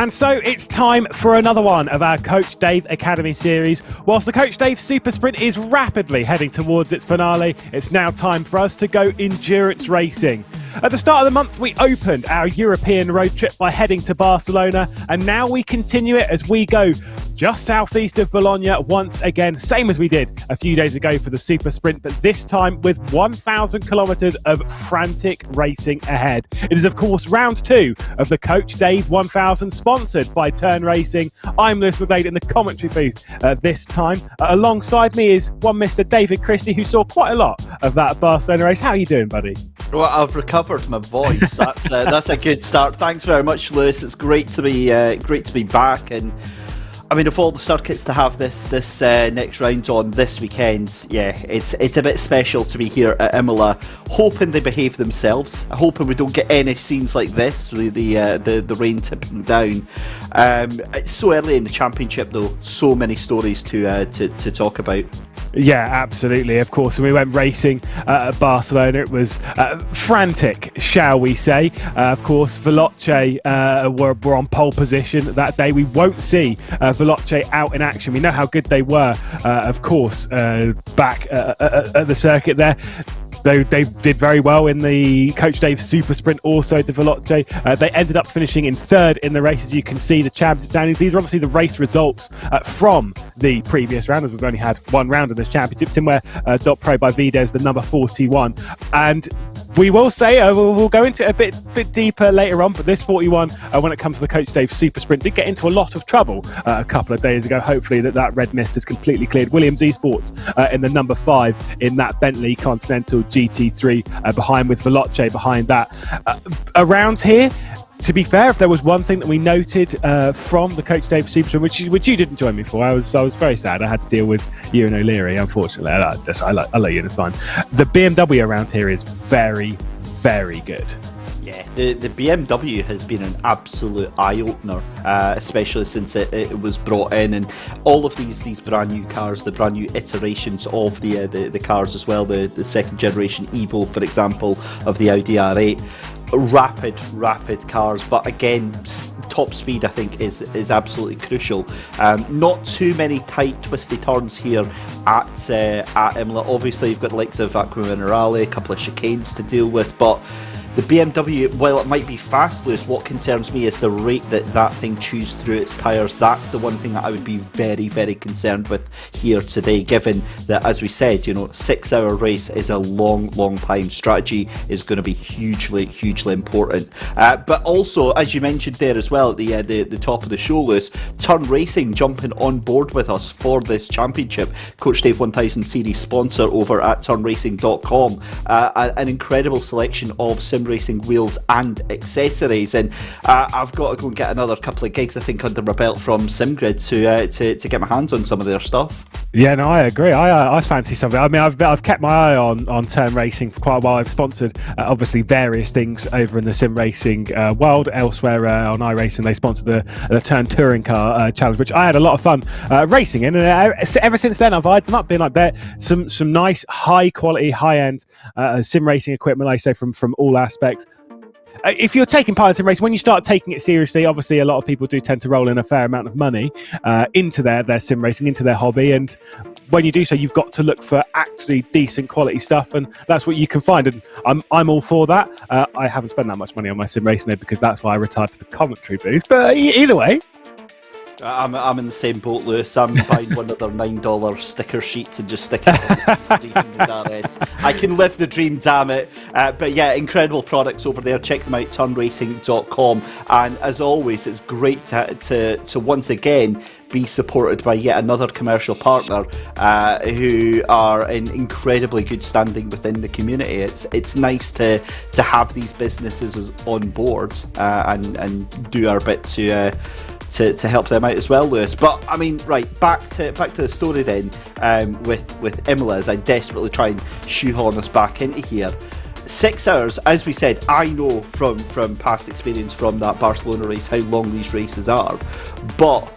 And so it's time for another one of our Coach Dave Academy series. Whilst the Coach Dave Super Sprint is rapidly heading towards its finale, it's now time for us to go endurance racing. At the start of the month, we opened our European road trip by heading to Barcelona, and now we continue it as we go just southeast of Bologna once again, same as we did a few days ago for the Super Sprint, but this time with 1,000 kilometres of frantic racing ahead. It is, of course, round 2 of the Coach Dave 1000, sponsored by Turn Racing. I'm Lewis McGlade in the commentary booth this time. Alongside me is one Mr. David Christie, who saw quite a lot of that Barcelona race. How are you doing, buddy? Well, I've recovered my voice. That's a good start. Thanks very much, Lewis. It's great to be back, and I mean, of all the circuits to have this next round on this weekend, yeah, it's a bit special to be here at Imola. Hoping they behave themselves. Hoping we don't get any scenes like this, the rain tipping down. It's so early in the championship, though. So many stories to talk about. Yeah, absolutely. Of course, when we went racing at Barcelona, it was frantic, shall we say. Of course, Veloce were on pole position that day. We won't see Veloce out in action. We know how good they were, of course, back at the circuit there. They did very well in the Coach Dave Super Sprint, also the Veloce. They ended up finishing in third in the race, as you can see, the championship standings. These are obviously the race results from the previous round, as we've only had one round in this championship. Simware.pro by Vides, the number 41. And we will say, we'll go into it a bit deeper later on, but this 41, when it comes to the Coach Dave Super Sprint, did get into a lot of trouble a couple of days ago. Hopefully that red mist is completely cleared. Williams Esports in the number 5 in that Bentley Continental GT3 behind, with Veloce behind that. Around here, to be fair, if there was one thing that we noted from the Coach Dave Super Sprint, which you didn't join me for, I was very sad. I had to deal with you and O'Leary, unfortunately. I like you, it's fine. The BMW around here is very, very good. Yeah, the BMW has been an absolute eye-opener, especially since it was brought in, and all of these brand new cars, the brand new iterations of the cars as well, the second generation Evo, for example, of the Audi R8. Rapid cars, but again, top speed I think is absolutely crucial. Not too many tight twisty turns here at Imola. Obviously you've got the likes of Acqua Minerale, a couple of chicanes to deal with, but the BMW, while it might be fast, Lewis, what concerns me is the rate that thing chews through its tyres. That's the one thing that I would be very, very concerned with here today, given that, as we said, 6-hour race is a long time. Strategy is going to be hugely important. But also, as you mentioned there as well at the top of the show, Lewis, Turn Racing jumping on board with us for this championship. Coach Dave 1000 series sponsor over at turnracing.com. An incredible selection of sim racing wheels and accessories, and I've got to go and get another couple of gigs I think under my belt from SimGrid to get my hands on some of their stuff. Yeah, no, I agree. I fancy something. I mean, I've kept my eye on Turn Racing for quite a while. I've sponsored obviously various things over in the sim racing world. Elsewhere on iRacing, they sponsored the Turn Touring Car Challenge, which I had a lot of fun racing in. And ever since then, I've eyed them up, being like, they're some nice, high quality, high end sim racing equipment. Like I say, from all aspects. If you're taking part in sim racing, when you start taking it seriously, obviously a lot of people do tend to roll in a fair amount of money into their sim racing, into their hobby, and when you do so, you've got to look for actually decent quality stuff, and that's what you can find, and I'm all for that. I haven't spent that much money on my sim racing though, because that's why I retired to the commentary booth, but either way. I'm in the same boat, Lewis. I'm buying one of their $9 sticker sheets and just sticking it on RS. I can live the dream, damn it. But yeah, incredible products over there. Check them out, turnracing.com. And as always, it's great to once again be supported by yet another commercial partner who are in incredibly good standing within the community. It's nice to have these businesses on board and do our bit to help them out as well, Lewis. But I mean, right, back to the story then, with Imola, as I desperately try and shoehorn us back into here. 6 hours, as we said, I know from past experience from that Barcelona race how long these races are, but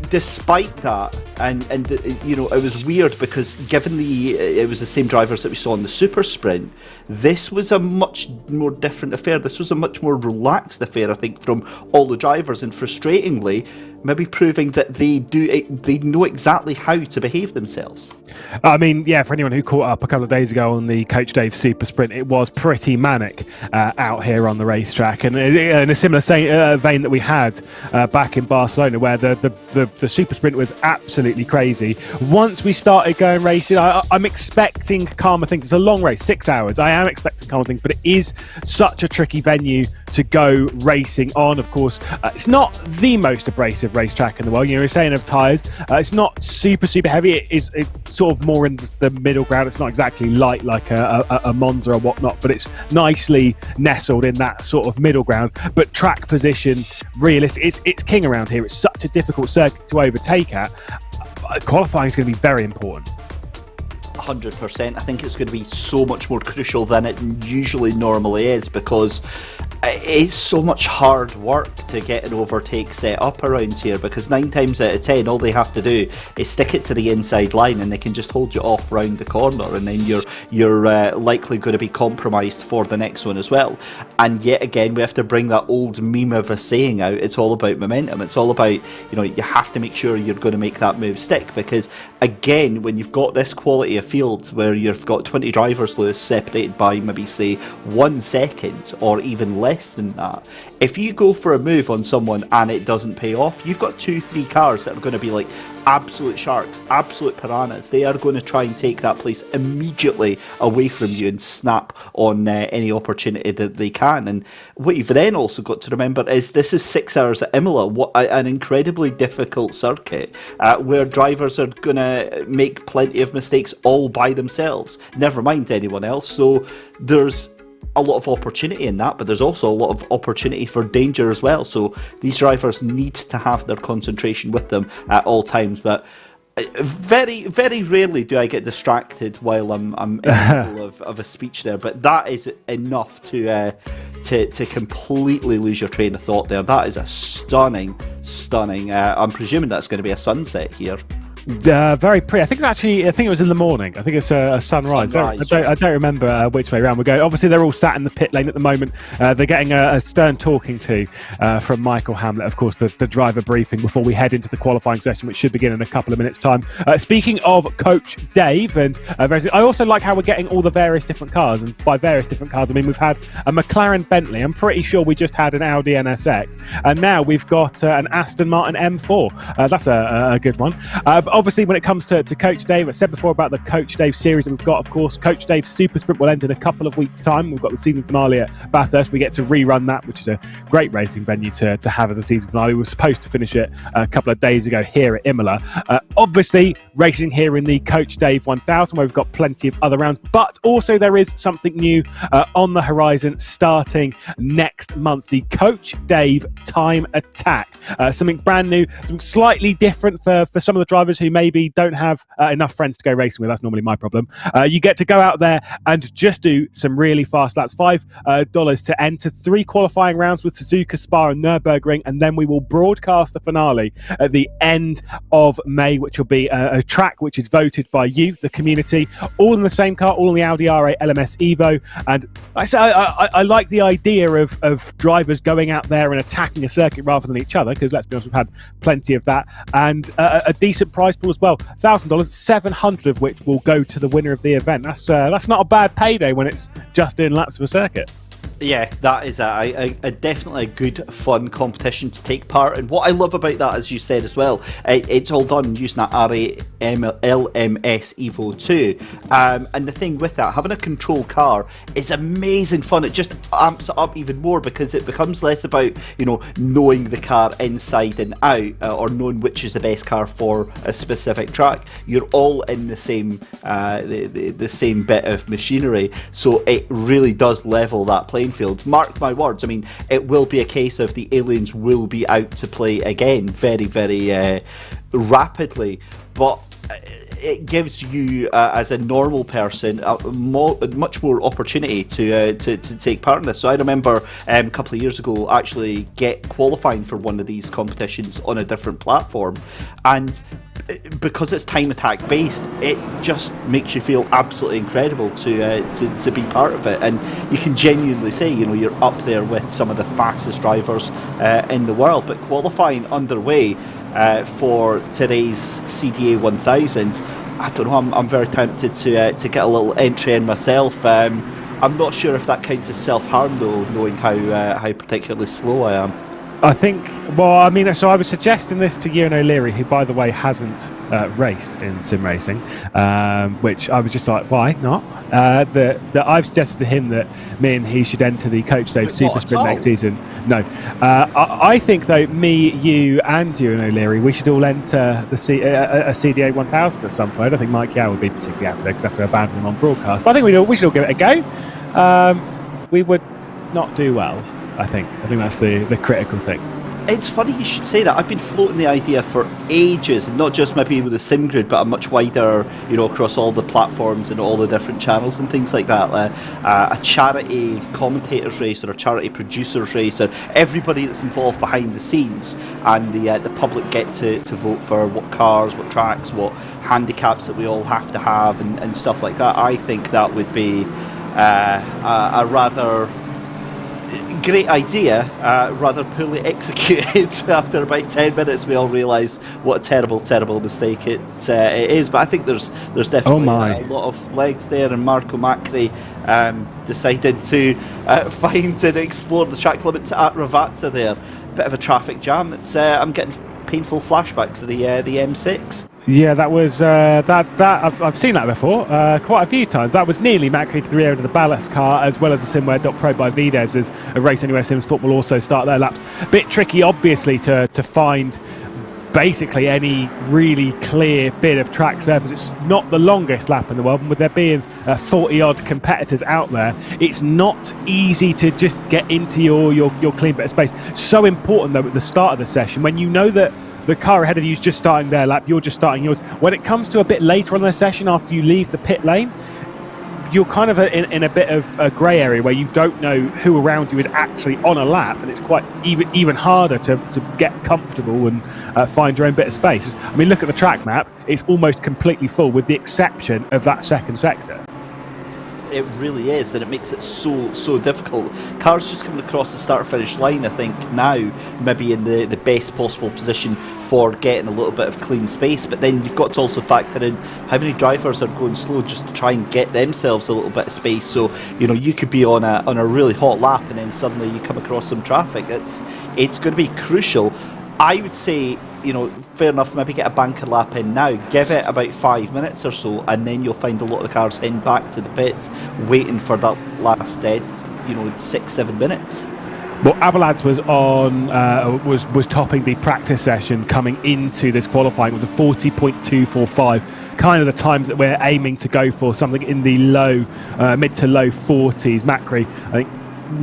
despite that, and it was weird because given it was the same drivers that we saw in the super sprint, this was a much more different affair. This was a much more relaxed affair, I think, from all the drivers, and frustratingly, maybe proving that they know exactly how to behave themselves. I mean, yeah, for anyone who caught up a couple of days ago on the Coach Dave Super Sprint, it was pretty manic out here on the racetrack, and in a similar vein that we had back in Barcelona, where the Super Sprint was absolutely crazy. Once we started going racing, I'm expecting calmer things. It's a long race, 6 hours. I am expecting calmer things, but it is such a tricky venue to go racing on. Of course, it's not the most abrasive racetrack in the world. You know, we're saying of tyres, it's not super heavy. It's sort of more in the middle ground. It's not exactly light like a Monza or whatnot, but it's nicely nestled in that sort of middle ground. But track position, realistic, it's king around here. It's such a difficult circuit to overtake at. Qualifying is going to be very important. 100%. I think it's going to be so much more crucial than it usually normally is, because it's so much hard work to get an overtake set up around here, because 9 times out of 10 all they have to do is stick it to the inside line and they can just hold you off round the corner, and then you're likely going to be compromised for the next one as well. And yet again, we have to bring that old meme of a saying out. It's all about momentum. It's all about, you have to make sure you're going to make that move stick, because again, when you've got this quality of field where you've got 20 drivers loose separated by maybe say 1 second or even less than that, if you go for a move on someone and it doesn't pay off, you've got 2-3 cars that are going to be like absolute sharks, absolute piranhas. They are going to try and take that place immediately away from you and snap on any opportunity that they can. And what you've then also got to remember is this is 6 hours at Imola, an incredibly difficult circuit where drivers are going to make plenty of mistakes all by themselves, never mind anyone else. So there's a lot of opportunity in that, but there's also a lot of opportunity for danger as well. So these drivers need to have their concentration with them at all times. But very, very rarely do I get distracted while I'm in the middle of a speech there. But that is enough to completely lose your train of thought there. That is a stunning. I'm presuming that's going to be a sunset here. Very pretty. I think it was in the morning. I think it's a sunrise. I don't remember which way around we're going. Obviously, they're all sat in the pit lane at the moment. They're getting a stern talking to from Michael Hamlet, of course, the driver briefing before we head into the qualifying session, which should begin in a couple of minutes' time. Speaking of Coach Dave, and I also like how we're getting all the various different cars. And by various different cars, I mean we've had a McLaren Bentley. I'm pretty sure we just had an Audi NSX, and now we've got an Aston Martin M4. That's a good one. Obviously, when it comes to Coach Dave, I said before about the Coach Dave series that we've got. Of course, Coach Dave Super Sprint will end in a couple of weeks' time. We've got the season finale at Bathurst. We get to rerun that, which is a great racing venue to have as a season finale. We were supposed to finish it a couple of days ago here at Imola. Obviously, racing here in the Coach Dave 1000, where we've got plenty of other rounds, but also there is something new on the horizon starting next month, the Coach Dave Time Attack. Something brand new, something slightly different for some of the drivers who maybe don't have enough friends to go racing with. That's normally my problem. You get to go out there and just do some really fast laps. $5 to enter 3 qualifying rounds with Suzuka, Spa and Nurburgring, and then we will broadcast the finale at the end of May, which will be a track which is voted by you, the community, all in the same car, all in the Audi R8 LMS Evo. And I like the idea of drivers going out there and attacking a circuit rather than each other, because let's be honest, we've had plenty of that, and a decent prize pool as well. $1,000, 700 of which will go to the winner of the event. That's not a bad payday when it's just doing laps of a circuit. Yeah, that is definitely a good, fun competition to take part in. What I love about that, as you said as well, it's all done using that R8 LMS Evo 2. And the thing with that, having a control car is amazing fun. It just amps it up even more, because it becomes less about, knowing the car inside and out, or knowing which is the best car for a specific track. You're all in the same the same bit of machinery, so it really does level that playing field. Mark my words, I mean, it will be a case of the aliens will be out to play again very, very rapidly. But it gives you, as a normal person, much more opportunity to take part in this. So I remember a couple of years ago actually qualifying for one of these competitions on a different platform, and because it's time attack based, it just makes you feel absolutely incredible to be part of it. And you can genuinely say, you're up there with some of the fastest drivers in the world. But qualifying underway for today's CDA 1000, I don't know, I'm very tempted to get a little entry in myself. I'm not sure if that counts as self-harm though, knowing how particularly slow I am. I think, so I was suggesting this to Ewan O'Leary, who, by the way, hasn't raced in sim racing, which I was just like, why not? That I've suggested to him that me and he should enter the Coach Dave Super Sprint next season. No. I think, though, me, you, and Ewan O'Leary, we should all enter a CDA 1000 at some point. I don't think Mike Yao would be particularly happy because I have to abandon him on broadcast. But I think we should all give it a go. We would not do well. I think that's the critical thing. It's funny you should say that. I've been floating the idea for ages, and not just maybe with the SimGrid, but a much wider, across all the platforms and all the different channels and things like that. A charity commentators race or a charity producers race, or everybody that's involved behind the scenes, and the public get to vote for what cars, what tracks, what handicaps that we all have to have, and stuff like that. I think that would be a rather great idea, rather poorly executed. After about 10 minutes we all realise what a terrible mistake it is. But I think there's definitely a lot of legs there, and Marco Macri decided to find and explore the track limits at Ravazza there. Bit of a traffic jam. I'm getting painful flashbacks to the M6. Yeah, that was that. I've seen that before quite a few times. That was nearly Macri to the rear end of the ballast car, as well as the Simware.pro by Vides, as a Race Anywhere Sims Sport will also start their laps. A bit tricky, obviously, to find basically any really clear bit of track surface. It's not the longest lap in the world, and with there being 40-odd competitors out there, it's not easy to just get into your clean bit of space. So important, though, at the start of the session, when you know that the car ahead of you is just starting their lap, you're just starting yours. When it comes to a bit later on in the session, after you leave the pit lane, you're kind of in a bit of a grey area where you don't know who around you is actually on a lap, and it's quite even harder to get comfortable and find your own bit of space. I mean, look at the track map, it's almost completely full with the exception of that second sector. It really is, and it makes it so difficult. Cars just coming across the start-finish line, I think, now maybe in the best possible position for getting a little bit of clean space, but then you've got to also factor in how many drivers are going slow just to try and get themselves a little bit of space. So you could be on a really hot lap, and then suddenly you come across some traffic. It's going to be crucial. I would say, fair enough, maybe get a banker lap in now, give it about 5 minutes or so, and then you'll find a lot of the cars heading back to the pits, waiting for that last 6-7 minutes. Well, Abelads was on was topping the practice session coming into this qualifying. It was a 40.245, kind of the times that we're aiming to go for, something in the mid to low 40s. Macri, I think,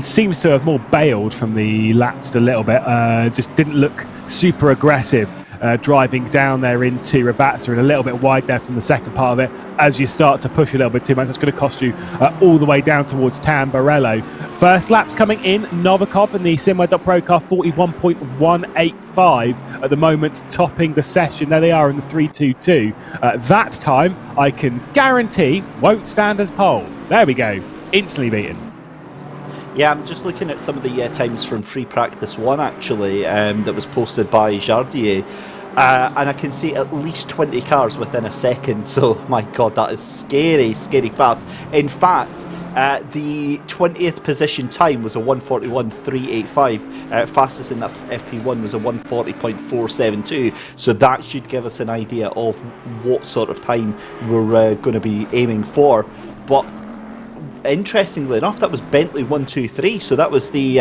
seems to have more bailed from the lap just a little bit, just didn't look super aggressive driving down there into Ravazza, and a little bit wide there from the second part of it. As you start to push a little bit too much, it's going to cost you all the way down towards Tamburello. First laps coming in, Novikov in the Simware.pro car, 41.185 at the moment, topping the session. There they are in the 3.22. That time, I can guarantee, won't stand as pole. There we go, instantly beaten. Yeah, I'm just looking at some of the times from Free Practice 1, actually, that was posted by Jardier. And I can see at least 20 cars within a second. So, my God, that is scary fast. In fact, the 20th position time was a 1:41.385. Fastest in that FP1 was a 1:40.472. So that should give us an idea of what sort of time we're going to be aiming for. But interestingly enough, that was Bentley 123, so that was the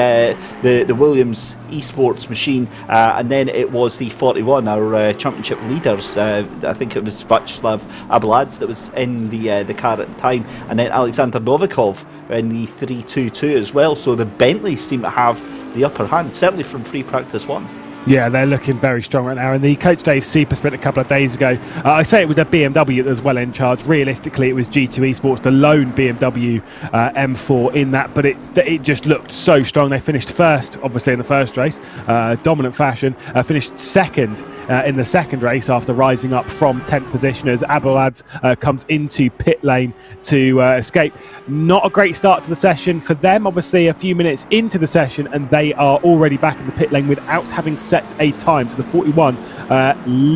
Williams esports machine, and then it was the 41, our championship leaders. I think it was Vyacheslav Abelads that was in the car at the time, and then Alexander Novikov in the 322 as well. So the Bentleys seem to have the upper hand, certainly from Free Practice 1. Yeah, they're looking very strong right now. And the Coach Dave Super Sprint a couple of days ago, I say it was a BMW that was well in charge. Realistically, it was G2 Esports, the lone BMW M4 in that, but it just looked so strong. They finished first, obviously, in the first race, dominant fashion. Finished second in the second race after rising up from 10th position as Abelads comes into pit lane to escape. Not a great start to the session for them. Obviously, a few minutes into the session, and they are already back in the pit lane without having set a time. So the 41,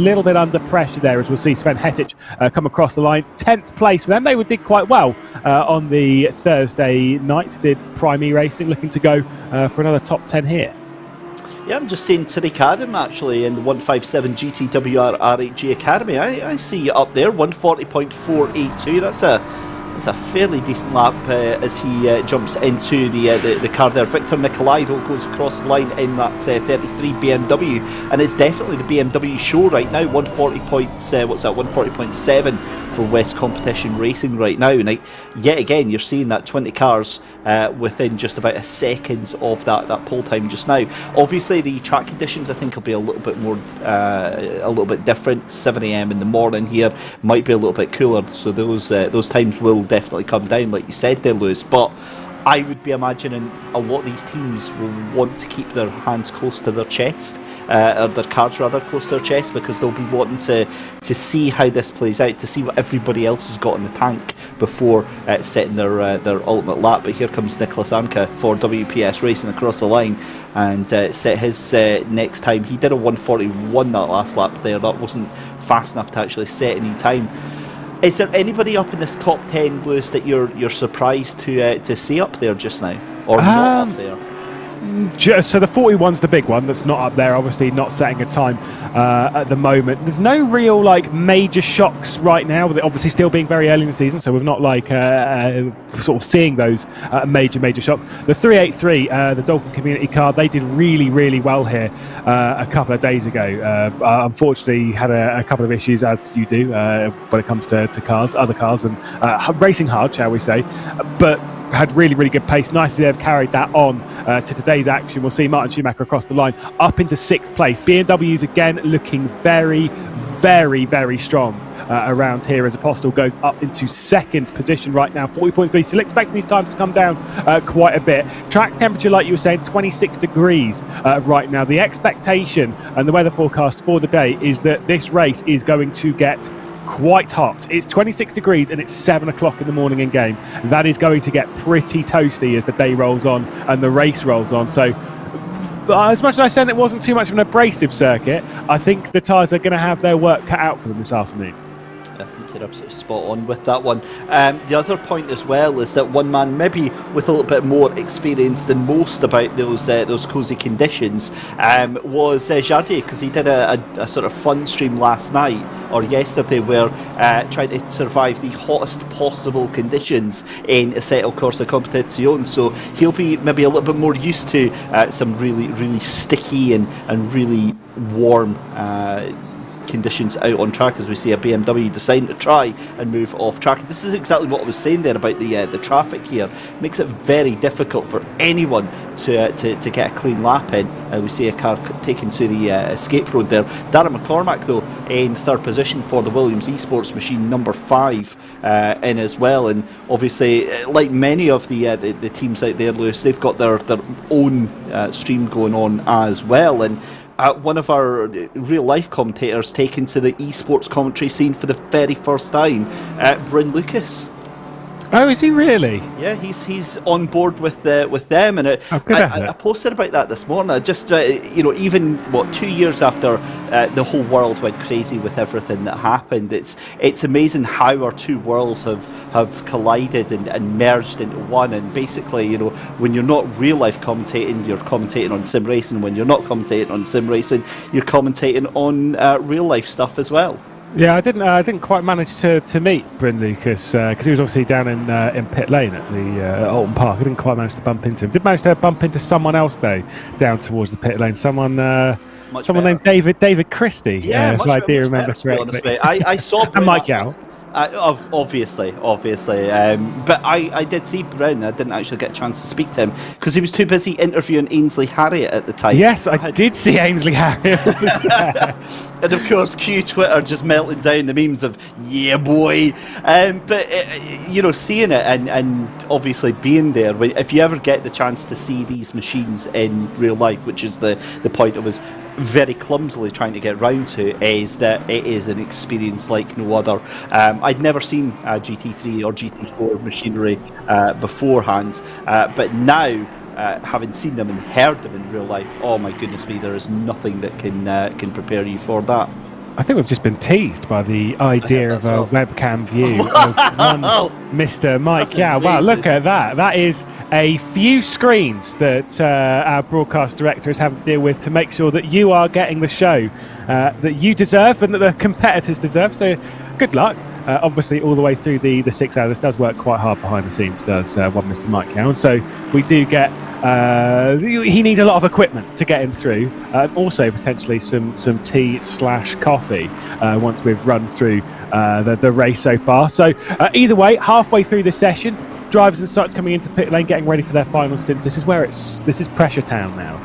little bit under pressure there, as we'll see Sven Hetic come across the line. 10th place for them. They did quite well on the Thursday night. Did Prime E Racing, looking to go for another top 10 here. Yeah, I'm just saying Tariq Adam actually in the 157 GTWR R8G Academy. I see you up there, 140.482. That's a fairly decent lap as he jumps into the car there. Victor Nicolaidou goes across the line in that 33 BMW, and it's definitely the BMW show right now. 140.7 for West Competition Racing right now. And yet again, you're seeing that 20 cars within just about a second of that pole time just now. Obviously, the track conditions I think will be a little bit more, a little bit different. 7 a.m. in the morning here might be a little bit cooler, so those times will definitely come down, like you said there, Lewis. But I would be imagining a lot of these teams will want to keep their hands close to their chest, or their cards rather close to their chest, because they'll be wanting to see how this plays out, to see what everybody else has got in the tank before setting their ultimate lap. But here comes Nicholas Anka for WPS Racing across the line and set his next time. He did a 141 that last lap there. That wasn't fast enough to actually set a new time. Is there anybody up in this top 10, Lewis, that you're surprised to see up there just now, or not up there? So the 41's the big one that's not up there, obviously not setting a time at the moment. There's no real major shocks right now, with it obviously still being very early in the season, so we're not sort of seeing those major shocks. The 383, the Dalton Community car, they did really well here a couple of days ago. Unfortunately had a couple of issues, as you do when it comes to cars, other cars, and racing hard, shall we say, but had really good pace. Nicely they've carried that on to today's action. We'll see Martin Schumacher across the line up into 6th place. BMW's again looking very strong around here as Apostle goes up into 2nd position right now, 40.3. Still expecting these times to come down quite a bit. Track temperature, like you were saying, 26 degrees right now. The expectation and the weather forecast for the day is that this race is going to get quite hot. It's 26 degrees and it's 7 o'clock in the morning in game. That is going to get pretty toasty as the day rolls on and the race rolls on. So as much as I said it wasn't too much of an abrasive circuit, I think the tyres are going to have their work cut out for them this afternoon. I think you're absolutely spot on with that one. The other point as well is that one man maybe with a little bit more experience than most about those cosy conditions was Jardier, because he did a sort of fun stream last night or yesterday where trying to survive the hottest possible conditions in Assetto Corsa Competizione, so he'll be maybe a little bit more used to some really sticky and really warm conditions out on track, as we see a BMW deciding to try and move off track. This is exactly what I was saying there about the traffic here. Makes it very difficult for anyone to get a clean lap in. We see a car taken to the escape road there. Darren McCormack though in 3rd position for the Williams Esports machine, number 5 in as well. And obviously, like many of the teams out there, Lewis, they've got their own stream going on as well. And one of our real-life commentators taken to the esports commentary scene for the very first time, Bryn Lucas. Oh, is he really? Yeah, he's on board with them, and I posted about that this morning. I just even 2 years after the whole world went crazy with everything that happened, it's amazing how our two worlds have collided and merged into one. And basically, when you're not real life commentating, you're commentating on sim racing. When you're not commentating on sim racing, you're commentating on real life stuff as well. Yeah, I didn't quite manage to meet Bryn Lucas because he was obviously down in pit lane at the Alton Park. I didn't quite manage to bump into him. Did manage to bump into someone else though down towards the pit lane. Someone named David Christie. Yeah, if I do remember correctly. I saw and Mike Yao. Obviously. But I did see Brown. I didn't actually get a chance to speak to him because he was too busy interviewing Ainsley Harriott at the time. Yes, I did see Ainsley Harriott was there. And of course, Q Twitter just melting down the memes of "yeah, boy." But seeing it and obviously being there. If you ever get the chance to see these machines in real life, which is the point I was very clumsily trying to get round to, is that it is an experience like no other. I'd never seen GT3 or GT4 machinery beforehand, but now, having seen them and heard them in real life, oh my goodness me, there is nothing that can prepare you for that. I think we've just been teased by the idea of a webcam view of one Mr. Mike Yao. Wow, look at that. That is a few screens that our broadcast director is having to deal with to make sure that you are getting the show that you deserve and that the competitors deserve. So good luck. Obviously, all the way through the 6 hours, this does work quite hard behind the scenes, does one Mr. Mike Yao. And so we do get, he needs a lot of equipment to get him through. Also, potentially some tea/coffee once we've run through the race so far. So either way, halfway through the session, drivers and such coming into pit lane, getting ready for their final stints. This is pressure town now.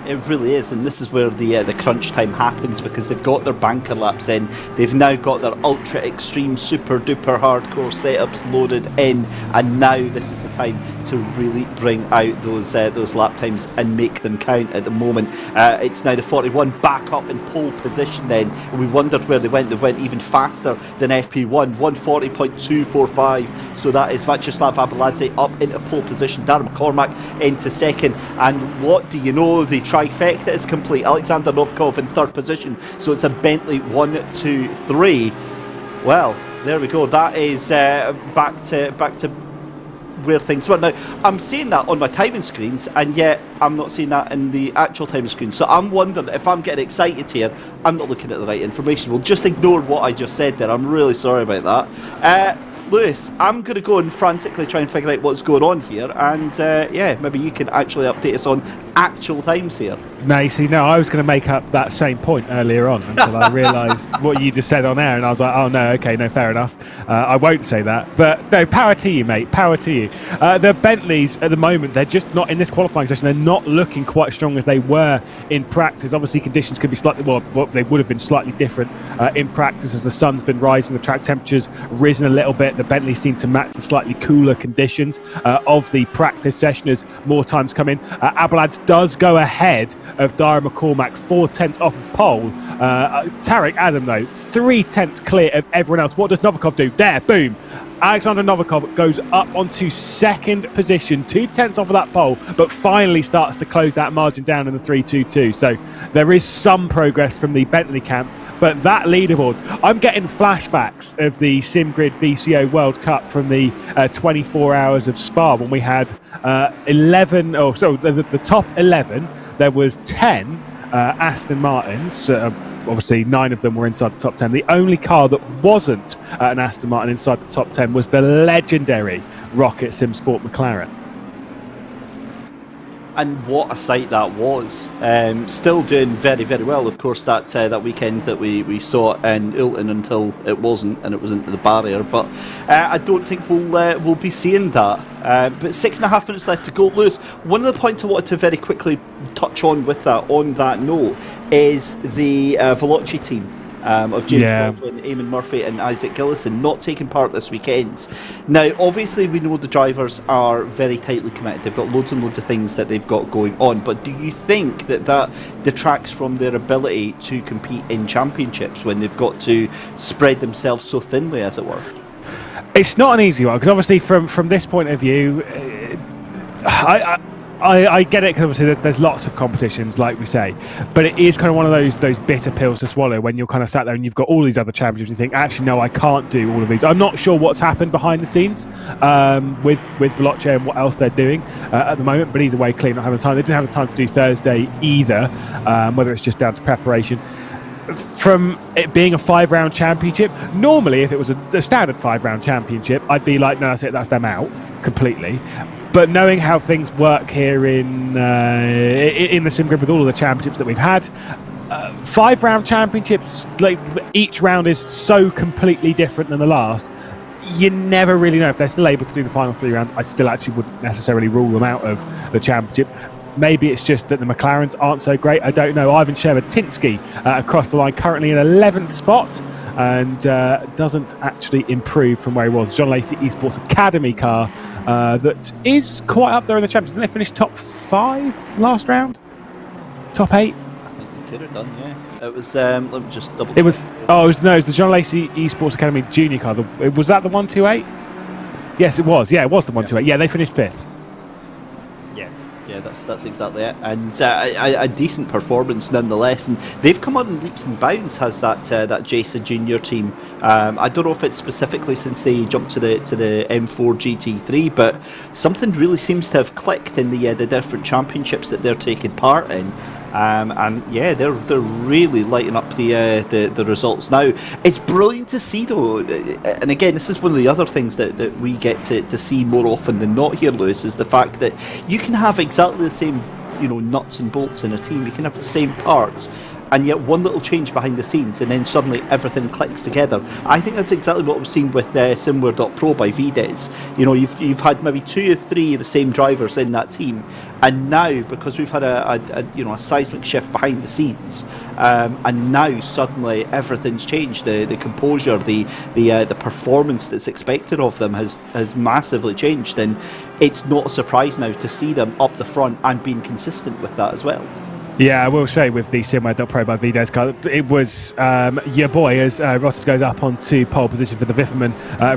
It really is, and this is where the crunch time happens, because they've got their banker laps in, they've now got their ultra extreme super duper hardcore setups loaded in, and now this is the time to really bring out those lap times and make them count. At the moment, it's now the 41 back up in pole position then, and we wondered where they went even faster than FP1, 140.245, so that is Vyacheslav Abeladze up into pole position, Darren McCormack into second, and what do you know, the trifecta is complete. Alexander Novikov in third position, so it's a Bentley 1, 2, 3. Well, there we go. That is back to where things were. Now, I'm seeing that on my timing screens, and yet I'm not seeing that in the actual timing screen. So I'm wondering if I'm getting excited here, I'm not looking at the right information. We'll just ignore what I just said there. I'm really sorry about that. Lewis, I'm going to go and frantically try and figure out what's going on here, and maybe you can actually update us on actual times here. No, you see, no, I was going to make up that same point earlier on until I realised what you just said on air, and I was like, oh no, okay, no, fair enough. I won't say that, but no, power to you, mate, power to you. The Bentleys at the moment, they're just not in this qualifying session. They're not looking quite as strong as they were in practice. Obviously, conditions could be slightly, well, they would have been slightly different in practice as the sun's been rising, the track temperature's risen a little bit. The Bentleys seem to match the slightly cooler conditions of the practice session as more times come in. Abeladze does go ahead of Darren McCormack, 4 tenths off of pole. Tarek Adam, though, 3 tenths clear of everyone else. What does Novikov do? There, boom. Alexander Novikov goes up onto second position, 2 tenths off of that pole, but finally starts to close that margin down in the 3.22. So there is some progress from the Bentley camp, but that leaderboard, I'm getting flashbacks of the SimGrid VCO World Cup from the 24 hours of Spa when we had the top 11, there was 10 Aston Martins. Obviously, 9 of them were inside the top 10. The only car that wasn't an Aston Martin inside the top 10 was the legendary Rocket Sim Sport McLaren. And what a sight that was. Still doing very, very well. Of course, that weekend that we saw in Ulton until it wasn't, and it was into the barrier. But I don't think we'll be seeing that. But 6.5 minutes left to go. Lewis, one of the points I wanted to very quickly touch on with that, on that note, is the Veloci team. Of James Baldwin, Eamon Murphy and Isaac Gillison not taking part this weekend. Now, obviously, we know the drivers are very tightly committed. They've got loads and loads of things that they've got going on. But do you think that detracts from their ability to compete in championships when they've got to spread themselves so thinly, as it were? It's not an easy one, because obviously from this point of view, I get it, because obviously there's lots of competitions, like we say, but it is kind of one of those bitter pills to swallow when you're kind of sat there and you've got all these other championships. You think, actually, no, I can't do all of these. I'm not sure what's happened behind the scenes with Veloci and what else they're doing at the moment, but either way, clearly not having the time. They didn't have the time to do Thursday either, whether it's just down to preparation. From it being a 5-round championship, normally if it was a standard 5-round championship, I'd be like, no, that's it, that's them out completely. But knowing how things work here in the SimGrid with all of the championships that we've had, 5-round championships, like each round is so completely different than the last. You never really know if they're still able to do the final 3 rounds. I still actually wouldn't necessarily rule them out of the championship. Maybe it's just that the McLarens aren't so great. I don't know. Ivan Shevetinsky across the line, currently in 11th spot, and doesn't actually improve from where he was. John Lacey Esports Academy car that is quite up there in the championship. Didn't they finish top 5 last round? Top 8? I think they could have done, yeah. It was, let me just double check. It was the John Lacey Esports Academy junior car. Was that the 128? Yes, it was. Yeah, it was the 128. Yeah, they finished 5th. Yeah, that's exactly it, and a decent performance nonetheless. And they've come on in leaps and bounds. Has that Jason Junior team? I don't know if it's specifically since they jumped to the M4 GT3, but something really seems to have clicked in the different championships that they're taking part in. And yeah, they're really lighting up the results now. It's brilliant to see though, and again, this is one of the other things that we get to see more often than not here, Lewis, is the fact that you can have exactly the same, nuts and bolts in a team. You can have the same parts, and yet one little change behind the scenes, and then suddenly everything clicks together. I think that's exactly what we've seen with SimWare.pro by VDES. You've had maybe 2 or 3 of the same drivers in that team, and now because we've had a seismic shift behind the scenes, and now suddenly everything's changed. The composure, the performance that's expected of them has massively changed, and it's not a surprise now to see them up the front and being consistent with that as well. Yeah, I will say with the SimWare.pro by VDES car, it was your boy as Rottas goes up onto pole position for the Vipperman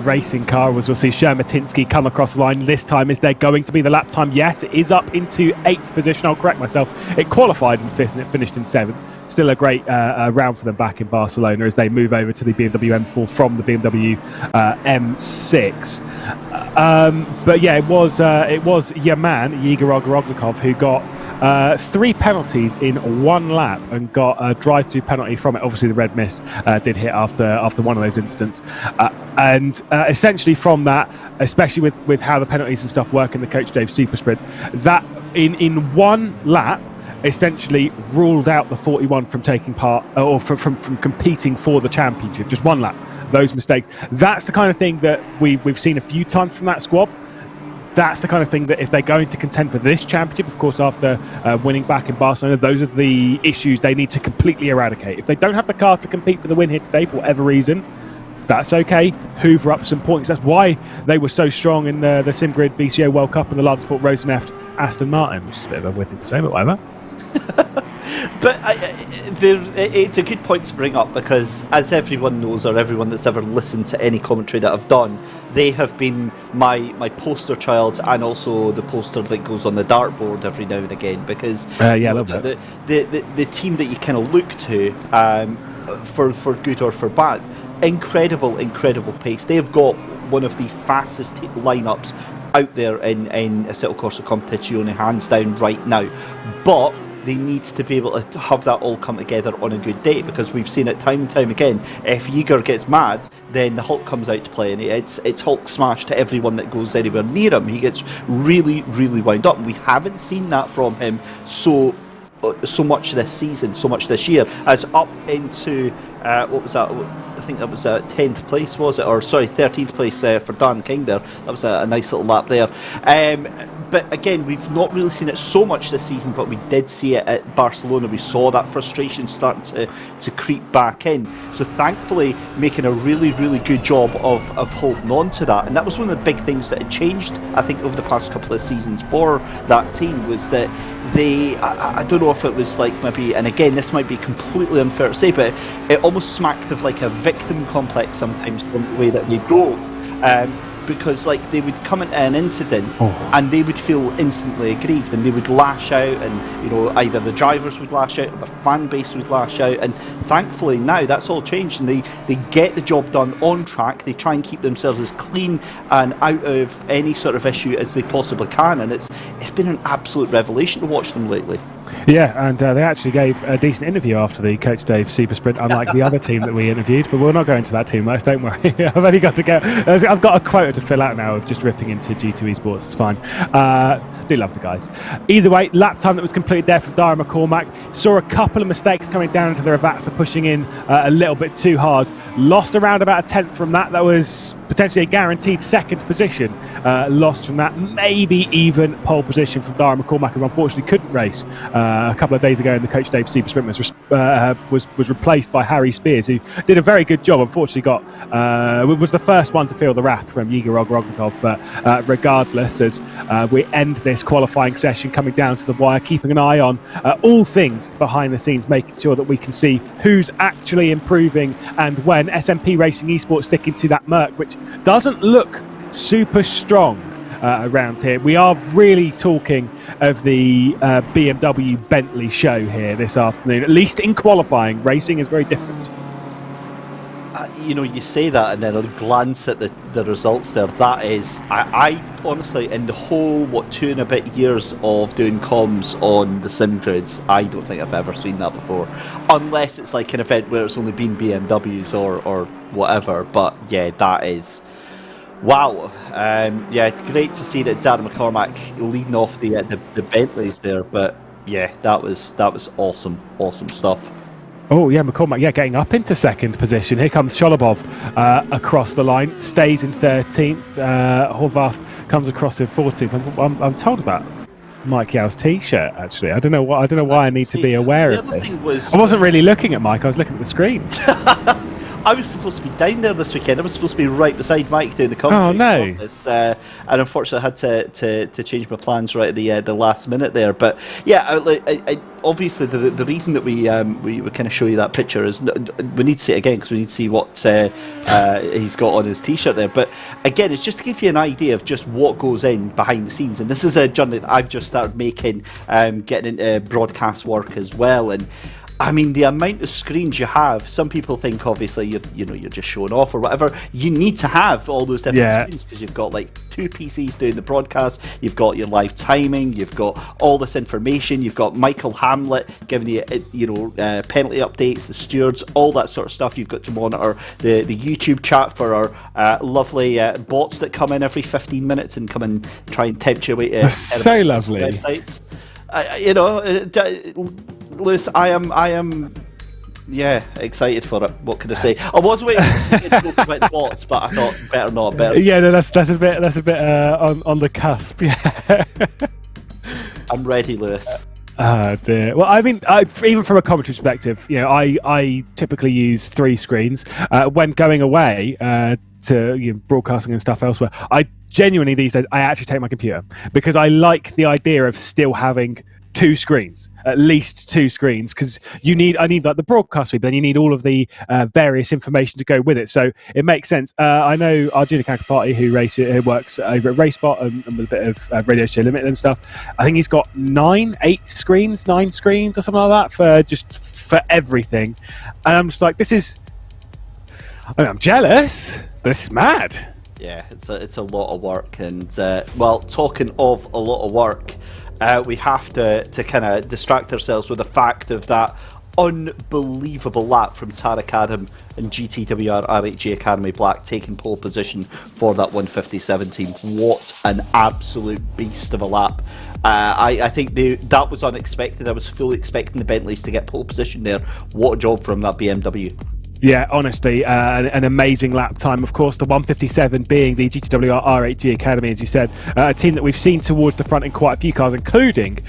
racing car. As we'll see Shemetinsky come across the line. This time, is there going to be the lap time? Yes, it is up into 8th position. I'll correct myself. It qualified in 5th and it finished in 7th. Still a great round for them back in Barcelona as they move over to the BMW M4 from the BMW M6. But yeah, it was your man, Igor Ograkov, who got 3 penalties in 1 lap and got a drive-through penalty from it. Obviously, the red mist did hit after one of those incidents, and essentially from that, especially with how the penalties and stuff work in the Coach Dave Super Sprint, that in 1 lap essentially ruled out the 41 from taking part or from competing for the championship. Just 1 lap. Those mistakes. That's the kind of thing that we've seen a few times from that squad. That's the kind of thing that if they're going to contend for this championship, of course, after winning back in Barcelona, those are the issues they need to completely eradicate. If they don't have the car to compete for the win here today, for whatever reason, that's okay. Hoover up some points. That's why they were so strong in the SimGrid VCO World Cup and the Love Sport Roseneft Aston Martin, which is a bit of a weird thing to say, but whatever. But it's a good point to bring up because, as everyone knows, or everyone that's ever listened to any commentary that I've done, they have been my poster child and also the poster that goes on the dartboard every now and again. Because I love that. The team that you kind of look to for good or for bad, incredible pace. They've got one of the fastest lineups out there in Assetto Corsa Competizione, hands down right now. But they need to be able to have that all come together on a good day, because we've seen it time and time again. If Igor gets mad, then the Hulk comes out to play, and it's Hulk smash to everyone that goes anywhere near him. He gets really wound up, and we haven't seen that from him so much this season, so much this year, as up into what was that? I think that was 10th place, was it? Or sorry, 13th place for Dan King there. That was a nice little lap there. But again, we've not really seen it so much this season, but we did see it at Barcelona. We saw that frustration starting to creep back in. So thankfully, making a really good job of holding on to that. And that was one of the big things that had changed, I think, over the past couple of seasons for that team, was that I don't know if it was like maybe, and again, this might be completely unfair to say, but it almost smacked of like a victim complex sometimes from the way that they go. Because like they would come into an incident and they would feel instantly aggrieved, and they would lash out, and either the drivers would lash out or the fan base would lash out. And thankfully now that's all changed, and they get the job done on track. They try and keep themselves as clean and out of any sort of issue as they possibly can, and it's been an absolute revelation to watch them lately. Yeah, and they actually gave a decent interview after the Coach Dave Super Sprint, unlike the other team that we interviewed. But we'll not go into that too much, don't worry. I've only got to go. I've got a quota to fill out now of just ripping into G2 Esports. It's fine. Do love the guys. Either way, lap time that was completed there for Dara McCormack. Saw a couple of mistakes coming down into the Ravazza, pushing in a little bit too hard. Lost around about a tenth from that. That was potentially a guaranteed second position. Lost from that. Maybe even pole position from Dara McCormack, who unfortunately couldn't race a couple of days ago in the Coach Dave Super Sprint was replaced by Harry Spears, who did a very good job. Unfortunately was the first one to feel the wrath from Igor Rognikov, but regardless, as we end this qualifying session coming down to the wire, keeping an eye on all things behind the scenes, making sure that we can see who's actually improving and when. SMP Racing Esports sticking to that Merc, which doesn't look super strong around here. We are really talking of the BMW Bentley show here this afternoon, at least in qualifying. Racing is very different. You say that, and then a glance at the results there, that is, I honestly, in the whole 2 and a bit years of doing comms on the SimGrids, I don't think I've ever seen that before, unless it's like an event where it's only been BMWs or whatever. But yeah, that is wow. Yeah, great to see that Darren McCormack leading off the Bentleys there. But yeah, that was awesome stuff. Oh yeah, McCormack, getting up into second position. Here comes Sholobov across the line, stays in 13th. Horvath comes across in 14th. I'm told about Mike Yao's T-shirt. Actually, I don't know why I need to be aware of this. I wasn't really looking at Mike. I was looking at the screens. I was supposed to be down there this weekend. I was supposed to be right beside Mike doing the commentary. Oh no! Office, and unfortunately, I had to change my plans right at the last minute there. But yeah, I obviously the reason that we kind of show you that picture is we need to see it again, because we need to see what he's got on his T-shirt there. But again, it's just to give you an idea of just what goes in behind the scenes. And this is a journey that I've just started making, getting into broadcast work as well. And I mean, the amount of screens you have, some people think obviously you're just showing off or whatever. You need to have all those different screens, because you've got like 2 PCs doing the broadcast, you've got your live timing, you've got all this information, you've got Michael Hamlet giving you penalty updates, the stewards, all that sort of stuff. You've got to monitor the YouTube chat for our lovely bots that come in every 15 minutes and come and try and tempt you away to so lovely websites. Lewis, I am excited for it. What can I say? I was waiting to talk about the bots, but I thought better not. Yeah, no, that's a bit on the cusp. Yeah, I'm ready, Lewis. Oh dear. Well, I mean, even from a commentary perspective, I typically use 3 screens when going away to broadcasting and stuff elsewhere. I genuinely these days I actually take my computer, because I like the idea of still having 2 screens, at least 2 screens, because I need like the broadcast feed, but then you need all of the various information to go with it. So it makes sense. I know our junior counterparty who works over at RaceBot and with a bit of Radio Show Limited and stuff. I think he's got 9 screens or something like that for everything. And I'm just like, I'm jealous, but this is mad. Yeah, it's a lot of work. And talking of a lot of work, we have to kind of distract ourselves with the fact of that unbelievable lap from Tarek Adam and GTWR RHG Academy Black taking pole position for that 157 team. What an absolute beast of a lap. I think that was unexpected. I was fully expecting the Bentleys to get pole position there. What a job from that BMW. Yeah, honestly, an amazing lap time. Of course, the 157 being the GTWR RHG Academy, as you said, a team that we've seen towards the front in quite a few cars, including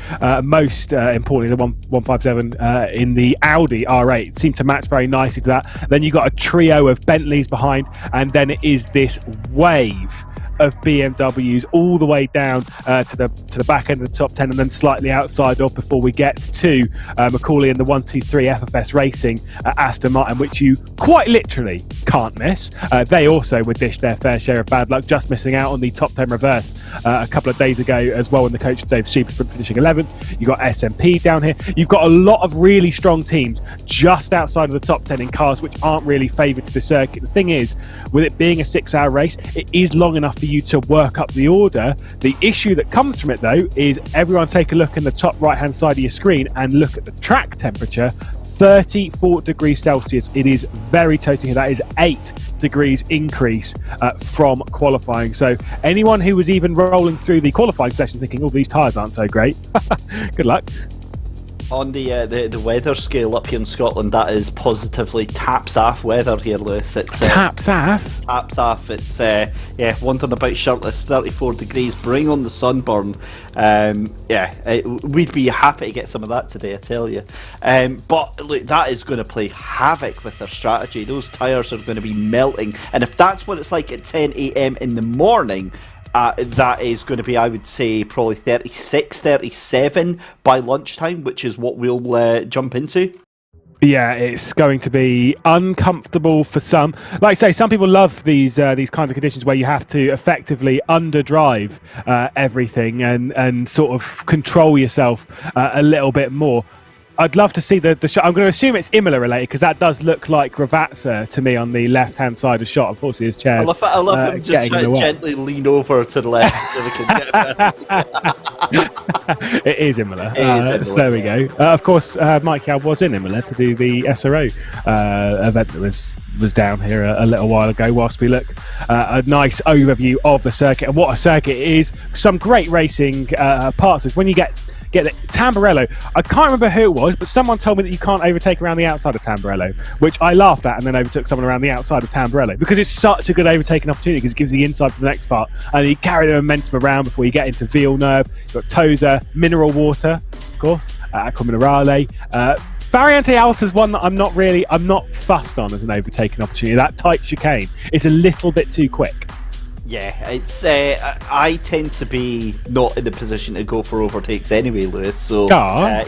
most importantly the 157 in the Audi R8. Seemed to match very nicely to that. Then you've got a trio of Bentleys behind, and then it is this wave of BMWs all the way down to the back end of the top 10, and then slightly outside of before we get to Macaulay and the 123 FFS Racing Aston Martin, which you quite literally can't miss. They also would dish their fair share of bad luck, just missing out on the top 10 reverse a couple of days ago as well, when the Coach Dave Super Sprint finishing 11th. You've got SMP down here. You've got a lot of really strong teams just outside of the top 10 in cars which aren't really favoured to the circuit. The thing is, with it being a 6-hour race, it is long enough for for you to work up the order. The issue that comes from it, though, is everyone take a look in the top right-hand side of your screen and look at the track temperature. 34 degrees Celsius. It is very toasty. That is 8 degrees increase from qualifying. So anyone who was even rolling through the qualifying session thinking, oh, these tyres aren't so great, good luck. On the weather scale up here in Scotland, that is positively taps-off weather here, Lewis. It's taps-off? Taps-off. It's, wandering about shirtless, 34 degrees, bring on the sunburn. We'd be happy to get some of that today, I tell you. But look, that is going to play havoc with their strategy. Those tyres are going to be melting. And if that's what it's like at 10 a.m. in the morning, that is going to be, I would say, probably 36, 37 by lunchtime, which is what we'll jump into. Yeah, it's going to be uncomfortable for some. Like I say, some people love these kinds of conditions where you have to effectively underdrive everything and sort of control yourself a little bit more. I'd love to see the shot. I'm going to assume it's Imola related because that does look like Gravazza to me on the left-hand side of the shot. Unfortunately, his chair. I love him just trying to gently lean over to the left so we can get It is Imola. So there we go. Of course, Mike Yao was in Imola to do the SRO event that was down here a little while ago. Whilst we look a nice overview of the circuit and what a circuit is, some great racing parts. Is when you get the Tamburello. I can't remember who it was, but someone told me that you can't overtake around the outside of Tamburello, which I laughed at, and then overtook someone around the outside of Tamburello because it's such a good overtaking opportunity because it gives you the inside for the next part, and you carry the momentum around before you get into Villeneuve. You've got Tosa, Mineral Water, of course, Aqua Minerale. Variante Alta is one that I'm not fussed on as an overtaking opportunity. That tight chicane is a little bit too quick. Yeah, it's. I tend to be not in the position to go for overtakes anyway, Lewis. So,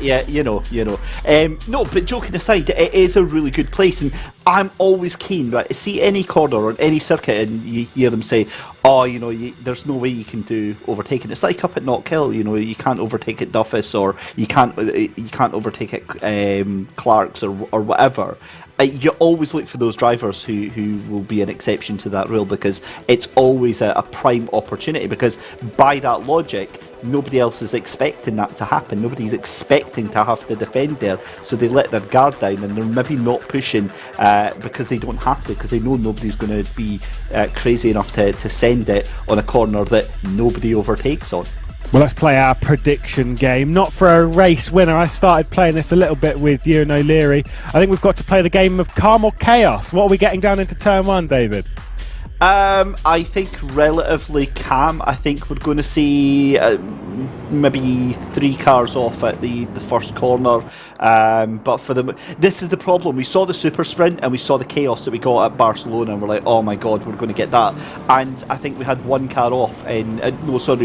you know. No, but joking aside, it is a really good place, and I'm always keen, right, to see any corner on any circuit, and you hear them say, "Oh, there's no way you can do overtaking." It's like up at Knockhill, you can't overtake at Duffus, or you can't overtake at Clark's or whatever. You always look for those drivers who will be an exception to that rule because it's always a prime opportunity, because by that logic, nobody else is expecting that to happen. Nobody's expecting to have to defend there, so they let their guard down and they're maybe not pushing because they don't have to, because they know nobody's going to be crazy enough to send it on a corner that nobody overtakes on. Well, let's play our prediction game. Not for a race winner. I started playing this a little bit with you and O'Leary. I think we've got to play the game of calm or chaos. What are we getting down into turn one, David? I think relatively calm. I think we're going to see maybe 3 cars off at the first corner. But this is the problem. We saw the super sprint and we saw the chaos that we got at Barcelona, and we're like, oh my god, we're going to get that. And I think we had 1 car off, we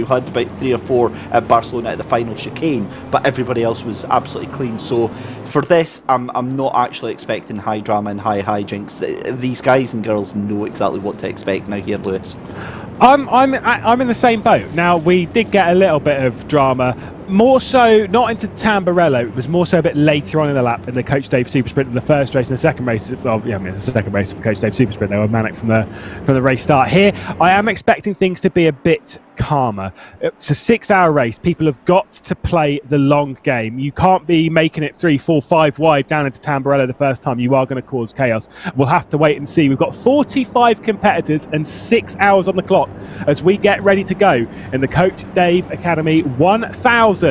had about 3 or 4 at Barcelona at the final chicane, but everybody else was absolutely clean. So for this, I'm not actually expecting high drama and high hijinks. These guys and girls know exactly what to expect now here, Lewis. I'm in the same boat. Now, we did get a little bit of drama, more so not into Tamburello. It was more so a bit later on in the lap in the Coach Dave Super Sprint in the first race. And the second race, it's the second race for Coach Dave Super Sprint. They were manic from the race start. Here, I am expecting things to be a bit calmer. It's a 6-hour race. People have got to play the long game. You can't be making it 3, 4, 5 wide down into Tamburello the first time. You are going to cause chaos. We'll have to wait and see. We've got 45 competitors and 6 hours on the clock as we get ready to go in the Coach Dave Academy 1000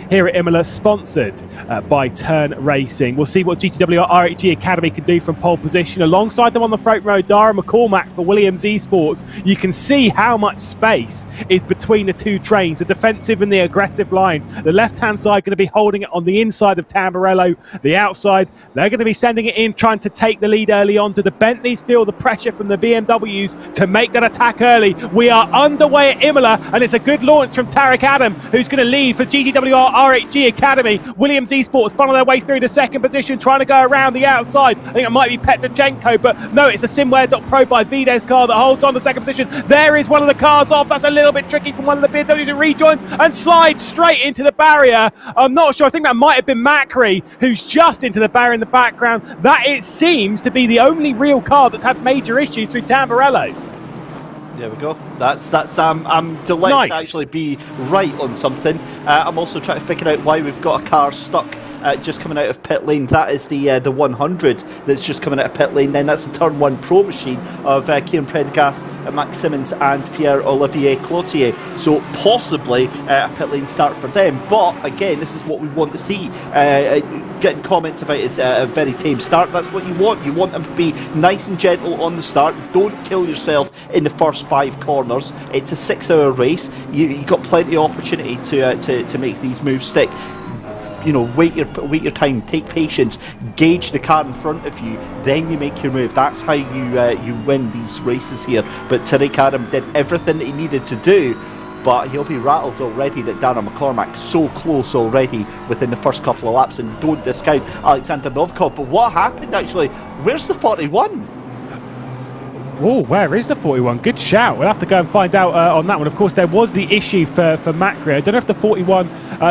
here at Imola, sponsored by Turn Racing. We'll see what GTWR RHG Academy can do from pole position. Alongside them on the front row, Dara McCormack for Williams Esports. You can see how much space is between the two trains, the defensive and the aggressive line. The left-hand side going to be holding it on the inside of Tamburello. The outside, they're going to be sending it in, trying to take the lead early on. Do the Bentleys feel the pressure from the BMWs to make that attack early? We are underway at Imola, and it's a good launch from Tarek Adam, who's going to lead for GTWR RHG Academy. Williams Esports funnel their way through to second position, trying to go around the outside. I think it might be Petrochenko, but no, it's a Simware.Pro by Vides car that holds on to second position. There is one of the cars off. That's a little bit tricky from one of the BMWs who rejoins and slides straight into the barrier. I'm not sure. I think that might have been Macri, who's just into the barrier in the background. That, it seems, to be the only real car that's had major issues through Tamburello. There we go. I'm delighted Nice. to actually be right on something. I'm also trying to figure out why we've got a car stuck just coming out of pit lane. That is the 100 that's just coming out of pit lane. Then that's the turn 1 pro machine of Kieran Prendergast, Max Simmons and Pierre-Olivier Cloutier. So possibly a pit lane start for them. But again, this is what we want to see. Getting comments about it's a very tame start. That's what you want. You want them to be nice and gentle on the start. Don't kill yourself in the first 5 corners. It's a 6-hour race. You've got plenty of opportunity to make these moves stick. You know, wait your time, take patience, gauge the car in front of you, then you make your move. That's how you win these races here. But Tariq Adam did everything that he needed to do, but he'll be rattled already that Darren McCormack's so close already within the first couple of laps, and don't discount Alexander Novikov. But what happened actually? Where's the 41? Oh, where is the 41? Good shout. We'll have to go and find out on that one. Of course, there was the issue for McGlade. I don't know if the 41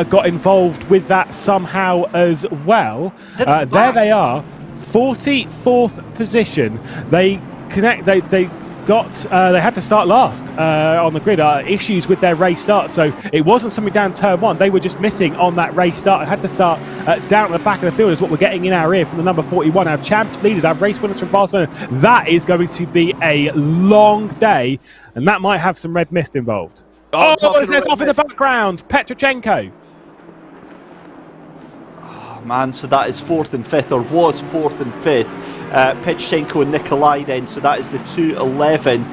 got involved with that somehow as well. There they are, 44th position. They had to start last on the grid. Issues with their race start, so it wasn't something down turn 1. They were just missing on that race start. It had to start down at the back of the field, is what we're getting in our ear from the number 41. Our champ leaders, our race winners from Barcelona. That is going to be a long day, and that might have some red mist involved. Oh, there's off in the background, Petrochenko. Oh man, so that is 4th and 5th, or was 4th and 5th. Petrochenko and Nikolai then, so that is the 211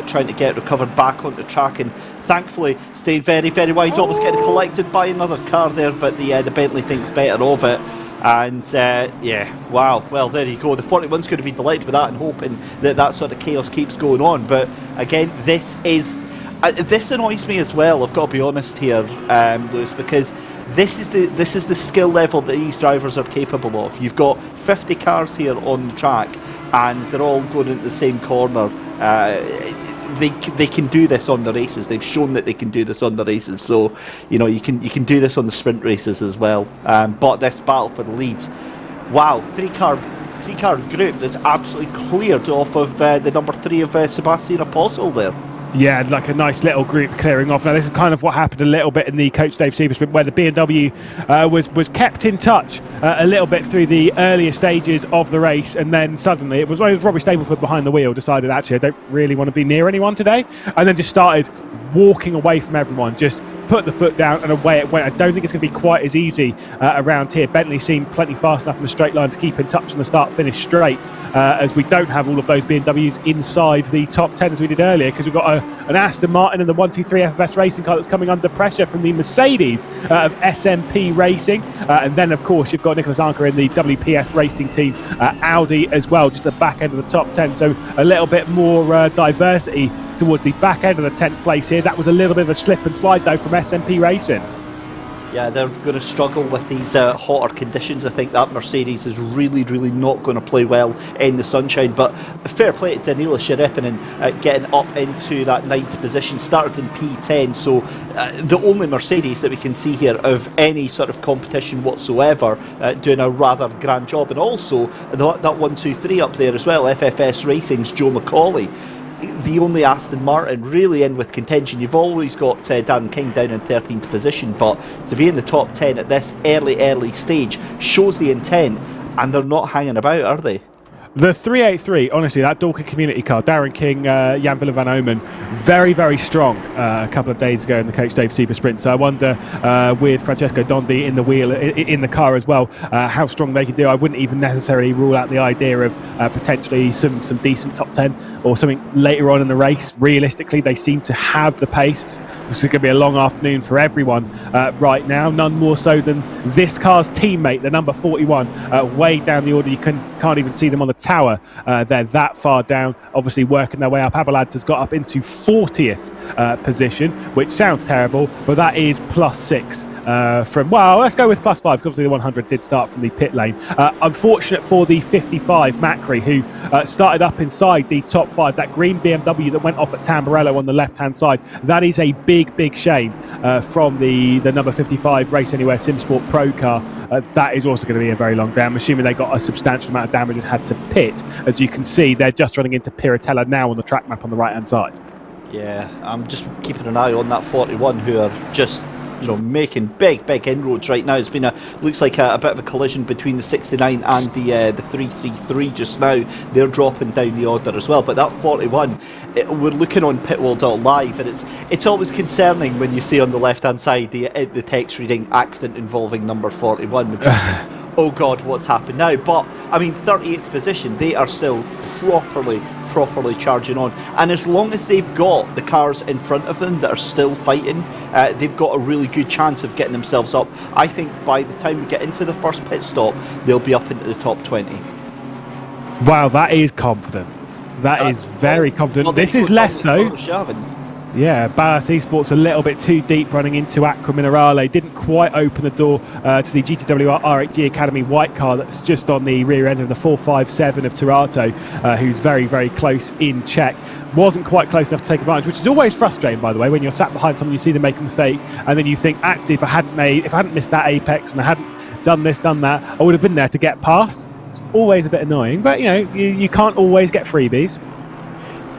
trying to get recovered back onto track, and thankfully staying very, very wide. Almost getting collected by another car there, but the Bentley thinks better of it. And yeah, wow, well, there you go. The 41's going to be delighted with that and hoping that sort of chaos keeps going on. But again, this annoys me as well, I've got to be honest here, Lewis, because this is the skill level that these drivers are capable of. You've got 50 cars here on the track, and they're all going into the same corner. They can do this on the races. They've shown that they can do this on the races. So, you know, you can do this on the sprint races as well. But this battle for the leads, wow, three car group that's absolutely cleared off of the number 3 of Sebastian Apostle there. Yeah, like a nice little group clearing off. Now, this is kind of what happened a little bit in the Coach Dave Seaver sprint, where the BMW was kept in touch a little bit through the earlier stages of the race, and then suddenly it was Robbie Stableford behind the wheel decided, actually, I don't really want to be near anyone today, and then just started walking away from everyone, just put the foot down and away it went. I don't think it's going to be quite as easy around here. Bentley seemed plenty fast enough in the straight line to keep in touch on the start-finish straight, as we don't have all of those BMWs inside the top 10 as we did earlier, because we've got an Aston Martin and the 123 FFS racing car that's coming under pressure from the Mercedes of SMP Racing, and then of course you've got Nicholas Anker in the WPS racing team, Audi as well, just the back end of the top 10, so a little bit more diversity towards the back end of the 10th place here. That was a little bit of a slip and slide though from SMP Racing. Yeah, they're going to struggle with these hotter conditions. I think that Mercedes is really, really not going to play well in the sunshine. But fair play to Danila Sharipinen getting up into that 9th position, started in P10. So the only Mercedes that we can see here of any sort of competition whatsoever, doing a rather grand job. And also that 1-2-3 up there as well, FFS Racing's Joe Macaulay. The only Aston Martin really in with contention. You've always got Darren King down in 13th position, but to be in the top 10 at this early stage shows the intent, and they're not hanging about, are they? The 383, honestly, that Dorking community car, Darren King, Jan Willem van Omen, very, very strong a couple of days ago in the Coach Dave Super Sprint. So I wonder, with Francesco Dondi in the wheel, in the car as well, how strong they can do. I wouldn't even necessarily rule out the idea of potentially some decent top 10 or something later on in the race. Realistically, they seem to have the pace. This is going to be a long afternoon for everyone right now, none more so than this car's teammate, the number 41, way down the order. You can't even see them on the tower. They're that far down, obviously working their way up. Abelads has got up into 40th position, which sounds terrible, but that is +6 from, well, let's go with +5, because obviously the 100 did start from the pit lane. Unfortunate for the 55 Macri, who started up inside the top 5, that green BMW that went off at Tamburello on the left-hand side. That is a big shame from the number 55 Race Anywhere SimSport Pro car. That is also going to be a very long day. I'm assuming they got a substantial amount of damage and had to pit. As you can see, they're just running into Piratella now on the track map on the right-hand side. Yeah, I'm just keeping an eye on that 41, who are just, making big inroads right now. It's been looks like a bit of a collision between the 69 and the 333 just now. They're dropping down the order as well. But that 41, we're looking on pitwall.live, and it's always concerning when you see on the left hand side the text reading accident involving number 41. Oh God, what's happened now? But I mean, 38th position, they are still properly charging on, and as long as they've got the cars in front of them that are still fighting, they've got a really good chance of getting themselves up. I think by the time we get into the first pit stop, they'll be up into the top 20. Wow, that is confident. That's very confident. Well, this is less so. Yeah, Barras Esports a little bit too deep running into Acqua Minerale. Didn't quite open the door to the GTWR RHG Academy white car that's just on the rear end of the 457 of Turato, who's very close in check. Wasn't quite close enough to take advantage, which is always frustrating, by the way, when you're sat behind someone, you see them make a mistake, and then you think, actually, if I hadn't missed that apex and I hadn't done this, done that, I would have been there to get past. It's always a bit annoying, but you can't always get freebies.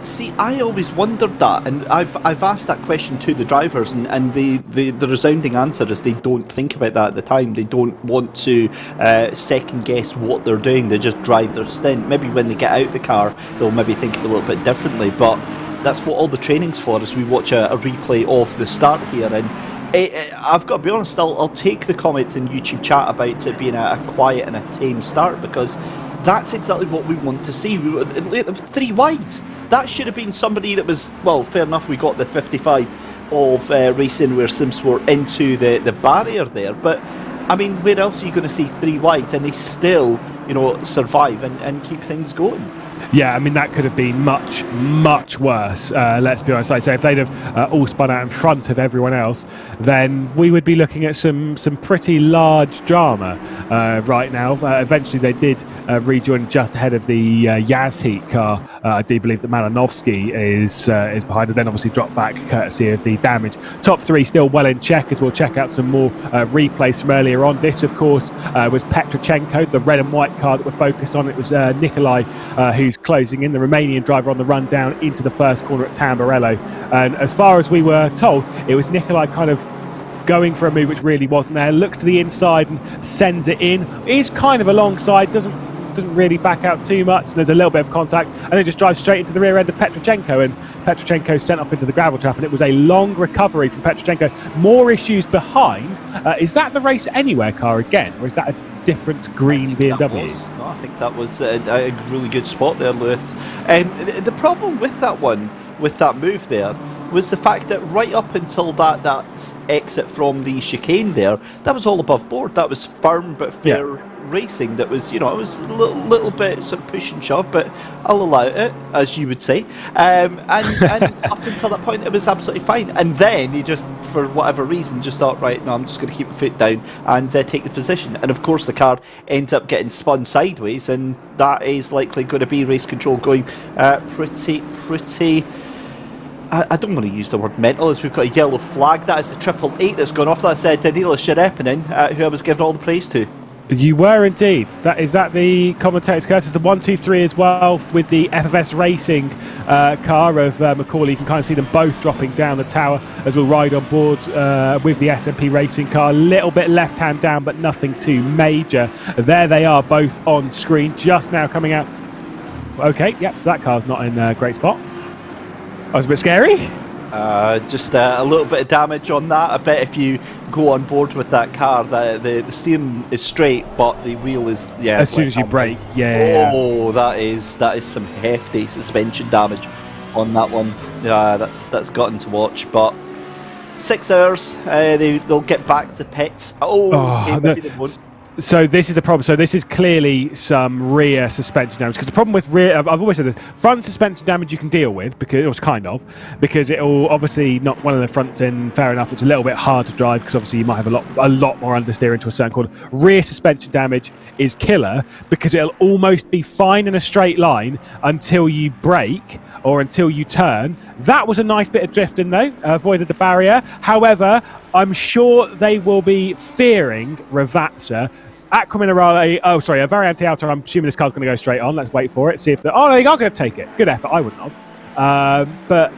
See, I always wondered that, and I've asked that question to the drivers, and the resounding answer is they don't think about that at the time. They don't want to second guess what they're doing. They just drive their stint. Maybe when they get out the car, they'll maybe think a little bit differently, but that's what all the training's for, is we watch a replay of the start here. And I've got to be honest, I'll take the comments in YouTube chat about it being a quiet and a tame start, because that's exactly what we want to see. We were 3 wide. That should have been somebody that was, well, fair enough, we got the 55 of racing where SimSport into the barrier there, but I mean, where else are you going to see 3 wides and they still, survive and keep things going? Yeah, I mean, that could have been much worse, let's be honest. Like I say, if they'd have all spun out in front of everyone else, then we would be looking at some pretty large drama right now. Eventually, they did rejoin just ahead of the Yaz Heat car. I do believe that Malinovsky is behind, and then obviously dropped back courtesy of the damage. Top 3 still well in check, as we'll check out some more replays from earlier on. This, of course, was Petrochenko, the red and white car that we're focused on. It was Nikolai who's closing in, the Romanian driver on the run down into the first corner at Tamburello. And as far as we were told, it was Nikolai kind of going for a move which really wasn't there, looks to the inside and sends it in, is kind of alongside, doesn't really back out too much, and there's a little bit of contact, and then just drives straight into the rear end of Petrochenko, and Petrochenko sent off into the gravel trap, and it was a long recovery from Petrochenko. More issues behind. Is that the Race Anywhere car again, or is that a different green BMW? I think that was a really good spot there, Lewis. The problem with that one, with that move there, was the fact that right up until that exit from the chicane there, that was all above board. That was firm but fair racing. That was, it was a little bit sort of push and shove, but I'll allow it, as you would say. And up until that point, it was absolutely fine. And then he just, for whatever reason, just thought, right, no, I'm just going to keep my foot down and take the position. And of course, the car ends up getting spun sideways, and that is likely going to be race control going pretty. I don't want to use the word mental, as we've got a yellow flag. That is the 888 that's gone off. That's Danilo Sharepinen, who I was giving all the praise to. You were indeed. Is that the commentator's curse? It's the 123 as well with the FFS Racing car of Macaulay. You can kind of see them both dropping down the tower as we'll ride on board with the SMP Racing car. A little bit left hand down, but nothing too major. There they are, both on screen, just now coming out. Okay, yep, so that car's not in a great spot. That was a bit scary. Just a little bit of damage on that. I bet if you go on board with that car, the steering is straight, but the wheel is as soon as you brake, Oh, that is some hefty suspension damage on that one. Yeah, that's gotten to watch. But 6 hours, they'll get back to pits. Maybe they won't. So this is the problem. So this is clearly some rear suspension damage, because the problem with rear, I've always said this, front suspension damage you can deal with, because it was because it'll obviously knock one of the fronts in. Fair enough, it's a little bit hard to drive because obviously you might have a lot more understeer into a certain corner. Rear suspension damage is killer because it'll almost be fine in a straight line until you brake or until you turn. That was a nice bit of drifting though, avoided the barrier. However, I'm sure they will be fearing Ravazza. Acqua Minerale, a Variante Auto. I'm assuming this car's going to go straight on. Let's wait for it, see if they are going to take it. Good effort, I wouldn't have. But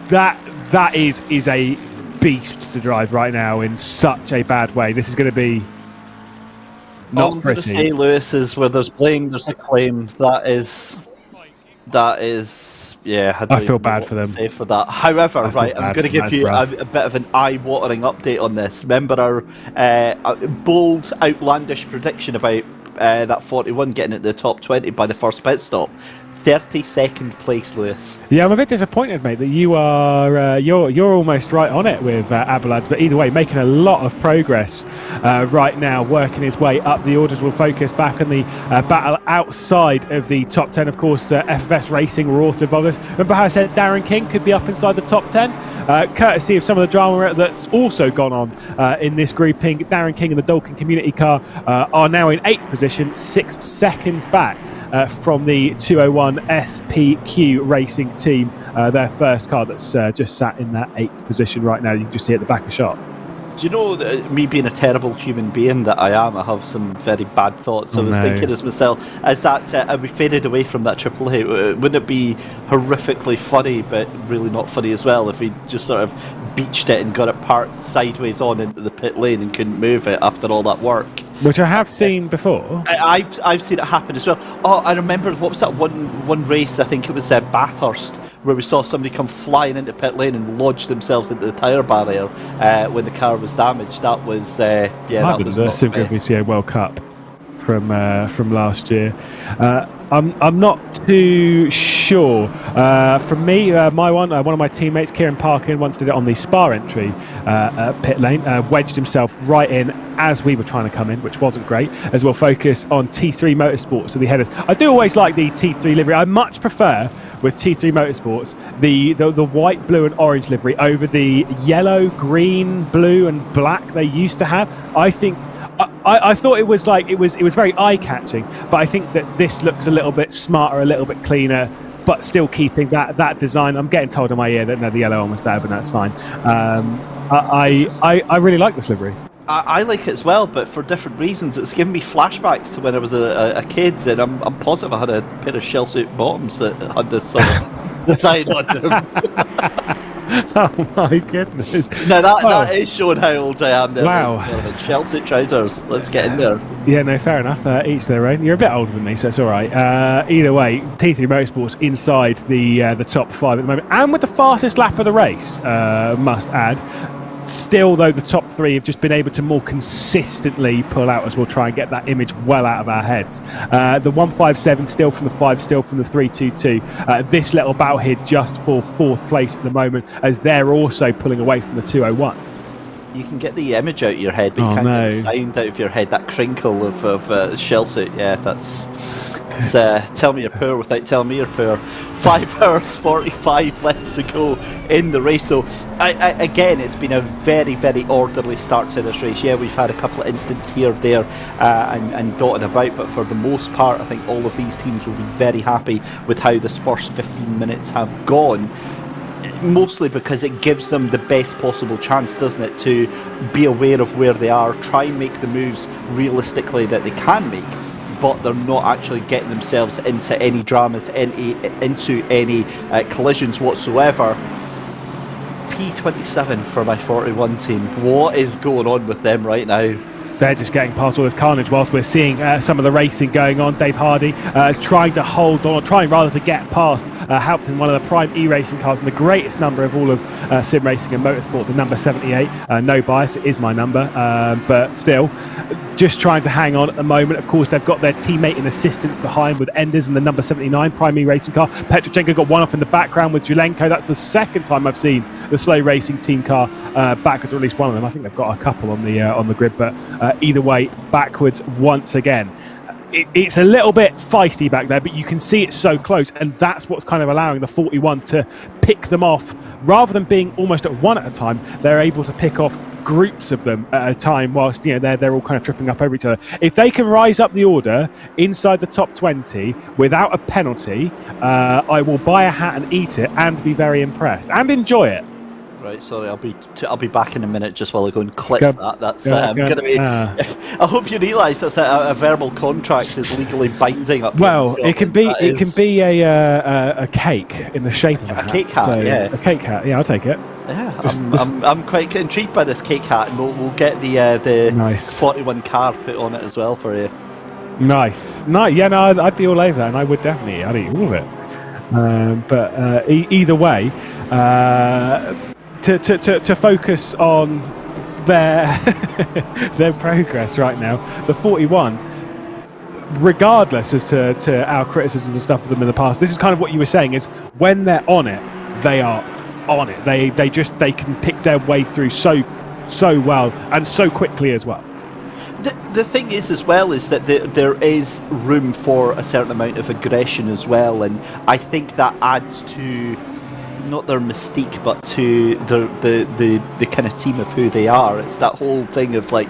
that is a beast to drive right now in such a bad way. This is going to be not I'm pretty. going to say, Lewis, is where there's blame, there's a claim. That is, yeah. I feel bad for them. Say for that. However, right, I'm going to give you a bit of an eye-watering update on this. Remember our bold, outlandish prediction about that 41 getting into the top 20 by the first pit stop. 32nd place, Lewis. Yeah, I'm a bit disappointed, mate, that you are you're almost right on it with Abelards, but either way, making a lot of progress right now, working his way up the orders. Will focus back on the battle outside of the top 10. Of course, FFS Racing were also involved. Remember how I said Darren King could be up inside the top 10? Courtesy of some of the drama that's also gone on in this grouping. Darren King and the Dalkin Community Car are now in 8th position, 6 seconds back from the 201 SPQ Racing team, their first car that's just sat in that 8th position right now. You can just see at the back of shot. Do you know, me being a terrible human being that I am, I have some very bad thoughts. I was thinking as myself, as that we faded away from that Triple A, wouldn't it be horrifically funny, but really not funny as well, if we just sort of beached it and got it parked sideways on into the pit lane and couldn't move it after all that work? Which I have seen before. I've seen it happen as well. Oh, I remember, what was that one race? I think it was Bathurst, where we saw somebody come flying into pit lane and lodge themselves into the tyre barrier when the car was damaged. That was that was the SimGrid VCA World Cup from last year. I'm not too sure. For me, one of my teammates, Kieran Parkin, once did it on the Spa entry pit lane, wedged himself right in as we were trying to come in, which wasn't great. As we'll focus on T3 Motorsports, so the headers. I do always like the T3 livery. I much prefer with T3 Motorsports the white, blue, and orange livery over the yellow, green, blue, and black they used to have. I think. I thought it was very eye-catching, but I think that this looks a little bit smarter, a little bit cleaner, but still keeping that design. I'm getting told in my ear that no, the yellow one was better, but that's fine. I really like this livery. I like it as well, but for different reasons. It's given me flashbacks to when I was a kid, and I'm positive I had a pair of shell suit bottoms that had this sort of design on them. Oh my goodness! Now that is showing how old I am. There. Wow! Shell suit trousers. Let's get in there. Yeah, no, fair enough. Each their own. You're a bit older than me, so it's all right. Either way, T3 Motorsports inside the top 5 at the moment, and with the fastest lap of the race, must add. Still, though, the top 3 have just been able to more consistently pull out, as we'll try and get that image well out of our heads. The 157 still from the 5, still from the 322. This little battle here just for 4th place at the moment, as they're also pulling away from the 201. You can get the image out of your head, but you can't get the sound out of your head. That crinkle of shell suit, yeah, that's tell me you're poor without telling me you're poor. 5 hours 45 left to go in the race. So again, it's been a very, very orderly start to this race. Yeah, we've had a couple of incidents here, there, and dotted about, but for the most part, I think all of these teams will be very happy with how this first 15 minutes have gone. Mostly because it gives them the best possible chance, doesn't it, to be aware of where they are, try and make the moves realistically that they can make, but they're not actually getting themselves into any dramas, into any collisions whatsoever. P27 for my 41 team. What is going on with them right now? They're just getting past all this carnage whilst we're seeing some of the racing going on. Dave Hardy is trying to hold on, or trying rather to get past Haupton, one of the prime e-racing cars, and the greatest number of all of sim racing and motorsport, the number 78. No bias, it is my number, but still, just trying to hang on at the moment. Of course, they've got their teammate and assistants behind with Enders and the number 79 prime e-racing car. Petrochenko got one off in the background with Julenko. That's the second time I've seen the slow racing team car backwards, or at least one of them. I think they've got a couple on the grid, but either way, backwards once again. It's a little bit feisty back there, but you can see it's so close, and that's what's kind of allowing the 41 to pick them off. Rather than being almost at one at a time, they're able to pick off groups of them at a time, whilst they're all kind of tripping up over each other. If they can rise up the order inside the top 20 without a penalty, I will buy a hat and eat it and be very impressed and enjoy it. Right, sorry, I'll be back in a minute just while I go and click that. That's gonna be. I hope you realise that's a verbal contract is legally binding up. Well, it can be a cake in the shape of a hat. Cake hat, so, yeah. A cake hat, yeah, I'll take it. Yeah, I'm quite intrigued by this cake hat, and we'll get the nice 41 car put on it as well for you. Nice. Yeah, no, I'd be all over that, and I would definitely, I'd eat all of it. But either way, to focus on their progress right now, the 41, regardless as to our criticisms and stuff of them in the past, this is kind of what you were saying, is when they're on it, they are on it. They can pick their way through so well and so quickly as well. The thing is as well is that there is room for a certain amount of aggression as well, and I think that adds to not their mystique but to the kind of team of who they are. It's that whole thing of like,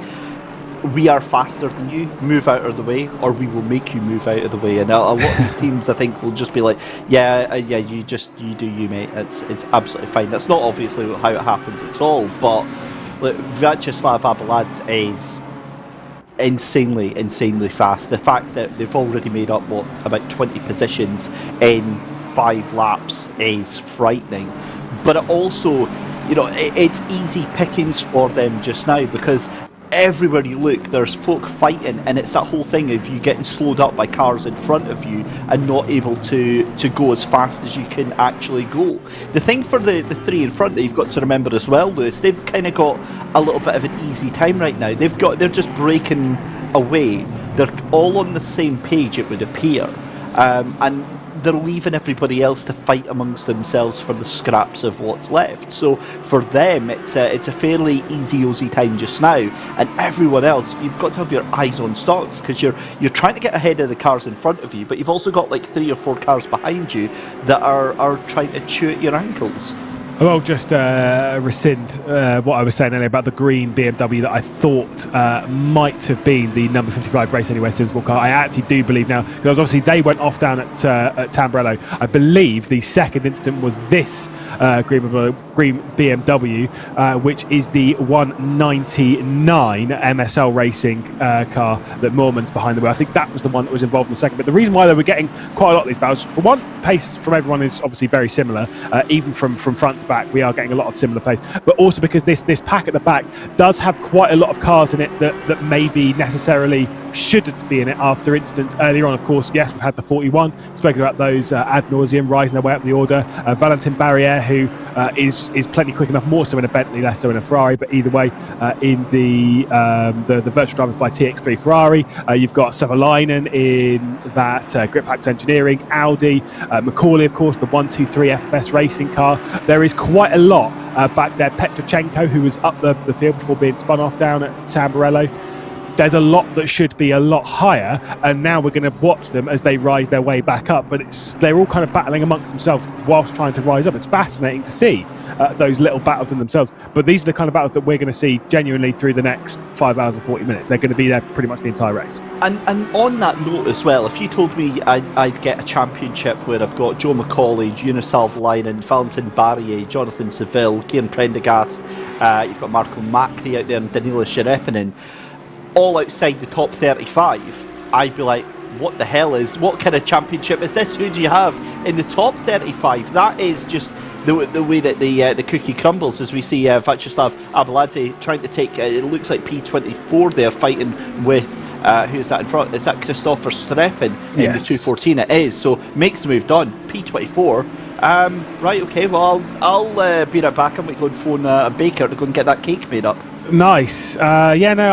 we are faster than you, move out of the way, or we will make you move out of the way. And a lot of these teams, I think, will just be like, yeah, you do you, mate. It's absolutely fine. That's not obviously how it happens at all, but look, Vyacheslav Abeladze is insanely fast. The fact that they've already made up about 20 positions in 5 laps is frightening. But it also, it's easy pickings for them just now, because everywhere you look there's folk fighting, and it's that whole thing of you getting slowed up by cars in front of you and not able to go as fast as you can actually go. The thing for the 3 in front that you've got to remember as well, Lewis, they've kind of got a little bit of an easy time right now. They're just breaking away. They're all on the same page, it would appear, and they're leaving everybody else to fight amongst themselves for the scraps of what's left. So for them, it's a fairly easy time just now, and everyone else, you've got to have your eyes on stocks, because you're trying to get ahead of the cars in front of you, but you've also got like 3 or 4 cars behind you that are trying to chew at your ankles. I'll just rescind what I was saying earlier about the green BMW that I thought might have been the number 55 Race Anywhere Simsport car. I actually do believe now, because obviously they went off down at Tamburello. I believe the second incident was this green BMW, which is the 199 MSL Racing car that Moorman's behind the wheel. I think that was the one that was involved in the second. But the reason why they were getting quite a lot of these battles, for one, pace from everyone is obviously very similar, even from front to back, we are getting a lot of similar pace, but also because this pack at the back does have quite a lot of cars in it that maybe necessarily shouldn't be in it after incidents earlier on. Of course, yes, we've had the 41, spoken about those ad nauseum, rising their way up the order. Valentin Barriere, who is plenty quick enough, more so in a Bentley, less so in a Ferrari, but either way, in the virtual drivers by TX3 Ferrari, you've got Savalainen in that Grip Packs Engineering Audi, Macaulay, of course, the 123 FFS Racing car. There is quite a lot back there. Petrochenko, who was up the field before being spun off down at Tamburello. There's a lot that should be a lot higher, and now we're going to watch them as they rise their way back up, but they're all kind of battling amongst themselves whilst trying to rise up. It's fascinating to see those little battles in themselves, but these are the kind of battles that we're going to see genuinely through the next 5 hours and 40 minutes. They're going to be there for pretty much the entire race. And on that note as well, if you told me I'd get a championship where I've got Joe Macaulay, Jonas Salvalainen, Valentin Barriere, Jonathan Seville, Kieran Prendergast, you've got Marco Macri out there, and Danila Sherepinen, all outside the top 35, I'd be like, what kind of championship is this? Who do you have in the top 35? That is just the way that the cookie crumbles, as we see Vyacheslav Abeladze trying to take, it looks like P24 there, fighting with, who's that in front? Is that Christopher Strepin in the 214? It is, so makes the move done, P24. Right, okay, well, I'll be right back. I'm going to go and phone a baker to go and get that cake made up. Nice. Yeah, no,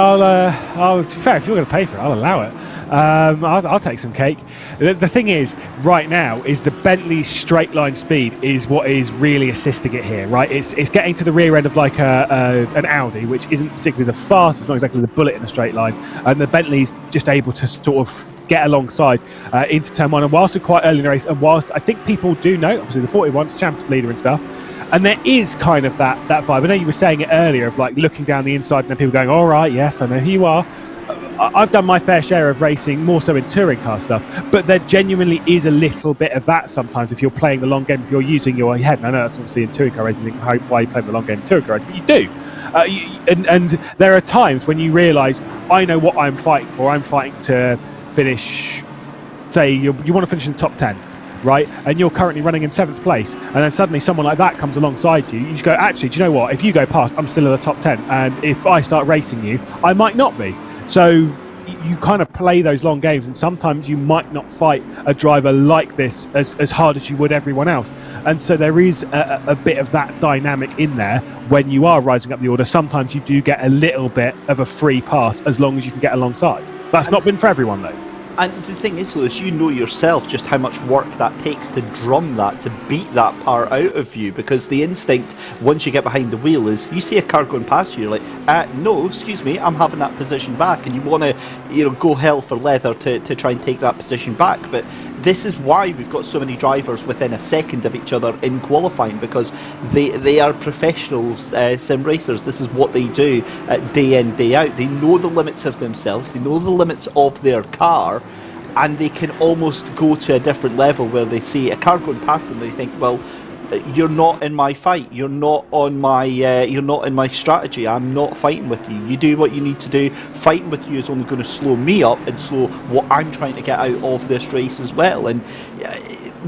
I'll. To be fair, if you're going to pay for it, I'll allow it. I'll take some cake. The thing is, right now, is the Bentley's straight line speed is what is really assisting it here, right? It's getting to the rear end of like an Audi, which isn't particularly the fastest, not exactly the bullet in a straight line, and the Bentley's just able to sort of get alongside into turn 1. And whilst we're quite early in the race, and whilst I think people do know, obviously the 41's championship leader and stuff, and there is kind of that vibe. I know you were saying it earlier of like looking down the inside and then people going, all right, yes, I know who you are. I've done my fair share of racing, more so in touring car stuff, but there genuinely is a little bit of that sometimes if you're playing the long game, if you're using your head. And I know that's obviously in touring car racing, why are you playing the long game in touring car racing? But you do. And there are times when you realise, I know what I'm fighting for. I'm fighting to finish, say, you want to finish in the top 10. Right, and you're currently running in 7th place, and then suddenly someone like that comes alongside you. You just go, actually, do you know what? If you go past, I'm still in the top 10, and if I start racing you, I might not be. So you kind of play those long games, and sometimes you might not fight a driver like this as hard as you would everyone else. And so there is a bit of that dynamic in there when you are rising up the order. Sometimes you do get a little bit of a free pass as long as you can get alongside. That's not been for everyone, though. And the thing is, Lewis, you know yourself just how much work that takes to drum that, to beat that part out of you, because the instinct, once you get behind the wheel, is you see a car going past you, you're like, no, excuse me, I'm having that position back, and you want to, go hell for leather to try and take that position back. But this is why we've got so many drivers within a second of each other in qualifying, because they are professional sim racers. This is what they do day in, day out. They know the limits of themselves, they know the limits of their car, and they can almost go to a different level where they see a car going past them, they think, well, you're not in my fight, you're not in my strategy, I'm not fighting with you. You do what you need to do. Fighting with you is only going to slow me up and slow what I'm trying to get out of this race as well. And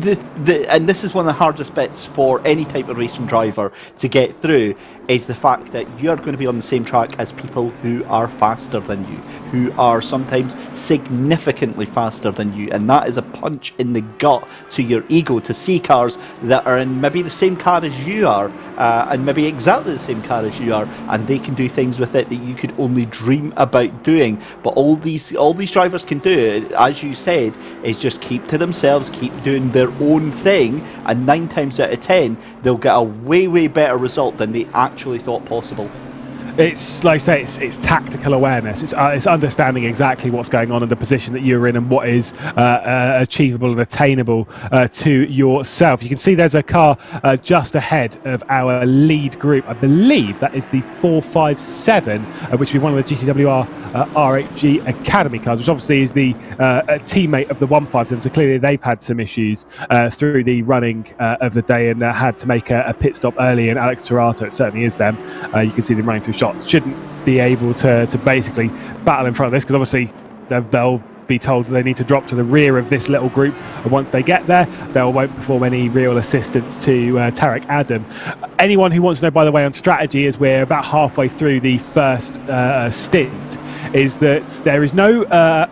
and this is one of the hardest bits for any type of racing driver to get through, is the fact that you're going to be on the same track as people who are faster than you, who are sometimes significantly faster than you, and that is a punch in the gut to your ego, to see cars that are in maybe the same car as you are, and maybe exactly the same car as you are, and they can do things with it that you could only dream about doing. But all these drivers can do, as you said, is just keep to themselves, keep doing their own thing, and 9 times out of 10 they'll get a way better result than they actually thought possible. It's like I say, it's tactical awareness. It's understanding exactly what's going on in the position that you're in and what is achievable and attainable to yourself. You can see there's a car just ahead of our lead group. I believe that is the 457, which will be one of the GCWR RHG Academy cars, which obviously is the teammate of the 157. So clearly they've had some issues through the running of the day and had to make a pit stop early. And Alex Tarato, it certainly is them. You can see them running through shots. Shouldn't be able to basically battle in front of this, because obviously they'll be told they need to drop to the rear of this little group, and once they get there they won't perform any real assistance to Tarek Adam. Anyone who wants to know, by the way, on strategy, as we're about halfway through the first stint, is that there is no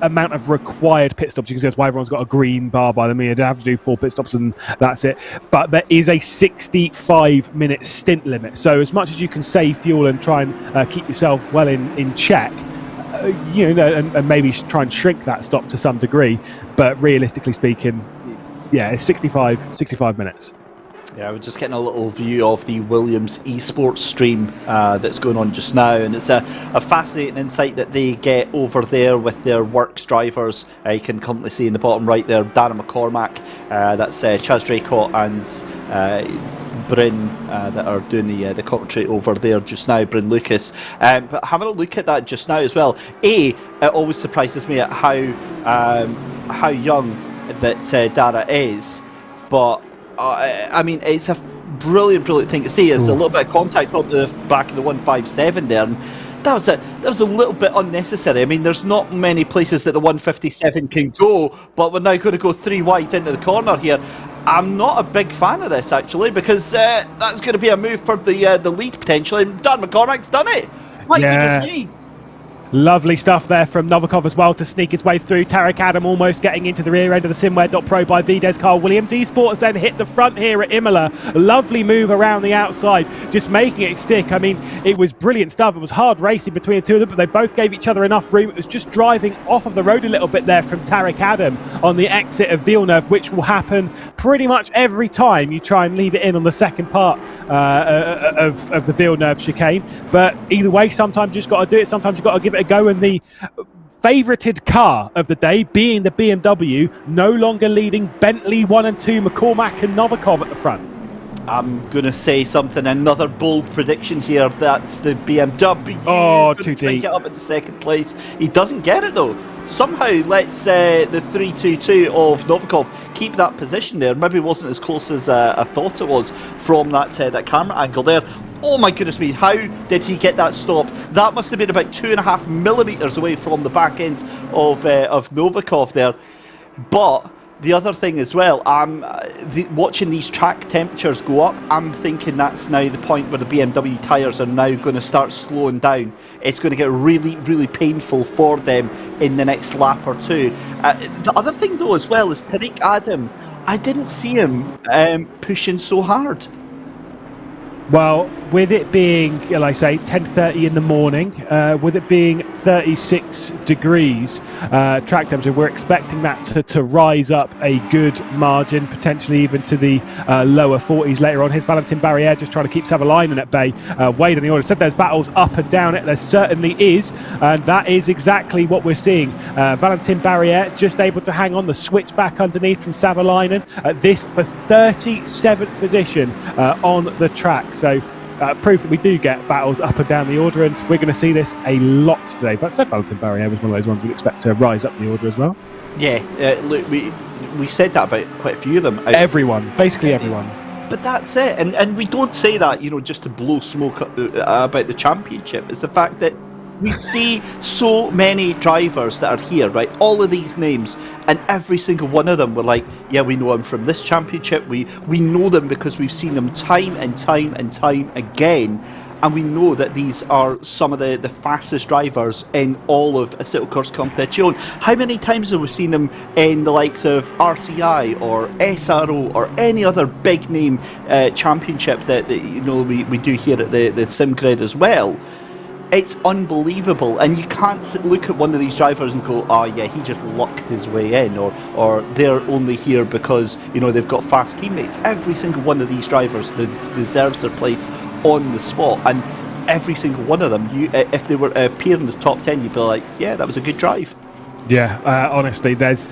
amount of required pit stops. You can see that's why everyone's got a green bar by them. You don't have to do 4 pit stops and that's it, but there is a 65-minute stint limit. So as much as you can save fuel and try and keep yourself well in check, and maybe try and shrink that stop to some degree, but realistically speaking, yeah, it's 65 minutes. Yeah, we're just getting a little view of the Williams esports stream that's going on just now, and it's a fascinating insight that they get over there with their works drivers. You can currently see in the bottom right there Darren McCormack, that's Chaz Draycott and Bryn that are doing the commentary over there just now, Bryn Lucas. But having a look at that just now as well, it always surprises me at how young that Dara is, but I mean, it's a brilliant thing to see. It's a little bit of contact on the back of the 157 there, and that was a little bit unnecessary. I mean, there's not many places that the 157 can go, but we're now going to go 3 wide into the corner here. I'm not a big fan of this, actually, because that's going to be a move for the lead potentially, and Dan McCormack's done it. My goodness me. Lovely stuff there from Novikov as well to sneak his way through. Tarek Adam almost getting into the rear end of the Simware.Pro by Vides Carl Williams. Esports then hit the front here at Imola. Lovely move around the outside, just making it stick. I mean, it was brilliant stuff. It was hard racing between the two of them, but they both gave each other enough room. It was just driving off of the road a little bit there from Tarek Adam on the exit of Villeneuve, which will happen pretty much every time you try and leave it in on the second part of the Villeneuve chicane. But either way, sometimes you just got to do it. Sometimes you've got to give it a go, and the favoured car of the day being the BMW, no longer leading Bentley 1 and 2, McCormack and Novikov at the front. I'm going to say something, another bold prediction here. That's the BMW. Oh, Gonna too try and deep. get up into second place. He doesn't get it though. Somehow lets the 322 of Novikov keep that position there. Maybe it wasn't as close as I thought it was from that camera angle there. Oh my goodness me, how did he get that stop? That must have been about 2.5 millimetres away from the back end of Novikov there. But the other thing as well, watching these track temperatures go up, I'm thinking that's now the point where the BMW tyres are now going to start slowing down. It's going to get really, really painful for them in the next lap or two. The other thing though as well is Tariq Adam, I didn't see him pushing so hard. Well, with it being, like I say, 10:30 in the morning, with it being 36 degrees track temperature, we're expecting that to rise up a good margin, potentially even to the lower 40s later on. Here's Valentin Barrière just trying to keep Savalainen at bay. Wade on the order said there's battles up and down it. There certainly is, and that is exactly what we're seeing. Valentin Barrière just able to hang on the switch back underneath from Savalainen. This for 37th position on the track. So proof that we do get battles up and down the order, and we're going to see this a lot today. That said, Valentin Barrière was one of those ones we'd expect to rise up the order as well. Yeah, look, we said that about quite a few of them. Everyone, basically everyone. But that's it, and we don't say that, just to blow smoke about the championship. It's the fact that we see so many drivers that are here, right? All of these names, and every single one of them, we're like, yeah, we know them from this championship. We know them because we've seen them time and time and time again. And we know that these are some of the fastest drivers in all of Assetto Corsa Competizione. How many times have we seen them in the likes of RCI or SRO or any other big name championship that we do here at the SimGrid as well? It's unbelievable, and you can't look at one of these drivers and go, oh yeah, he just lucked his way in, or they're only here because they've got fast teammates. Every single one of these drivers deserves their place on the spot, and every single one of them, if they were appear in the top 10, you'd be like, yeah, that was a good drive. Yeah, honestly, there's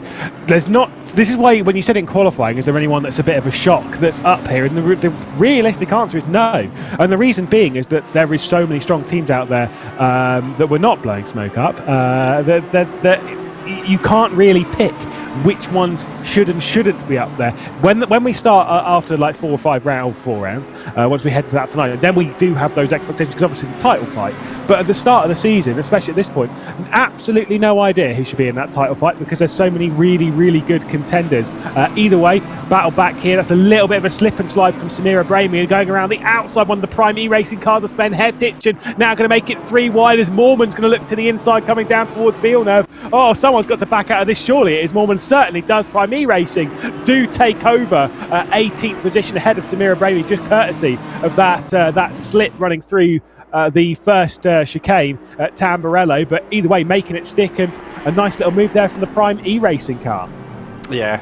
not. This is why when you said in qualifying, is there anyone that's a bit of a shock that's up here? And the realistic answer is no. And the reason being is that there is so many strong teams out there that we're not blowing smoke up. That you can't really pick which ones should and shouldn't be up there. When we start after like 4 rounds, once we head to that finale, then we do have those expectations, because obviously the title fight. But at the start of the season, especially at this point, absolutely no idea who should be in that title fight, because there's so many really, really good contenders. Either way, battle back here. That's a little bit of a slip and slide from Samira Brahimi, going around the outside one of the prime e-racing cars of Sven Hertich, and now going to make it 3 wide as Moorman's going to look to the inside, coming down towards Villeneuve. Oh, someone's got to back out of this. Surely it is Moorman. Certainly does. Prime e-racing do take over 18th position ahead of Samira Brahimi, just courtesy of that slip running through the first chicane at Tamburello. But either way, making it stick, and a nice little move there from the prime e-racing car. Yeah,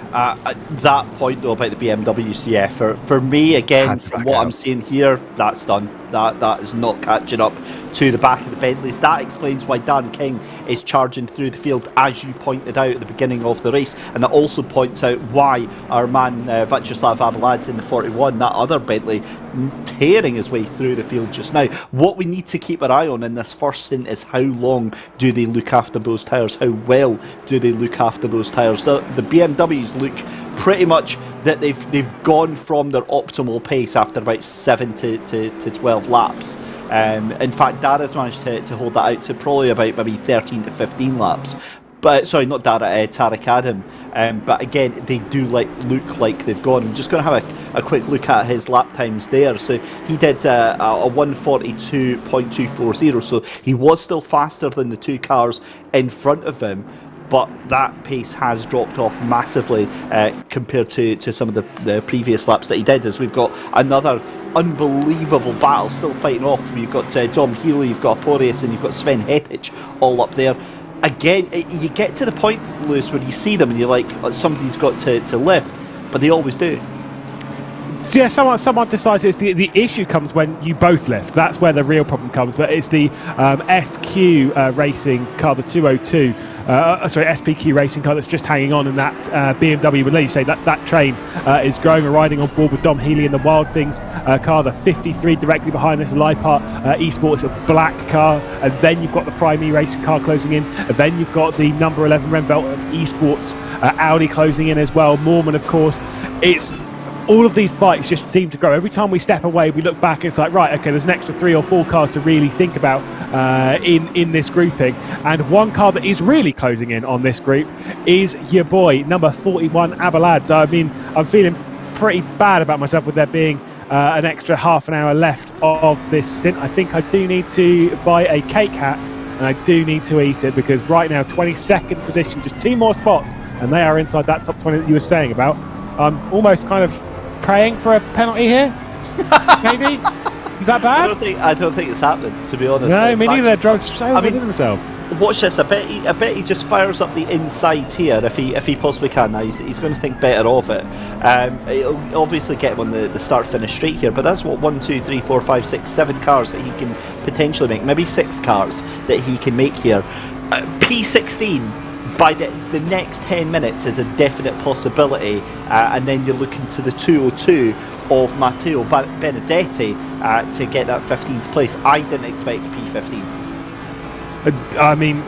that point though about the BMWs, yeah, for me again, from what I'm seeing here, that's done. That is not catching up to the back of the Bentleys. That explains why Dan King is charging through the field, as you pointed out at the beginning of the race, and that also points out why our man Vyacheslav Abeladze in the 41, that other Bentley, tearing his way through the field just now. What we need to keep our eye on in this first stint is how long do they look after those tyres, how well do they look after those tyres. The BMWs look pretty much that they've gone from their optimal pace after about 7 to 12 laps. In fact, Dara's managed to hold that out to probably about maybe 13 to 15 laps. But sorry, not Dara, Tariq Adam. But again, they do look like they've gone. I'm just going to have a quick look at his lap times there. So he did a 1:42.240. So he was still faster than the two cars in front of him. But that pace has dropped off massively compared to some of the previous laps that he did, as we've got another unbelievable battle still fighting off. You've got Dom Healy, you've got Aporius, and you've got Sven Hertich all up there. Again, you get to the point, Lewis, where you see them and you're like, somebody's got to lift, but they always do. So yeah, someone decides the issue comes when you both lift. That's where the real problem comes. But it's the SQ racing car, the 202. SPQ racing car that's just hanging on, and that BMW would let you say that train is growing and riding on board with Dom Healy in the Wild Things car, the 53 directly behind this Leipart Esports, a black car, and then you've got the Prime E racing car closing in, and then you've got the number 11 Renvelt Esports Audi closing in as well. Mormon, of course. It's all of these fights just seem to grow. Every time we step away, we look back, it's like, right, okay, there's an extra 3 or 4 cars to really think about in this grouping. And one car that is really closing in on this group is your boy, number 41, Abelad. I mean, I'm feeling pretty bad about myself with there being an extra half an hour left of this stint. I think I do need to buy a cake hat, and I do need to eat it, because right now, 22nd position, just 2 more spots, and they are inside that top 20 that you were saying about. I'm almost kind of praying for a penalty here. Maybe. Is that bad? I don't think it's happening, to be honest. No, me neither. They're driving so within himself. Watch this. I bet he just fires up the inside here if he possibly can. Now he's going to think better of it. It'll obviously get him on the start-finish straight here, but that's what 1, 2, 3, 4, 5, 6, 7 cars that he can potentially make. Maybe 6 cars that he can make here. P16. By the next 10 minutes is a definite possibility, and then you're looking to the 202 of Matteo Benedetti to get that 15th place. I didn't expect P15. I mean,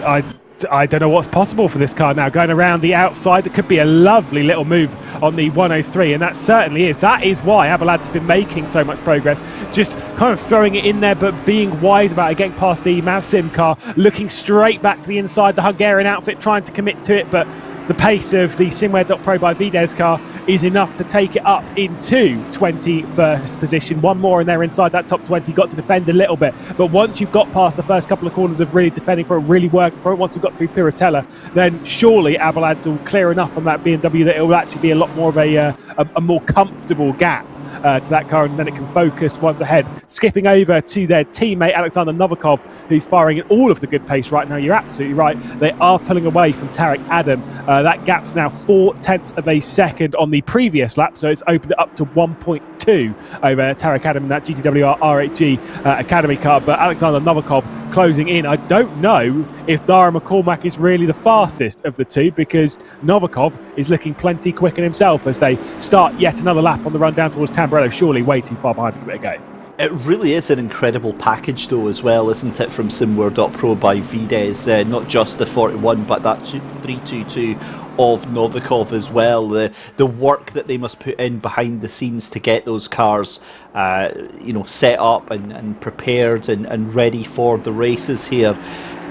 I don't know what's possible for this car now. Going around the outside, there could be a lovely little move on the 103, and that certainly is. That is why Abelad's been making so much progress, just kind of throwing it in there, but being wise about it, getting past the Mazsim car, looking straight back to the inside, the Hungarian outfit trying to commit to it, but the pace of the Simware.Pro by Vides car is enough to take it up into 21st position. One more and they're inside that top 20. Got to defend a little bit, but once you've got past the first couple of corners of really defending for it, really working for it, once we've got through Piratella, then surely Abelad's will clear enough from that BMW that it will actually be a lot more of a more comfortable gap to that car, and then it can focus once ahead. Skipping over to their teammate Alexander Novikov, who's firing at all of the good pace right now. You're absolutely right, they are pulling away from Tarek Adam. That gap's now 0.4 of a second on the previous lap, so it's opened it up to 1.2 over Tarek Adam in that GTWR RHG Academy car. But Alexander Novikov closing in. I don't know if Dara McCormack is really the fastest of the two, because Novikov is looking plenty quicker himself as they start yet another lap on the run down towards Tamburello, surely way too far behind to give it a go. It really is an incredible package though as well, isn't it, from SimWare.Pro by Vides, not just the 41 but that 322 of Novikov as well. The work that they must put in behind the scenes to get those cars set up and prepared and ready for the races here.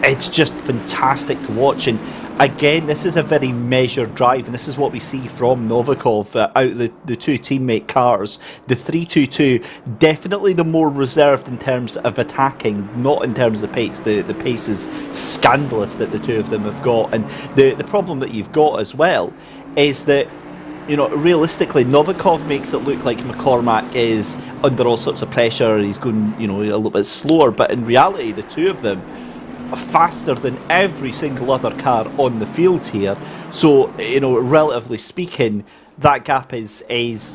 It's just fantastic to watch, and again, this is a very measured drive, and this is what we see from Novikov out the two teammate cars. The 322 definitely the more reserved in terms of attacking, not in terms of pace. The pace is scandalous that the two of them have got, and the problem that you've got as well is that, realistically, Novikov makes it look like McCormack is under all sorts of pressure and he's going, a little bit slower, but in reality, the two of them faster than every single other car on the field here. So, relatively speaking, that gap is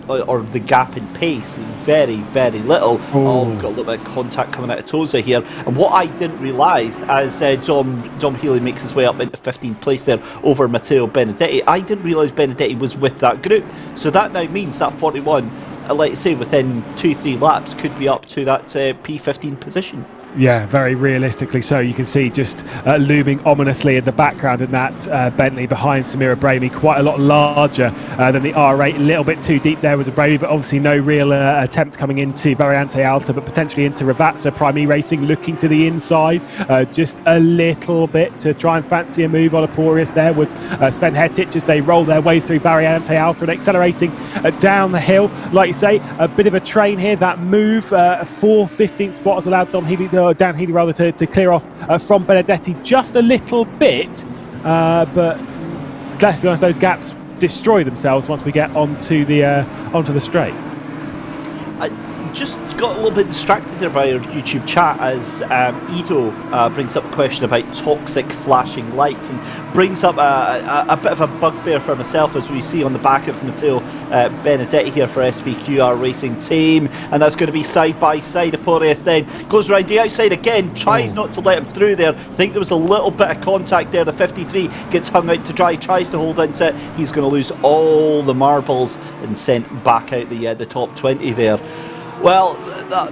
or the gap in pace, very, very little. We've got a little bit of contact coming out of Toza here. And what I didn't realise, as Dom Healy makes his way up into 15th place there over Matteo Benedetti, I didn't realise Benedetti was with that group. So that now means that 41, let's say within 2-3 laps, could be up to that P15 position. Yeah, very realistically so. You can see just looming ominously in the background in that Bentley behind Samira Brahimi, quite a lot larger than the R8. A little bit too deep there was a Brahimi, but obviously no real attempt coming into Variante Alta, but potentially into Ravazza. Prime E Racing looking to the inside just a little bit to try and fancy a move on Aporius. There was Sven Hertich as they roll their way through Variante Alta and accelerating down the hill. Like you say, a bit of a train here. That move, 15th spot has allowed Dan Healy to clear off from Benedetti just a little bit, but let's be honest, those gaps destroy themselves once we get onto the straight. just got a little bit distracted there by our YouTube chat as Ido brings up a question about toxic flashing lights and brings up a bit of a bugbear for myself, as we see on the back of Matteo Benedetti here for SPQR Racing Team, and that's going to be side by side. Aporius then goes around the outside again, tries not to let him through there. I think there was a little bit of contact there. The 53 gets hung out to dry, tries to hold into it. He's going to lose all the marbles and sent back out the top 20 there. Well,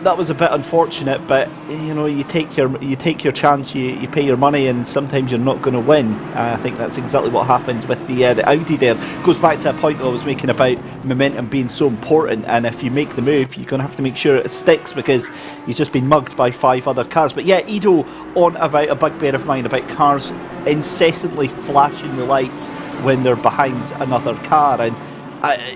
that was a bit unfortunate, but you know, you take your chance, you pay your money, and sometimes you're not going to win. I think that's exactly what happened with the Audi there. Goes back to a point that I was making about momentum being so important, and if you make the move, you're going to have to make sure it sticks, because he's just been mugged by 5 other cars. But yeah, Ido on about a bugbear of mine about cars incessantly flashing the lights when they're behind another car, and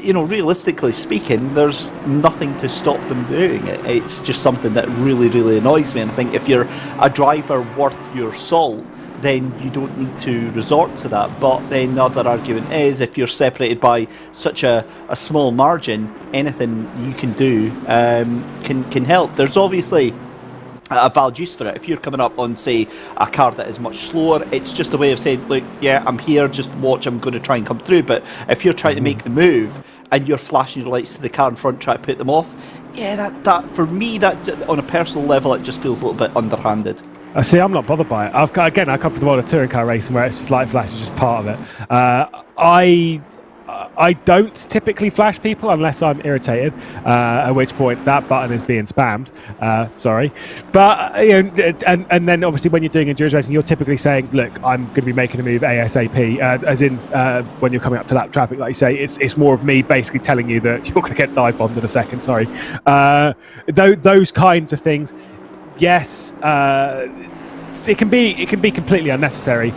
you know, realistically speaking, there's nothing to stop them doing it. It's just something that really, really annoys me. And I think if you're a driver worth your salt, then you don't need to resort to that. But then the other argument is, if you're separated by such a small margin, anything you can do can help. There's obviously a valid use for it. If you're coming up on, say, a car that is much slower, it's just a way of saying, look, yeah, I'm here, just watch, I'm going to try and come through. But if you're trying to make the move and you're flashing your lights to the car in front, try to put them off, yeah, that for me, that on a personal level, it just feels a little bit underhanded. I see, I'm not bothered by it. I come from the world of touring car racing, where it's just light flash is just part of it. I don't typically flash people unless I'm irritated, at which point that button is being spammed. Sorry. But, you know, and then obviously when you're doing endurance racing, you're typically saying, look, I'm going to be making a move ASAP, as in when you're coming up to lap traffic, like you say, it's more of me basically telling you that you're going to get dive bombed in a second, sorry. Those kinds of things, yes, it can be completely unnecessary,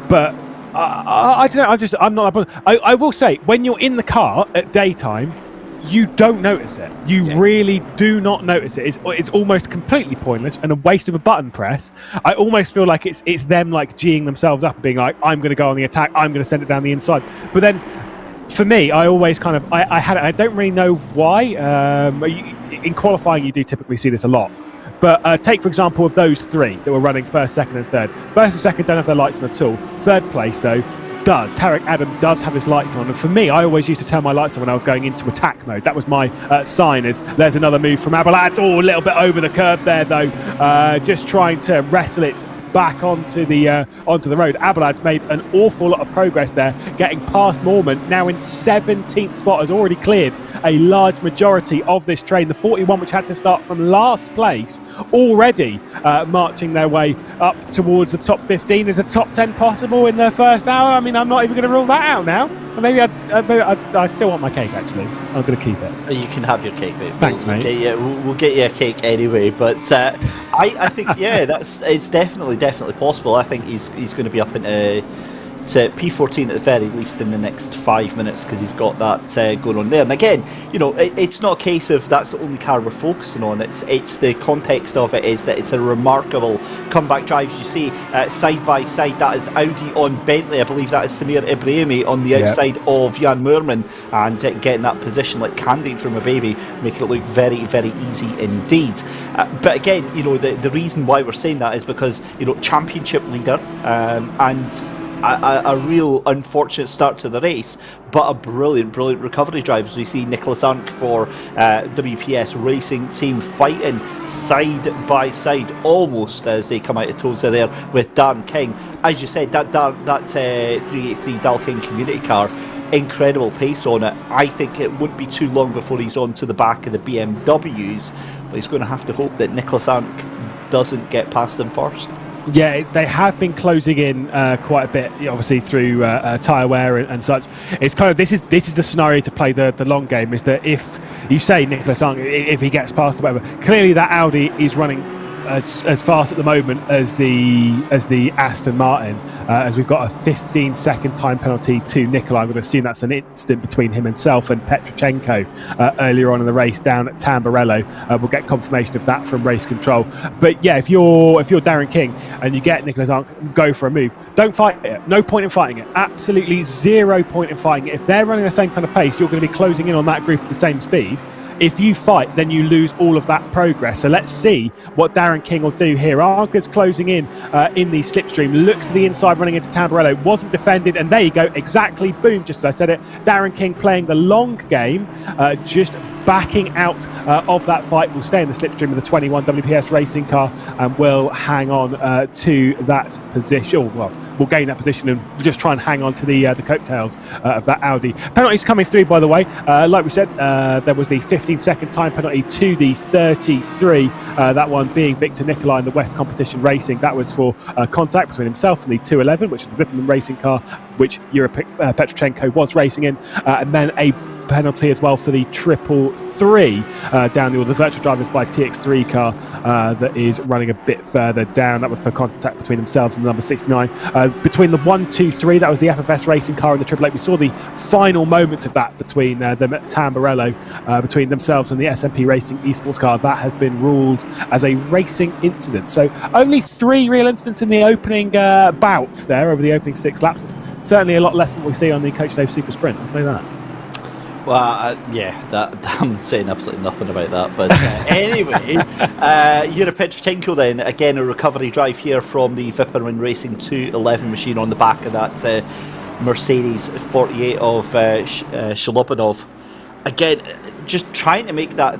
but I don't know. I'm not. I will say, when you're in the car at daytime, you don't notice it. You really do not notice it. It's almost completely pointless and a waste of a button press. I almost feel like it's them like G'ing themselves up and being like, I'm going to go on the attack. I'm going to send it down the inside. But then, for me, I always kind of I don't really know why. In qualifying, you do typically see this a lot. But take, for example, of those 3 that were running first, second and third. First and second don't have their lights on at all. Third place, though, does. Tarek Adam does have his lights on. And for me, I always used to turn my lights on when I was going into attack mode. That was my sign, as there's another move from Abelard. Oh, a little bit over the curb there, though. Just trying to wrestle it back onto the road. Abelard's made an awful lot of progress there, getting past Mormon, now in 17th spot, has already cleared a large majority of this train. The 41, which had to start from last place, already marching their way up towards the top 15. Is a top 10 possible in the first hour? I mean, I'm not even going to rule that out now. Maybe I'd still want my cake, actually. I'm going to keep it. You can have your cake, mate. Thanks, mate. We'll get you a cake anyway. But I think, yeah, it's definitely possible. I think he's going to be up into to P14 at the very least in the next 5 minutes, because he's got that going on there. And again, you know, it's not a case of that's the only car we're focusing on. It's the context of it is that it's a remarkable comeback drive. As you see, side by side, that is Audi on Bentley. I believe that is Samir Ibrahimi on the outside of Jan Moorman, and getting that position like candy from a baby, making it look very, very easy indeed. But again, you know, the reason why we're saying that is because, you know, championship leader and a real unfortunate start to the race, but a brilliant recovery drive. As we see Nicholas Arndt for WPS Racing Team fighting side by side almost as they come out of Tosa there with Darren King. As you said, that 383 Darren King community car, incredible pace on it. I think it wouldn't be too long before he's on to the back of the BMWs, but he's going to have to hope that Nicholas Arndt doesn't get past them first. Yeah, they have been closing in quite a bit, obviously through tyre wear and such. It's kind of this is the scenario to play the long game. Is that if you say Nicholas Arndt, if he gets past or whatever, clearly that Audi is running as fast at the moment as the Aston Martin, as we've got a 15-second time penalty to Nicola. I'm going to assume that's an instant between himself and Petrochenko earlier on in the race down at Tamburello. We'll get confirmation of that from race control. But yeah, if you're Darren King and you get Nicholas Arndt, go for a move. Don't fight it. No point in fighting it. Absolutely zero point in fighting it. If they're running the same kind of pace, you're going to be closing in on that group at the same speed. if you fight, then you lose all of that progress. So let's see what Darren King will do here. Arga's closing in the slipstream, looks to the inside, running into Tamburello, wasn't defended, and there you go, exactly, boom, just as I said it. Darren King playing the long game, just backing out of that fight, will stay in the slipstream of the 21 WPS racing car and will hang on to that position. Well, we'll gain that position and just try and hang on to the coattails of that Audi. Penalties coming through, by the way. Like we said, there was the 15-second time penalty to the 33. That one being Victor Nicolai in the West Competition Racing. That was for contact between himself and the 211, which is the Vipperman racing car, which Petrochenko was racing in, and then a penalty as well for the 333 down the virtual drivers by TX3 car that is running a bit further down. That was for contact between themselves and the number 69. Between the 123, that was the FFS racing car and the 888. We saw the final moments of that between them at Tamburello, between themselves and the SMP Racing esports car. That has been ruled as a racing incident. So only 3 real incidents in the opening bout there over the opening 6 laps. It's certainly a lot less than we see on the Coach Dave Super Sprint, I'll say that. Well, yeah, I'm saying absolutely nothing about that. But anyway, Yuri Petrochenko then, again, a recovery drive here from the Vipperman Racing 211 machine on the back of that Mercedes 48 of Sholobanov. Again, just trying to make that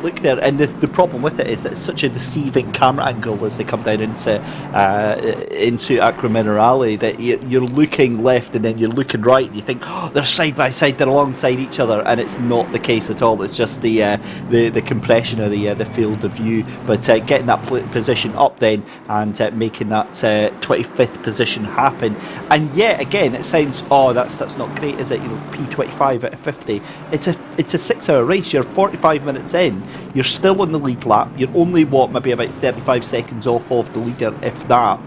look there, and the problem with it is that it's such a deceiving camera angle as they come down into Acqua Minerale that you're looking left and then you're looking right and you think, oh, they're side by side, they're alongside each other, and it's not the case at all. It's just the compression of the field of view. But getting that position up then and making that 25th position happen, and yet again it sounds, oh, that's not great, is it? You know, P25 at 50. It's a 6-hour race. You're 45 minutes in. You're still on the lead lap. You're only, maybe about 35 seconds off of the leader, if that.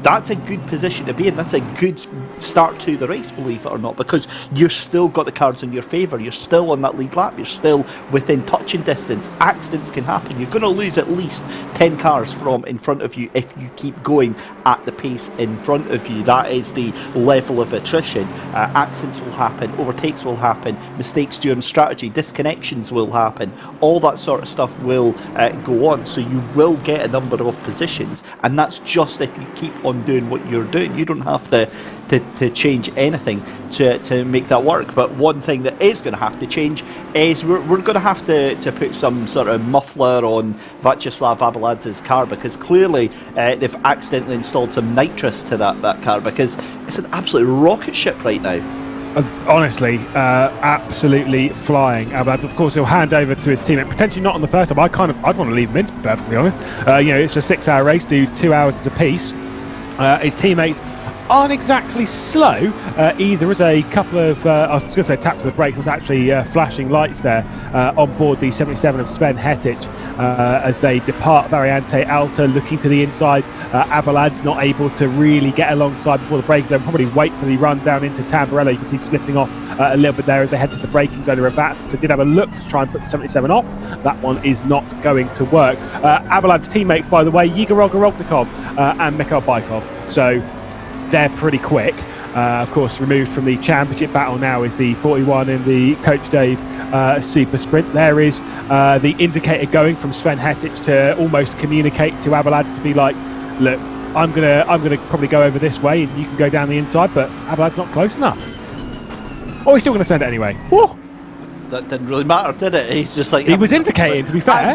That's a good position to be in. That's a good start to the race, believe it or not, because you've still got the cards in your favour. You're still on that lead lap. You're still within touching distance. Accidents can happen. You're going to lose at least 10 cars from in front of you if you keep going at the pace in front of you. That is the level of attrition. Accidents will happen. Overtakes will happen. Mistakes during strategy. Disconnections will happen. All that sort of stuff will go on. So you will get a number of positions, and that's just if you keep on doing what you're doing. You don't have to change anything to make that work. But one thing that is going to have to change is we're going to have to put some sort of muffler on Vyacheslav Abeladze's car, because clearly they've accidentally installed some nitrous to that car, because it's an absolute rocket ship right now. Honestly, absolutely flying. Abeladze, of course, he'll hand over to his teammate. Potentially not on the first time. I'd want to leave him in, to be perfectly honest. It's a 6-hour race, do 2 hours apiece. His teammates aren't exactly slow either. There's a couple of, I was going to say taps of the brakes, there's actually flashing lights there on board the 77 of Sven Hetic as they depart Variante Alta, looking to the inside. Abeladze not able to really get alongside before the braking zone, probably wait for the run down into Tamburello. You can see just lifting off a little bit there as they head to the braking zone of Ravat. So did have a look to try and put the 77 off. That one is not going to work. Abeladze's teammates, by the way, Igor Ogoroknikov and Mikhail Baikov. So they're pretty quick. Of course, removed from the championship battle now is the 41 in the Coach Dave Super Sprint. There is the indicator going from Sven Hetic to almost communicate to Abeladze to be like, look, I'm gonna probably go over this way and you can go down the inside, but Abeladze's not close enough. Oh, he's still going to send it anyway. Whoa. That didn't really matter, did it? He's just like... He was indicating, to be fair.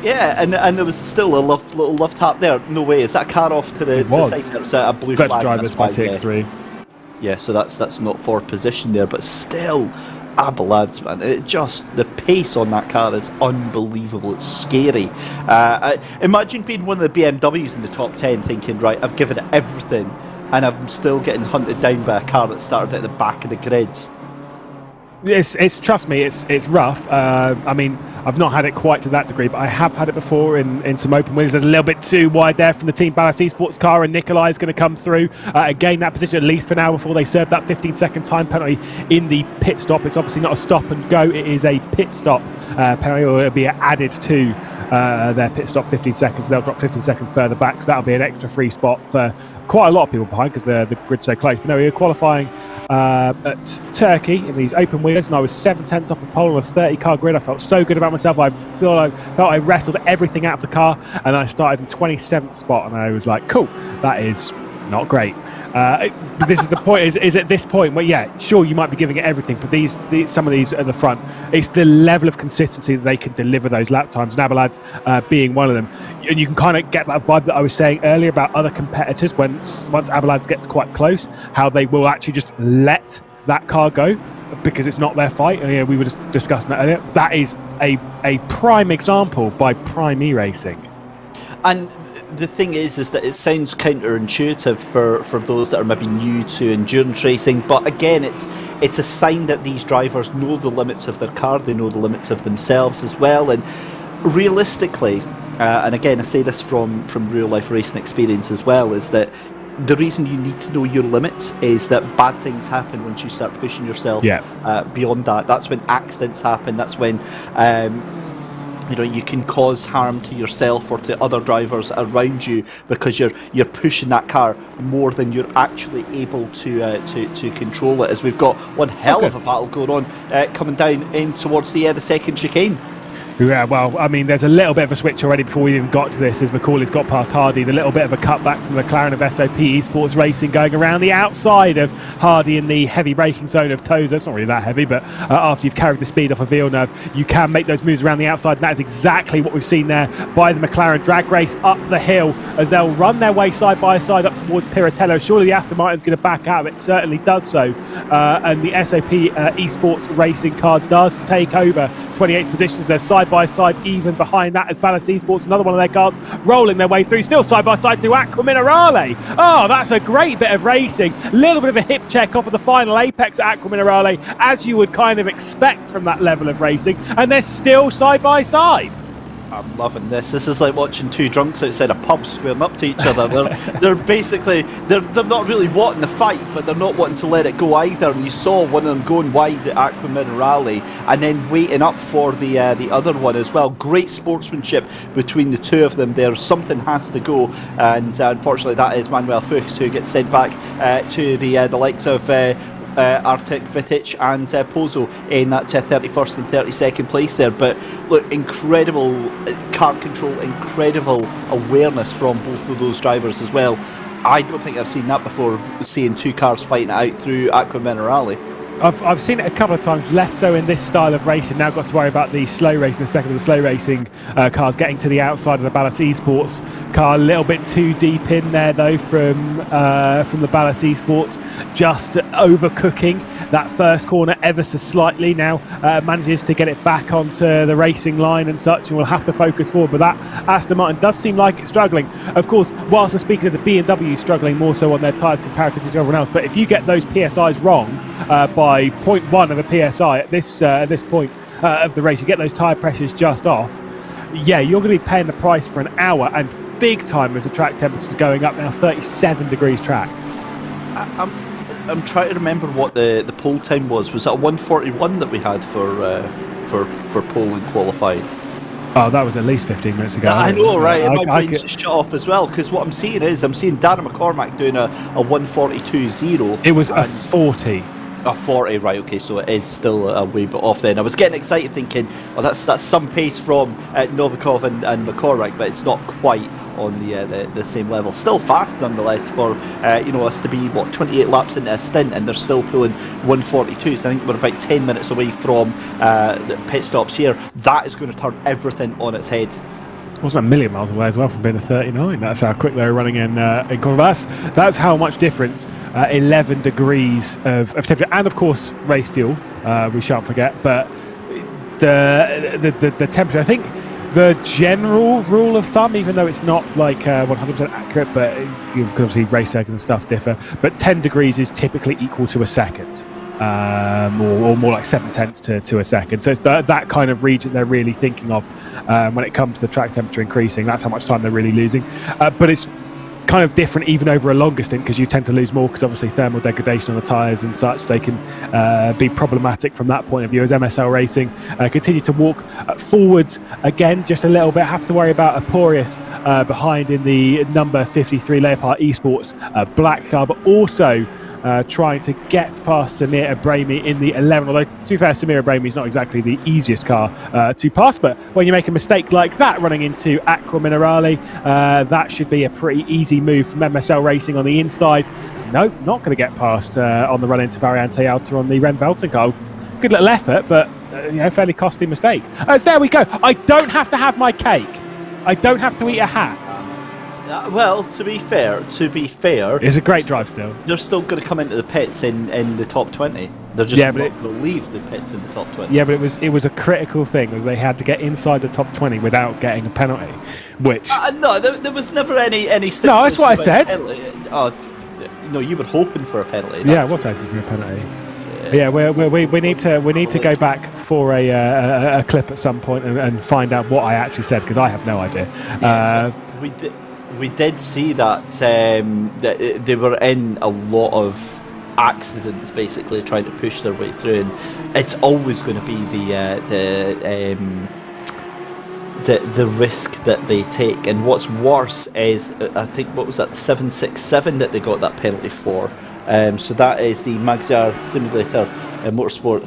And there was still a little love tap there. No way, is that car off to the side? It was a blue flag. Virtual drivers by TX3. Yeah, so that's not for position there, but still, Abeladze, man, the pace on that car is unbelievable. It's scary. Imagine being one of the BMWs in the top 10 thinking, right, I've given it everything and I'm still getting hunted down by a car that started at the back of the grids. It's trust me, it's rough. I mean, I've not had it quite to that degree, but I have had it before in some open wheels. There's a little bit too wide there from the Team Ballast Esports car, and Nicolai is going to come through gain that position at least for now before they serve that 15-second time penalty in the pit stop. It's obviously not a stop and go, it is a pit stop penalty, or it'll be added to their pit stop 15 seconds. They'll drop 15 seconds further back, so that'll be an extra free spot for quite a lot of people behind because the grid's so close. But no, we're qualifying at Turkey in these open wheelers, and I was 7/10 off of pole on a 30-car grid. I felt so good about myself. I felt I wrestled everything out of the car, and I started in 27th spot, and I was like, cool, that is not great. This is the point, is at this point where, yeah, sure, you might be giving it everything, but some of these at the front, it's the level of consistency that they can deliver those lap times, and Abelad's being one of them. And you can kind of get that vibe that I was saying earlier about other competitors, once Abelad's gets quite close, how they will actually just let that car go because it's not their fight. And, we were just discussing that earlier. That is a prime example by Prime E-Racing. And the thing is that it sounds counterintuitive for those that are maybe new to endurance racing, but again, it's a sign that these drivers know the limits of their car, they know the limits of themselves as well, and realistically, and again I say this from real life racing experience as well, is that the reason you need to know your limits is that bad things happen once you start pushing yourself beyond that. That's when accidents happen, that's when you can cause harm to yourself or to other drivers around you because you're pushing that car more than you're actually able to control it. As we've got one hell of a battle going on coming down in towards the second chicane. Yeah, well, I mean, there's a little bit of a switch already before we even got to this, as McCauley's got past Hardy. The little bit of a cutback from the McLaren of SOP Esports Racing going around the outside of Hardy in the heavy braking zone of Tozer. It's not really that heavy, but after you've carried the speed off of Villeneuve, you can make those moves around the outside, and that is exactly what we've seen there by the McLaren drag race up the hill as they'll run their way side by side up towards Piratello. Surely the Aston Martin's going to back out. It certainly does so. And the SOP Esports Racing car does take over 28th positions. They're side by side, even behind that as Balance Esports, another one of their cars, rolling their way through, still side by side through Aqua Minerale. Oh, that's a great bit of racing. A little bit of a hip check off of the final apex at Aqua Minerale, as you would kind of expect from that level of racing, and they're still side by side. I'm loving this. This is like watching two drunks outside a pub squaring up to each other. They're basically they're not really wanting the fight, but they're not wanting to let it go either. And you saw one of them going wide at Aqua Minerale and then waiting up for the other one as well. Great sportsmanship between the two of them there. Something has to go, and unfortunately that is Manuel Fuchs who gets sent back to the likes of Arctic, Vitic and Pozo in that 31st and 32nd place there. But look, incredible car control, incredible awareness from both of those drivers as well. I don't think I've seen that before, seeing two cars fighting it out through Aqua Minerale. I've seen it a couple of times, less so in this style of racing. Now got to worry about the slow racing, the second of the slow racing cars getting to the outside of the Ballas Esports car. A little bit too deep in there though from the Ballas Esports, just overcooking that first corner ever so slightly. Now manages to get it back onto the racing line and such, and we'll have to focus forward. But that Aston Martin does seem like it's struggling. Of course, whilst I'm speaking of the BMW struggling more so on their tyres comparatively to everyone else, but if you get those PSIs wrong by 0.1 of a PSI at this point of the race, you get those tyre pressures just off, yeah, you're going to be paying the price for an hour, and big time as the track temperatures are going up now, 37 degrees track. I'm trying to remember what the pole time was. Was it a 1:41 that we had for pole and qualifying? Oh, that was at least 15 minutes ago. I know, right? My brain's just shut off as well, because what I'm seeing Darren McCormack doing a 1:42.0. It was a 40. A 40, right? Okay, so it is still a wee bit off. Then I was getting excited, thinking, "Oh, that's some pace from Novikov and McCormack, but it's not quite on the same level. Still fast nonetheless for us to be 28 laps into a stint, and they're still pulling 1:42. So I think we're about 10 minutes away from the pit stops here. That is going to turn everything on its head. Wasn't a million miles away as well from being a 39. That's how quick they were running in Corsa. That's how much difference 11 degrees of temperature, and of course race fuel, we shan't forget. But the temperature, I think the general rule of thumb, even though it's not like 100% accurate, but you can obviously race seconds and stuff differ, but 10 degrees is typically equal to a second. Or more like 7/10 to a second. So it's that kind of region they're really thinking of when it comes to the track temperature increasing. That's how much time they're really losing. But it's kind of different even over a longer stint, because you tend to lose more because obviously thermal degradation on the tyres and such, they can be problematic from that point of view. As MSL Racing continue to walk forwards again just a little bit, have to worry about Aporius behind in the number 53 Leopard Esports black car, but also trying to get past Samir Abrami in the 11, although to be fair, Samir Abrami is not exactly the easiest car to pass, but when you make a mistake like that running into Aqua Minerale, that should be a pretty easy move from MSL Racing on the inside. No, not going to get past on the run into Variante Alta on the Ren Velton car. Good little effort, but fairly costly mistake. There we go. I don't have to have my cake. I don't have to eat a hat. Well, to be fair, it's a great drive still. They're still going to come into the pits in the top 20. They're just not going to leave the pits in the top 20. Yeah, but it was a critical thing, as they had to get inside the top 20 without getting a penalty, which... no, there was never any No, that's what I said. Oh, no, you were hoping for a penalty. Yeah, I was hoping for a penalty. Yeah, we need to go back for a clip at some point and find out what I actually said, because I have no idea. We did see that that they were in a lot of accidents, basically trying to push their way through, and it's always going to be the risk that they take. And what's worse is, I think, what was that, 767 that they got that penalty for. So that is the Magyar Simulator motorsport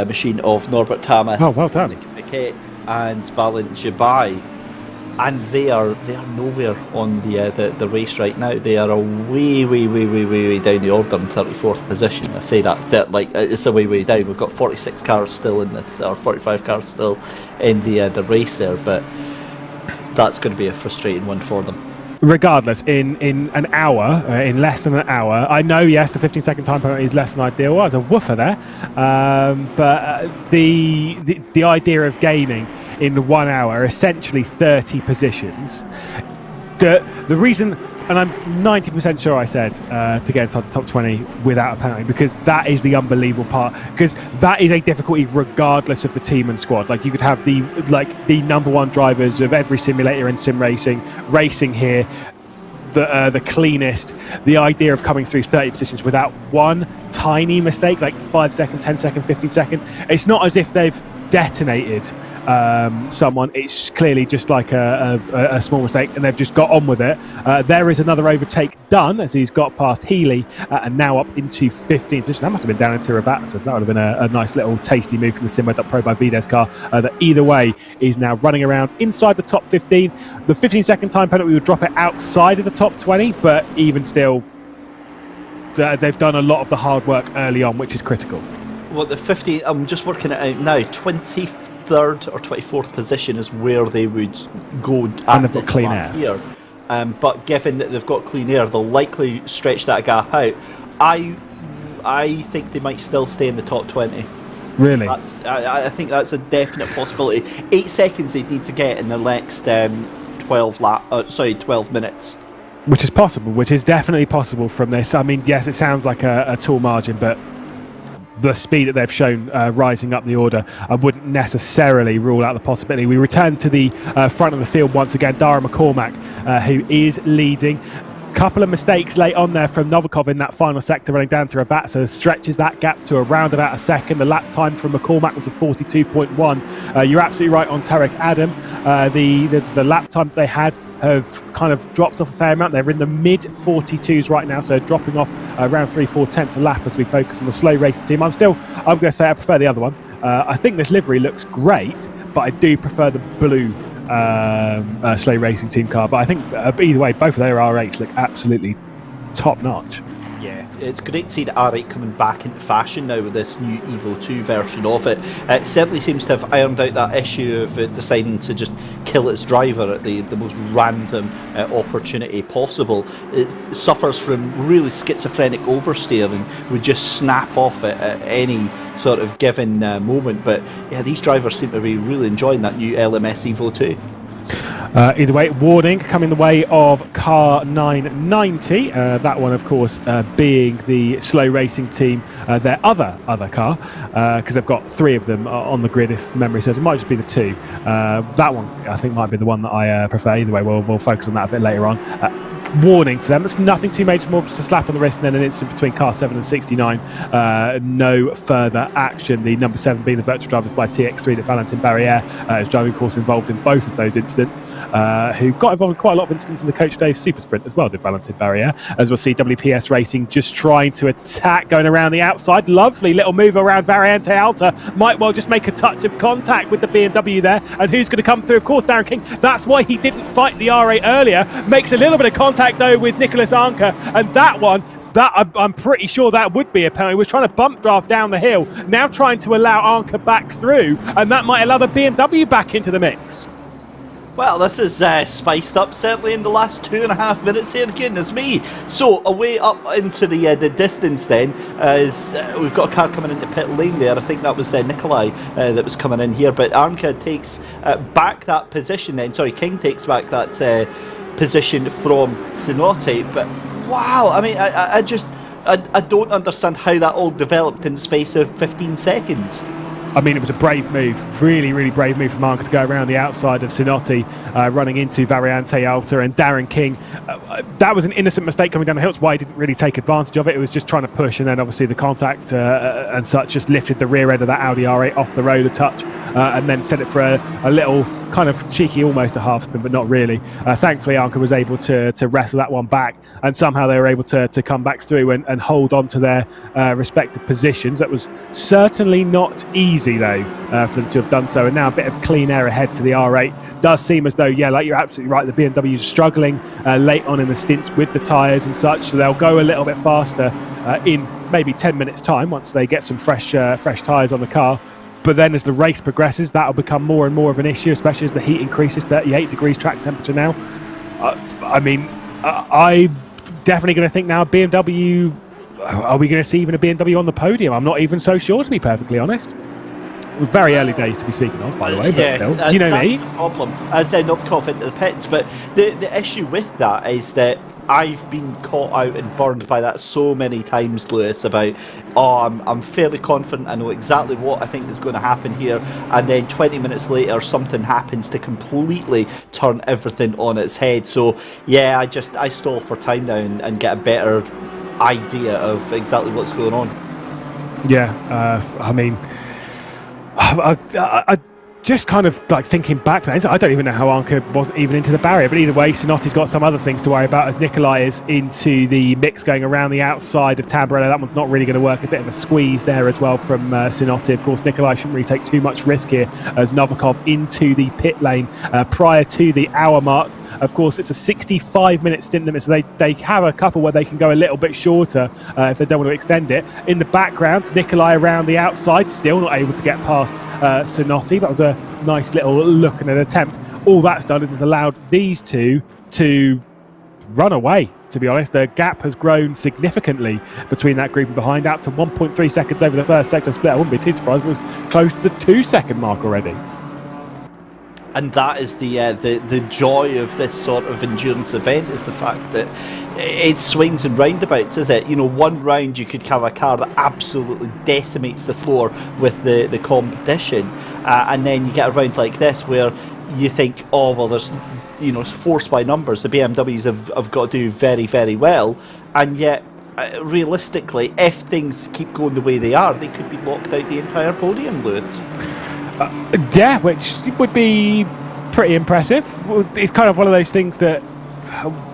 machine of Norbert Thomas, well done, and Balint Jabai. And they are nowhere on the race right now. They are way down the order in 34th position. I say that like it's a way down. We've got 46 cars still in this, or 45 cars still in the race there, but that's going to be a frustrating one for them. Regardless, in an hour, in less than an hour, I know, yes, the 15-second time penalty is less than ideal. Well, there's a woofer there, but the idea of gaining in 1 hour essentially 30 positions. The reason, and I'm 90% sure I said to get inside the top 20 without a penalty, because that is the unbelievable part, because that is a difficulty regardless of the team and squad. Like, you could have the number one drivers of every simulator in sim racing here, the cleanest. The idea of coming through 30 positions without one tiny mistake, like 5 second, 10 second, 15 second, it's not as if they've detonated someone. It's clearly just like a small mistake, and they've just got on with it. There is another overtake done, as he's got past Healy and now up into 15th position. That must have been down into Ravazza, so that would have been a nice little tasty move from the Simway.Pro by Vides car, that either way is now running around inside the top 15. The 15-second time penalty would drop it outside of the top 20, but even still, they've done a lot of the hard work early on, which is critical. Well, the 15, I'm just working it out now, 23rd or 24th position is where they would go, and they've got clean air here. But given that they've got clean air, they'll likely stretch that gap out. I think they might still stay in the top 20. Really? I think that's a definite possibility. 8 seconds they need to get in the next 12 minutes. Which is possible, which is definitely possible from this. I mean, yes, it sounds like a tall margin, but the speed that they've shown rising up the order, I wouldn't necessarily rule out the possibility. We return to the front of the field once again. Dara McCormack, who is leading. Couple of mistakes late on there from Novikov in that final sector, running down to Ravazza, stretches that gap to around about a second. The lap time from McCormack was a 42.1. You're absolutely right on Tarek Adam. The lap time they had have kind of dropped off a fair amount. They're in the mid 42s right now, so dropping off around 3/4 a lap as we focus on the slow racing team. I'm going to say I prefer the other one. I think this livery looks great, but I do prefer the blue slow racing team car. But I think either way, both of their R8s look absolutely top notch. Yeah, it's great to see the R8 coming back into fashion now with this new Evo 2 version of it. It certainly seems to have ironed out that issue of it deciding to just kill its driver at the most random opportunity possible. It suffers from really schizophrenic oversteering, would just snap off it at any sort of given moment. But yeah, these drivers seem to be really enjoying that new LMS Evo 2. Either way, warning coming the way of car 990. That one, of course, being the slow racing team, their other car, because they've got 3 of them on the grid, if memory serves. It might just be the 2. That one, I think, might be the one that I prefer. Either way, we'll focus on that a bit later on. warning for them. It's nothing too major, more just a slap on the wrist and then an instant between car 7 and 69. No further action. The number 7 being the virtual drivers by TX3 that Valentin Barriere is driving, of course, involved in both of those incidents, who got involved in quite a lot of incidents in the Coach Dave Super Sprint as well, did Valentin Barriere. As we'll see, WPS Racing just trying to attack, going around the outside. Lovely little move around Variante Alta. Might well just make a touch of contact with the BMW there. And who's going to come through? Of course, Darren King. That's why he didn't fight the R8 earlier. Makes a little bit of contact though with Nicholas Anker, and that one, that I'm pretty sure that would be a penalty. He was trying to bump draft down the hill, now trying to allow Anker back through, and that might allow the BMW back into the mix. Well, this is spiced up certainly in the last 2.5 minutes here, goodness me. So away up into the distance then, as we've got a car coming into pit lane there. I think that was Nikolai that was coming in here, but Anka takes back that position then. Sorry, King takes back that position from Sinotti, but wow, I mean, I don't understand how that all developed in the space of 15 seconds. I mean, it was a brave move, really, really brave move from Anker to go around the outside of Sinotti, running into Variante Alta and Darren King. That was an innocent mistake coming down the hill. It's why he didn't really take advantage of it. It was just trying to push, and then obviously the contact and such just lifted the rear end of that Audi R8 off the road a touch, and then sent it for a little kind of cheeky, almost a half spin, but not really. Thankfully, Anker was able to wrestle that one back, and somehow they were able to come back through and hold on to their respective positions. That was certainly not easy though for them to have done so, and now a bit of clean air ahead for the R8. Does seem as though, yeah, like you're absolutely right, the BMW is struggling late on in the stints with the tyres and such, so they'll go a little bit faster in maybe 10 minutes time once they get some fresh tyres on the car. But then as the race progresses, that'll become more and more of an issue, especially as the heat increases. 38 degrees track temperature now. I mean, I'm definitely going to think now BMW, are we going to see even a BMW on the podium? I'm not even so sure, to be perfectly honest. Very early days to be speaking of, by the way, but still, you know me. That's the problem. As I Novikov into the pits, but the issue with that is that I've been caught out and burned by that so many times, Lewis, about, I'm fairly confident I know exactly what I think is going to happen here, and then 20 minutes later something happens to completely turn everything on its head. So yeah, I stall for time now and get a better idea of exactly what's going on. Yeah, I mean, I just kind of like thinking back to that, I don't even know how Anker wasn't even into the barrier, but either way, Sinotti's got some other things to worry about as Nikolai is into the mix going around the outside of Tamburello. That one's not really going to work. A bit of a squeeze there as well from Sinotti. Of course, Nikolai shouldn't really take too much risk here as Novikov into the pit lane prior to the hour mark. Of course, it's a 65-minute stint limit, so they have a couple where they can go a little bit shorter if they don't want to extend it. In the background, Nikolai around the outside, still not able to get past Sinotti. That was a nice little look and an attempt. All that's done is it's allowed these two to run away, to be honest. The gap has grown significantly between that group and behind, out to 1.3 seconds over the first sector split. I wouldn't be too surprised if it was close to the 2-second mark already. And that is the joy of this sort of endurance event, is the fact that it swings and roundabouts, is it? You know, one round you could have a car that absolutely decimates the floor with the competition, and then you get a round like this where you think, oh well, there's, you know, force by numbers. The BMWs have got to do very, very well, and yet realistically, if things keep going the way they are, they could be locked out the entire podium, Lewis. Yeah, which would be pretty impressive. It's kind of one of those things that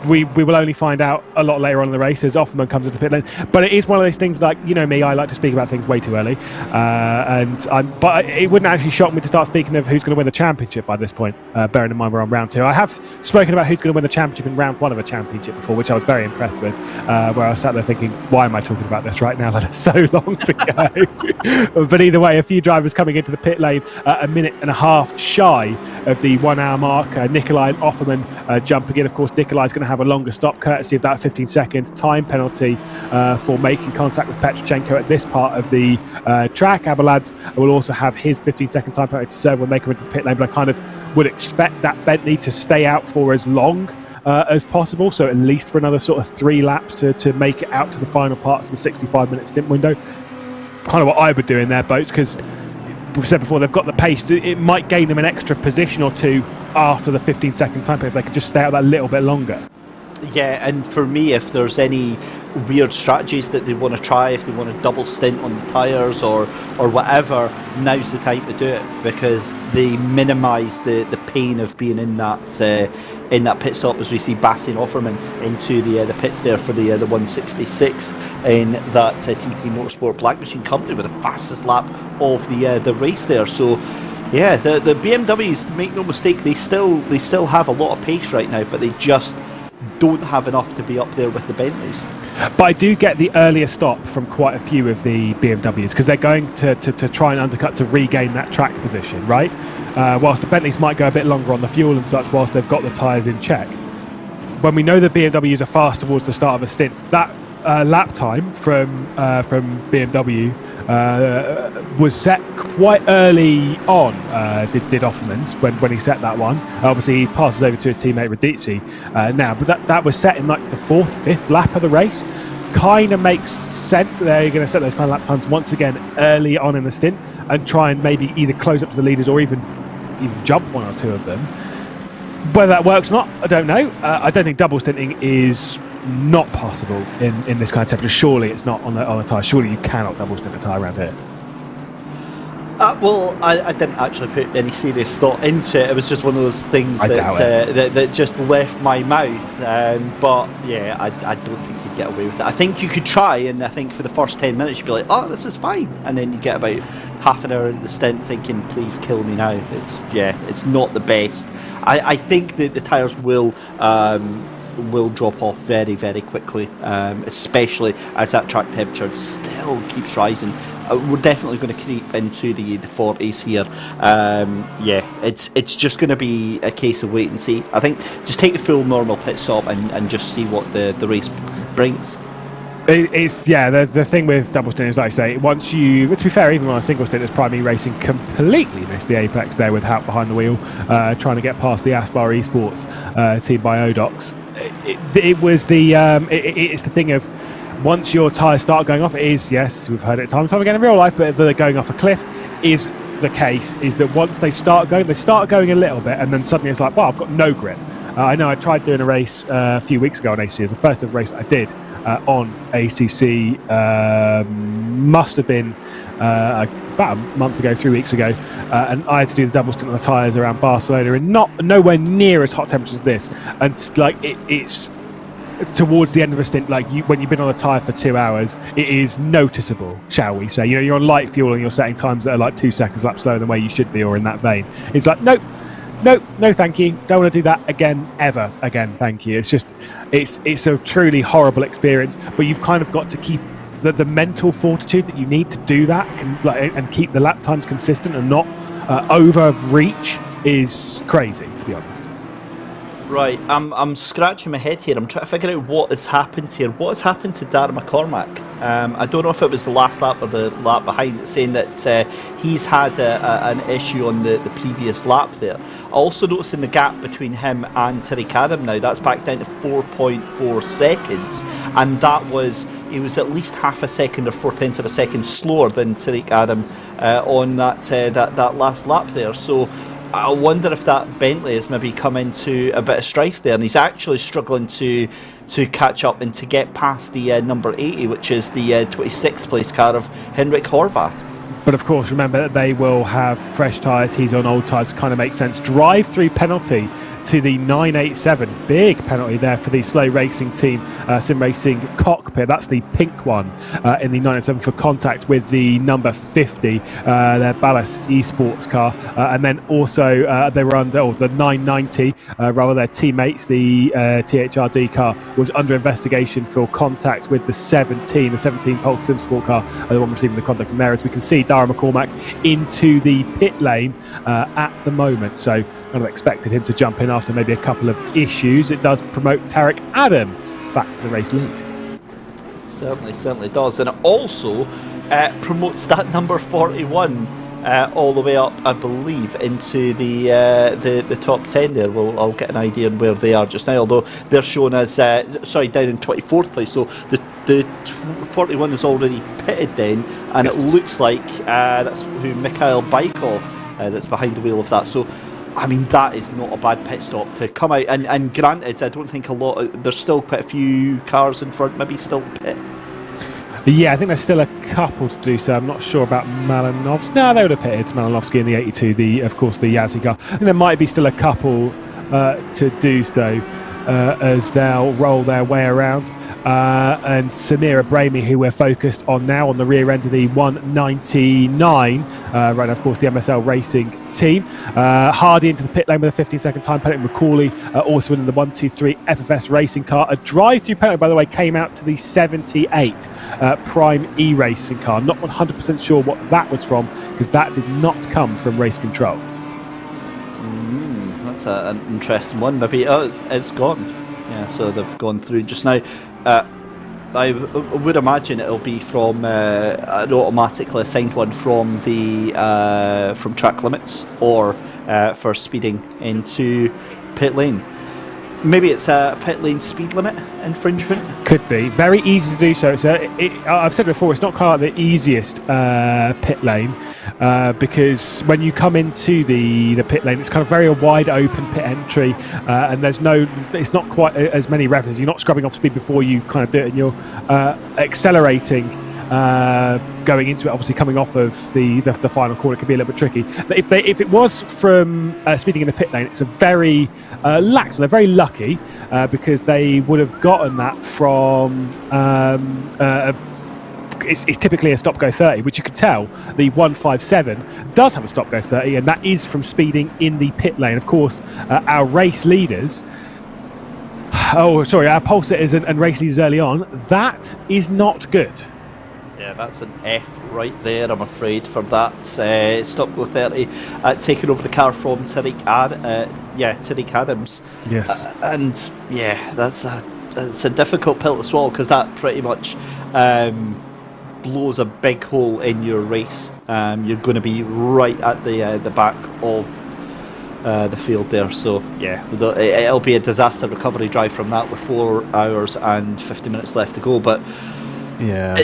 we will only find out a lot later on in the race as Offerman comes into the pit lane. But it is one of those things, like, you know me, I like to speak about things way too early. But it wouldn't actually shock me to start speaking of who's going to win the championship by this point, bearing in mind we're on round 2. I have spoken about who's going to win the championship in round 1 of a championship before, which I was very impressed with, where I was sat there thinking, why am I talking about this right now? That is so long to go. But either way, a few drivers coming into the pit lane a minute and a half shy of the 1 hour mark. Nikolai and Offerman jumping in. Of course, Nikolai's going to have a longer stop courtesy of that 15-second time penalty for making contact with Petrochenko at this part of the track. Abeladze will also have his 15-second time penalty to serve when they come into the pit lane, but I kind of would expect that Bentley to stay out for as long as possible, so at least for another sort of 3 laps to make it out to the final parts of the 65-minute stint window. It's kind of what I would do in their boats, because we've said before, they've got the pace. It might gain them an extra position or two after the 15-second time penalty if they could just stay out that little bit longer. Yeah, and for me, if there's any weird strategies that they want to try, if they want to double stint on the tyres or whatever, now's the time to do it, because they minimise the pain of being in that pit stop, as we see Bastian Offerman into the pits there for the 166 in that T3 Motorsport Black Machine Company with the fastest lap of the race there. So yeah, the BMWs, make no mistake, they still have a lot of pace right now, but they just don't have enough to be up there with the Bentleys. But I do get the earlier stop from quite a few of the BMWs, because they're going to try and undercut to regain that track position, right? Whilst the Bentleys might go a bit longer on the fuel and such, whilst they've got the tyres in check. When we know the BMWs are fast towards the start of a stint, that lap time from BMW was set quite early on. Did Offerman's when he set that one. Obviously, he passes over to his teammate Radizzi now, but that was set in like the 4th, 5th lap of the race. Kind of makes sense that they're going to set those kind of lap times once again early on in the stint and try and maybe either close up to the leaders or even jump one or two of them. Whether that works or not, I don't know. I don't think double stinting is not possible in this kind of temperature. Surely it's not on a tyre. Surely you cannot double stint a tyre around here. Well, I didn't actually put any serious thought into it. It was just one of those things that just left my mouth. But yeah, I don't think you'd get away with it. I think you could try, and I think for the first 10 minutes you'd be like, oh, this is fine. And then you get about half an hour into the stint thinking, please kill me now. It's not the best. I think that the tyres will drop off very, very quickly, especially as that track temperature still keeps rising. We're definitely going to creep into the 40s here. It's just going to be a case of wait and see. I think just take a full normal pit stop and just see what the race brings. The thing with double stint is, like I say, once you, to be fair, even on a single stint, as Primary Racing completely missed the apex there with Hout behind the wheel, trying to get past the Aspar Esports team by Odox. It's the thing of, once your tyres start going off, it is, yes, we've heard it time and time again in real life, but they're going off a cliff is the case, is that once they start going a little bit, and then suddenly it's like, well, I've got no grip. I know I tried doing a race a few weeks ago on ACC. It was the first ever race I did on ACC. Must have been about a month ago, 3 weeks ago, and I had to do the double stint on the tyres around Barcelona in nowhere near as hot temperatures as this. And like it's towards the end of a stint, like when you've been on a tyre for 2 hours, it is noticeable, shall we say. You know, you're on light fuel and you're setting times that are like 2 seconds up slower than where you should be, or in that vein. It's like, nope. No, thank you. Don't want to do that again, ever again. Thank you. It's just, it's a truly horrible experience. But you've kind of got to keep the mental fortitude that you need to do that, and keep the lap times consistent and not overreach is crazy, to be honest. Right, I'm scratching my head here. I'm trying to figure out what has happened here. What has happened to Darren McCormack? I don't know if it was the last lap or the lap behind, saying that he's had an issue on the previous lap there. I also noticed in the gap between him and Tariq Adam now, that's back down to 4.4 seconds. And he was at least half a second or 4/10 of a second slower than Tariq Adam on that last lap there. So I wonder if that Bentley has maybe come into a bit of strife there, and he's actually struggling to catch up and to get past the number 80, which is the 26th place car of Henrik Horvath. But of course, remember that they will have fresh tyres. He's on old tyres. Kind of makes sense. Drive-through penalty to the 987. Big penalty there for the slow racing team, Sim Racing Cockpit. That's the pink one in the 987 for contact with the number 50, their Ballas Esports car. And then also they were under the 990, rather their teammates, the THRD car, was under investigation for contact with the 17 Pulse Sim Sport car, the one receiving the contact in there. As we can see, Darren McCormack into the pit lane at the moment. So kind of expected him to jump in after maybe a couple of issues. It does promote Tariq Adam back to the race lead. Certainly does. And it also promotes that number 41 all the way up, I believe, into the top 10 there. I'll get an idea on where they are just now, although they're shown as down in 24th place. So the 41 is already pitted then, and it looks like that's who Mikhail Baikov that's behind the wheel of that. So I mean, that is not a bad pit stop to come out. And granted, I don't think there's still quite a few cars in front, maybe still pit. Yeah, I think there's still a couple to do so. I'm not sure about Malinovsky. No, they would have pitted Malinovsky in the 82, of course, the Yazzie car. And there might be still a couple to do so as they'll roll their way around. And Samira Brahimi, who we're focused on now on the rear end of the 199, right, of course, the MSL Racing team. Hardy into the pit lane with a 15-second time penalty. McCauley also in the 123 FFS Racing car. A drive-through penalty, by the way, came out to the 78 Prime E Racing car. Not 100% sure what that was from, because that did not come from race control. That's an interesting one. Maybe it's gone. Yeah, so they've gone through just now. I would imagine it'll be from an automatically assigned one from the from track limits or for speeding into pit lane. Maybe it's a pit lane speed limit infringement. Could be very easy to do so. I've said before, it's not kind of the easiest pit lane because when you come into the pit lane, it's kind of very a wide open pit entry, and it's not quite as many references. You're not scrubbing off speed before you kind of do it, and you're accelerating. Going into it, obviously coming off of the final corner, it could be a little bit tricky. But if it was from speeding in the pit lane, it's a very lax, and they're very lucky because they would have gotten that from it's typically a stop go 30, which you can tell the 157 does have a stop go 30, and that is from speeding in the pit lane. Of course, our race leaders. Our pole sitters and race leaders early on, that is not good. Yeah, that's an F right there, I'm afraid, for that. Stop go 30, taking over the car from Tariq Adams. Yes. And yeah, that's a difficult pill to swallow, because that pretty much blows a big hole in your race. You're going to be right at the back of the field there. So yeah, it'll be a disaster recovery drive from that with 4 hours and 50 minutes left to go. But yeah,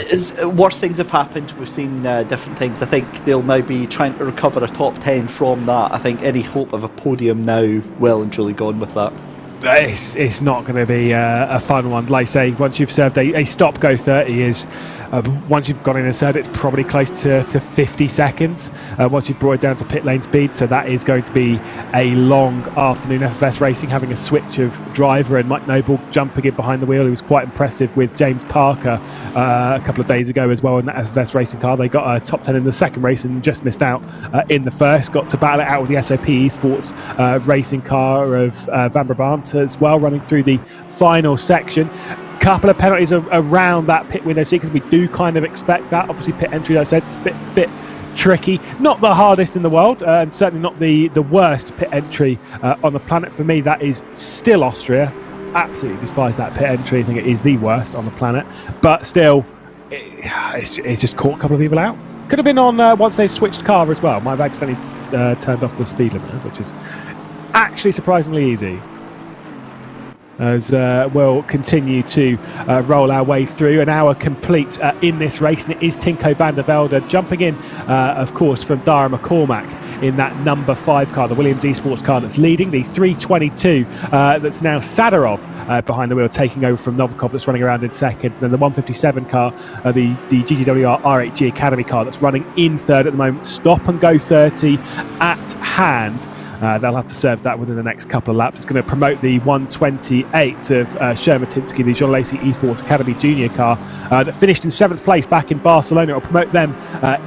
worse things have happened. We've seen different things. I think they'll now be trying to recover a top 10 from that. I think any hope of a podium now well and truly gone with that. It's not going to be a fun one. Like I say, once you've served a stop go 30 is once you've gone in and served, it's probably close to 50 seconds once you've brought it down to pit lane speed. So that is going to be a long afternoon. FFS Racing having a switch of driver, and Mike Noble jumping in behind the wheel. He was quite impressive with James Parker a couple of days ago as well in that FFS Racing car. They got a top 10 in the second race and just missed out in the first. Got to battle it out with the SOP Esports racing car of Van Brabant as well, running through the final section. Couple of penalties around that pit window sequence. We do kind of expect that. Obviously, pit entry, as I said, is a bit tricky. Not the hardest in the world, and certainly not the worst pit entry on the planet. For me, that is still Austria. Absolutely despise that pit entry. I think it is the worst on the planet. But still, it's just caught a couple of people out. Could have been on once they switched car as well. Might have accidentally turned off the speed limiter, which is actually surprisingly easy. As we'll continue to roll our way through an hour complete in this race, and it is Tinko van der Velde jumping in, of course, from Dara McCormack in that number 5 car, the Williams Esports car that's leading, the 322 that's now Sadarov behind the wheel, taking over from Novikov that's running around in second, and then the 157 car, the GGWR R8G Academy car that's running in third at the moment. Stop and go 30 at hand. They'll have to serve that within the next couple of laps. It's going to promote the 128 of Shermatinsky, the Jean Lacey Esports Academy Junior car that finished in 7th place back in Barcelona. It'll promote them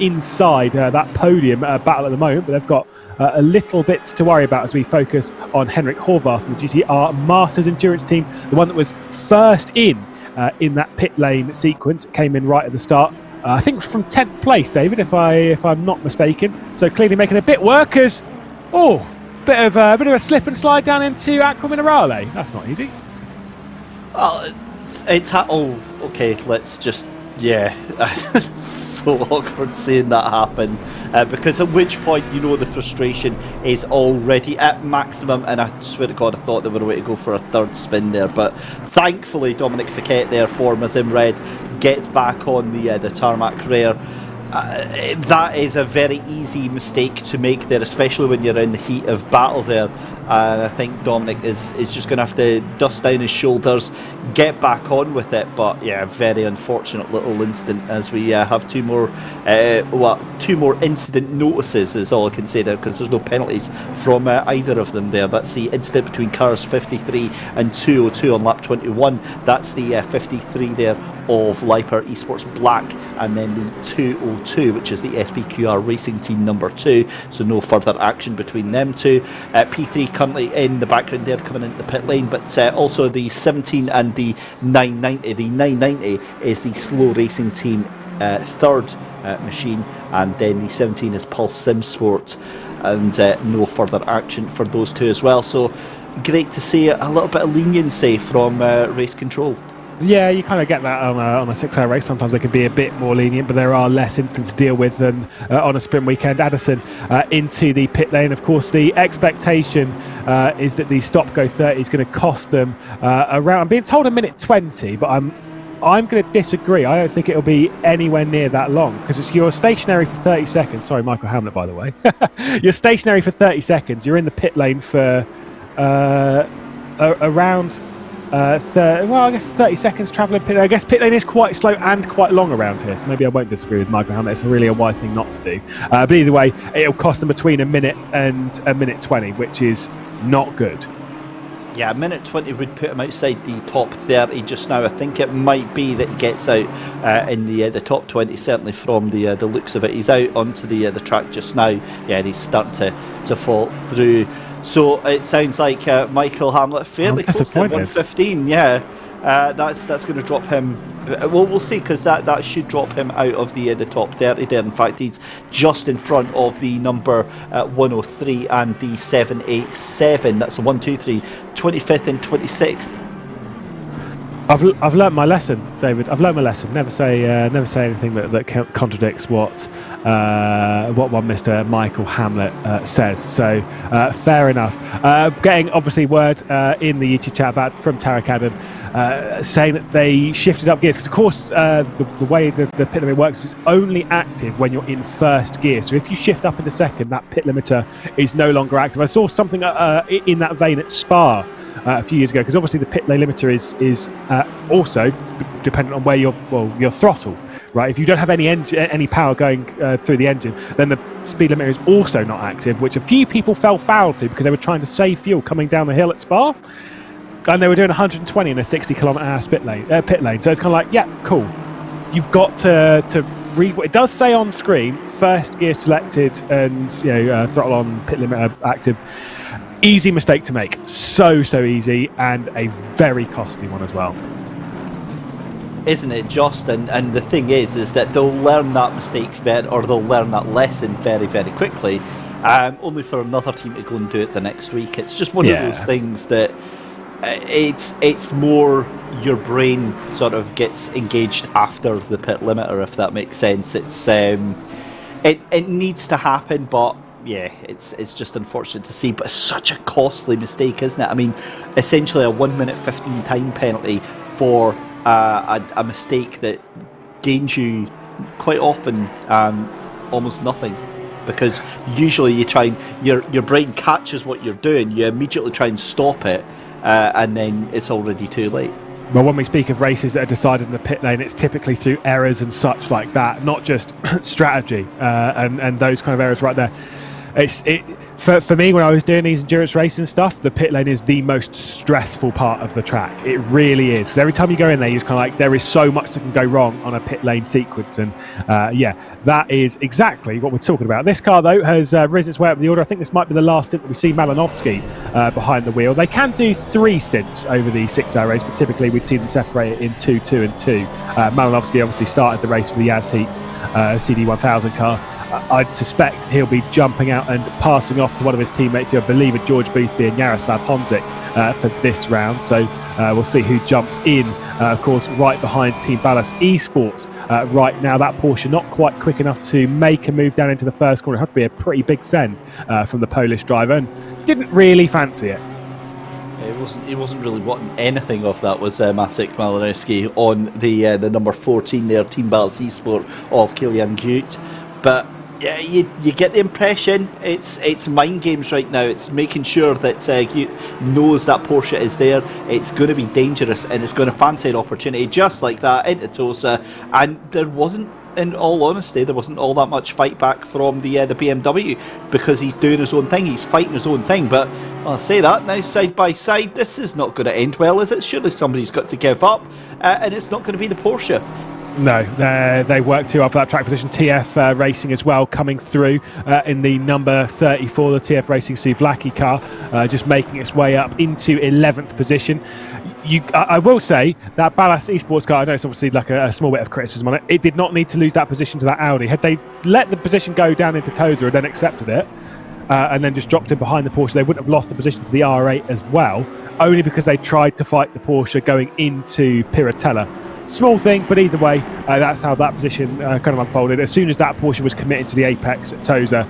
inside that podium battle at the moment, but they've got a little bit to worry about as we focus on Henrik Horvath and the GTR Masters Endurance team, the one that was first in that pit lane sequence. It came in right at the start. I think from 10th place, David, if I'm not mistaken. So clearly making a bit work as bit of a slip and slide down into Aqua Minerale. That's not easy. Well, okay. Let's just it's so awkward seeing that happen because at which point the frustration is already at maximum, and I swear to God I thought they were away to go for a third spin there, but thankfully Dominic Fouquet there for Mazim Red gets back on the tarmac rear. That is a very easy mistake to make there, especially when you're in the heat of battle there. And I think Dominic is just going to have to dust down his shoulders, get back on with it. But yeah, very unfortunate little incident as we have two more incident notices is all I can say there, because there's no penalties from either of them there. That's the incident between cars 53 and 202 on lap 21. That's the 53 there of Liper Esports Black, and then the 202, which is the SPQR Racing Team number 2. So no further action between them two. P3 currently in the background there, coming into the pit lane, but also the 17 and the 990. The 990 is the Slow Racing Team third machine, and then the 17 is Pulse Sim Sport, and no further action for those two as well. So great to see a little bit of leniency from race control. Yeah, you kind of get that on a 6-hour race. Sometimes they can be a bit more lenient, but there are less incidents to deal with than on a sprint weekend. Addison into the pit lane. Of course, the expectation is that the stop-go 30 is going to cost them around, I'm being told, a minute 20, but I'm going to disagree. I don't think it'll be anywhere near that long, because you're stationary for 30 seconds. Sorry, Michael Hamlet, by the way. You're stationary for 30 seconds. You're in the pit lane for around... I guess 30 seconds travelling pit lane. I guess pit lane is quite slow and quite long around here, so maybe I won't disagree with Michael Hamlet. It's really a wise thing not to do. But either way, it'll cost them between a minute and a minute 20, which is not good. Yeah, a minute 20 would put him outside the top 30 just now. I think it might be that he gets out in the top 20, certainly from the looks of it. He's out onto the track just now. Yeah, and he's starting to fall through. So it sounds like Michael Hamlet fairly close to 115. Yeah, that's going to drop him. Well, we'll see, because that should drop him out of the top 30 there. In fact, he's just in front of the number 103 and the 787. That's the 123, 25th and 26th. I've learnt my lesson, David. I've learnt my lesson. Never say anything that contradicts what one Mr. Michael Hamlet says. So fair enough. Getting obviously word in the YouTube chat from Tarek Adam saying that they shifted up gears, because of course the way the pit limit works is only active when you're in first gear. So if you shift up into second, that pit limiter is no longer active. I saw something in that vein at Spa a few years ago, because obviously the pit lane limiter is also dependent on where your throttle, right? If you don't have any power going through the engine, then the speed limiter is also not active, which a few people fell foul to because they were trying to save fuel coming down the hill at Spa, and they were doing 120 in a 60 km/h pit lane. So it's kind of like, yeah, cool. You've got to read what it does say on screen: first gear selected and throttle on, pit limiter active. Easy mistake to make, so easy, and a very costly one as well. Isn't it just? And the thing is that they'll learn that mistake they'll learn that lesson very, very quickly, only for another team to go and do it the next week. It's just one of those things that it's more your brain sort of gets engaged after the pit limiter, if that makes sense. It's it needs to happen, but yeah, it's just unfortunate to see, but it's such a costly mistake, isn't it? I mean, essentially a 1 minute 15 time penalty for a mistake that gains you quite often almost nothing, because usually you try and your brain catches what you're doing, you immediately try and stop it, and then it's already too late. Well, when we speak of races that are decided in the pit lane, it's typically through errors and such like that, not just strategy and those kind of errors right there. For me, when I was doing these endurance racing stuff, the pit lane is the most stressful part of the track. It really is, because every time you go in there, you're just kind of like, there is so much that can go wrong on a pit lane sequence, and that is exactly what we're talking about. This car, though, has risen its way up the order. I think this might be the last stint that we see Malinovsky behind the wheel. They can do 3 stints over the 6-hour race, but typically we'd see them separated in 2, 2 and 2. Malinovsky obviously started the race for the Yas Heat CD1000 car. I'd suspect he'll be jumping out and passing off to one of his teammates, who I believe are George Boothby and Yaroslav Honzik for this round. So we'll see who jumps in. Of course, right behind Team Ballas Esports right now. That Porsche not quite quick enough to make a move down into the first corner. It had to be a pretty big send from the Polish driver, and didn't really fancy it. He wasn't really wanting anything of that, was Maciek Malinowski on the number 14 there, Team Balance Esport of Kilian Guet. But yeah, you get the impression it's mind games right now. It's making sure that Guet knows that Porsche is there. It's going to be dangerous and it's going to fancy an opportunity just like that into Tosa. And there wasn't, in all honesty, there wasn't all that much fight back from the BMW because he's doing his own thing. He's fighting his own thing. But I'll say that now, side by side, this is not going to end well, is it? Surely somebody's got to give up, and it's not going to be the Porsche. No, they worked too hard for that track position. TF Racing as well coming through in the number 34, the TF Racing Souvlaki car, just making its way up into 11th position. I will say that Ballas Esports car, I know it's obviously like a small bit of criticism on it, it did not need to lose that position to that Audi. Had they let the position go down into Tosa and then accepted it, and then just dropped in behind the Porsche, they wouldn't have lost the position to the R8 as well, only because they tried to fight the Porsche going into Piratella. Small thing, but either way, that's how that position kind of unfolded. As soon as that Porsche was committed to the apex at Tosa,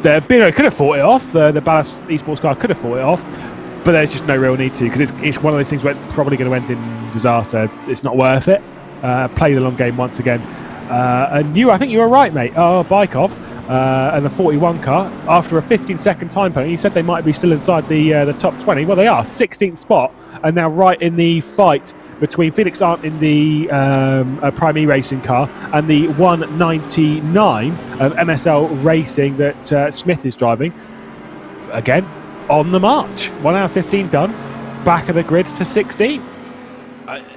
the Bino could have fought it off. The Ballas Esports car could have fought it off, but there's just no real need to, because it's one of those things where it's probably going to end in disaster. It's not worth it. Play the long game once again. And I think you were right, mate. Bykov and the 41 car, after a 15-second time penalty, you said they might be still inside the top 20. Well, they are. 16th spot, and now right in the fight between Felix Arndt in the Prime E Racing car and the 199 of MSL Racing that Smith is driving. Again, on the march. 1 hour 15 done. Back of the grid to 16.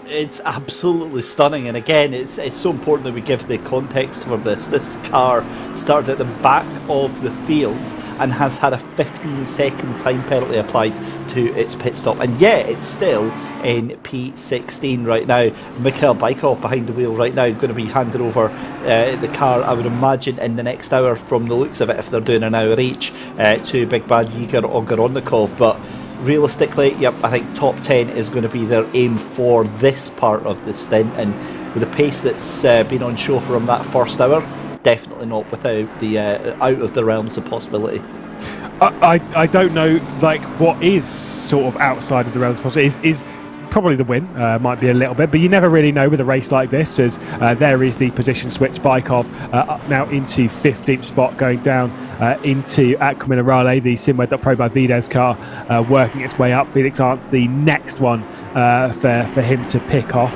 It's absolutely stunning, and again, it's so important that we give the context for this. This car started at the back of the field and has had a 15-second time penalty applied to its pit stop, and yeah, it's still in P16 right now. Mikhail Bykov behind the wheel right now, going to be handing over the car, I would imagine, in the next hour from the looks of it, if they're doing an hour each, to Big Bad Igor Ogorodnikov. But realistically, yep, I think top 10 is going to be their aim for this part of the stint, and with the pace that's been on show for him that first hour, definitely not without the out of the realms of possibility. I don't know, like, what is sort of outside of the realms of possibility is probably the win, might be a little bit, but you never really know with a race like this, as there is the position switch. Bykov up now into 15th spot, going down into Aqua Minerale, the SimGrid.Pro by Vides car, working its way up. Felix Arndt's the next one for him to pick off.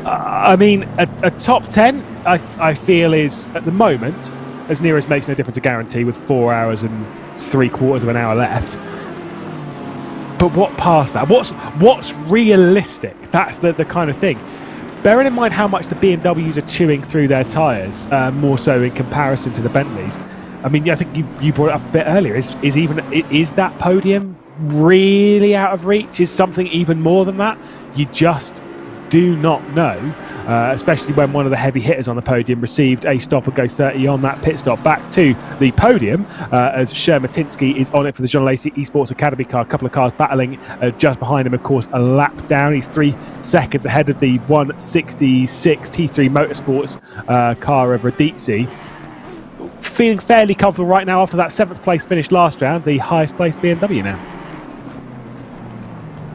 I mean, a top 10, I feel, is at the moment, as near as makes no difference, a guarantee, with 4 hours and 3/4 of an hour left. But what past that? What's realistic? That's the kind of thing. Bearing in mind how much the BMWs are chewing through their tyres, more so in comparison to the Bentleys. I mean, I think you brought it up a bit earlier. Is that podium really out of reach? Is something even more than that? You just do not know, especially when one of the heavy hitters on the podium received a stop and goes 30 on that pit stop back to the podium, as Shermatinsky is on it for the John Lacey Esports Academy car. A couple of cars battling just behind him, of course, a lap down. He's 3 seconds ahead of the 166 T3 Motorsports car of Radici. Feeling fairly comfortable right now after that 7th place finish last round, the highest placed BMW now.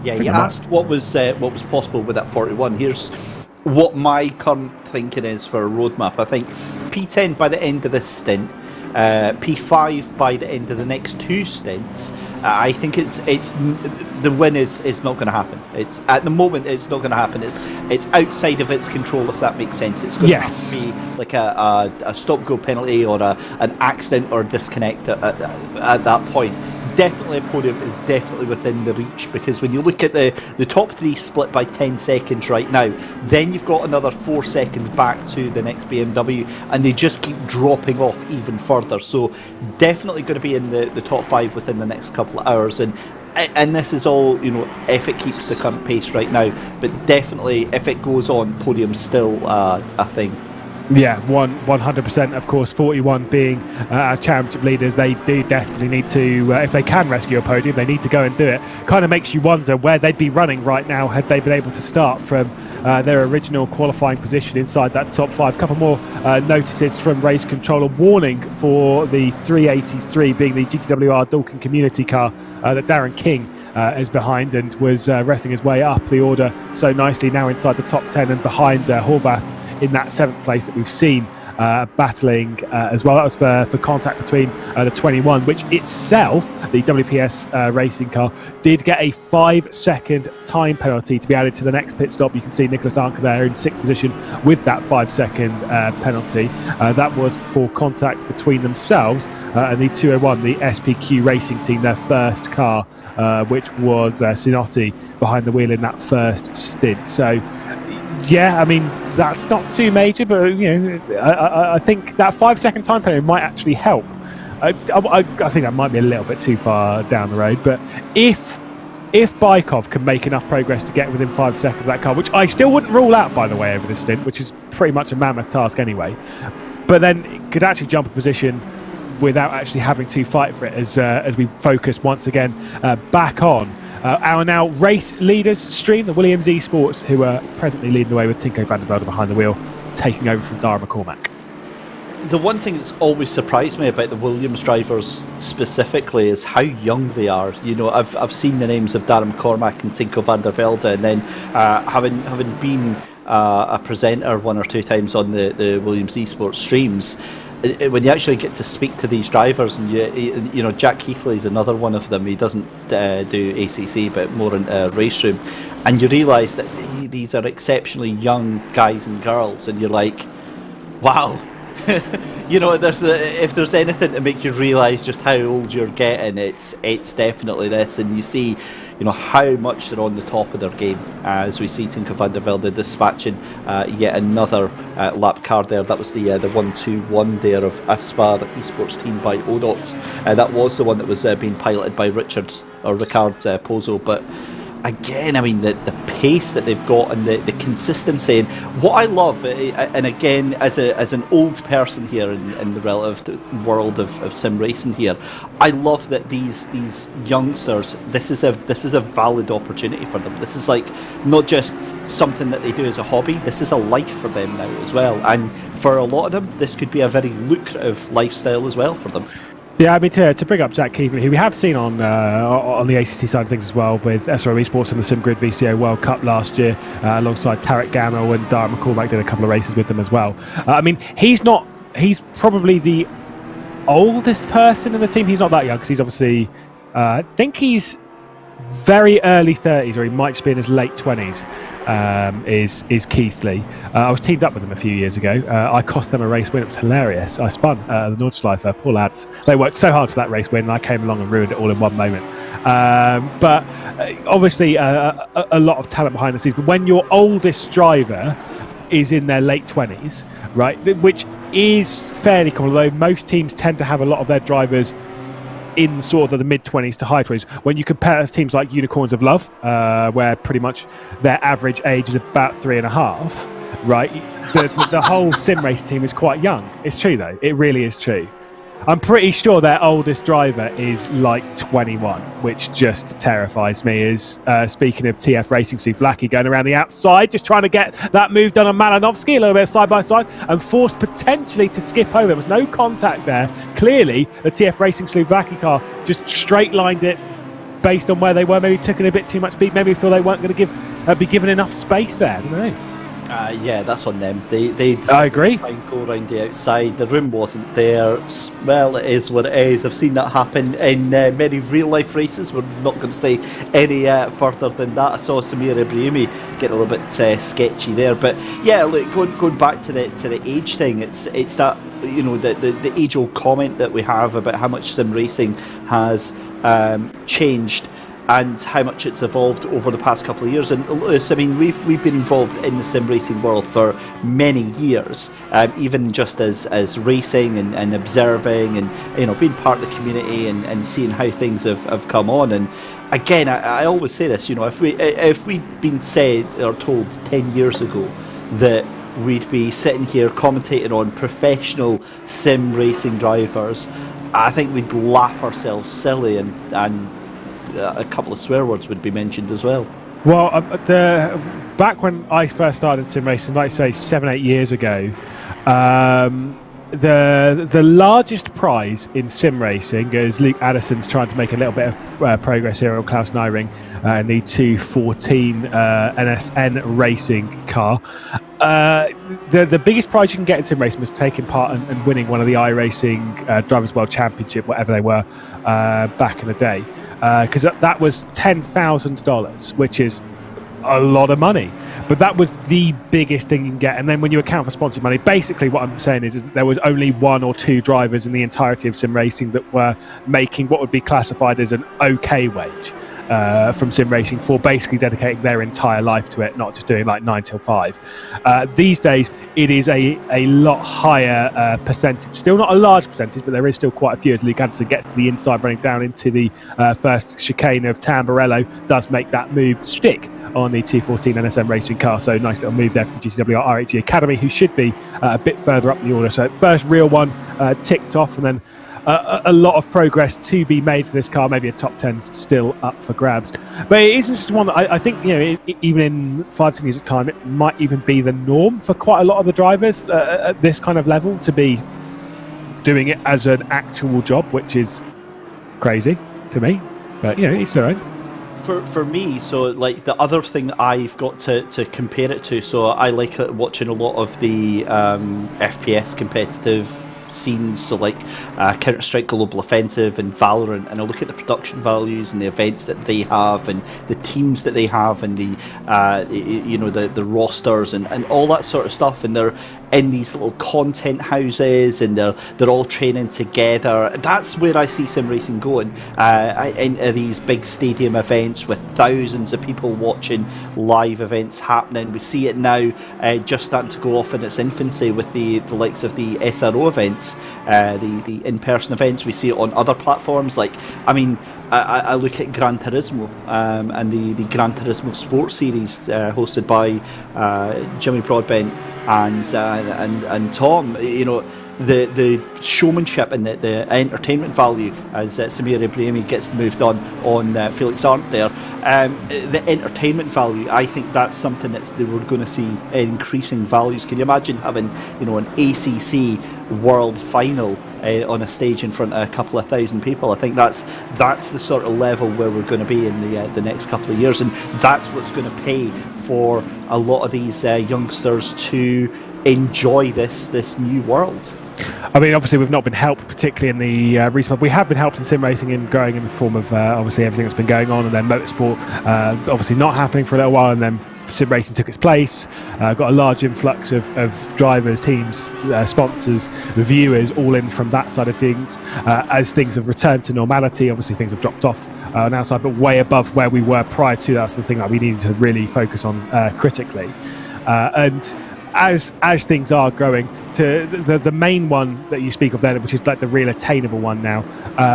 Yeah, you asked what was possible with that 41. Here's what my current thinking is for a roadmap. I think P10 by the end of this stint, P5 by the end of the next 2 stints. I think it's the win is not going to happen. It's at the moment it's not going to happen. It's outside of its control, if that makes sense. It's going to have to be like a stop-go penalty or an accident or disconnect at that point. Definitely a podium is definitely within the reach, because when you look at the top 3 split by 10 seconds right now, then you've got another 4 seconds back to the next BMW, and they just keep dropping off even further. So definitely going to be in the top 5 within the next couple of hours, and this is all, if it keeps the current pace right now, but definitely if it goes on, podium's still a thing. Yeah, 100%. Of course, 41 being our championship leaders, they do desperately need to, if they can rescue a podium, they need to go and do it. Kind of makes you wonder where they'd be running right now had they been able to start from their original qualifying position inside that top 5. Couple more notices from Race Controller. Warning for the 383 being the GTWR Dalkin Community car that Darren King is behind, and was wrestling his way up the order so nicely, now inside the top 10 and behind Horvath in that 7th place that we've seen battling as well. That was for contact between the 21, which itself, the WPS racing car, did get a 5-second time penalty to be added to the next pit stop. You can see Nicholas Anker there in 6th position with that 5-second penalty. That was for contact between themselves and the 201, the SPQ racing team, their first car, which was Sinotti behind the wheel in that first stint. So yeah, I mean, that's not too major, but I think that 5-second time penalty might actually help. I think that might be a little bit too far down the road, but if Bykov can make enough progress to get within 5 seconds of that car, which I still wouldn't rule out, by the way, over this stint, which is pretty much a mammoth task anyway, but then could actually jump a position without actually having to fight for it, as we focus once again back on our now race leaders stream, the Williams Esports, who are presently leading the way with Tinko van der Velde behind the wheel, taking over from Dara McCormack. The one thing that's always surprised me about the Williams drivers specifically is how young they are. You know, I've seen the names of Darren McCormack and Tinko van der Velde, and then having been a presenter 1 or 2 times on the Williams Esports streams, when you actually get to speak to these drivers, and you know, Jack Keithley is another one of them. He doesn't do ACC, but more in race room, and you realise that these are exceptionally young guys and girls, and you're like, wow. You know, if there's anything to make you realise just how old you're getting, it's definitely this, and you see, you know, how much they're on the top of their game as we see Tinko van der Velde dispatching yet another lap car there. That was the 1-2-1 there of Aspar Esports team by Odox. That was the one that was being piloted by Ricard Pozo, but again, I mean, the pace that they've got and the consistency, and what I love, and again, as an old person here in the relative world of sim racing here, I love that these youngsters, this is a valid opportunity for them. This is like not just something that they do as a hobby, this is a life for them now as well, and for a lot of them this could be a very lucrative lifestyle as well for them. Yeah, I mean, to bring up Jack Keithley, who we have seen on the ACC side of things as well, with SRO Esports and the SimGrid VCO World Cup last year, alongside Tarek Gamel, and Dara McCormack did a couple of races with them as well. I mean, he's probably the oldest person in the team. He's not that young, because he's obviously, I think he's very early 30s, or he might just be in his late 20s, is Keithley. I was teamed up with them a few years ago. I cost them a race win. It was hilarious. I spun the Nordschleife, poor lads. They worked so hard for that race win, and I came along and ruined it all in one moment. But obviously a lot of talent behind the scenes. But when your oldest driver is in their late 20s, right, which is fairly common, although most teams tend to have a lot of their drivers in sort of the mid-20s to high 20s. When you compare teams like Unicorns of Love, where pretty much their average age is about 3.5, right? The whole sim race team is quite young. It's true, though. It really is true. I'm pretty sure their oldest driver is like 21, which just terrifies me. Is speaking of TF Racing, Souvlaki going around the outside, just trying to get that move done on Malinovsky, a little bit side by side, and forced potentially to skip over. There was no contact there. Clearly, the TF Racing Souvlaki car just straight lined it based on where they were. Maybe took in a bit too much speed. Maybe feel they weren't going to be given enough space there. I don't know. Yeah, that's on them. They I agree. To try and go around the outside. The room wasn't there. Well, it is what it is. I've seen that happen in many real-life races. We're not going to say any further than that. I saw Samir Ibrahimi get a little bit sketchy there. But yeah, look, going back to the age thing, it's that, you know, the age-old comment that we have about how much sim racing has changed, and how much it's evolved over the past couple of years. And Lewis, I mean, we've been involved in the sim racing world for many years, even just as racing and observing, and, you know, being part of the community and seeing how things have come on. And again, I always say this, you know, if we'd been said or told 10 years ago that we'd be sitting here commentating on professional sim racing drivers, I think we'd laugh ourselves silly, and a couple of swear words would be mentioned as well. Well, back when I first started sim racing, like I say, 7-8 years ago, the largest prize in sim racing, as Luke Addison's trying to make a little bit of progress here on Klaus Nyring in the 214 NSN racing car. The biggest prize you can get in sim racing was taking part and winning one of the iRacing Drivers' World Championship, whatever they were, back in the day, because that was $10,000, which is a lot of money, but that was the biggest thing you can get. And then when you account for sponsored money, basically what I'm saying is that there was only 1 or 2 drivers in the entirety of sim racing that were making what would be classified as an okay wage from sim racing for basically dedicating their entire life to it, not just doing like 9 till 5. These days it is a lot higher percentage, still not a large percentage, but there is still quite a few, as Luke Addison gets to the inside running down into the first chicane of Tamburello, does make that move stick on the 214 NSM racing car. So nice little move there from GCW RHG Academy, who should be a bit further up the order. So first real one ticked off, and then a lot of progress to be made for this car. Maybe a top 10 still up for grabs, but it is an interesting one that I think, you know, even in 5-10 years of time, it might even be the norm for quite a lot of the drivers at this kind of level to be doing it as an actual job, which is crazy to me, but you know, it's their own. For me, so like the other thing I've got to compare it to, so I like watching a lot of the FPS competitive scenes, so like Counter-Strike Global Offensive and Valorant, and I look at the production values and the events that they have and the teams that they have and the the rosters and all that sort of stuff, and they're in these little content houses and they're all training together. That's where I see sim racing going, into these big stadium events with thousands of people watching live events happening. We see it now just starting to go off in its infancy with the likes of the SRO events, the in-person events. We see it on other platforms, like, I mean, I look at Gran Turismo and the Gran Turismo Sports Series hosted by Jimmy Broadbent and Tom. You know, the showmanship and the entertainment value, as Samir Ibrahimi gets moved on Felix Arndt there. The entertainment value, I think that's something that we're going to see increasing values. Can you imagine having, you know, an ACC World Final on a stage in front of a couple of thousand people? I think that's the sort of level where we're going to be in the next couple of years, and that's what's going to pay for a lot of these youngsters to enjoy this new world. I mean, obviously we've not been helped, particularly in the recent. We have been helped in sim racing in growing in the form of obviously everything that's been going on, and then motorsport obviously not happening for a little while, and then sim racing took its place. Got a large influx of drivers, teams, sponsors, viewers, all in from that side of things. As things have returned to normality, obviously things have dropped off on our side, but way above where we were prior to. That's the thing that we need to really focus on critically. And as things are growing to the main one that you speak of there, which is like the real attainable one now,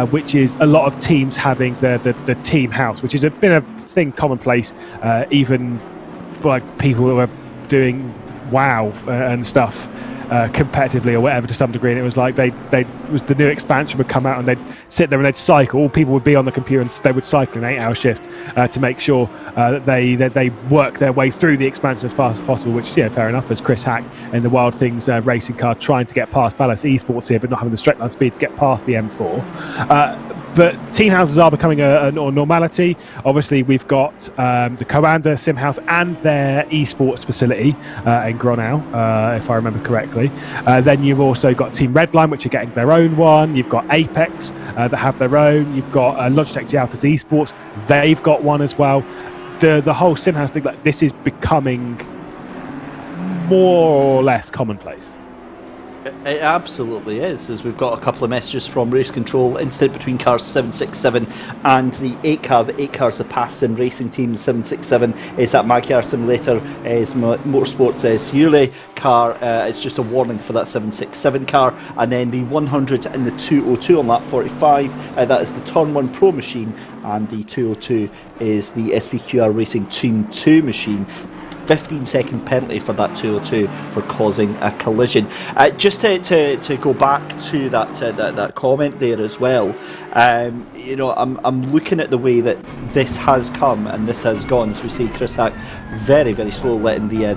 which is a lot of teams having the team house, which has been a thing commonplace, even like people who are doing WoW and stuff competitively or whatever to some degree, and it was like they was the new expansion would come out and they'd sit there and they'd cycle. All people would be on the computer and they would cycle an 8-hour shift to make sure that they work their way through the expansion as fast as possible, which, yeah, fair enough, as Chris Hack in the Wild Things racing car trying to get past Ballas Esports here but not having the straight line speed to get past the M4. But team houses are becoming a normality. Obviously, we've got the Coanda Sim House and their esports facility in Gronau, if I remember correctly. Then you've also got Team Redline, which are getting their own one. You've got Apex that have their own. You've got Logitech G Altus Esports. They've got one as well. The whole Sim House thing, like, this is becoming more or less commonplace. It absolutely is, as we've got a couple of messages from Race Control. Incident between cars 767 and the 8 car. The 8 car is the Pass Sim racing team. 767 is that Magyar Simulator is Motorsports Siule car. It's just a warning for that 767 car. And then the 100 and the 202 on lap 45, that is the Turn 1 Pro machine, and the 202 is the SPQR Racing Team 2 machine. 15-second penalty for that 202 for causing a collision. Just to go back to that comment there as well, I'm looking at the way that this has come and this has gone. As we see, Chris Hack very, very slow letting the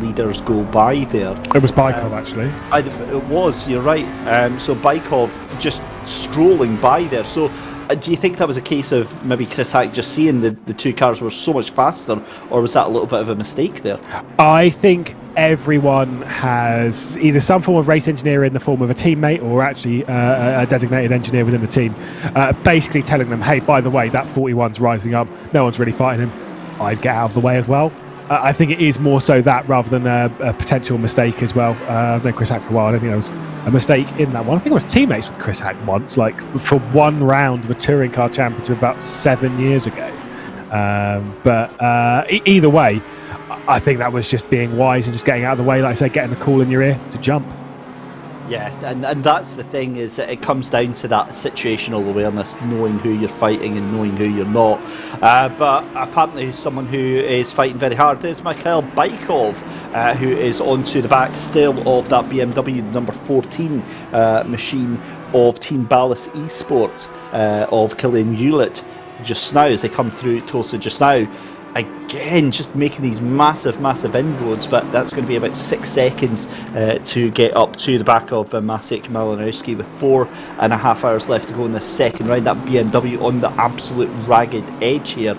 leaders go by there. It was Bykov, actually. It was, you're right. So Bykov just strolling by there. So do you think that was a case of maybe Chris Hack just seeing the two cars were so much faster, or was that a little bit of a mistake there? I think everyone has either some form of race engineer in the form of a teammate or actually a designated engineer within the team, basically telling them, hey, by the way, that 41's rising up, no one's really fighting him, I'd get out of the way as well. I think it is more so that rather than a potential mistake as well. I've known Chris Hack for a while. I don't think there was a mistake in that one. I think I was teammates with Chris Hack once, like for one round of a touring car championship about 7 years ago. But either way, I think that was just being wise and just getting out of the way, like I say, getting the call in your ear to jump. Yeah, and that's the thing, is that it comes down to that situational awareness, knowing who you're fighting and knowing who you're not. But apparently someone who is fighting very hard is Mikhail Bykov, who is onto the back still of that BMW number 14 machine of Team Ballas Esports of Killian Hewlett just now, as they come through Tulsa just now. Again, just making these massive inroads, but that's going to be about 6 seconds to get up to the back of Maciej Malinowski with 4.5 hours left to go in the second round. That BMW on the absolute ragged edge here,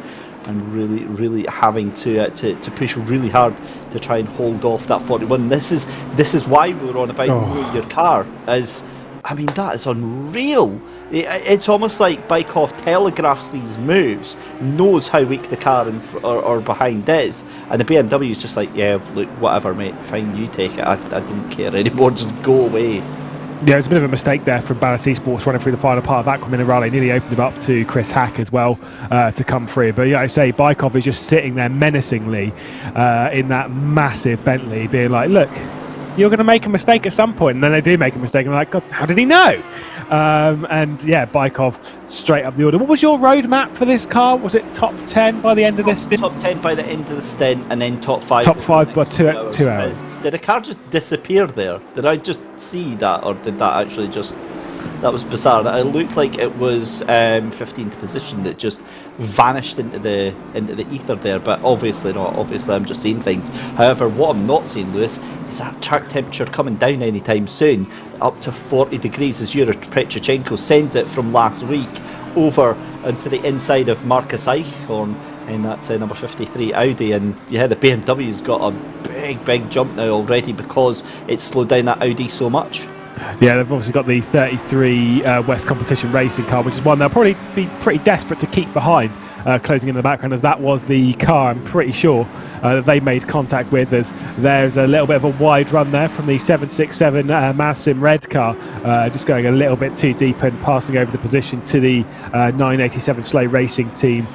and really having to push really hard to try and hold off that 41. This is why we were on about knowing your car. That is unreal. It's almost like Bykov telegraphs these moves, knows how weak the car or behind is, and the BMW is just like, yeah, look, whatever, mate, fine, you take it. I don't care anymore. Just go away. Yeah, it was a bit of a mistake there from Ballas Esports running through the final part of that Minerale. Nearly opened it up to Chris Hack as well to come through. But yeah, I say Bykov is just sitting there menacingly in that massive Bentley, being like, look, you're going to make a mistake at some point. And then they do make a mistake, and they're like, God, how did he know? And yeah, Bykov straight up the order. What was your roadmap for this car? Was it top 10 by the end of this stint? Top 10 by the end of the stint, and then top 5. Top 5 by 2 hours. Did the car just disappear there? Did I just see that, or did that actually just... That was bizarre. It looked like it was 15th position that just vanished into the ether there, but obviously not. Obviously, I'm just seeing things. However, what I'm not seeing, Lewis, is that track temperature coming down anytime soon, up to 40 degrees, as Yuri Petrichenko sends it from last week over into the inside of Marcus Eichhorn in that number 53 Audi. And yeah, the BMW's got a big jump now already because it's slowed down that Audi so much. Yeah, they've obviously got the 33 West Competition racing car, which is one they'll probably be pretty desperate to keep behind, closing in the background, as that was the car, I'm pretty sure, that they made contact with, as there's a little bit of a wide run there from the 767 SimGrid car, just going a little bit too deep and passing over the position to the 987 Slow Racing Team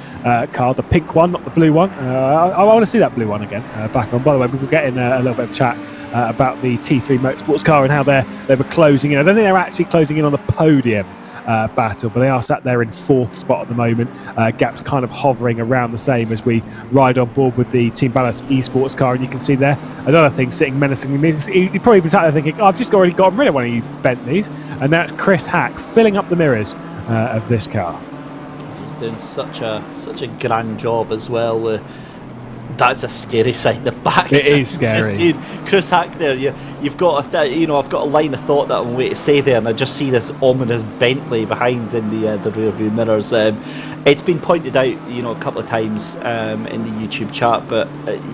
car, the pink one, not the blue one. I want to see that blue one again back on. By the way, we will get in a little bit of chat about the T3 Motorsports car and how they were closing in. I don't think they're actually closing in on the podium battle, but they are sat there in 4th spot at the moment. Gaps kind of hovering around the same as we ride on board with the Team Ballas Esports car, and you can see there another thing sitting menacingly. He probably was sat there thinking, I've just already gotten rid of one of you Bentleys, and that's Chris Hack filling up the mirrors of this car. He's doing such a grand job as well. That's a scary sight in the back. It is scary. Chris Hack there, you've got I've got a line of thought that I'm waiting to say there, and I just see this ominous Bentley behind in the rear view mirrors. It's been pointed out, a couple of times in the YouTube chat, but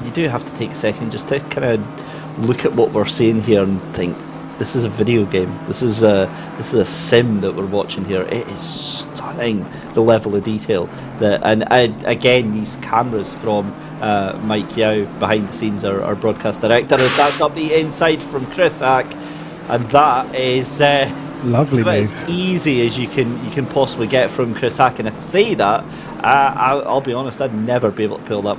you do have to take a second just to kind of look at what we're seeing here and think, this is a video game. This is a sim that we're watching here. It is stunning, the level of detail. Again, these cameras from Mike Yao behind the scenes, our broadcast director, has backed up the inside from Chris Hack, and that is lovely move. As easy as you can possibly get from Chris Hack. And I say that, I'll be honest, I'd never be able to pull that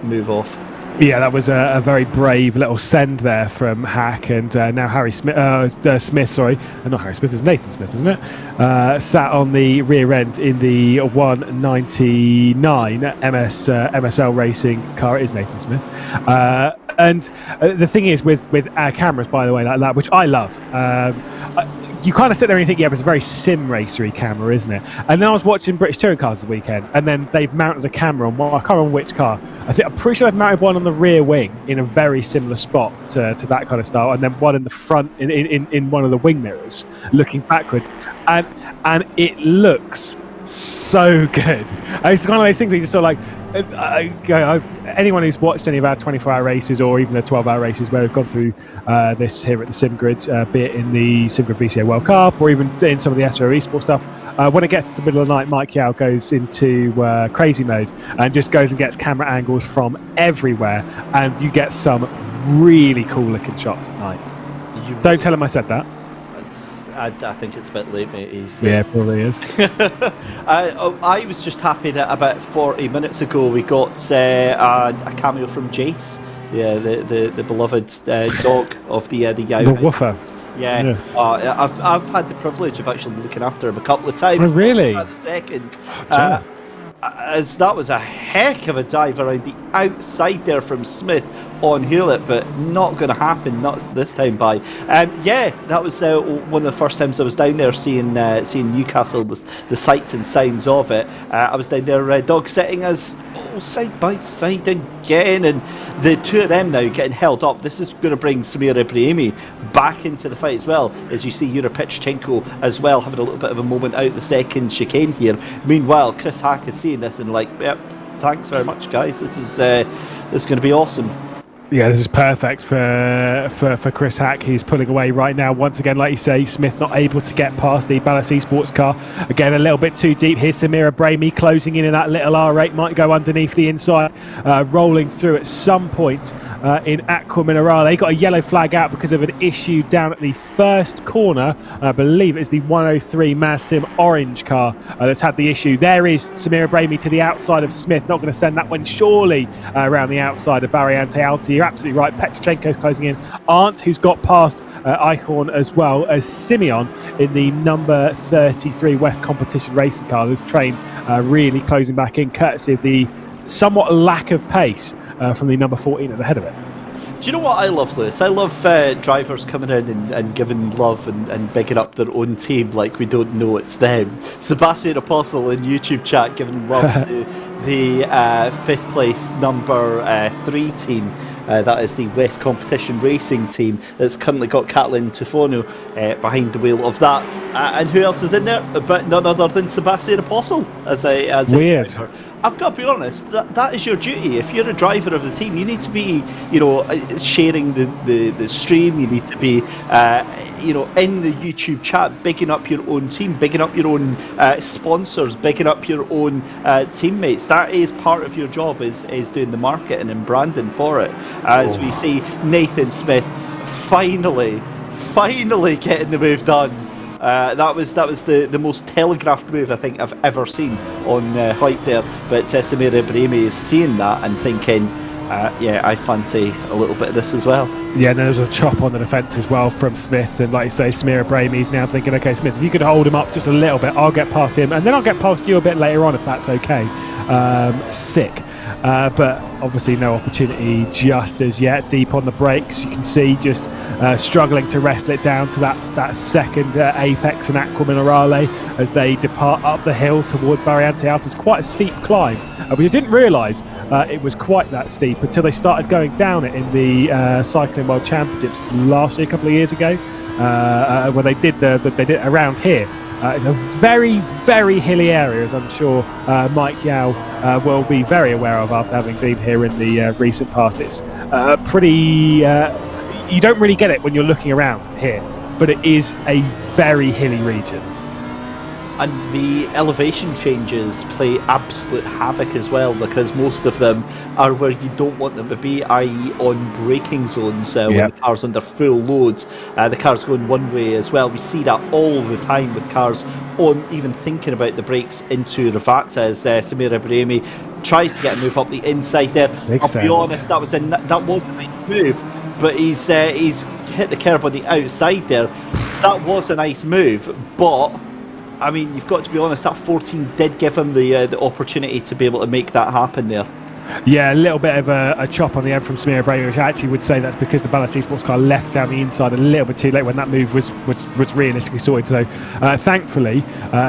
move off. Yeah, that was a very brave little send there from Hack, and now Smith, sorry, not Harry Smith, it's Nathan Smith, isn't it? Sat on the rear end in the 199 MSL racing car. It is Nathan Smith, and the thing is with cameras, by the way, like that, which I love. You kind of sit there and you think, yeah, it's a very sim racery camera, isn't it? And then I was watching British Touring Cars the weekend, and then they've mounted a camera on one, I can't remember which car. I'm pretty sure they've mounted one on the rear wing in a very similar spot to that kind of style, and then one in the front in one of the wing mirrors, looking backwards, and it looks so good. It's kind of those things where you just sort of like, anyone who's watched any of our 24-hour races or even the 12-hour races where we've gone through this here at the SimGrid, be it in the SimGrid VCA World Cup or even in some of the SRO eSport stuff, when it gets to the middle of the night, Mike Yao goes into crazy mode and just goes and gets camera angles from everywhere, and you get some really cool looking shots at night. Don't tell him I said that. I think it's a bit late, mate. Yeah, probably is. I was just happy that about 40 minutes ago we got a cameo from Jace, the beloved dog of the Yao. The woofer. Yeah, yes. I've had the privilege of actually looking after him a couple of times. Oh, really? At the second. As that was a heck of a dive around the outside there from Smith on Hewlett, but not going to happen, not this time by. Yeah, that was one of the first times I was down there seeing Newcastle, the sights and sounds of it. I was down there dog sitting as side by side again, and the two of them now getting held up. This is going to bring Samir Ibrahimi back into the fight as well, as you see Yuri Pichchenko as well having a little bit of a moment out the second chicane here. Meanwhile, Chris Hack is seeing this and like, yep, thanks very much, guys. This is going to be awesome. Yeah, this is perfect for Chris Hack. He's pulling away right now. Once again, like you say, Smith not able to get past the Ballas Esports car. Again, a little bit too deep. Here's Samira Brahimi closing in that little R8. Might go underneath the inside, rolling through at some point in Aqua Minerale. Got a yellow flag out because of an issue down at the first corner. I believe it's the 103 Mazsim orange car that's had the issue. There is Samira Brahimi to the outside of Smith. Not going to send that one surely around the outside of Variante Alti. You're absolutely right. Petchenko's closing in. Arndt, who's got past Eichhorn, as well as Simeon in the number 33 West Competition racing car. This train really closing back in, courtesy of the somewhat lack of pace from the number 14 at the head of it. Do you know what I love, Lewis? I love drivers coming in and giving love and bigging up their own team like we don't know it's them. Sebastian Apostle in YouTube chat giving love to the 5th place number 3 team. That is the West Competition Racing team that's currently got Katlin Tufono behind the wheel of that. And who else is in there? But none other than Sebastian Apostle as a weird. driver. I've got to be honest, that is your duty. If you're a driver of the team, you need to be, sharing the stream. You need to be, in the YouTube chat, bigging up your own team, bigging up your own sponsors, bigging up your own teammates. That is part of your job, is doing the marketing and branding for it. As we see Nathan Smith finally getting the move done. That was the most telegraphed move I think I've ever seen on height there. But Samir Ibrahimi is seeing that and thinking, I fancy a little bit of this as well. Yeah, and there's a chop on the defence as well from Smith, and like you say, Samir Ibrahimi is now thinking, okay, Smith, if you could hold him up just a little bit, I'll get past him, and then I'll get past you a bit later on if that's okay. Sick. But obviously no opportunity just as yet. Deep on the brakes, you can see just struggling to wrestle it down to that second apex and Aqua Minerale as they depart up the hill towards Variante Alta. It's quite a steep climb, but you didn't realise it was quite that steep until they started going down it in the Cycling World Championships last year, a couple of years ago, where they did it around here. It's a very, very hilly area, as I'm sure Mike Yao will be very aware of after having been here in the recent past. It's pretty... you don't really get it when you're looking around here, but it is a very hilly region. And the elevation changes play absolute havoc as well, because most of them are where you don't want them to be, i.e. on braking zones when the car's under full loads. The car's going one way as well. We see that all the time with cars on even thinking about the brakes into Ravazza, as Samir Ibrahimi tries to get a move up the inside there. I'll be honest, that was a nice move, but he's hit the curb on the outside there. That was a nice move, but I mean, you've got to be honest, that 14 did give him the opportunity to be able to make that happen there. Yeah, a little bit of a chop on the end from Samir Brady, which I actually would say that's because the Ballast Esports car left down the inside a little bit too late when that move was realistically sorted. So thankfully,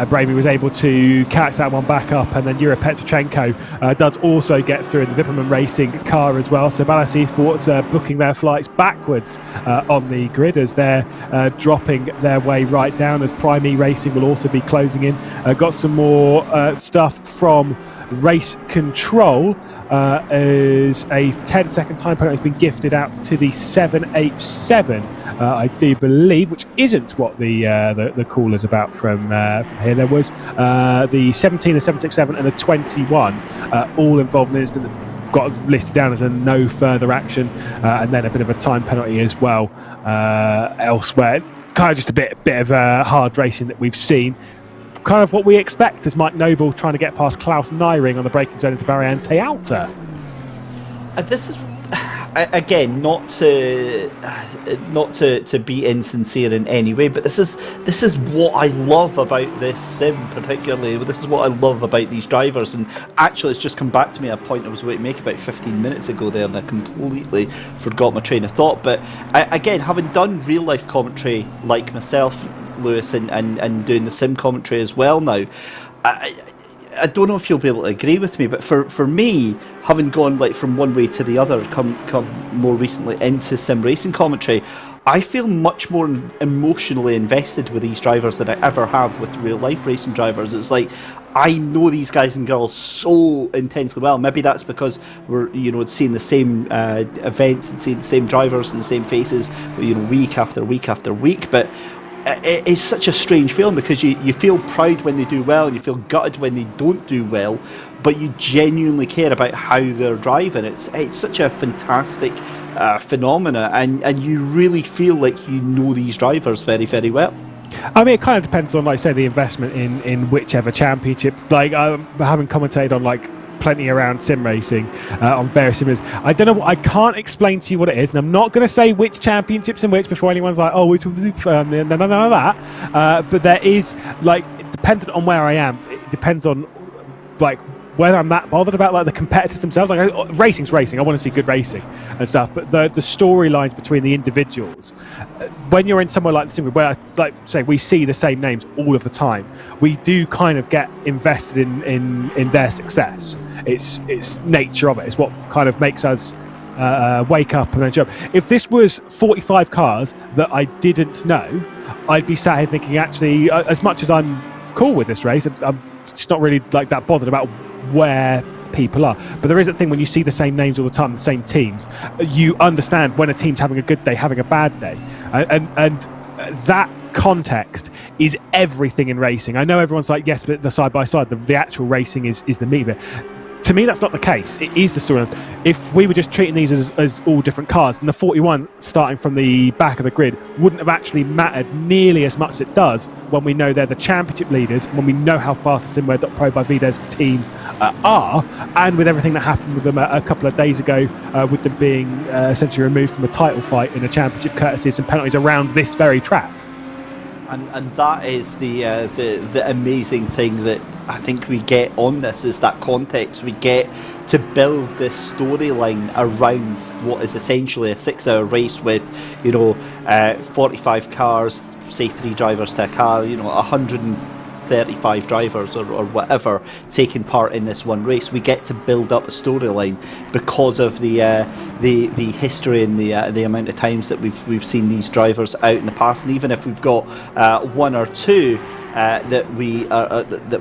Brady was able to catch that one back up, and then Yuri Petrochenko does also get through in the Vipperman Racing car as well. So Ballast Esports booking their flights backwards on the grid as they're dropping their way right down, as Prime E Racing will also be closing in. Got some more stuff from Race Control. As a 10-second time penalty has been gifted out to the 787, I do believe, which isn't what the call is about from here. There was the 17, the 767, and the 21, all involved in an incident that got listed down as a no further action, and then a bit of a time penalty as well elsewhere. Kind of just a bit of hard racing that we've seen. Kind of what we expect as Mike Noble trying to get past Klaus Nyring on the braking zone into Variante Alta. This is again not to be insincere in any way, but this is what I love about this sim particularly. This is what I love about these drivers, and actually it's just come back to me at a point I was about to make about 15 minutes ago there, and I completely forgot my train of thought. But again, having done real life commentary like myself, Lewis, and doing the sim commentary as well now, I don't know if you'll be able to agree with me, but for me, having gone like from one way to the other, come more recently into sim racing commentary, I feel much more emotionally invested with these drivers than I ever have with real life racing drivers. It's like I know these guys and girls so intensely well. Maybe that's because we're seeing the same events and seeing the same drivers and the same faces, week after week after week, but it's such a strange feeling because you feel proud when they do well and you feel gutted when they don't do well, but you genuinely care about how they're driving. It's such a fantastic phenomena, and you really feel like you know these drivers very, very well. I mean, it kind of depends on, like, say, the investment in whichever championship. Like, having commentated on, like, plenty around sim racing on various simulators. I don't know. I can't explain to you what it is, and I'm not going to say which championships and which before anyone's like, "Oh, which one's none of that." But there is, like, dependent on where I am. It depends on, like, whether I'm that bothered about, like, the competitors themselves. Like, racing's racing. I want to see good racing and stuff. But the storylines between the individuals, when you're in somewhere like the SimGrid, where, like, say, we see the same names all of the time, we do kind of get invested in their success. It's nature of it. It's what kind of makes us wake up and then jump. If this was 45 cars that I didn't know, I'd be sat here thinking, actually, as much as I'm cool with this race, I'm just not really, like, that bothered about where people are. But there is a thing when you see the same names all the time, the same teams, you understand when a team's having a good day, having a bad day, and that context is everything in racing. I know everyone's like, yes, but the side by side, the actual racing is the meat of it. To me, that's not the case. It is the storylines. If we were just treating these as all different cars, then the 41 starting from the back of the grid wouldn't have actually mattered nearly as much as it does when we know they're the championship leaders, when we know how fast the Simware.Pro by Vides team are, and with everything that happened with them a couple of days ago, with them being essentially removed from a title fight in a championship courtesy of some penalties around this very track. And that is the amazing thing that I think we get on this, is that context. We get to build this storyline around what is essentially a 6-hour race with, 45 cars, say 3 drivers to a car, 135 drivers or whatever taking part in this one race. We get to build up a storyline because of the history and the amount of times that we've seen these drivers out in the past, and even if we've got one or two that we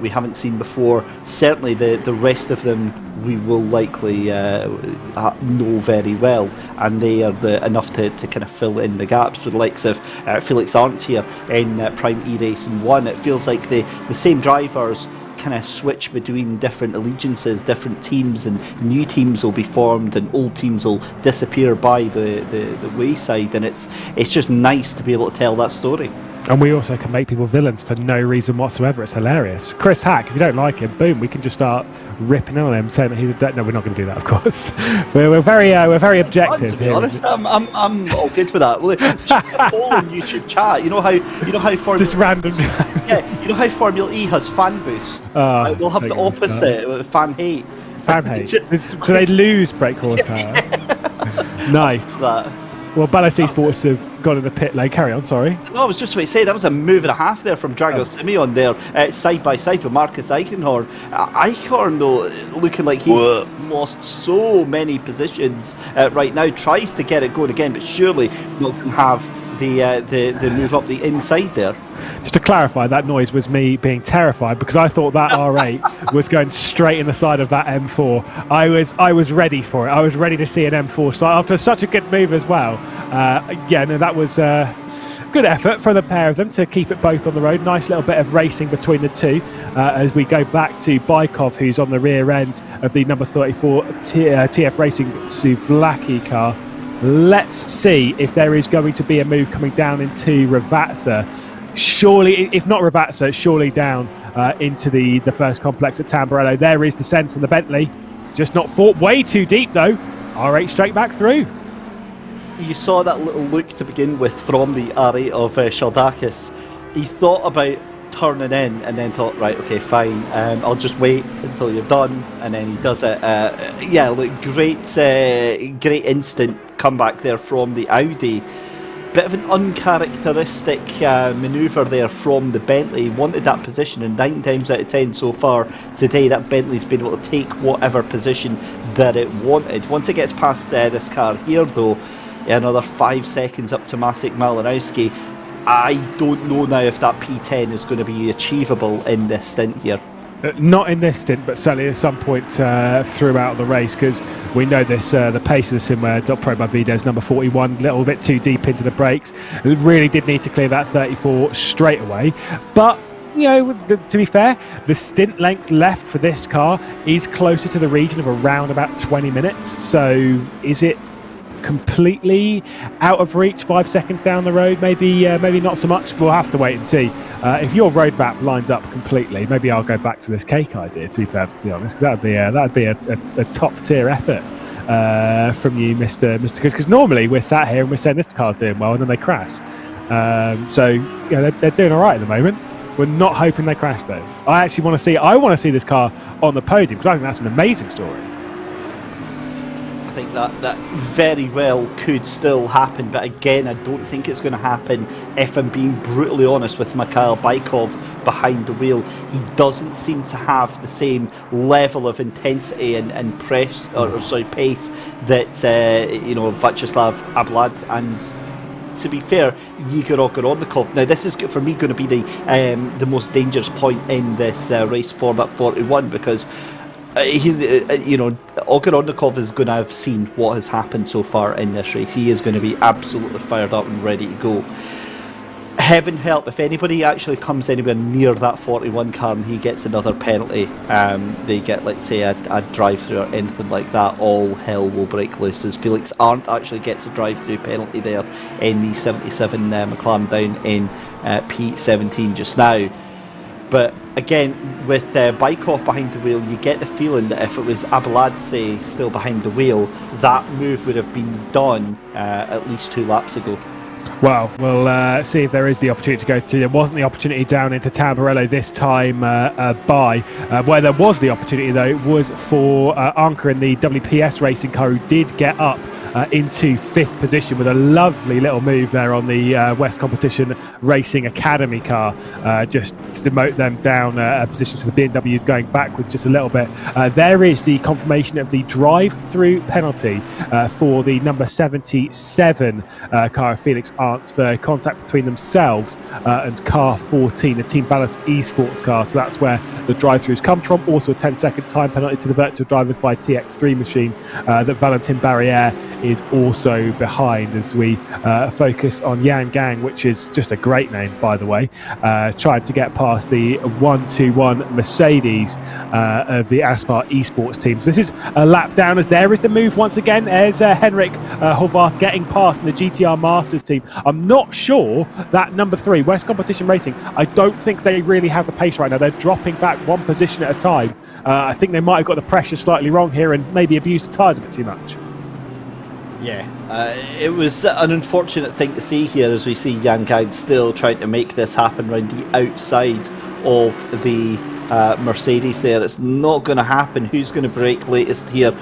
haven't seen before, certainly the rest of them we will likely know very well, and they are enough to kind of fill in the gaps. With the likes of Felix Arndt here in Prime E Racing 1, it feels like the same drivers kind of switch between different allegiances, different teams, and new teams will be formed and old teams will disappear by the wayside, and it's just nice to be able to tell that story. And we also can make people villains for no reason whatsoever. It's hilarious. Chris Hack, if you don't like him, boom, we can just start ripping on him, saying that he's a no, we're not going to do that, of course. we're very objective. To be honest, I'm all good with that. All on YouTube chat. You know how Formula just random. Yeah, you know how Formula E has fan boost. We'll have the opposite with fan hate. Fan hate. Do they lose brake horsepower? Nice. Well, Ballas Esports have gone in the pit lane. Carry on, sorry. No, I was just about to say, that was a move and a half there from Drago Simeon there, side by side with Marcus Eichhorn. Eichhorn, though, looking like he's lost so many positions right now, tries to get it going again, but surely not going to have the move up the inside there. Just to clarify, that noise was me being terrified because I thought that R8 was going straight in the side of that M4. I was ready for it. I was ready to see an M4 side after such a good move as well. That was good effort for the pair of them to keep it both on the road. Nice little bit of racing between the two as we go back to Bykov, who's on the rear end of the number 34 TF Racing Souvlaki car. Let's see if there is going to be a move coming down into Ravazza. Surely, if not Ravazza, surely down into the first complex at Tamburello. There is the send from the Bentley. Just not fought way too deep though. R8 straight back through. You saw that little look to begin with from the R8 of Shaldakis. He thought about turning in and then thought, right, okay, fine, I'll just wait until you're done, and then he does it. Great instant comeback there from the Audi. Bit of an uncharacteristic manoeuvre there from the Bentley. He wanted that position, and 9 times out of 10 so far today that Bentley's been able to take whatever position that it wanted. Once it gets past this car here though, another 5 seconds up to Maciej Malinowski. I don't know now if that P10 is going to be achievable in this stint here. Not in this stint, but certainly at some point throughout the race, because we know this. The pace of the sim Pro by Vides number 41, a little bit too deep into the brakes. Really did need to clear that 34 straight away. But to be fair, the stint length left for this car is closer to the region of around about 20 minutes. So is it completely out of reach 5 seconds down the road? Maybe not so much. We'll have to wait and see. If your roadmap lines up completely, maybe I'll go back to this cake idea, to be perfectly honest, because that'd be a top tier effort from you, Mr. Because normally we're sat here and we're saying this car's doing well and then they crash. They're doing all right at the moment. We're not hoping they crash though. I want to see this car on the podium because I think that's an amazing story. I think that very well could still happen, but again, I don't think it's going to happen. If I'm being brutally honest with Mikhail Bykov behind the wheel, he doesn't seem to have the same level of intensity and pace that Vyacheslav Abladze and, to be fair, Igor Ogorodnikov. Now, this is for me going to be the most dangerous point in this race format 41 because. Ogorodnikov is going to have seen what has happened so far in this race. He is going to be absolutely fired up and ready to go. Heaven help, if anybody actually comes anywhere near that 41 car and he gets another penalty, they get, let's say, a drive-through or anything like that, all hell will break loose as Felix Arndt actually gets a drive-through penalty there in the 77 McLaren down in P17 just now. But again, with Bykov behind the wheel, you get the feeling that if it was Abladze still behind the wheel, that move would have been done at least 2 laps ago. Well, we'll see if there is the opportunity to go through. There wasn't the opportunity down into Tamburello this time where there was the opportunity though was for Anka in the WPS racing car, who did get up into 5th position with a lovely little move there on the West Competition Racing Academy car, just to demote them down a position. So the BMW is going backwards just a little bit. There is the confirmation of the drive-through penalty for the number 77 car of Felix Arndt for contact between themselves and car 14, the Team Ballas Esports car. So that's where the drive-throughs come from. Also a 10-second time penalty to the virtual drivers by TX3 machine that Valentin Barriere is also behind as we focus on Yan Gang, which is just a great name, by the way, trying to get past the 1-2-1 Mercedes of the Aspar esports teams. This is a lap down, as there is the move once again. There's Henrik Horvath getting past in the GTR Masters team. I'm not sure that number 3, West Competition Racing, I don't think they really have the pace right now. They're dropping back one position at a time. I think they might have got the pressure slightly wrong here and maybe abused the tyres a bit too much. Yeah, it was an unfortunate thing to see here, as we see Yan Gang still trying to make this happen around the outside of the Mercedes there. It's not going to happen. Who's going to break latest here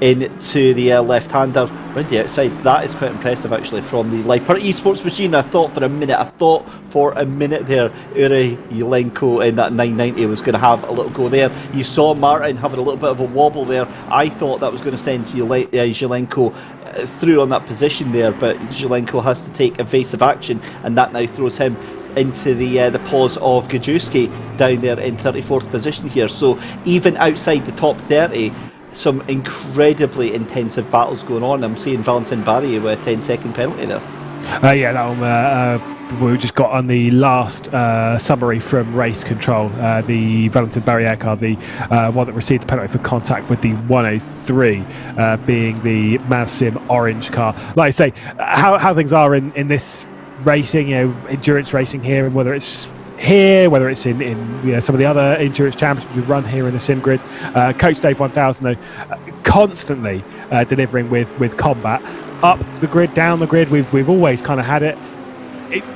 into the left-hander around the outside? That is quite impressive actually from the Liper esports machine. I thought for a minute there Uri Yelenko in that 990 was going to have a little go there. You saw Martin having a little bit of a wobble there. I thought that was going to send Yelenko through on that position there, but Yelenko has to take evasive action, and that now throws him into the paws of Gajewski down there in 34th position here. So even outside the top 30, some incredibly intensive battles going on. I'm seeing Valentin Barry with a 10-second penalty there. Yeah, that one we just got on the last summary from Race Control. The Valentin Barriere car, the one that received the penalty for contact with the 103, being the Mazsim orange car. Like I say, how things are in this racing, endurance racing here, and whether it's here, whether it's in some of the other endurance championships we've run here in the SimGrid. Coach Dave 1000 though, constantly delivering with combat up the grid, down the grid. We've always kind of had it.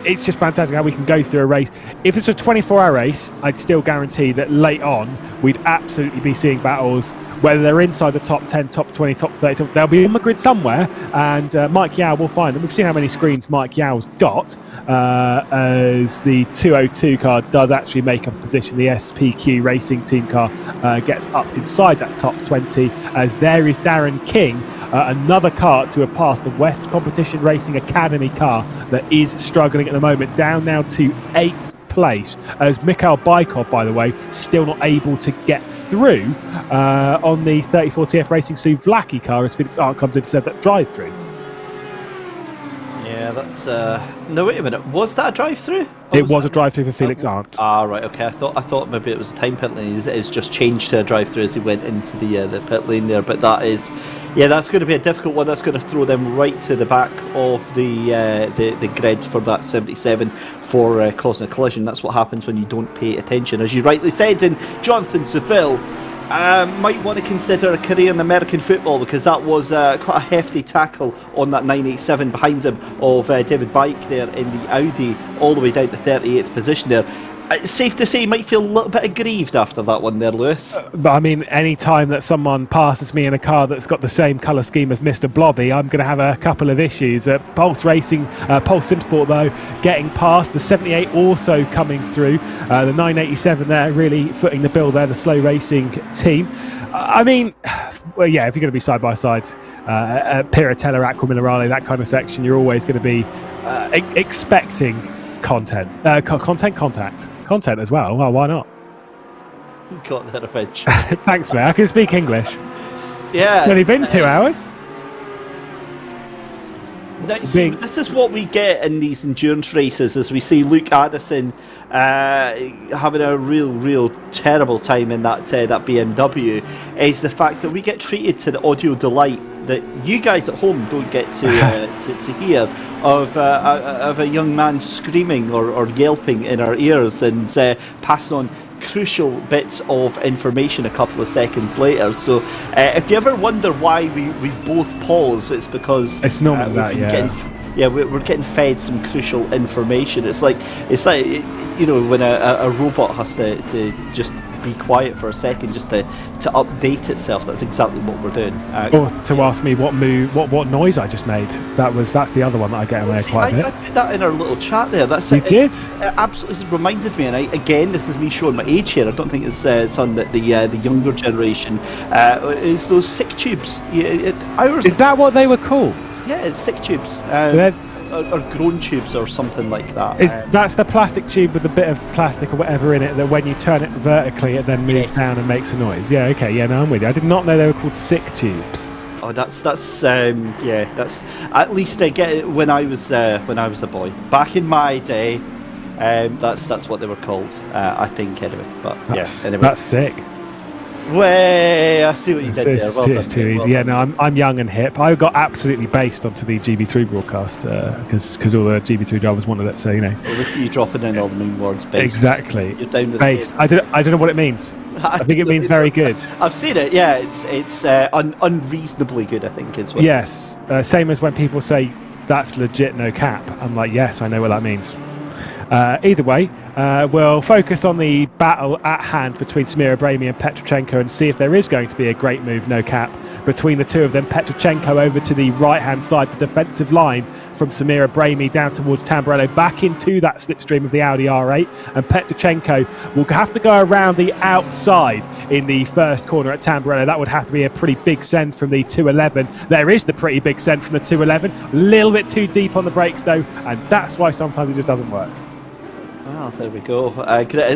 It's just fantastic how we can go through a race. If it's a 24-hour race, I'd still guarantee that late on we'd absolutely be seeing battles, whether they're inside the top 10, top 20, top 30, they'll be on the grid somewhere, and Mike Yao will find them. We've seen how many screens Mike Yao's got, as the 202 car does actually make a position. The SPQ Racing Team car gets up inside that top 20, as there is Darren King, another car to have passed the West Competition Racing Academy car that is struggling at the moment, down now to 8th place, as Mikhail Baikov, by the way, still not able to get through on the 34 TF Racing Souvlaki car, as Felix Arndt comes in to serve that drive-through. Yeah, that's no, wait a minute, was that a drive-through? It was a drive-through for Felix Arndt. Right, okay. I thought maybe it was a time penalty. It's just changed to a drive-through as he went into the pit lane there. But that's going to be a difficult one. That's going to throw them right to the back of the grid for that 77 for causing a collision. That's what happens when you don't pay attention, as you rightly said. And Jonathan Seville might want to consider a career in American football, because that was quite a hefty tackle on that 987 behind him of David Bike there in the Audi, all the way down to 38th position there. It's safe to say he might feel a little bit aggrieved after that one there, Lewis. But I mean, any time that someone passes me in a car that's got the same colour scheme as Mr. Blobby, I'm going to have a couple of issues. Pulse Racing, Pulse Simsport though, getting past. The 78 also coming through. The 987 there really footing the bill there, the slow racing team. I mean, well, yeah, if you're going to be side by side, Piratella, Aqua Minerale, that kind of section, you're always going to be expecting content as well. Well, why not? Got that revenge. Thanks, mate. I can speak English. Yeah. It's only been 2 hours. Now, see, this is what we get in these endurance races, as we see Luke Addison having a real terrible time in that BMW, is the fact that we get treated to the audio delight that you guys at home don't get to hear of a young man screaming or yelping in our ears and passing on crucial bits of information a couple of seconds later. So if you ever wonder why we both pause, it's because it's normally we're getting fed some crucial information. It's like when a robot has to just be quiet for a second just to update itself. That's exactly what we're doing. Or to ask me what noise I just made. That's the other one that I get away quite a bit. I put that in our little chat there. You did? It absolutely reminded me, and again, this is me showing my age here. I don't think it's something that the younger generation is those sick tubes. Is that what they were called? Yeah, it's sick tubes. Or grown tubes or something like that. That's the plastic tube with a bit of plastic or whatever in it, that when you turn it vertically it then moves down and makes a noise. Yeah, okay, yeah, no, I'm with you. I did not know they were called sick tubes. Oh, that's at least I get it when I was a boy. Back in my day, that's what they were called. I think anyway. But anyway. That's sick. Way, I see what you did there. It's too easy. Yeah, no, I'm young and hip. I got absolutely based onto the GB3 broadcast because all the GB3 drivers wanted it. So Well, look at you dropping in all the mean words. Based. Exactly. You're down with based. I don't know what it means. I think it means very good. I've seen it. Yeah, it's unreasonably good. I think is what. Yes, same as when people say that's legit, no cap. I'm like, yes, I know what that means. Either way, we'll focus on the battle at hand between Samira Brahimi and Petrochenko and see if there is going to be a great move, no cap, between the two of them. Petrochenko over to the right-hand side, the defensive line from Samira Brahimi down towards Tamburello, back into that slipstream of the Audi R8, and Petrochenko will have to go around the outside in the first corner at Tamburello. That would have to be a pretty big send from the 211. There is the pretty big send from the 211, a little bit too deep on the brakes though, and that's why sometimes it just doesn't work. Well, there we go.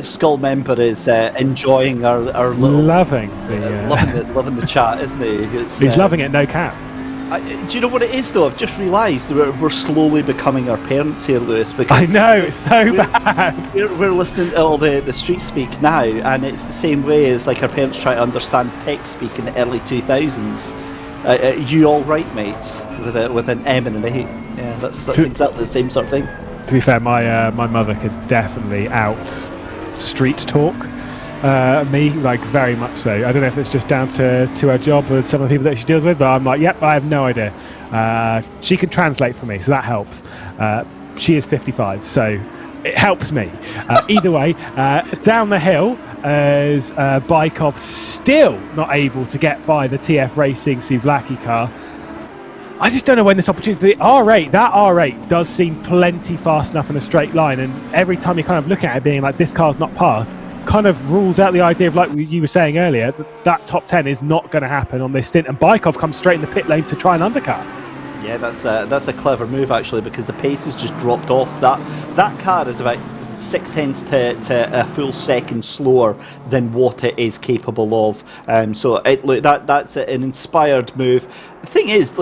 Skull member is enjoying our little... Loving the chat, isn't he? He's loving it, no cap. Do you know what it is, though? I've just realised we're slowly becoming our parents here, Lewis. Because I know, it's so bad. We're listening to all the street speak now, and it's the same way as like our parents try to understand tech speak in the early 2000s. You all right, mates? With an M and an A. Yeah, that's exactly the same sort of thing. To be fair, my mother could definitely out street talk me, like very much so. I don't know if it's just down to her job with some of the people that she deals with, but I'm like, yep, I have no idea. She can translate for me, so that helps. She is 55, so it helps me. Either way, down the hill as Bykov still not able to get by the TF Racing Souvlaki car. I just don't know when this opportunity... That R8 does seem plenty fast enough in a straight line, and every time you kind of look at it being like, this car's not passed, kind of rules out the idea of, like you were saying earlier, that top 10 is not going to happen on this stint, and Bykov comes straight in the pit lane to try and undercut. Yeah, that's a clever move, actually, because the pace has just dropped off. That car is about 0.6 to a full second slower than what it is capable of. So that's an inspired move. The thing is,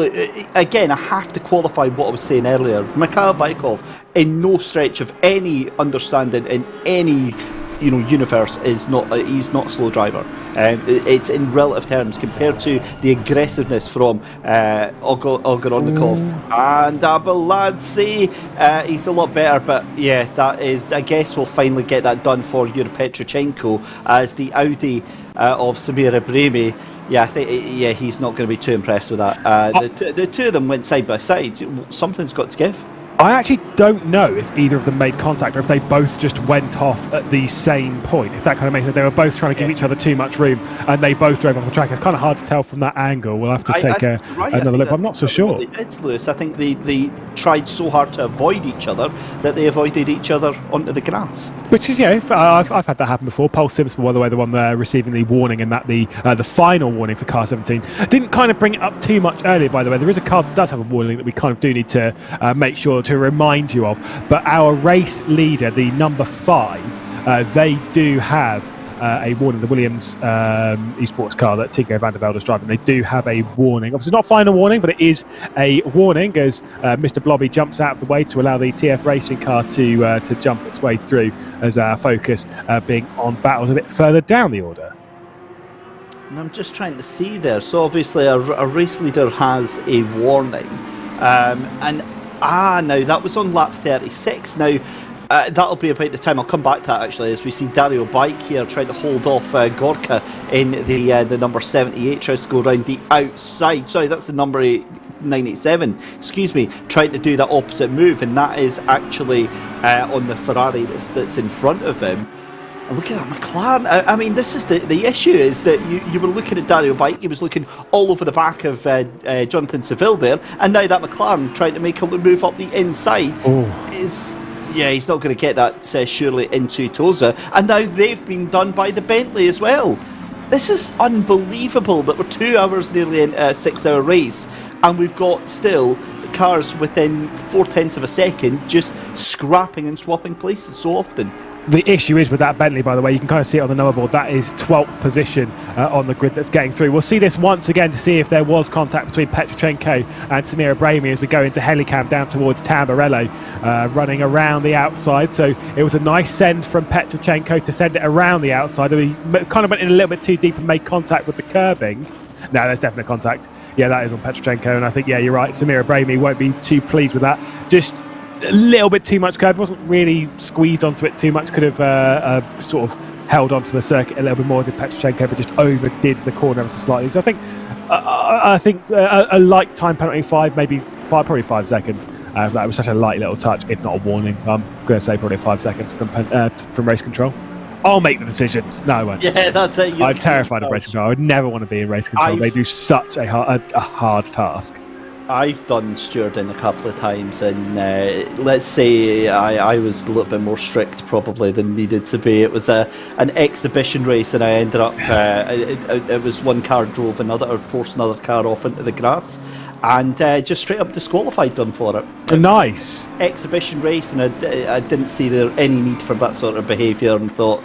again, I have to qualify what I was saying earlier. Mikhail Bykov, in no stretch of any understanding in any universe, he's not a slow driver. It's in relative terms compared to the aggressiveness from Ogorodnikov and Abeladze. He's a lot better, but yeah, that is. I guess we'll finally get that done for Yuri Petrochenko as the Audi of Samira Brahimi. Yeah, I think he's not going to be too impressed with that. The two of them went side by side. Something's got to give. I actually don't know if either of them made contact or if they both just went off at the same point, if that kind of makes sense. They were both trying to give each other too much room and they both drove off the track. It's kind of hard to tell from that angle. We'll have to take another look. I'm not so sure. They did, Lewis. I think they tried so hard to avoid each other that they avoided each other onto the grass. Which is, I've had that happen before. Paul Simpson, by the way, the one receiving the warning, and that the final warning for car 17 didn't kind of bring it up too much earlier, by the way. There is a car that does have a warning that we kind of do need to make sure to remind you of. But our race leader, the number 5, they do have a warning. The Williams esports car that Tigo van der Velde is driving, they do have a warning. Obviously not final warning, but it is a warning as Mr. Blobby jumps out of the way to allow the TF Racing car to jump its way through, as our focus being on battles a bit further down the order. And I'm just trying to see there. So obviously our race leader has a warning. Now that was on lap 36. Now that'll be about the time. I'll come back to that actually, as we see Dario Bike here trying to hold off Gorka in the number 78, tries to go around the outside. Sorry, that's the number 987. Excuse me, trying to do that opposite move, and that is actually on the Ferrari that's in front of him. And look at that McLaren. I mean, this is the issue, is that you were looking at Dario Bike, he was looking all over the back of Jonathan Seville there, and now that McLaren trying to make a move up the inside he's not going to get that surely into Toza, and now they've been done by the Bentley as well. This is unbelievable that we're 2 hours nearly in a 6-hour race, and we've got still cars within 0.4 of a second just scrapping and swapping places so often. The issue is with that Bentley, by the way, you can kind of see it on the number board, that is 12th position on the grid that's getting through. We'll see this once again to see if there was contact between Petrochenko and Samira Brahimi as we go into Helicam down towards Tamburello, running around the outside. So it was a nice send from Petrochenko to send it around the outside. He kind of went in a little bit too deep and made contact with the curbing. No, there's definite contact. Yeah, that is on Petrochenko, and I think, yeah, you're right, Samira Brahimi won't be too pleased with that. Just a little bit too much curb, wasn't really squeezed onto it too much, could have sort of held onto the circuit a little bit more than Petrochenko, but just overdid the corner ever so slightly. So I think a light time penalty, probably 5 seconds. That was such a light little touch, if not a warning. I'm going to say probably 5 seconds from race control. I'll make the decisions. No, I won't. Yeah, that's it. I'm terrified of race control. I would never want to be in race control. They do such a hard task. I've done stewarding a couple of times, and let's say I was a little bit more strict probably than needed to be. It was an exhibition race, and I ended up it was one car drove another, or forced another car off into the grass, and just straight up disqualified done for it. Nice exhibition race, and I didn't see there any need for that sort of behaviour, and thought,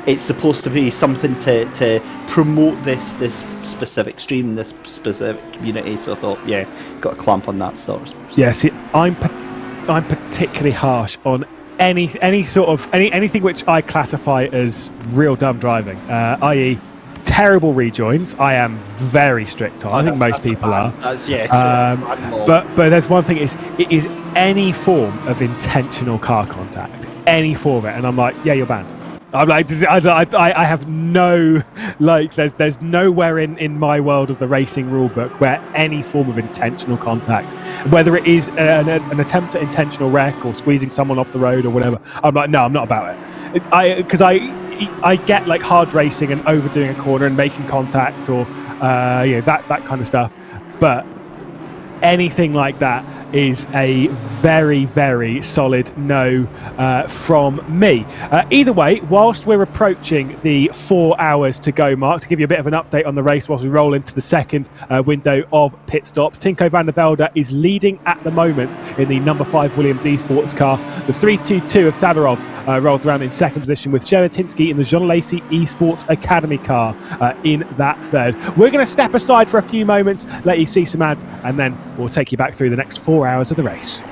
it's supposed to be something to promote this specific stream, this specific community. So I thought, yeah, got a clamp on that sort. Yeah, see, I'm particularly harsh on anything which I classify as real dumb driving, i.e. terrible rejoins. I am very strict on. I think most people are. But there's one thing: it is any form of intentional car contact, any form of it, and I'm like, yeah, you're banned. I'm like, I have no, there's nowhere in my world of the racing rule book where any form of intentional contact, whether it is an attempt at intentional wreck or squeezing someone off the road or whatever, I'm like, no, I'm not about it. Because I get like hard racing and overdoing a corner and making contact or that kind of stuff, but anything like that is a very, very solid no from me. Either way, whilst we're approaching the 4 hours to go mark, to give you a bit of an update on the race whilst we roll into the second window of pit stops, Tinko van der Velde is leading at the moment in the number 5 Williams eSports car. The 322 of Sadarov rolls around in second position, with Zhelatinsky in the Jean Lacey eSports Academy car in that third. We're going to step aside for a few moments, let you see some ads, and then we'll take you back through the next 4 hours of the race.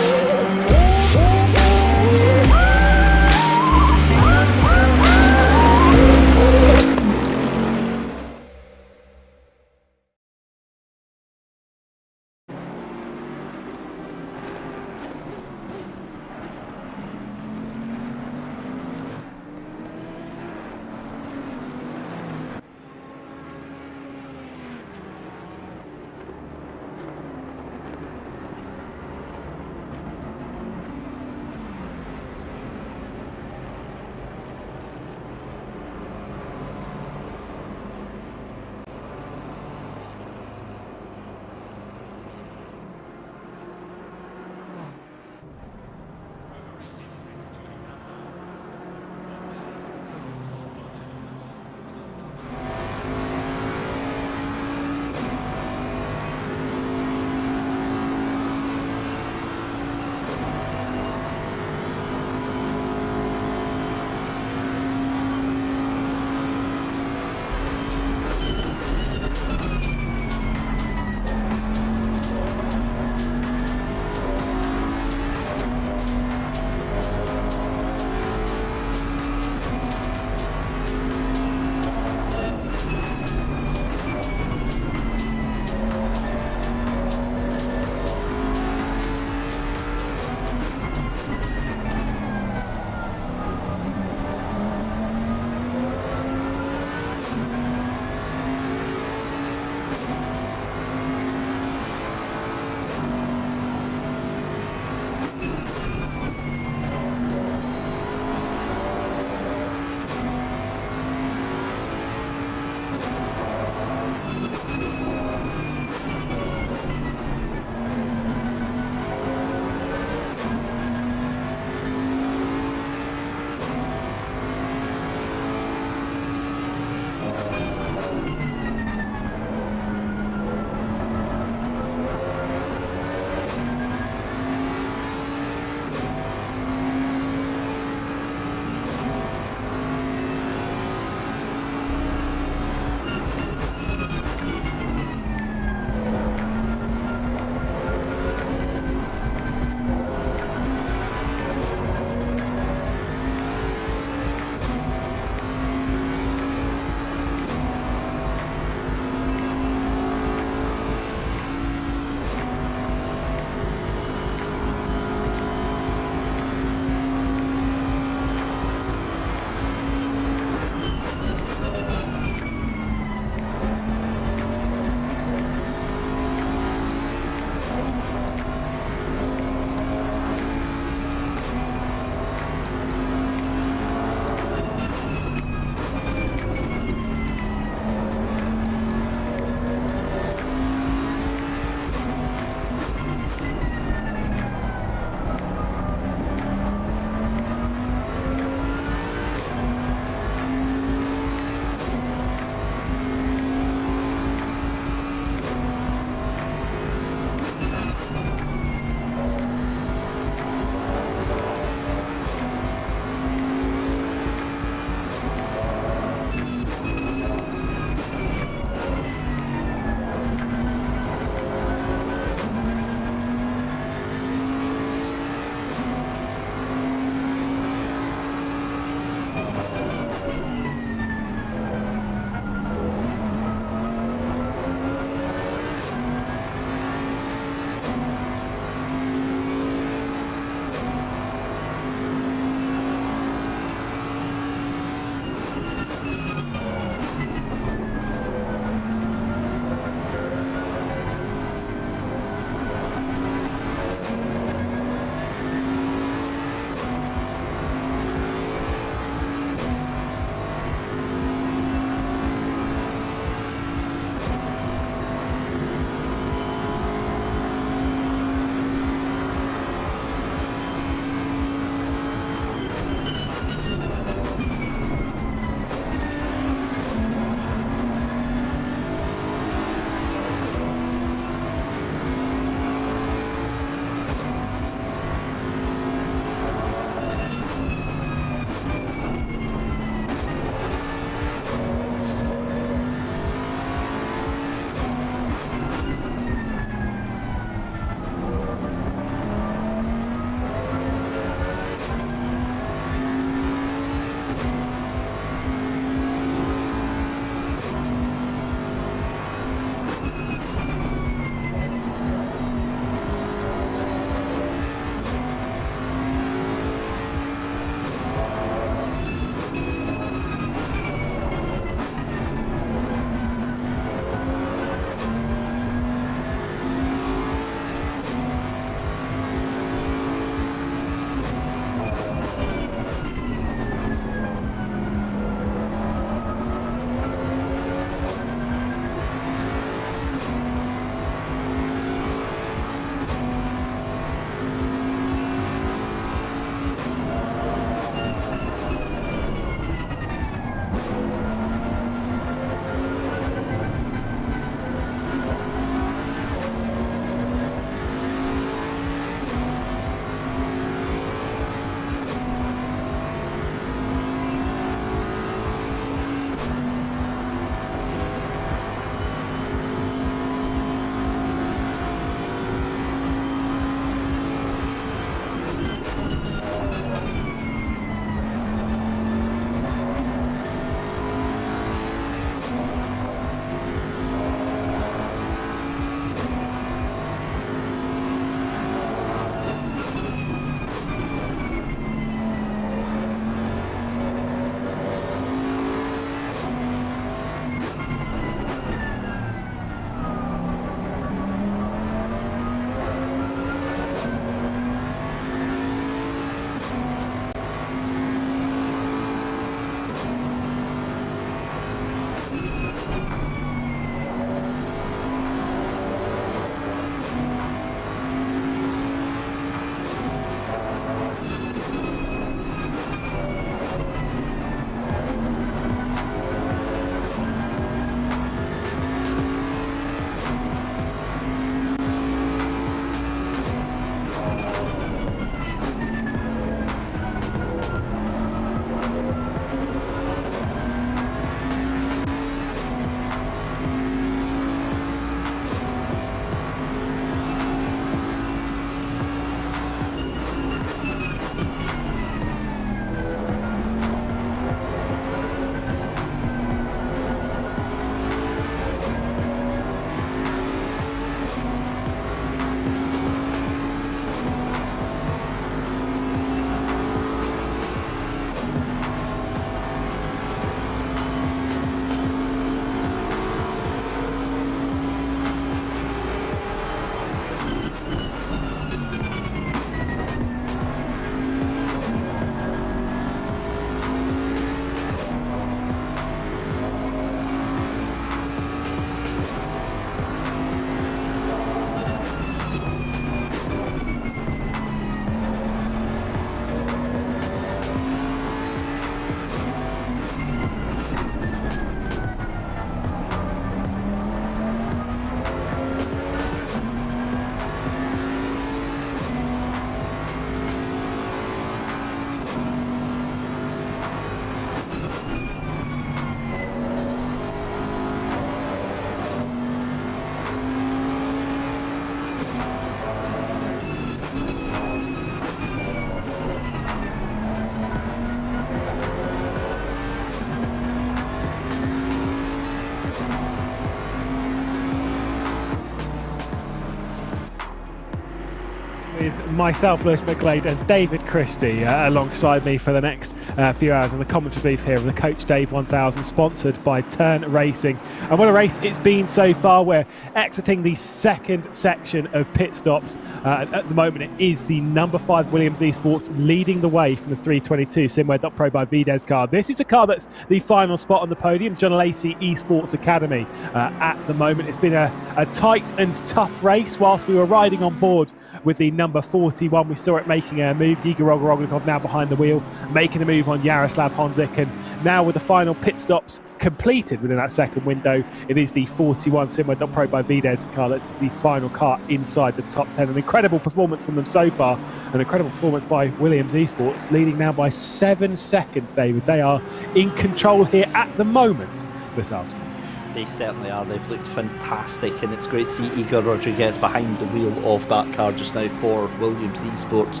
with myself, Lewis McGlade, and David Christie alongside me for the next few hours on the commentary booth here of the Coach Dave 1000, sponsored by Turn Racing. And what a race it's been so far. We're exiting the second section of pit stops. At the moment, it is the number 5 Williams Esports leading the way from the 322 SimGrid.Pro by Vides car. This is the car that's the final spot on the podium, John Lacey Esports Academy. At the moment, it's been a tight and tough race. Whilst we were riding on board with the number 41, we saw it making a move. Igor Roglikov now behind the wheel, making a move on Jaroslav Honzik, and now with the final pit stops completed within that second window, it is the 41 SimGrid.Pro by Vides car that's the final car inside the top 10. An incredible performance from them so far, an incredible performance by Williams Esports, leading now by 7 seconds, David. They are in control here at the moment this afternoon. They certainly are. They've looked fantastic, and it's great to see Igor Rodriguez behind the wheel of that car just now for Williams Esports.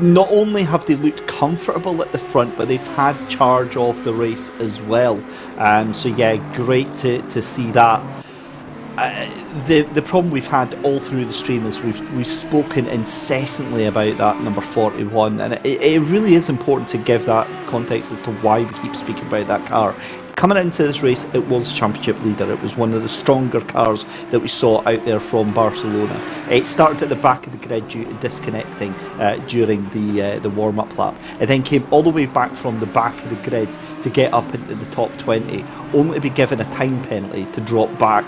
Not only have they looked comfortable at the front, but they've had charge of the race as well. So yeah, great to see that. The problem we've had all through the stream is we've spoken incessantly about that number 41, and it really is important to give that context as to why we keep speaking about that car. Coming into this race, it was championship leader. It was one of the stronger cars that we saw out there from Barcelona. It started at the back of the grid due to disconnecting during the warm-up lap. It then came all the way back from the back of the grid to get up into the top 20, only to be given a time penalty to drop back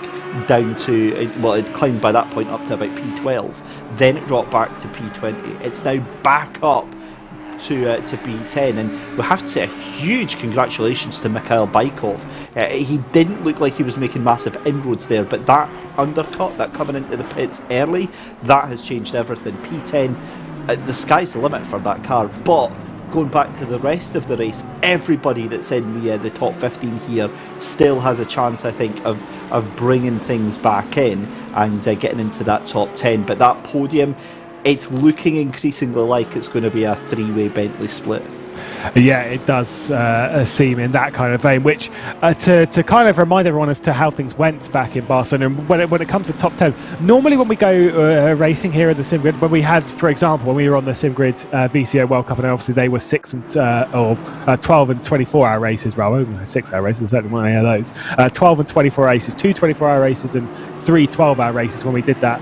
down to, well, it climbed by that point up to about P12. Then it dropped back to P20. It's now back up to P10, and we have to say a huge congratulations to Mikhail Baikov. He didn't look like he was making massive inroads there, but that undercut, that coming into the pits early, that has changed everything. P10, the sky's the limit for that car. But going back to the rest of the race, everybody that's in the top 15 here still has a chance, I think, of bringing things back in and getting into that top 10. But that podium, it's looking increasingly like it's going to be a 3-way Bentley split. Yeah, it does seem in that kind of vein, which to kind of remind everyone as to how things went back in Barcelona. And when it comes to top 10, normally when we go racing here in the SimGrid, when we had, for example, when we were on the SimGrid VCO World Cup, and obviously they were 12 and 24-hour races, rather 6-hour races, certainly weren't any of those. 12 and 24 races, 2 24-hour races and 3 12-hour races when we did that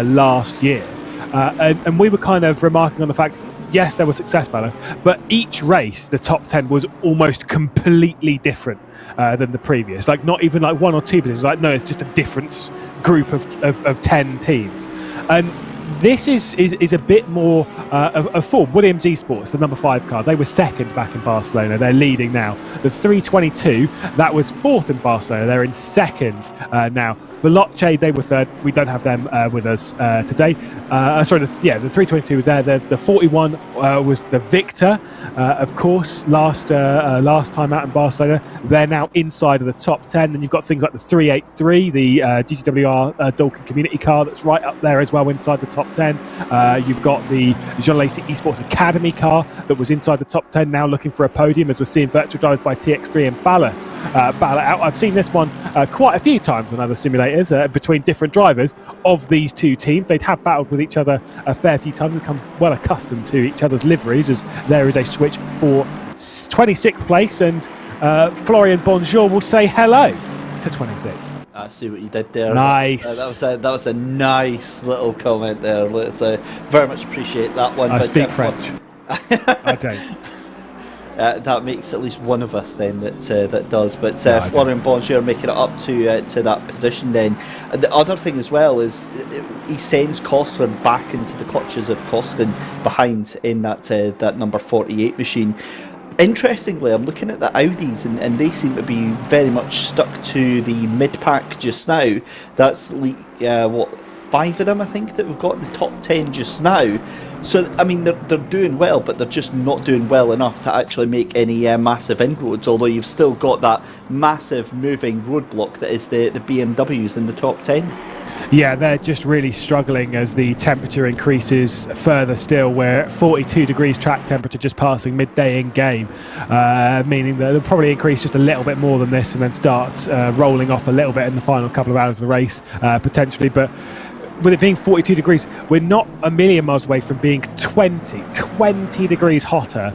last year. And we were kind of remarking on the fact, yes, there was success balance, but each race, the top 10 was almost completely different than the previous. Like, not even like 1 or 2 positions. Like, no, it's just a different group of 10 teams. And this is a bit more of form. Williams Esports, the number 5 car, they were second back in Barcelona. They're leading now. The 322, that was 4th in Barcelona. They're in second now. Veloce, they were third. We don't have them with us today. The 322 was there. The 41 was the victor, of course, last time out in Barcelona. They're now inside of the top 10. Then you've got things like the 383, the GTWR Dalkin Community car that's right up there as well, inside the top 10. You've got the John Lacey Esports Academy car that was inside the top 10, now looking for a podium, as we're seeing virtual drives by TX3 and Ballas battle out. I've seen this one quite a few times on other simulators between different drivers of these two teams. They'd have battled with each other a fair few times and become well accustomed to each other's liveries, as there is a switch for 26th place, and Florian Bonjour will say hello to 26. I see what you did there. Nice. That was a nice little comment there. Let's very much appreciate that one. I speak French. I don't. That makes at least one of us then that does. But Florian Bonjour making it up to that position then. And the other thing as well is he sends Corsa back into the clutches of Costin behind in that number 48 machine. Interestingly, I'm looking at the Audis, and they seem to be very much stuck to the mid-pack just now. That's like, 5 of them, I think, that we've got in the top 10 just now. So, I mean, they're doing well, but they're just not doing well enough to actually make any massive inroads, although you've still got that massive moving roadblock that is the BMWs in the top 10. Yeah, they're just really struggling as the temperature increases further still. We're at 42 degrees track temperature just passing midday in game, meaning that they'll probably increase just a little bit more than this and then start rolling off a little bit in the final couple of hours of the race, potentially. But with it being 42 degrees, we're not a million miles away from being 20 degrees hotter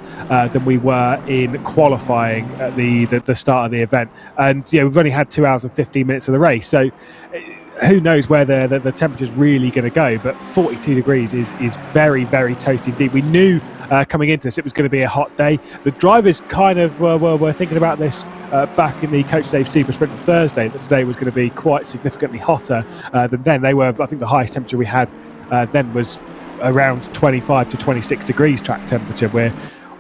than we were in qualifying at the start of the event. And we've only had 2 hours and 15 minutes of the race, so who knows where the temperature's really going to go. But 42 degrees is very, very toasty indeed. We knew coming into this it was going to be a hot day. The drivers kind of were thinking about this back in the Coach Dave Super Sprint on Thursday, that today was going to be quite significantly hotter than then. They were, I think the highest temperature we had then was around 25 to 26 degrees track temperature. We're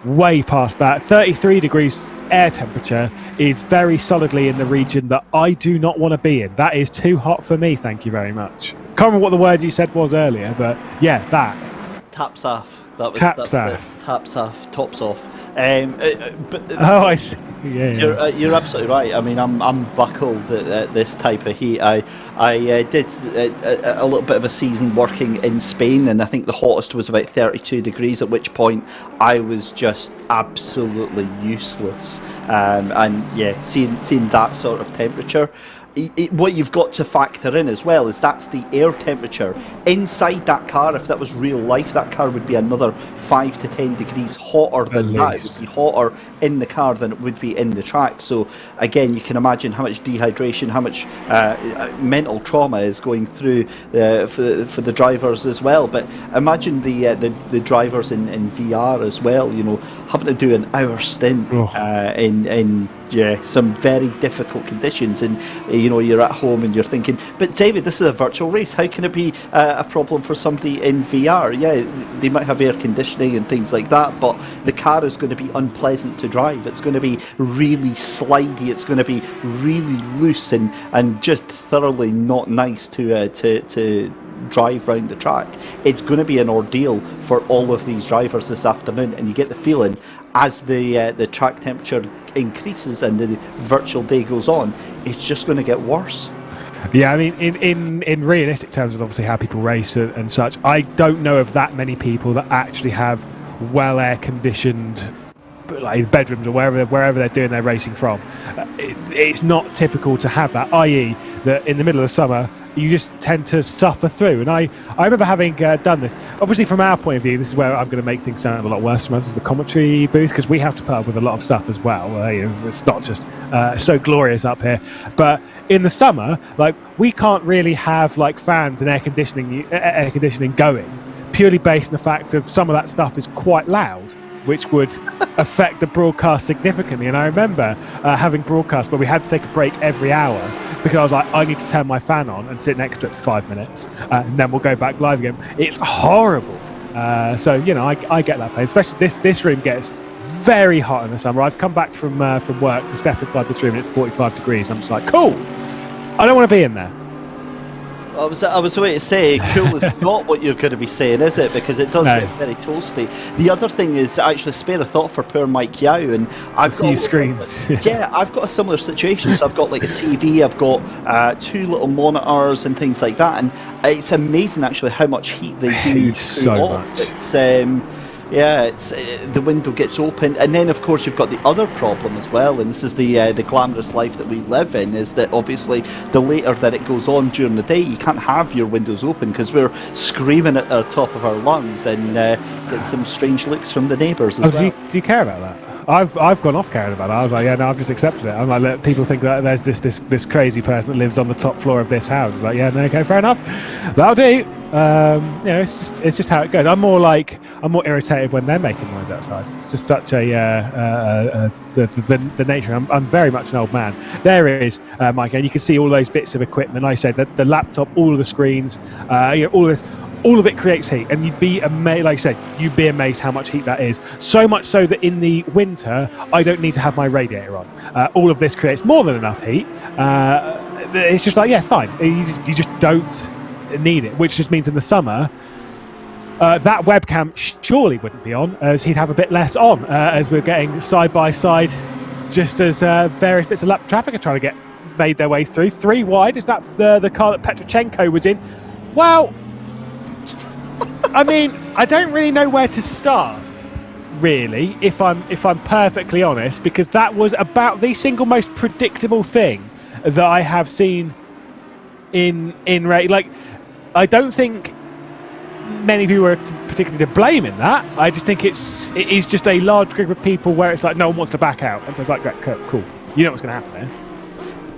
way past that. 33 degrees air temperature is very solidly in the region that I do not want to be in. That is too hot for me, thank you very much. Can't remember what the word you said was earlier, but yeah, that. Taps off. Taps off. Tops off. Oh, I see. Yeah. You're absolutely right. I mean, I'm buckled at this type of heat. I did a little bit of a season working in Spain, and I think the hottest was about 32 degrees, at which point I was just absolutely useless. And yeah, seeing that sort of temperature. What you've got to factor in as well is that's the air temperature inside that car. If that was real life, that car would be another 5 to 10 degrees hotter than that. It would be hotter in the car than it would be in the track. So again, you can imagine how much dehydration, how much mental trauma is going through for the drivers as well. But imagine the drivers in VR as well, having to do an hour stint in some very difficult conditions, and you're at home and you're thinking, but David, this is a virtual race, how can it be a problem for somebody in VR? Yeah, they might have air conditioning and things like that, but the car is going to be unpleasant to drive. It's going to be really slidey, it's going to be really loose and just thoroughly not nice to drive round the track. It's going to be an ordeal for all of these drivers this afternoon, and you get the feeling as the track temperature increases and the virtual day goes on, it's just going to get worse. Yeah, I mean, in realistic terms of obviously how people race and such, I don't know of that many people that actually have well air conditioned bedrooms or wherever they're doing their racing from. It's not typical to have that, i.e. that in the middle of the summer you just tend to suffer through. And I remember having done this. Obviously, from our point of view, this is where I'm going to make things sound a lot worse from us as the commentary booth, because we have to put up with a lot of stuff as well. It's not just so glorious up here. But in the summer, we can't really have fans and air conditioning going, purely based on the fact of some of that stuff is quite loud, which would affect the broadcast significantly. And I remember having broadcasts where we had to take a break every hour because I was like, I need to turn my fan on and sit next to it for 5 minutes, and then we'll go back live again. It's horrible. So I get that pain. Especially this room gets very hot in the summer. I've come back from work to step inside this room and it's 45 degrees. I'm just like, cool. I don't want to be in there. I was waiting to say, cool is not what you're going to be saying, is it? Because it does get very toasty. The other thing is actually spare a thought for poor Mike Yao, and I've got a few screens. Yeah, I've got a similar situation. So I've got a TV, I've got 2 little monitors and things like that, and it's amazing actually how much heat they do. So much. It's it's the window gets open, and then of course you've got the other problem as well, and this is the glamorous life that we live in, is that obviously the later that it goes on during the day, you can't have your windows open because we're screaming at the top of our lungs and get some strange looks from the neighbours as well. Do you care about that? I've gone off caring about that. I was like, yeah, no, I've just accepted it. I'm like, look, people think that there's this crazy person that lives on the top floor of this house. It's like, yeah, no, okay, fair enough, that'll do. It's just how it goes. I'm more irritated when they're making noise outside. It's just such the nature. I'm very much an old man. There is Mike, and you can see all those bits of equipment. Like I said, the laptop, all of the screens, all of this. All of it creates heat, and you'd be amazed. Like I said, you'd be amazed how much heat that is. So much so that in the winter, I don't need to have my radiator on. All of this creates more than enough heat. It's just it's fine. You just don't need it, which just means in the summer, that webcam surely wouldn't be on, as he'd have a bit less on, as we're getting side by side, just as various bits of lap traffic are trying to get made their way through. 3 wide is that the car that Petrochenko was in. Well, I mean, I don't really know where to start, really, if I'm perfectly honest, because that was about the single most predictable thing that I have seen in race. I don't think many people are particularly to blame in that. I just think it is just a large group of people where it's like no one wants to back out, and so it's like, cool. You know what's going to happen there.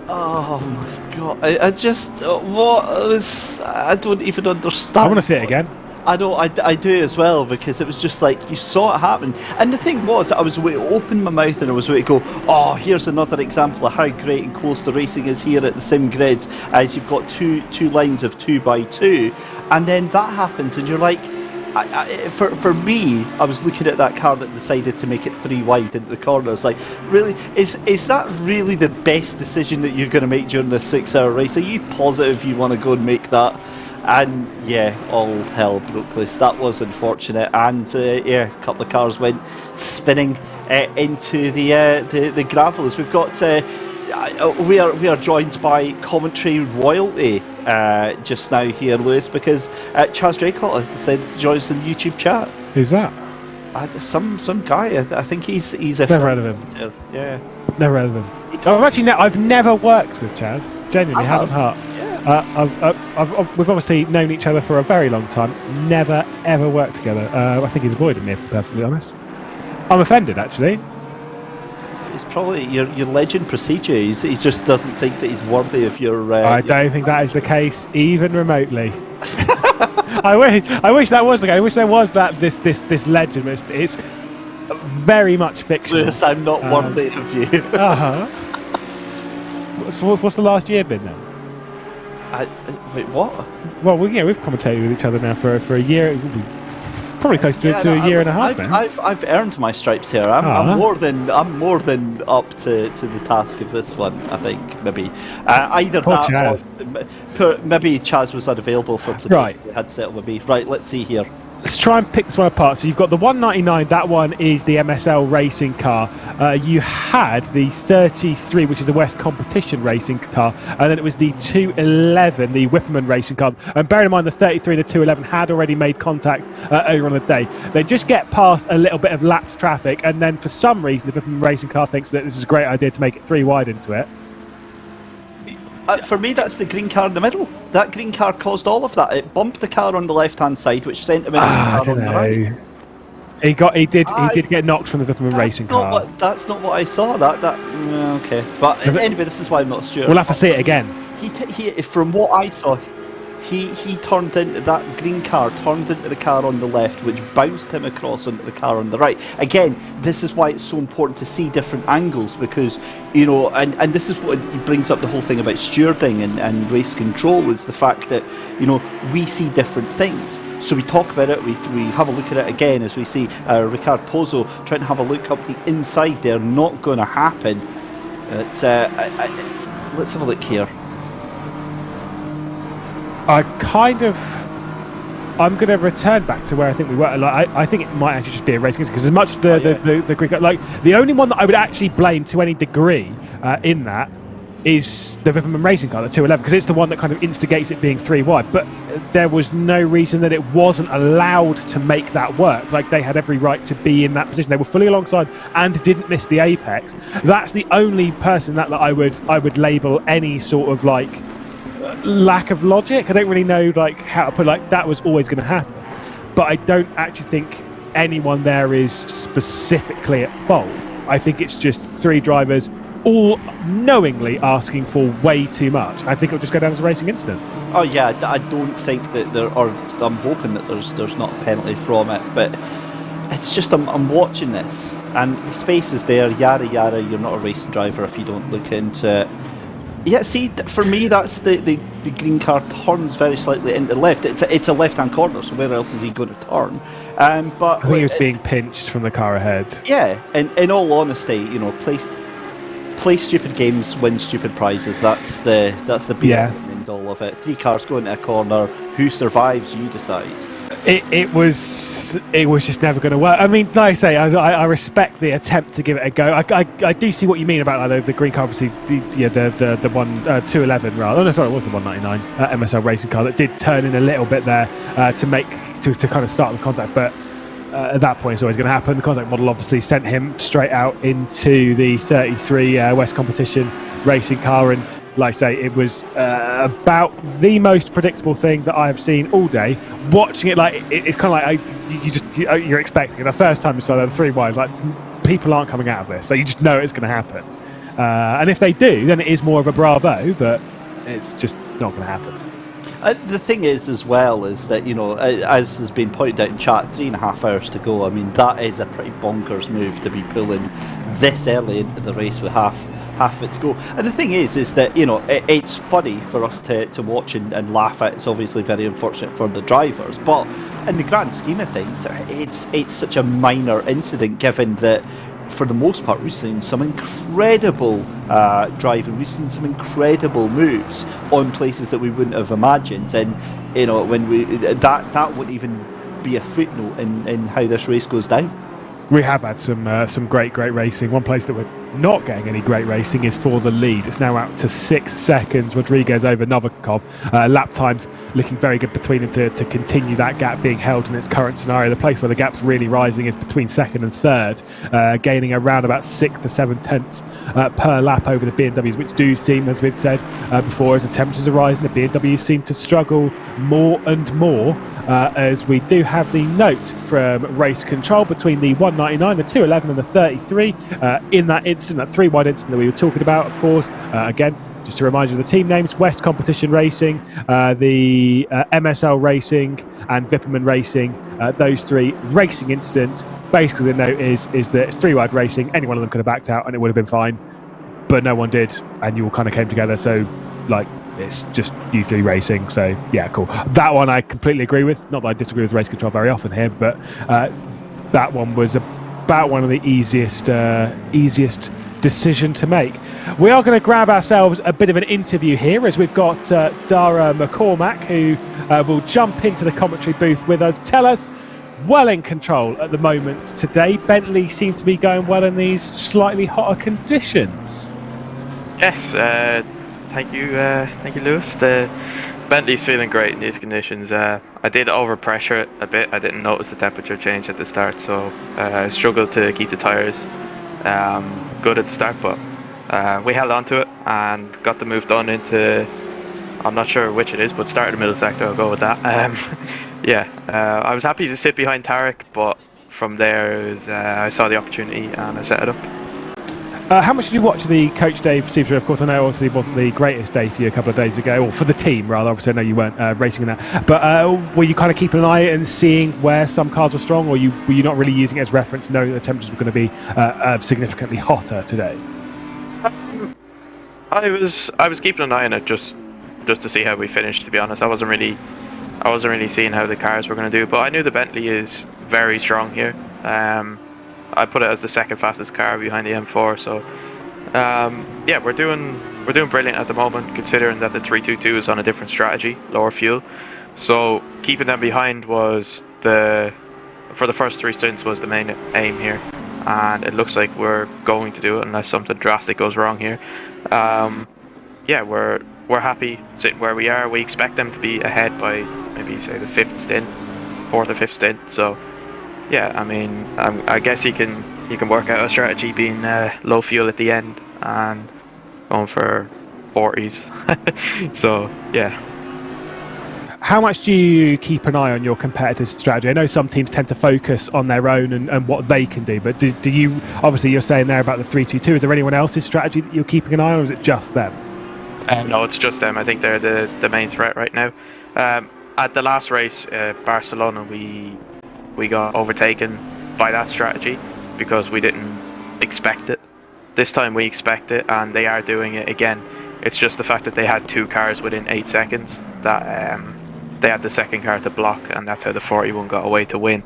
Oh my god! I just what was I don't even understand. I want to see it again. I know, I do as well, because it was just like you saw it happen. And the thing was, I was way to open my mouth and I was way to go, oh, here's another example of how great and close the racing is here at the SimGrid, as you've got two lines of 2x2, and then that happens and you're like, for me, I was looking at that car that decided to make it 3 wide into the corner. I was like, really, is that really the best decision that you're going to make during this 6-hour race? Are you positive you want to go and make that? And yeah, all hell broke loose. That was unfortunate, and yeah, a couple of cars went spinning into the gravel. As we've got, we are joined by commentary royalty just now here, Lewis, because Chaz Draycott has decided to join us in the YouTube chat. Who's that? Some guy. I think he's a never heard of him. Yeah, never heard of him. I've never worked with Chaz. Genuinely, hand on heart. We've obviously known each other for a very long time. Never ever worked together. I think he's avoided me, if I'm perfectly honest. I'm offended, actually. It's probably your legend procedure. He just doesn't think that he's worthy of your. I don't think that is the case, even remotely. I wish that was the case. I wish there was this legend. It's very much fictional. Lewis, I'm not worthy of you. What's the last year been then? Wait, what? Well, we've commentated with each other now for a year. Probably close to a year and a half now. I've earned my stripes here. I'm more than up to the task of this one. I think maybe either Poor that Chaz. or maybe Chaz was unavailable for today. Right. So he had settled with me. Right, let's see here. Let's try and pick this one apart. So you've got the 199, that one is the MSL racing car. You had the 33, which is the West Competition racing car, and then it was the 211, the Whipperman racing car. And bearing in mind the 33 and the 211 had already made contact earlier on the day. They just get past a little bit of lapped traffic, and then for some reason the Whipperman racing car thinks that this is a great idea to make it 3 wide into it. For me, that's the green car in the middle. That green car caused all of that. It bumped the car on the left-hand side, which sent him into the car I don't on the know. right. He did get knocked from the Whipperman racing car. That's not what I saw. Okay. But anyway, this is why I'm not sure. We'll have to see it again. From what I saw, he turned into that green car, turned into the car on the left, which bounced him across onto the car on the right. Again, this is why it's so important to see different angles, because, you know, and this is what brings up the whole thing about stewarding and race control, is the fact that, you know, we see different things. So we talk about it, we have a look at it again as we see Ricard Pozzo trying to have a look up the inside there. Not going to happen. It's let's have a look here. I'm going to return back to where I think we were. Like, I think it might actually just be a racing incident, because as much as the Greek, like, the only one that I would actually blame to any degree in that is the Whipperman racing car, the 211, because it's the one that kind of instigates it being 3 wide. But there was no reason that it wasn't allowed to make that work. Like, they had every right to be in that position. They were fully alongside and didn't miss the apex. That's the only person that I would label any sort of like lack of logic. I don't really know like how to put, like, that was always going to happen, but I don't actually think anyone there is specifically at fault. I think it's just 3 drivers all knowingly asking for way too much. I think it'll just go down as a racing incident. Oh yeah, I don't think that I'm hoping that there's not a penalty from it, but it's just I'm watching this and the space is there, yada yada. You're not a racing driver if you don't look into it. Yeah, see, for me, that's the green car turns very slightly into the left. It's a left-hand corner, so where else is he going to turn? But I think he was being pinched from the car ahead. Yeah, and in all honesty, you know, play stupid games, win stupid prizes. That's the be all and end all of it. 3 cars go into a corner. Who survives? You decide. It was just never going to work. I mean, like I say, I respect the attempt to give it a go. I do see what you mean about like, the green car, obviously the one 211 rather. Oh no, sorry, it was the 199 MSL racing car that did turn in a little bit there to kind of start the contact, but at that point it's always going to happen. The contact model obviously sent him straight out into the 33 West Competition racing car, and like I say, it was about the most predictable thing that I've seen all day. Watching it, like it's kind of like you're expecting it. The first time you saw the 3 wides, like people aren't coming out of this, so you just know it's going to happen. And if they do, then it is more of a bravo, but it's just not going to happen. The thing is, as well, is that, you know, as has been pointed out in chat, 3.5 hours to go. I mean, that is a pretty bonkers move to be pulling this early into the race with half it to go. And the thing is that, you know, it's funny for us to watch and laugh at. It's obviously very unfortunate for the drivers, but in the grand scheme of things, it's such a minor incident, given that for the most part we've seen some incredible driving, we've seen some incredible moves on places that we wouldn't have imagined, and you know, when that wouldn't even be a footnote in how this race goes down. We have had some great racing. One place that we're not getting any great racing is for the lead. It's now out to 6 seconds. Rodriguez over Novikov. Lap times looking very good between them to continue that gap being held in its current scenario. The place where the gap's really rising is between second and third, gaining around about 6 to 7 tenths per lap over the BMWs, which do seem, as we've said before, as the temperatures are rising, the BMWs seem to struggle more and more, as we do have the note from race control between the 199, the 211 and the 33 in that incident, that 3 wide incident that we were talking about, of course. Again, just to remind you of the team names: West Competition Racing, the MSL Racing and Vipperman Racing. Those 3 racing incidents. Basically the note is that it's 3 wide racing. Any one of them could have backed out and it would have been fine, but no one did, and you all kind of came together. So like, it's just you 3 racing. So yeah, cool. That one I completely agree with. Not that I disagree with race control very often here, but that one was about one of the easiest decision to make. We are going to grab ourselves a bit of an interview here, as we've got Dara McCormack, who will jump into the commentary booth with us. Tell us, well in control at the moment today. Bentley seem to be going well in these slightly hotter conditions. Yes, thank you, Lewis. The Bentley's feeling great in these conditions. I did overpressure it a bit. I didn't notice the temperature change at the start, so I struggled to keep the tyres good at the start, but we held on to it and got the move done into, I'm not sure which it is, but start of the middle sector, I'll go with that. I was happy to sit behind Tarek, but from there it was, I saw the opportunity and I set it up. How much did you watch the Coach Dave SimGrid? Of course, I know obviously it wasn't the greatest day for you a couple of days ago, or for the team rather. Obviously, I know you weren't racing in that. But were you kind of keeping an eye and seeing where some cars were strong, or were you not really using it as reference, knowing that the temperatures were going to be significantly hotter today? I was keeping an eye on it just to see how we finished. To be honest, I wasn't really seeing how the cars were going to do. But I knew the Bentley is very strong here. I put it as the second fastest car behind the M4, so we're doing brilliant at the moment, considering that the 322 is on a different strategy, lower fuel. So keeping them behind was for the first 3 stints was the main aim here, and it looks like we're going to do it unless something drastic goes wrong here. We're happy sitting where we are. We expect them to be ahead by maybe say the 4th or 5th stint. So. Yeah, I mean, I guess you can work out a strategy being low fuel at the end and going for 40s. So yeah. How much do you keep an eye on your competitors' strategy? I know some teams tend to focus on their own and what they can do, but do you, obviously you're saying there about the 322, is there anyone else's strategy that you're keeping an eye on, or is it just them? No, it's just them. I think they're the main threat right now. At the last race, Barcelona, we got overtaken by that strategy because we didn't expect it. This time we expect it, and they are doing it again. It's just the fact that they had 2 cars within 8 seconds that they had the second car to block, and that's how the 41 got away to win.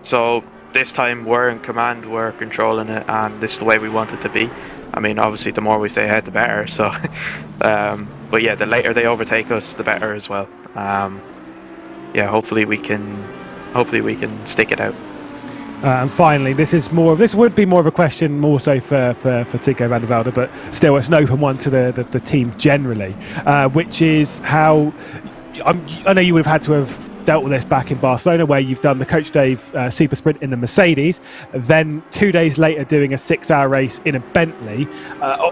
So this time we're in command, we're controlling it, and this is the way we want it to be. I mean, obviously the more we stay ahead the better, so but yeah, the later they overtake us the better as well. Hopefully we can stick it out. And finally, this would be more of a question more so for Tico van der Velde, but still it's an open one to the team generally, which is how I know you would have had to have dealt with this back in Barcelona, where you've done the Coach Dave Super Sprint in the Mercedes, then 2 days later doing a 6-hour race in a Bentley.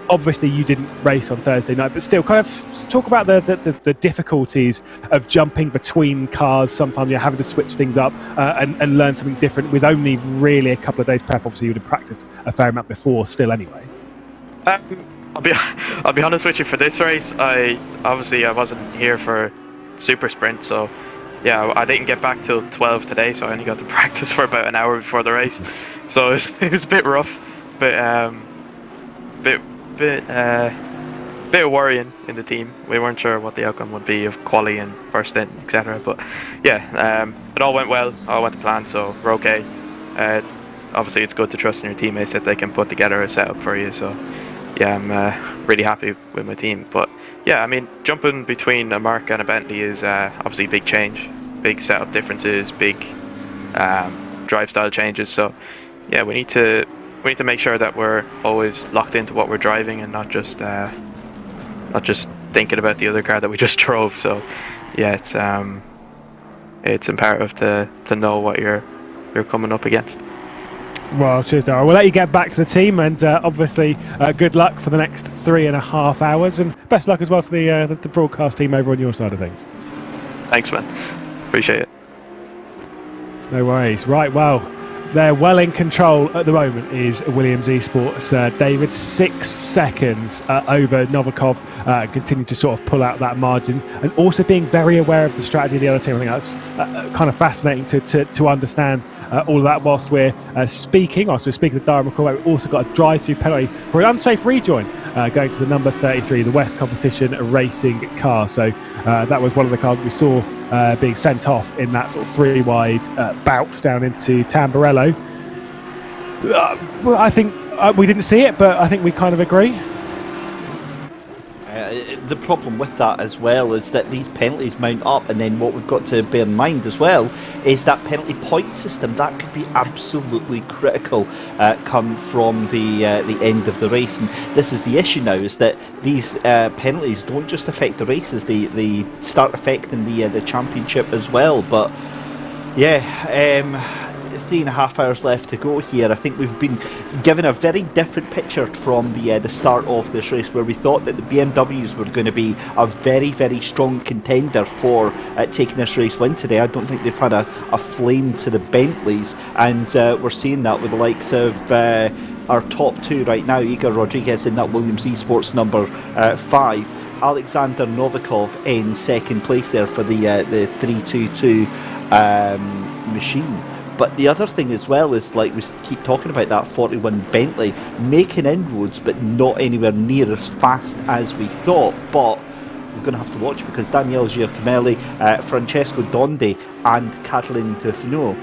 Obviously, you didn't race on Thursday night, but still, kind of talk about the difficulties of jumping between cars. Sometimes you're having to switch things up and learn something different with only really a couple of days prep. Obviously, you would have practiced a fair amount before, still anyway. I'll be honest with you, for this race, I wasn't here for Super Sprint, so yeah, I didn't get back till 12 today, so I only got to practice for about an hour before the race. So it was a bit rough, but bit of worrying in the team. We weren't sure what the outcome would be of quali and first stint, etc. But yeah, it all went well, all went to plan, so we're okay. Obviously, it's good to trust in your teammates that they can put together a setup for you. So yeah, I'm really happy with my team. But yeah, I mean, jumping between a Merc and a Bentley is obviously a big change, big setup differences, big drive style changes. So yeah, we need to make sure that we're always locked into what we're driving and not just thinking about the other car that we just drove. So yeah, it's imperative to know what you're coming up against. Well, cheers, Darryl. We'll let you get back to the team, and obviously good luck for the next 3.5 hours, and best luck as well to the broadcast team over on your side of things. Thanks, man. Appreciate it. No worries. Right, well, they're well in control at the moment is Williams Esports. David, 6 seconds over Novikov, continue to sort of pull out that margin, and also being very aware of the strategy of the other team. I think that's kind of fascinating to understand all of that whilst we're speaking. Also speaking to Darren McCall, we've also got a drive-through penalty for an unsafe rejoin going to the number 33, the West Competition racing car. So that was one of the cars that we saw being sent off in that sort of 3-wide bout down into Tamburello. I think we didn't see it, but I think we kind of agree. The problem with that as well is that these penalties mount up, and then what we've got to bear in mind as well is that penalty point system that could be absolutely critical come from the end of the race. And this is the issue now, is that these penalties don't just affect the races, they start affecting the championship as well. But yeah, 3.5 hours left to go here. I think we've been given a very different picture from the start of this race, where we thought that the BMWs were going to be a very, very strong contender for taking this race win today. I don't think they've had a flame to the Bentleys, and we're seeing that with the likes of our top two right now, Igor Rodriguez in that Williams Esports number 5, Alexander Novikov in second place there for the 322 machine. But the other thing as well is, like we keep talking about, that 41 Bentley making inroads, but not anywhere near as fast as we thought. But we're going to have to watch, because Daniele Giacomelli, Francesco Dondi and Catalin Tufno,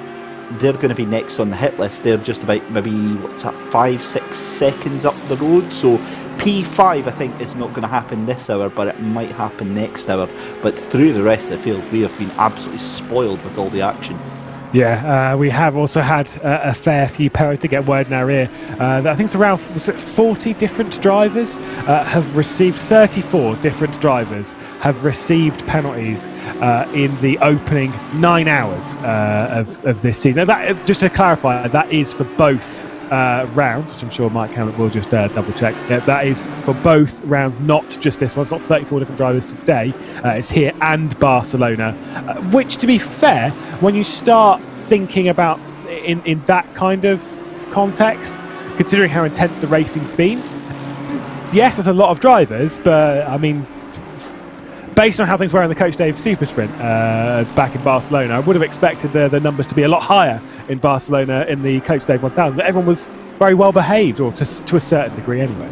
they're going to be next on the hit list. They're just about maybe 5-6 seconds up the road. So P5 I think is not going to happen this hour, but it might happen next hour. But through the rest of the field, we have been absolutely spoiled with all the action. Yeah, we have also had a fair few penalties to get word in our ear. I think it's around 40 different drivers have received, 34 different drivers have received penalties in the opening 9 hours of this season. That, just to clarify, that is for both rounds, which I'm sure Mike Hammett will just double check. Yeah, that is for both rounds, not just this one. It's not 34 different drivers today. It's here and Barcelona, which, to be fair, when you start thinking about in that kind of context, considering how intense the racing's been, yes, there's a lot of drivers, but I mean, based on how things were in the Coach Dave Super Sprint back in Barcelona, I would have expected the numbers to be a lot higher in Barcelona in the Coach Dave 1000, but everyone was very well behaved, or to a certain degree anyway.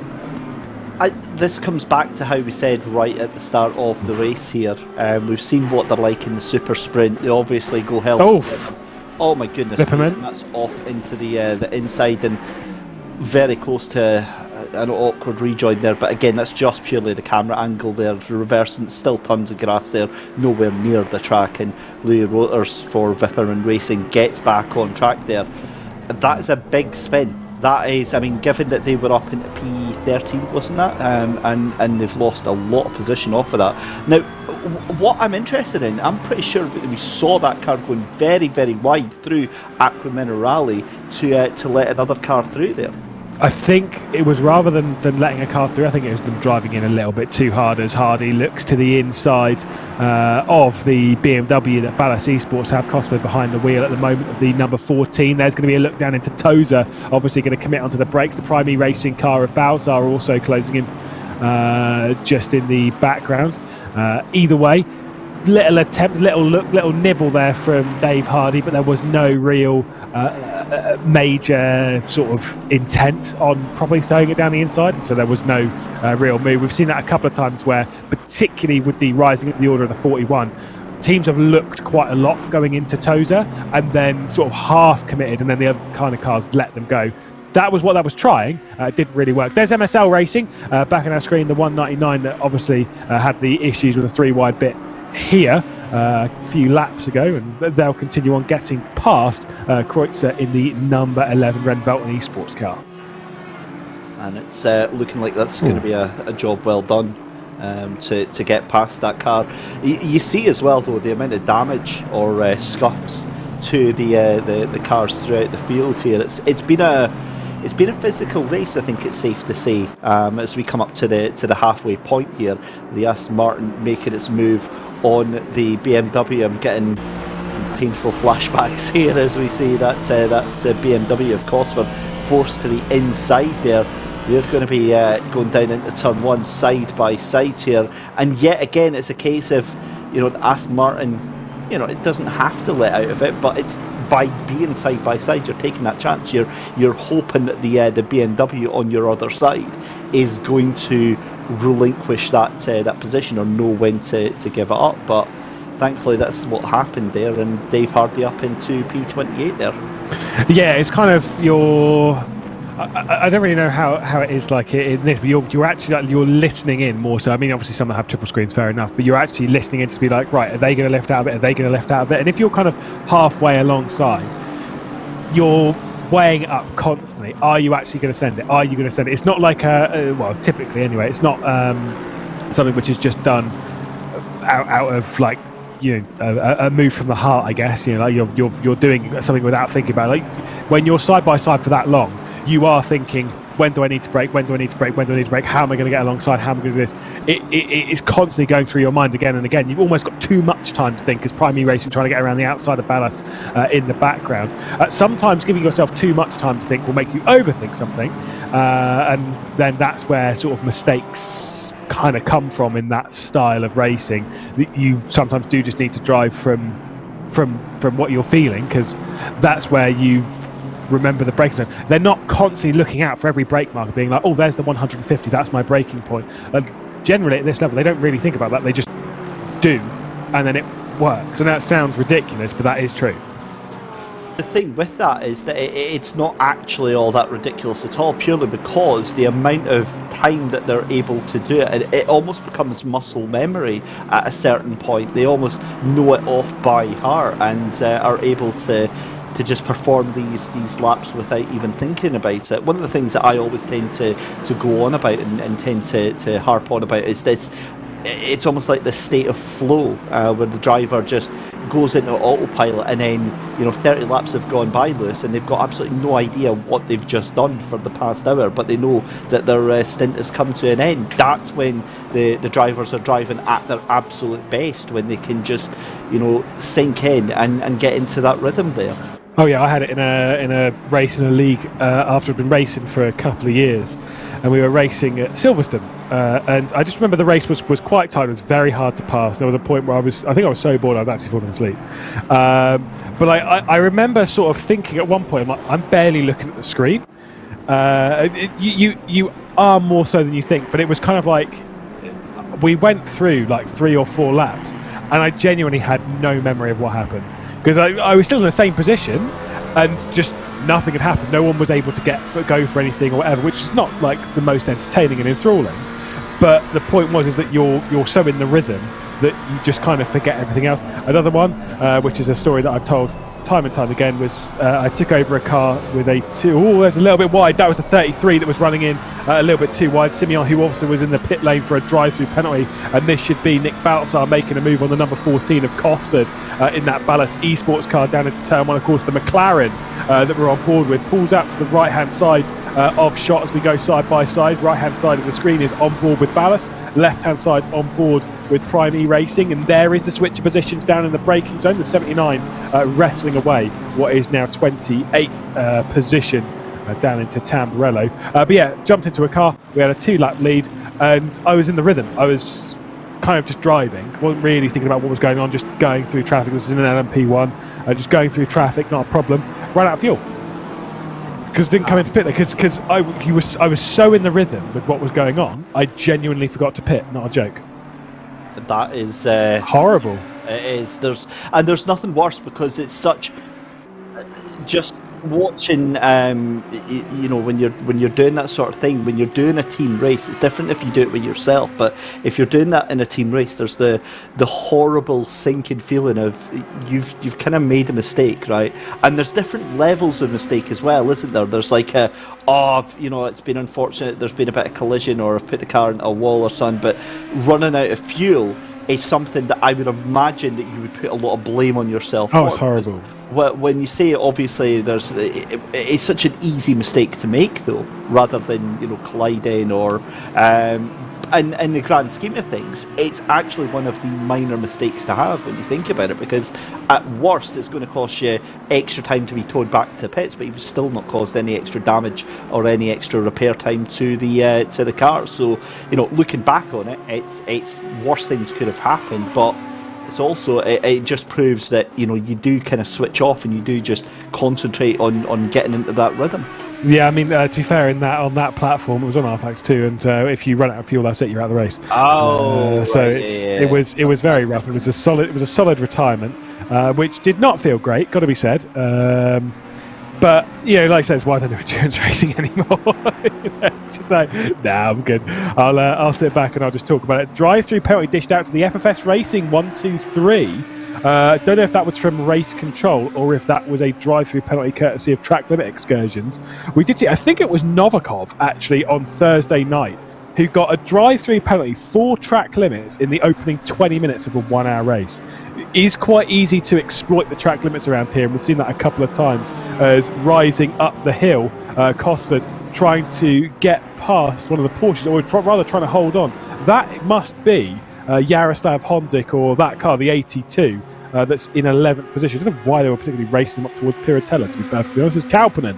This comes back to how we said right at the start of the race here. We've seen what they're like in the Super Sprint. They obviously go hell. Oh my goodness! That's off into the inside and very close to an awkward rejoin there. But again, that's just purely the camera angle there. Reversing, still tons of grass there, nowhere near the track. And Louis Roters for Vipperman Racing gets back on track there. That is a big spin. That is, I mean, given that they were up into P13, wasn't that? And they've lost a lot of position off of that. Now, what I'm interested in, I'm pretty sure we saw that car going very, very wide through Aqua Minerale to let another car through there. I think it was rather than letting a car through, I think it was them driving in a little bit too hard as Hardy looks to the inside of the BMW that Ballas Esports have. Cosford behind the wheel at the moment of the number 14. There's going to be a look down into Toza, obviously going to commit onto the brakes. The primary racing car of Balzar also closing in just in the background. Either way, little attempt, little look, little nibble there from Dave Hardy, but there was no real major sort of intent on probably throwing it down the inside, so there was no real move. We've seen that a couple of times where, particularly with the rising of the order of the 41, teams have looked quite a lot going into Toza and then sort of half committed, and then the other kind of cars let them go. That was what that was trying. It didn't really work. There's MSL Racing back on our screen, the 199 that obviously had the issues with the 3 wide bit here a few laps ago, and they'll continue on getting past Kreutzer in the number 11 Renvelten Esports car. And it's looking like that's going to be a job well done to get past that car. You see as well, though, the amount of damage or scuffs to the cars throughout the field here. It's been a physical race, I think it's safe to say, as we come up to the halfway point here. The Aston Martin making its move on the BMW. I'm getting some painful flashbacks here as we see that BMW of Cosford forced to the inside there. They're going to be going down into turn 1 side by side here, and yet again it's a case of, the Aston Martin, it doesn't have to let out of it, but it's by being side by side, you're taking that chance. You're hoping that the BMW on your other side is going to relinquish that position or know when to give it up. But thankfully, that's what happened there, and Dave Hardy up into P28 there. Yeah, it's kind of your. I don't really know how it is like in this, but you're actually you're listening in more so. I mean, obviously some that have triple screens, fair enough, but you're actually listening in to be like, right, are they going to lift out of it? Are they going to lift out of it? And if you're kind of halfway alongside, you're weighing it up constantly. Are you actually going to send it? Are you going to send it? It's not like well, typically anyway, it's not something which is just done out of like, a move from the heart, I guess. Like you're doing something without thinking about it. Like when you're side by side for that long, you are thinking, when do I need to brake? When do I need to brake? When do I need to brake? How am I going to get alongside? How am I going to do this? It is constantly going through your mind again and again. You've almost got too much time to think, as primary racing trying to get around the outside of Ballas in the background. Sometimes giving yourself too much time to think will make you overthink something, and then that's where sort of mistakes kind of come from in that style of racing. You sometimes do just need to drive from what you're feeling, because that's where you remember the braking zone. They're not constantly looking out for every brake marker, being like, oh, there's the 150, that's my braking point. Generally at this level they don't really think about that, they just do, and then it works. And that sounds ridiculous, but that is true. The thing with that is that it's not actually all that ridiculous at all, purely because the amount of time that they're able to do it, it almost becomes muscle memory at a certain point. They almost know it off by heart and are able to just perform these laps without even thinking about it. One of the things that I always tend to go on about and tend to harp on about is this. It's almost like the state of flow where the driver just goes into autopilot, and then 30 laps have gone by, Lewis, and they've got absolutely no idea what they've just done for the past hour, but they know that their stint has come to an end. That's when the drivers are driving at their absolute best, when they can just sink in and get into that rhythm there. Oh yeah, I had it in a race in a league after I'd been racing for a couple of years, and we were racing at Silverstone, and I just remember the race was quite tight. It was very hard to pass. There was a point where I think I was so bored I was actually falling asleep. But I remember sort of thinking at one point, I'm barely looking at the screen. You are more so than you think, but it was kind of like we went through like 3 or 4 laps, and I genuinely had no memory of what happened, because I was still in the same position and just nothing had happened. No one was able to go for anything or whatever, which is not like the most entertaining and enthralling. But the point is that you're so in the rhythm that you just kind of forget everything else. Another one, which is a story that I've told time and time again was I took over a car with a 2. Oh, there's a little bit wide. That was the 33 that was running in a little bit too wide. Simeon, who also was in the pit lane for a drive-through penalty, and this should be Nick Baltzar making a move on the number 14 of Cosford in that Ballas Esports car down into turn 1. Of course, the McLaren that we're on board with pulls out to the right-hand side of shot as we go side by side. Right hand side of the screen is on board with Ballas, left hand side on board with Prime E Racing, and there is the switch of positions down in the braking zone. The 79 wrestling away what is now 28th position down into Tamburello. But yeah, jumped into a car. We had a 2-lap lead, and I was in the rhythm. I was kind of just driving, wasn't really thinking about what was going on, just going through traffic. This is in an LMP1, just going through traffic, not a problem. Ran out of fuel. Because didn't come into pit because I was so in the rhythm with what was going on, I genuinely forgot to pit. Not a joke. That is horrible. It is. There's nothing worse because it's such. Just watching, you know, when you're doing that sort of thing, when you're doing a team race, it's different if you do it with yourself. But if you're doing that in a team race, there's the horrible sinking feeling of you've kind of made a mistake, right? And there's different levels of mistake as well, isn't there? There's like you know, it's been unfortunate. There's been a bit of collision, or I've put the car into a wall or something. But running out of fuel is something that I would imagine that you would put a lot of blame on yourself. Oh, it's horrible. When you say it, obviously, it's such an easy mistake to make, though, rather than, you know, colliding or. And in the grand scheme of things, it's actually one of the minor mistakes to have when you think about it, because at worst it's going to cost you extra time to be towed back to the pits, but you've still not caused any extra damage or any extra repair time to the car. So, you know, looking back on it, it's worse things could have happened, but it's also it just proves that, you know, you do kind of switch off and you do just concentrate on getting into that rhythm. Yeah, I mean, to be fair, on that platform, it was on RFX 2, and if you run out of fuel, that's it, you're out of the race. Oh, so right, it was very rough. It was a solid retirement, which did not feel great, got to be said. But, you know, like I said, it's why I don't do endurance racing anymore. It's just like, nah, I'm good. I'll sit back and I'll just talk about it. Drive-through penalty dished out to the FFS Racing 123. Don't know if that was from race control or if that was a drive-through penalty courtesy of track limit excursions. We did see, I think it was Novikov actually on Thursday night, who got a drive-through penalty for track limits in the opening 20 minutes of a 1-hour race. It is quite easy to exploit the track limits around here, and we've seen that a couple of times as rising up the hill, Cosford trying to get past one of the Porsches, or rather trying to hold on. That must be Yaroslav Honzik, or that car, the 82, that's in 11th position. I don't know why they were particularly racing them up towards Piratella, to be perfectly honest. It's Kauppinen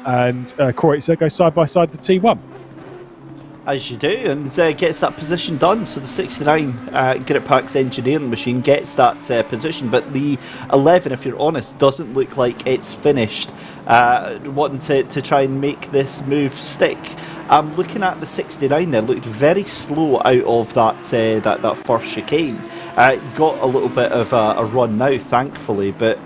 and Kreutzer go side by side the T1. As you do, and gets that position done. So the 69 Grippax engineering machine gets that position, but the 11, if you're honest, doesn't look like it's finished. Wanting to try and make this move stick. I'm looking at the 69 there, looked very slow out of that first chicane. Got a little bit of a run now, thankfully, but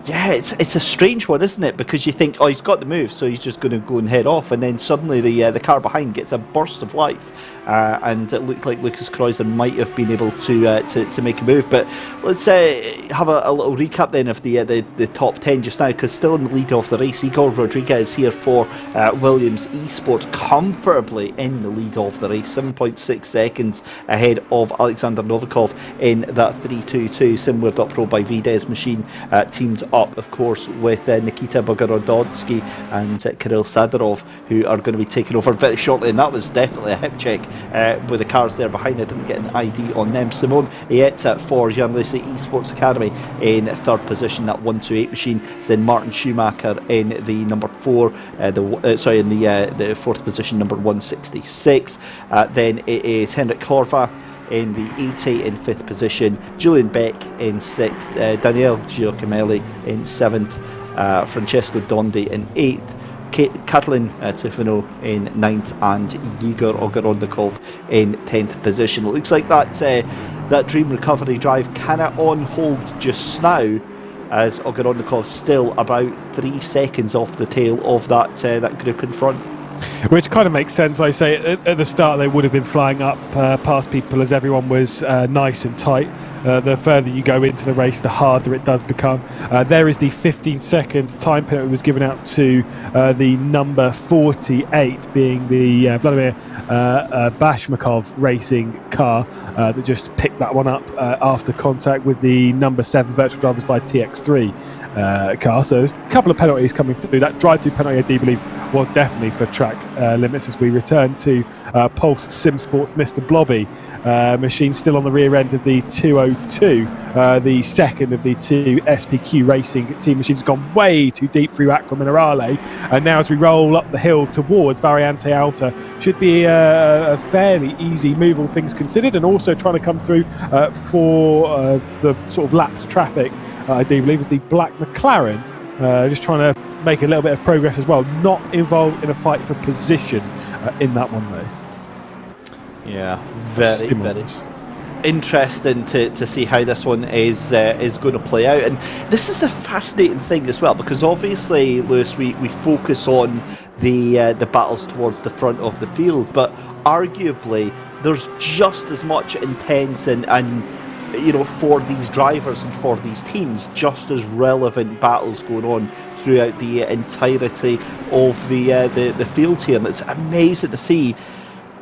yeah, it's a strange one, isn't it? Because you think, oh, he's got the move, so he's just going to go and head off, and then suddenly the car behind gets a burst of life, and it looked like Lucas Kreuzer might have been able to make a move. But let's have a little recap then of the top 10 just now, because still in the lead of the race, Igor Rodriguez here for Williams Esport, comfortably in the lead of the race, 7.6 seconds ahead of Alexander Novikov in that 322 SimGrid.Pro by Vides machine, teamed up, of course, with Nikita Bogorodovsky and Kirill Sadorov, who are going to be taking over very shortly, and that was definitely a hip check with the cars there behind. I didn't get an ID on them. Simon Ieta for Janlisi Esports Academy in third position, that 128 machine. It's then Martin Schumacher in the number 4, in the fourth position, number 166. Then it is Henrik Horvath in the 80 in 5th position, Julian Beck in 6th, Daniel Giacomelli in 7th, Francesco Dondi in 8th, Katalin Tufano in 9th, and Igor Ogorondikov in 10th position. It looks like that Dream Recovery drive kind of on hold just now, as Ogorondikov still about 3 seconds off the tail of that group in front. Which kind of makes sense. Like I say, at the start they would have been flying up past people as everyone was nice and tight. the further you go into the race, the harder it does become. There is the 15-second time penalty was given out to the number 48, being the Vladimir Bashmakov racing car that just picked that one up after contact with the number 7 Virtual Drivers by TX3 car. So a couple of penalties coming through. That drive-through penalty, I do believe, was definitely for track limits, as we return to Pulse Sim Sports Mr. Blobby machine, still on the rear end of the 202. The second of the two SPQ Racing team machines has gone way too deep through Aqua Minerale, and now as we roll up the hill towards Variante Alta, should be a fairly easy move, all things considered, and also trying to come through for the sort of lapped traffic, I do believe, is the black McLaren. Just trying to make a little bit of progress as well. Not involved in a fight for position in that one, though. Yeah, very interesting to see how this one is going to play out. And this is a fascinating thing as well, because obviously, Lewis, we focus on the battles towards the front of the field, but arguably there's just as much intense and you know, for these drivers and for these teams, just as relevant battles going on throughout the entirety of the field here. And it's amazing to see.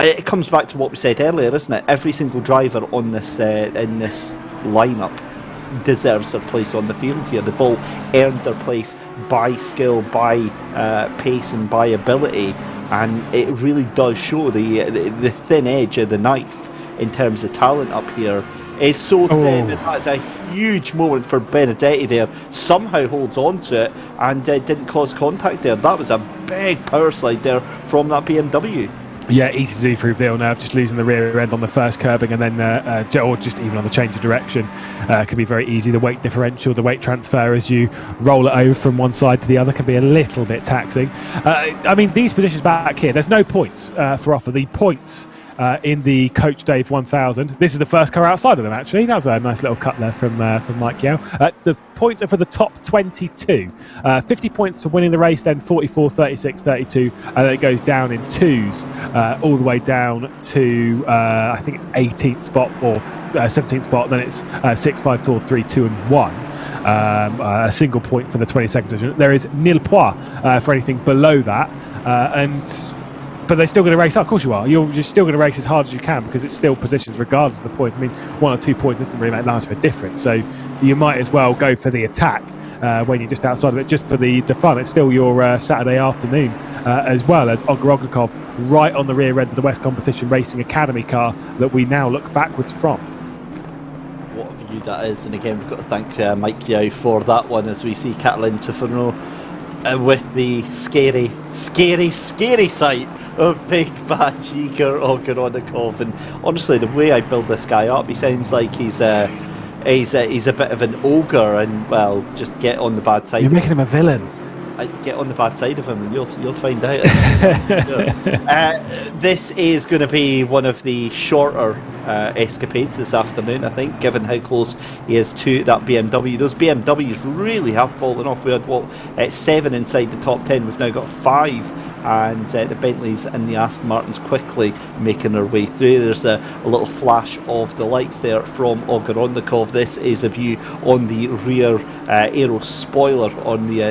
It comes back to what we said earlier, isn't it? Every single driver on this in this lineup deserves their place on the field here. They've all earned their place by skill, by pace, and by ability, and it really does show the thin edge of the knife in terms of talent up here. Is so thin, and that's a huge moment for Benedetti there. Somehow holds on to it and didn't cause contact there. That was a big power slide there from that BMW. Yeah, easy to do through Villeneuve, just losing the rear end on the first curbing, and then or just even on the change of direction can be very easy. The weight differential, the weight transfer as you roll it over from one side to the other can be a little bit taxing. I mean, these positions back here, there's no points for offer. The points in the Coach Dave 1000. This is the first car outside of them, actually. That was a nice little cut there from Mike Yao. The points are for the top 22. 50 points for winning the race, then 44, 36, 32, and then it goes down in twos all the way down to I think it's 18th spot or 17th spot. Then it's 6, 5, 4, 3, 2, and 1. A single point for the 22nd position. There is nil point for anything below that, but they're still going to race. Of course you are. You're still going to race as hard as you can, because it's still positions regardless of the points. I mean, 1 or 2 points doesn't really make much of a difference. So you might as well go for the attack when you're just outside of it, just for the fun. It's still your Saturday afternoon, as well as Ogorognikov right on the rear end of the West Competition Racing Academy car that we now look backwards from. What a view that is. And again, we've got to thank Mike Yao for that one, as we see Catalin Tufano with the scary sight of big bad Igor Ogornikov. And honestly, the way I build this guy up, he sounds like he's a bit of an ogre, and well, just get on the bad side. You're making him a villain. Get on the bad side of him and you'll find out. This is going to be one of the shorter escapades this afternoon, I think, given how close he is to that BMW. Those BMWs really have fallen off. We had 7 inside the top 10. We've now got 5, and the Bentleys and the Aston Martins quickly making their way through. There's a little flash of the lights there from Ogornikov. This is a view on the rear aero spoiler on the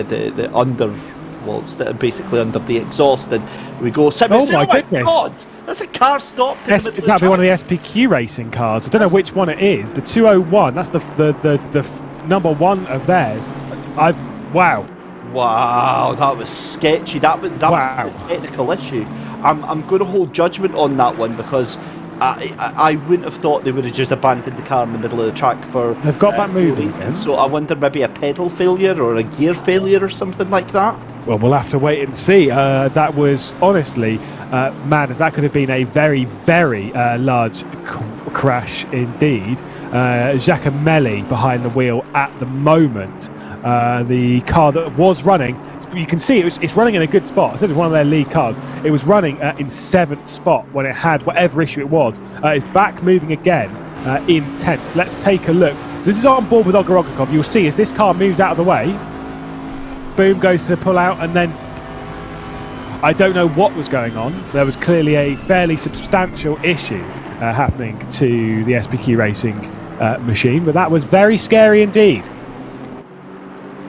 under. Well, it's basically under the exhaust, and we go. Oh my goodness! God, that's a car stopped. That'd be one of the SPQ racing cars. I don't know which one it is. The 201. That's the number 1 of theirs. Wow, that was sketchy. That was a technical issue. I'm going to hold judgment on that one, because I wouldn't have thought they would have just abandoned the car in the middle of the track for. They've got that moving. So I wonder, maybe a pedal failure or a gear failure or something like that. Well, we'll have to wait and see. That was honestly, as that could have been a very, very large crash indeed. Giacomelli behind the wheel at the moment. The car that was running, you can see it's running in a good spot. I said it's one of their lead cars. It was running in 7th spot when it had whatever issue it was. It's back moving again in 10th. Let's take a look. So this is on board with Ogornikov. You'll see as this car moves out of the way, boom, goes to pull out, and then I don't know what was going on. There was clearly a fairly substantial issue happening to the SPQ Racing machine, but that was very scary indeed.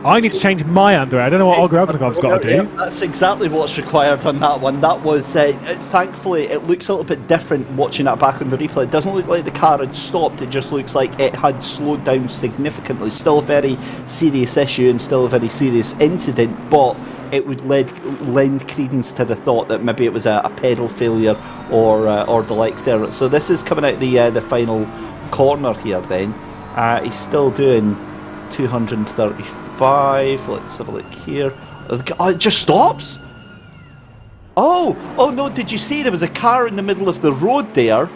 I need to change my underwear. I don't know what Ogregonov's got to do. Yeah, that's exactly what's required on that one. That was, thankfully, it looks a little bit different watching that back on the replay. It doesn't look like the car had stopped. It just looks like it had slowed down significantly. Still a very serious issue and still a very serious incident, but it would lend credence to the thought that maybe it was a pedal failure or the likes there. So this is coming out the final corner here then. He's still doing 235. Let's have a look here. Oh, it just stops? Oh no, did you see there was a car in the middle of the road there?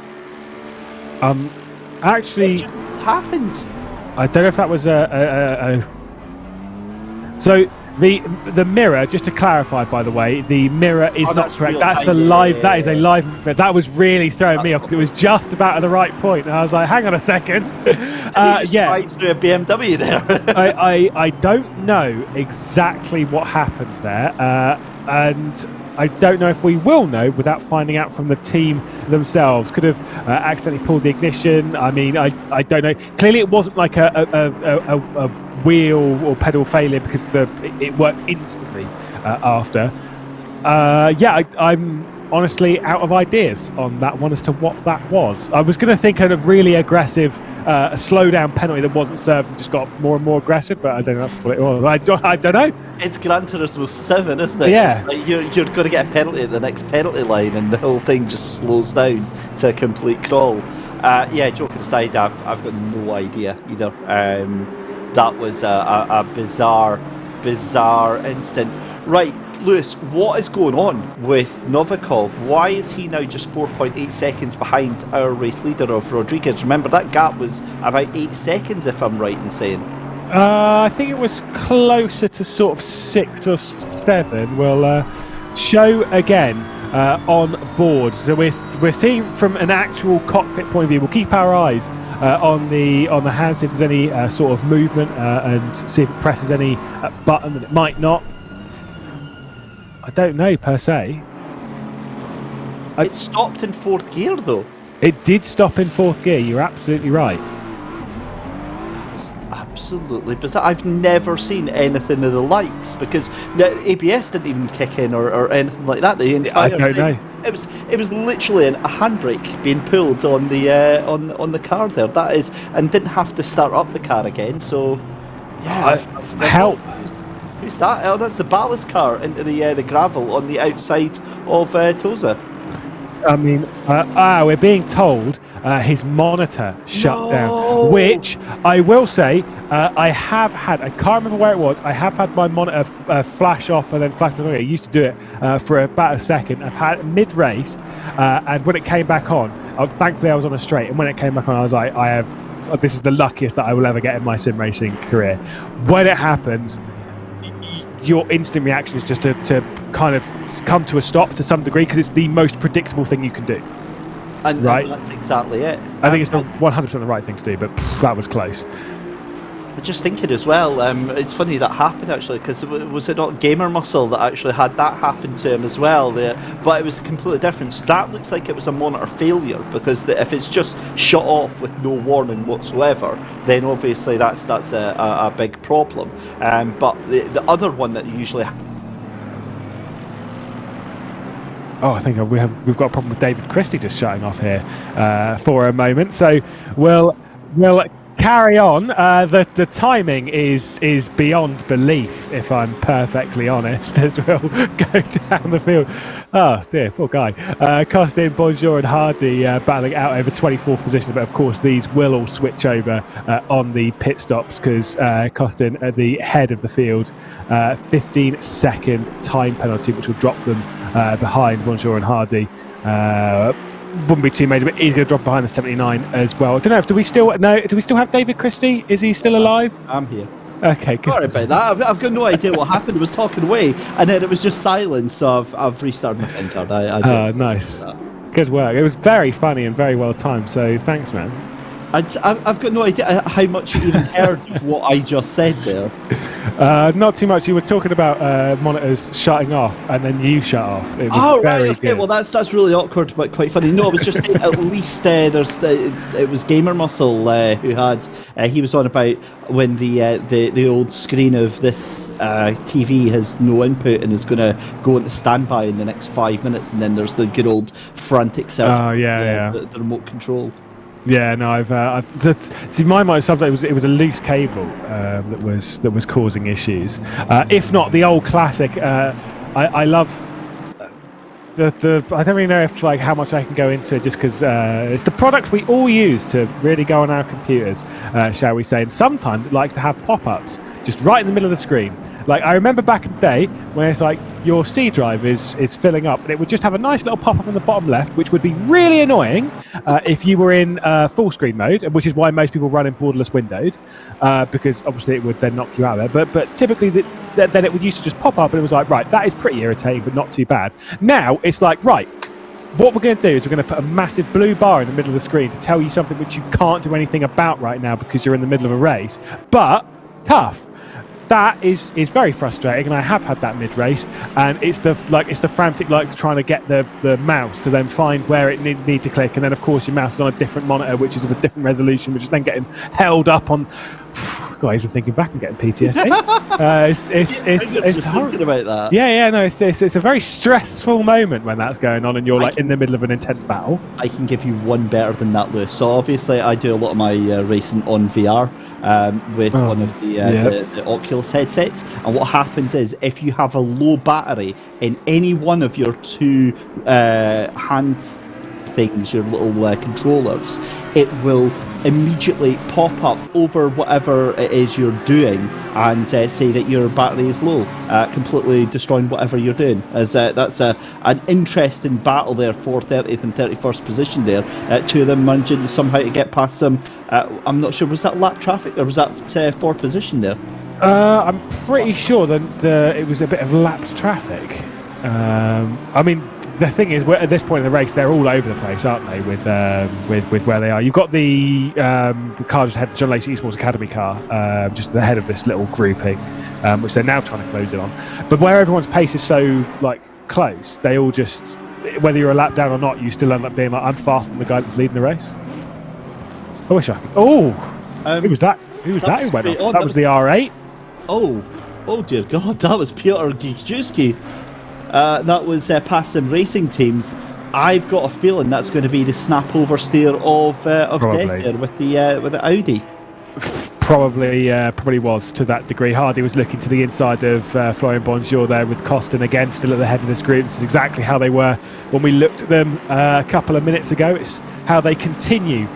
Actually... It just happens. I don't know if that was So the mirror, just to clarify, by the way, the mirror is not correct. That's a live. That is a live. That was really throwing me off. It was just about at the right point. And I was like, hang on a second. Yeah, right through a BMW there. I don't know exactly what happened there, and I don't know if we will know without finding out from the team themselves. Could have accidentally pulled the ignition. I mean, I don't know. Clearly, it wasn't like a wheel or pedal failure because it worked instantly after. I'm honestly out of ideas on that one as to what that was. I was going to think of a really aggressive slow down penalty that wasn't served and just got more and more aggressive, but I don't know that's what it was. I don't know. It's Gran Turismo 7, isn't it? Yeah. Like you're going to get a penalty at the next penalty line and the whole thing just slows down to a complete crawl. Joking aside, I've got no idea either. That was a bizarre instant. Right, Lewis, what is going on with Novikov? Why is he now just 4.8 seconds behind our race leader of Rodriguez? Remember, that gap was about 8 seconds, if I'm right in saying. I think it was closer to sort of 6 or 7. We'll show again on board. So we're seeing from an actual cockpit point of view. We'll keep our eyes on the hand, see if there's any sort of movement and see if it presses any button that it might not. I don't know per se. It stopped in 4th gear though. It did stop in 4th gear. You're absolutely right. That was absolutely bizarre. I've never seen anything of the likes because the ABS didn't even kick in or anything like that. The entire I don't thing. know. It was literally a handbrake being pulled on the car there. That is, and didn't have to start up the car again. So, yeah. Help. Who's that? Oh, that's the ballast car into the gravel on the outside of Tosa. I mean, we're being told his monitor shut down, which I will say I have had. I can't remember where it was. I have had my monitor flash off and then flash back on. I used to do it for about a second. I've had it mid-race, and when it came back on, thankfully I was on a straight, and when it came back on, I was like, this is the luckiest that I will ever get in my sim racing career. When it happens, your instant reaction is just to kind of come to a stop to some degree because it's the most predictable thing you can do. And right? That's exactly it. I think it's 100% the right thing to do, but that was close. I'm just thinking as well, it's funny that happened actually, because was it not Gamer Muscle that actually had that happen to him as well? But it was completely different. So that looks like it was a monitor failure, because if it's just shut off with no warning whatsoever, then obviously that's a big problem. But the other one that usually... Oh, I think we've got a problem with David Christie just shutting off here for a moment. So we'll carry on. The timing is beyond belief, if I'm perfectly honest, as we'll go down the field. Oh dear, poor guy. Costin, Bonjour and Hardy battling out over 24th position, but of course these will all switch over on the pit stops because Costin at the head of the field, 15-second time penalty, which will drop them behind Bonjour and Hardy. Wouldn't be too major, but he's going to drop behind the 79 as well. I don't know if do we still have David Christie? Is he still alive? I'm here. Okay, good. Sorry about that. I've got no idea what happened. I was talking away, and then it was just silence. So I've restarted my SIM card. Nice. Good work. It was very funny and very well timed. So thanks, man. I've got no idea how much you even heard of what I just said there. Not too much. You were talking about monitors shutting off, and then you shut off. It was Right, okay. good. Well, that's really awkward, but quite funny. No, I was just saying, at least it was Gamer Muscle who had. He was on about when the old screen of this TV has no input and is going to go into standby in the next 5 minutes, and then there's the good old frantic search. Oh yeah. The remote control. Yeah, no, see, my mind sometimes it was a loose cable that was causing issues. If not the old classic, I love the I don't really know if like how much I can go into it, just because it's the product we all use to really go on our computers, shall we say. And sometimes it likes to have pop-ups just right in the middle of the screen. Like I remember back in the day when it's like your C drive is filling up, and it would just have a nice little pop-up in the bottom left, which would be really annoying if you were in full screen mode, which is why most people run in borderless windowed, because obviously it would then knock you out there. But typically then it would used to just pop up, and it was like, right, that is pretty irritating, but not too bad. Now it's like, right, what we're going to do is we're going to put a massive blue bar in the middle of the screen to tell you something which you can't do anything about right now because you're in the middle of a race. But tough. That is very frustrating, and I have had that mid-race, and it's the frantic trying to get the mouse to then find where it need to click, and then of course your mouse is on a different monitor which is of a different resolution, which is then getting held up on. God, even thinking back and getting PTSD. It's thinking about that. Yeah, no, it's a very stressful moment when that's going on, and you're in the middle of an intense battle. I can give you one better than that, Lewis. So obviously I do a lot of my racing on VR with one of the Oculus headsets, and what happens is if you have a low battery in any one of your two hands things, your little controllers, it will immediately pop up over whatever it is you're doing and say that your battery is low, completely destroying whatever you're doing. As that's an interesting battle there for 30th and 31st position there. Two of them managing somehow to get past them. I'm not sure, was that lap traffic or was that fourth position there? I'm pretty sure that it was a bit of lapped traffic. I mean, the thing is, at this point in the race, they're all over the place, aren't they? With where they are, you've got the car just had the John Lacey Esports Academy car, just the head of this little grouping, which they're now trying to close it on. But where everyone's pace is so close, they all just, whether you're a lap down or not, you still end up being I'm faster than the guy that's leading the race. I wish I could. Who was that? Who was that? Who went off? That was the R8. Oh dear God, that was Piotr Giejewski. That was past some racing teams. I've got a feeling that's going to be the snap oversteer of Dead there with the Audi. Probably was to that degree. Hardy was looking to the inside of Florian Bonjour there with Costin again still at the head of this group. This is exactly how they were when we looked at them a couple of minutes ago. It's how they continue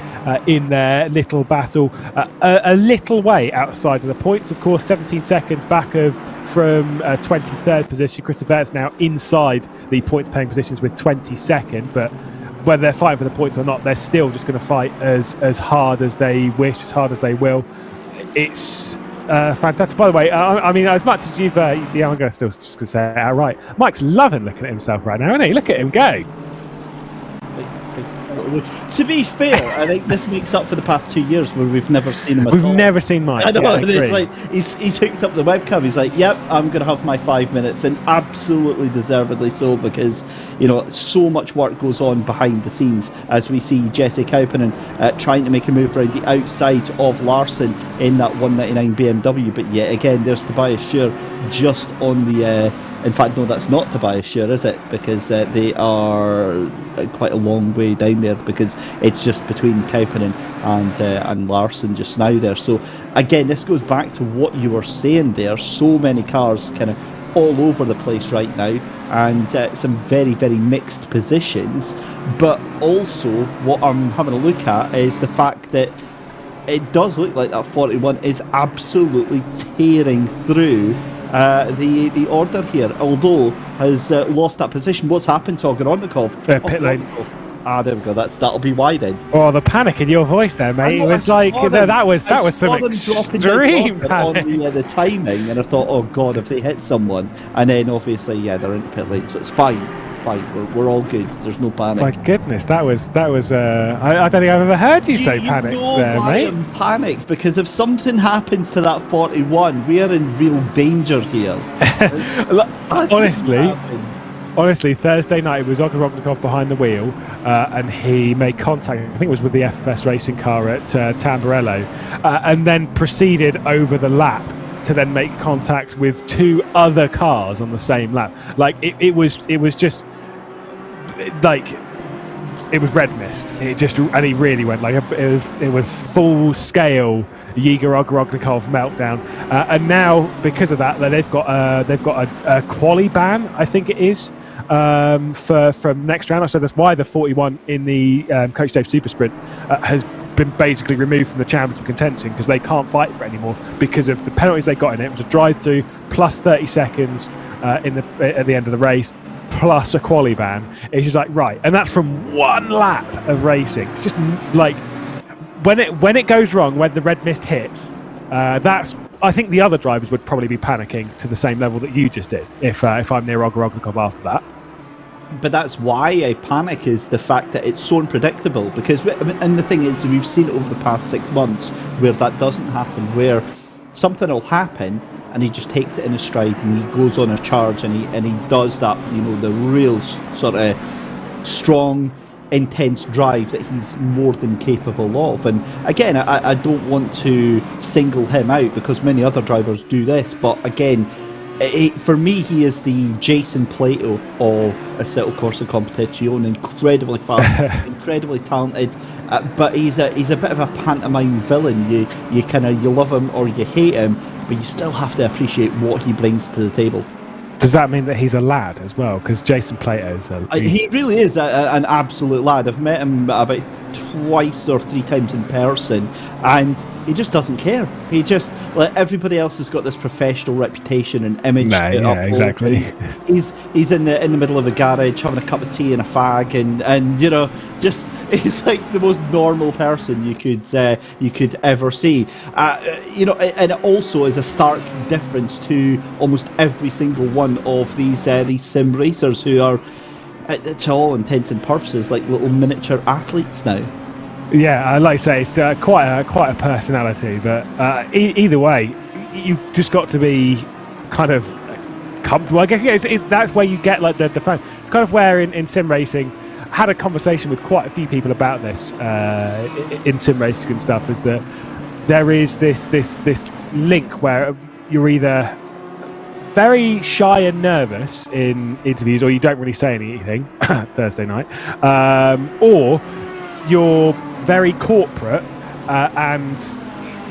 in their little battle, a little way outside of the points. Of course, 17 seconds back from 23rd position. Christopher is now inside the points-paying positions with 22nd, but whether they're fighting for the points or not, they're still just going to fight as hard as they wish, as hard as they will. It's fantastic. By the way, I mean, as much as I'm going to still just say it outright, Mike's loving looking at himself right now, isn't he? Look at him go. To be fair, I think this makes up for the past 2 years where we've never seen him at all. We've never seen Mike. I know, it's like he's hooked up the webcam. He's like, yep, I'm going to have my 5 minutes, and absolutely deservedly so, because, so much work goes on behind the scenes as we see Jesse Kauppinen trying to make a move around the outside of Larson in that 199 BMW, but yet again, there's Tobias Schur just on the... in fact, no, that's not Tobias Schur, is it? Because they are quite a long way down there, because it's just between Kauppinen and Larson just now there. So again, this goes back to what you were saying there. So many cars kind of all over the place right now, and some very, very mixed positions. But also, what I'm having a look at is the fact that it does look like that 41 is absolutely tearing through the order here, although has lost that position. What's happened to Ogorodnikov? Pit lane. There we go. That'll be why then. Oh, the panic in your voice there, mate. It was like that was some extreme panic on the timing, and I thought, oh God, if they hit someone, and then obviously they're in pit lane, so it's fine. fine. We're all good. There's no panic. My goodness, that was. I don't think I've ever heard you say panicked there, why mate. I'm panicked, because if something happens to that 41, we are in real danger here. Honestly, Thursday night it was Ogar Rognikov behind the wheel, and he made contact. I think it was with the FFS racing car at Tamburello, and then proceeded over the lap to then make contact with 2 other cars on the same lap. Like it was just like it was red mist. And he really went like it was full scale Yiga Rognikov meltdown. And now because of that, they've got a quali ban, I think it is, from next round. So that's why the 41 in the Coach Dave Super Sprint has been basically removed from the championship contention, because they can't fight for it anymore because of the penalties they got in it. It was a drive-through plus 30 seconds at the end of the race, plus a quali ban. It's just like, right, and that's from one lap of racing. It's just like when it goes wrong, when the red mist hits, that's, I think the other drivers would probably be panicking to the same level that you just did if I'm near Ogar Rognikov after that. But that's why I panic, is the fact that it's so unpredictable. Because, and the thing is, we've seen it over the past 6 months where that doesn't happen, where something will happen and he just takes it in his stride and he goes on a charge and he does that, the real sort of strong, intense drive that he's more than capable of. And again, I don't want to single him out, because many other drivers do this, but again, for me, he is the Jason Plato of Assetto Corsa Competizione. Incredibly fast, incredibly talented, but he's a bit of a pantomime villain. You love him or you hate him, but you still have to appreciate what he brings to the table. Does that mean that he's a lad as well? Because Jason Plato's he really is an absolute lad. I've met him about 2 or 3 times in person, and he just doesn't care. He just, like, everybody else has got this professional reputation and image. Exactly. He's in the middle of a garage having a cup of tea and a fag, and just he's like the most normal person you could ever see. And it also is a stark difference to almost every single one of these sim racers, who are, to all intents and purposes, like little miniature athletes now. Yeah, I like to say it's quite a personality, but either way, you've just got to be kind of comfortable. I guess that's where you get like the fun. It's kind of where in sim racing, I had a conversation with quite a few people about this in sim racing and stuff, is that there is this link where you're either very shy and nervous in interviews, or you don't really say anything Thursday night, or you're very corporate and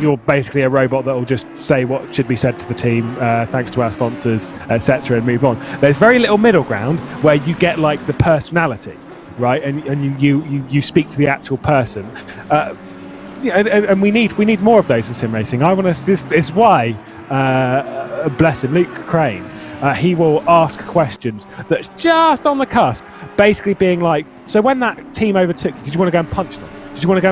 you're basically a robot that will just say what should be said to the team, thanks to our sponsors, etc., and move on. There's very little middle ground where you get like the personality, right, and you speak to the actual person. And we need more of those in sim racing. This is why, bless him, Luke Crane, he will ask questions that's just on the cusp, basically being like, so when that team overtook you, did you want to go and punch them? Did you want to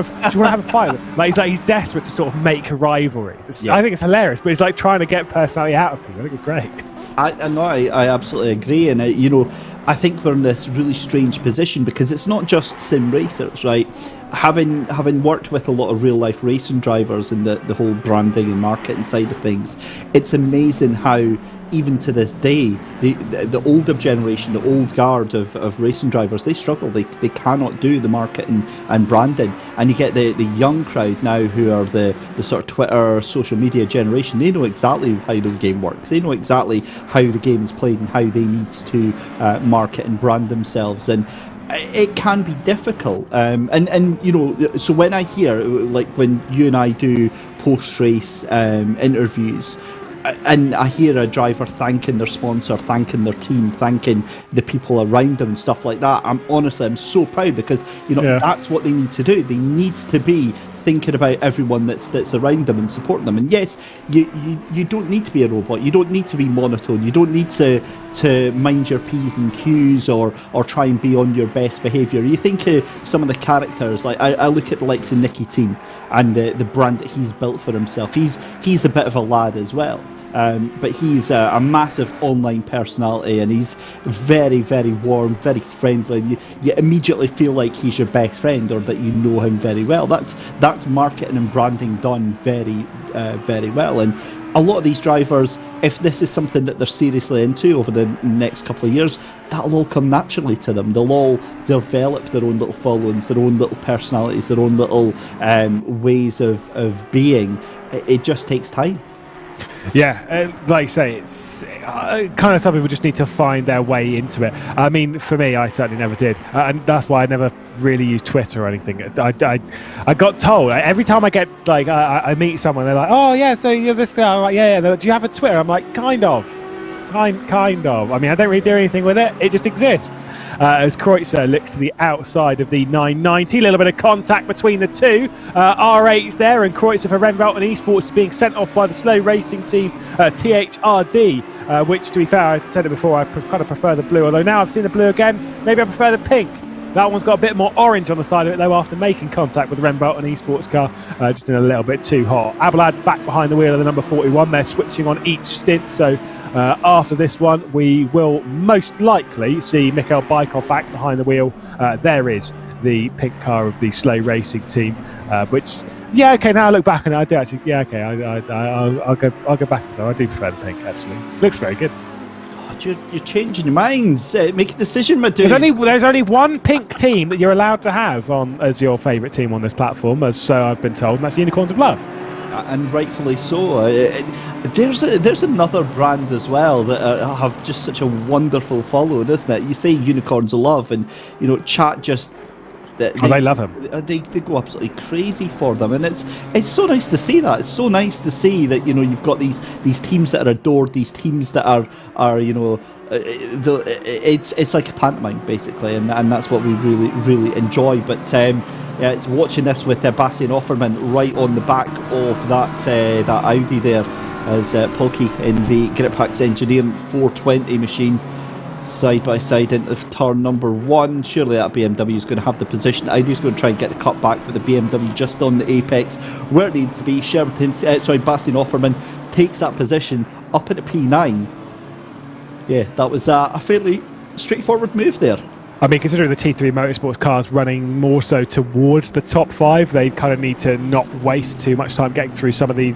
have a fight? He's desperate to sort of make a rivalry. I think it's hilarious, but it's like trying to get personality out of people. I think it's great. I absolutely agree, and I think we're in this really strange position, because it's not just sim racers, right? Having worked with a lot of real life racing drivers and the whole branding and marketing side of things, it's amazing how even to this day the older generation, the old guard of racing drivers, they struggle. They cannot do the marketing and branding, and you get the young crowd now, who are the sort of Twitter, social media generation. They know exactly how the game works. They know exactly how the game is played and how they need to market and brand themselves, and it can be difficult. So when I hear, like when you and I do post-race interviews, and I hear a driver thanking their sponsor, thanking their team, thanking the people around them and stuff like that, I'm so proud, because that's what they need to do. They need to be thinking about everyone that's around them and supporting them. And yes, you don't need to be a robot. You don't need to be monotone. You don't need to mind your P's and Q's or try and be on your best behaviour. You think of some of the characters, like I look at the likes of Nicky Team and the brand that he's built for himself. He's a bit of a lad as well. but he's a massive online personality, and he's very, very warm, very friendly. And you immediately feel like he's your best friend, or that you know him very well. That's marketing and branding done very, very well. And a lot of these drivers, if this is something that they're seriously into over the next couple of years, that'll all come naturally to them. They'll all develop their own little followings, their own little personalities, their own little ways of being. It just takes time. Yeah, like you say, it's kind of some people just need to find their way into it. I mean, for me, I certainly never did, and that's why I never really used Twitter or anything. I got told every time I get like I meet someone, they're like, "Oh yeah, so you're this guy." I'm like, "Yeah." Like, do you have a Twitter? I'm like, "Kind of." Kind of. I mean, I don't really do anything with it. It just exists. As Kreutzer looks to the outside of the 990, a little bit of contact between the two. R8's there, and Kreutzer for Renvelt and Esports is being sent off by the slow racing team, THRD, which, to be fair, I said it before, I kind of prefer the blue, although now I've seen the blue again, maybe I prefer the pink. That one's got a bit more orange on the side of it, though, after making contact with the Renvelt and Esports car, just in a little bit too hot. Abelad's back behind the wheel of the number 41. They're switching on each stint, so after this one, we will most likely see Mikhail Baikov back behind the wheel. There is the pink car of the slow racing team, which, yeah, okay, now I look back and I do actually, yeah, okay, I'll go back and say I do prefer the pink, actually. Looks very good. You're changing your minds. Make a decision, my dude. There's only one pink team that you're allowed to have on as your favourite team on this platform, as so I've been told, and that's Unicorns of Love. And rightfully so. There's another brand as well that have just such a wonderful following, isn't it? You say Unicorns of Love, and chat just. They love him. They go absolutely crazy for them, and it's so nice to see that. It's so nice to see that you've got these teams that are adored, these teams that are it's like a pantomime basically, and that's what we really, really enjoy. But yeah, it's watching this with Bastian Offerman right on the back of that Audi there, as Polky in the Grippacks Engineering 420 machine, side by side into turn number 1. Surely that BMW is going to have the position. Audi's going to try and get the cut back, but the BMW just on the apex where it needs to be. Bastian Offerman takes that position up into P9. Yeah, that was a fairly straightforward move there. I mean, considering the T3 Motorsports cars running more so towards the top 5, they kind of need to not waste too much time getting through some of the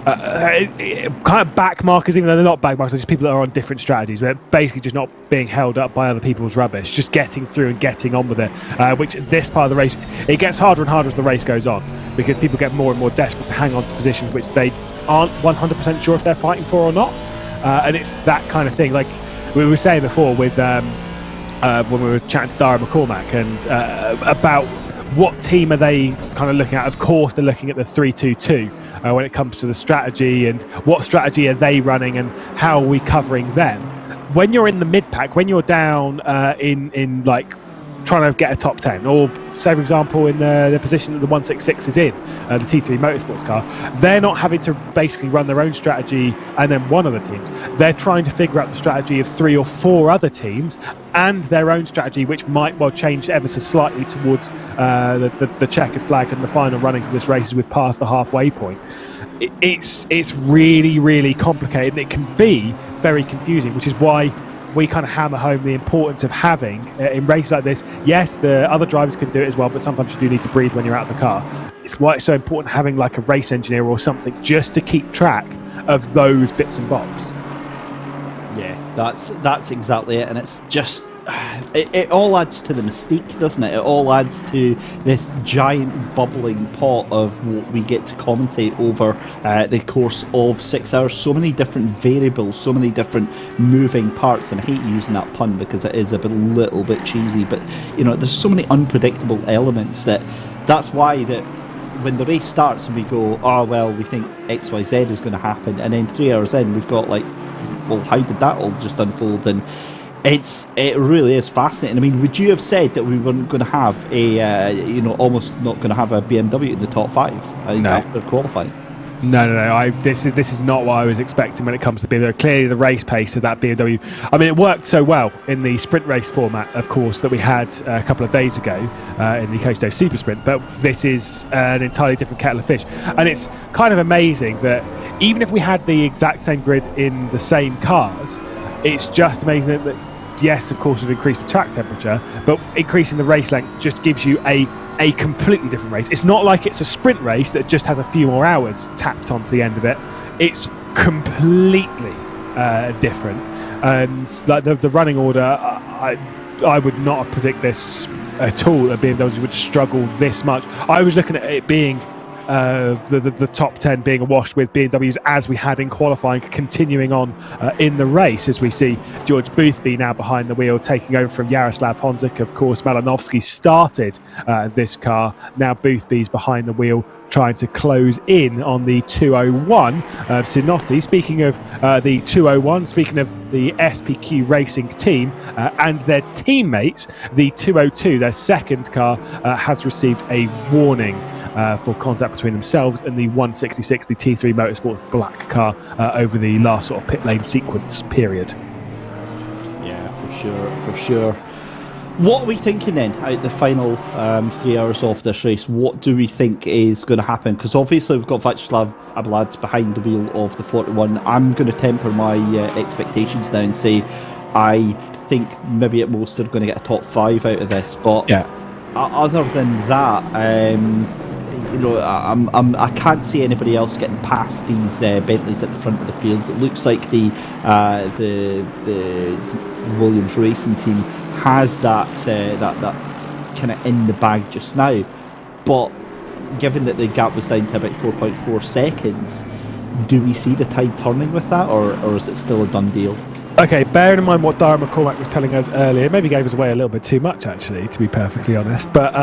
kind of back markers, even though they're not back markers, they're just people that are on different strategies. They're basically just not being held up by other people's rubbish, just getting through and getting on with it, which this part of the race, it gets harder and harder as the race goes on, because people get more and more desperate to hang on to positions which they aren't 100% sure if they're fighting for or not. And it's that kind of thing, like we were saying before with when we were chatting to Dara McCormack and about what team are they kind of looking at. Of course they're looking at the 3-2-2 when it comes to the strategy, and what strategy are they running and how are we covering them. When you're in the mid-pack, when you're down in like trying to get a top 10, or say for example in the position that the 166 is in, the T3 Motorsports car, they're not having to basically run their own strategy and then one other team. They're trying to figure out the strategy of 3 or 4 other teams and their own strategy, which might well change ever so slightly towards the checkered flag and the final runnings of this race as we've passed the halfway point. It's really, really complicated, and it can be very confusing, which is why we kind of hammer home the importance of having, in races like this, yes, the other drivers can do it as well, but sometimes you do need to breathe when you're out of the car. It's why it's so important having like a race engineer or something just to keep track of those bits and bobs. Yeah, that's exactly it, and it's just it all adds to the mystique, doesn't it? It all adds to this giant bubbling pot of what we get to commentate over the course of 6 hours. So many different variables, so many different moving parts, and I hate using that pun because it is a little bit cheesy, but there's so many unpredictable elements that's why that when the race starts and we go, oh well, we think XYZ is going to happen, and then 3 hours in we've got like, well, how did that all just unfold? And it really is fascinating. I mean, would you have said that we weren't going to have almost not going to have a BMW in the top 5 after qualifying? No. This is not what I was expecting when it comes to BMW. Clearly, the race pace of that BMW. I mean, it worked so well in the sprint race format, of course, that we had a couple of days ago in the Coach Day Super Sprint. But this is an entirely different kettle of fish, and it's kind of amazing that even if we had the exact same grid in the same cars, it's just amazing that, yes, of course, we've increased the track temperature, but increasing the race length just gives you a completely different race. It's not like it's a sprint race that just has a few more hours tapped onto the end of it. It's completely different. And like the running order, I would not have predicted this at all, that BMW would struggle this much. I was looking at it being the top 10 being awash with BMWs as we had in qualifying, continuing on in the race, as we see George Boothby now behind the wheel, taking over from Jaroslav Honzik. Of course, Malinowski started this car. Now Boothby's behind the wheel, trying to close in on the 201 of Sinotti. Speaking of the 201, speaking of the SPQ Racing team and their teammates, the 202, their second car, has received a warning for contact between themselves and the 166, the T3 Motorsports black car, over the last sort of pit lane sequence period. Yeah, for sure. What are we thinking then out the final 3 hours of this race? What do we think is going to happen? Because obviously we've got Václav Ablads behind the wheel of the 41. I'm going to temper my expectations now and say I think maybe at most they're going to get a top 5 out of this. But yeah, other than that, I can't see anybody else getting past these Bentleys at the front of the field. It looks like the Williams racing team has that kind of in the bag just now. But given that the gap was down to about 4.4 seconds, do we see the tide turning with that, or is it still a done deal? Okay, bearing in mind what Dara McCormack was telling us earlier, maybe gave us away a little bit too much, actually, to be perfectly honest. But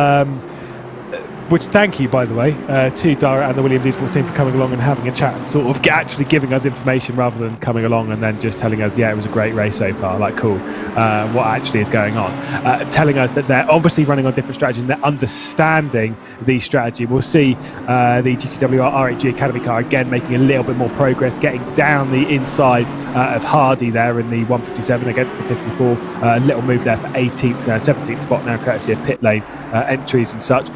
which, thank you, by the way, to Dara and the Williams Esports team for coming along and having a chat, and sort of actually giving us information rather than coming along and then just telling us, yeah, it was a great race so far, like, cool, what actually is going on. Telling us that they're obviously running on different strategies and they're understanding the strategy. We'll see the GTWR RHG Academy car again making a little bit more progress, getting down the inside of Hardy there in the 157 against the 54. A little move there for 18th, 17th spot now, courtesy of pit lane entries and such.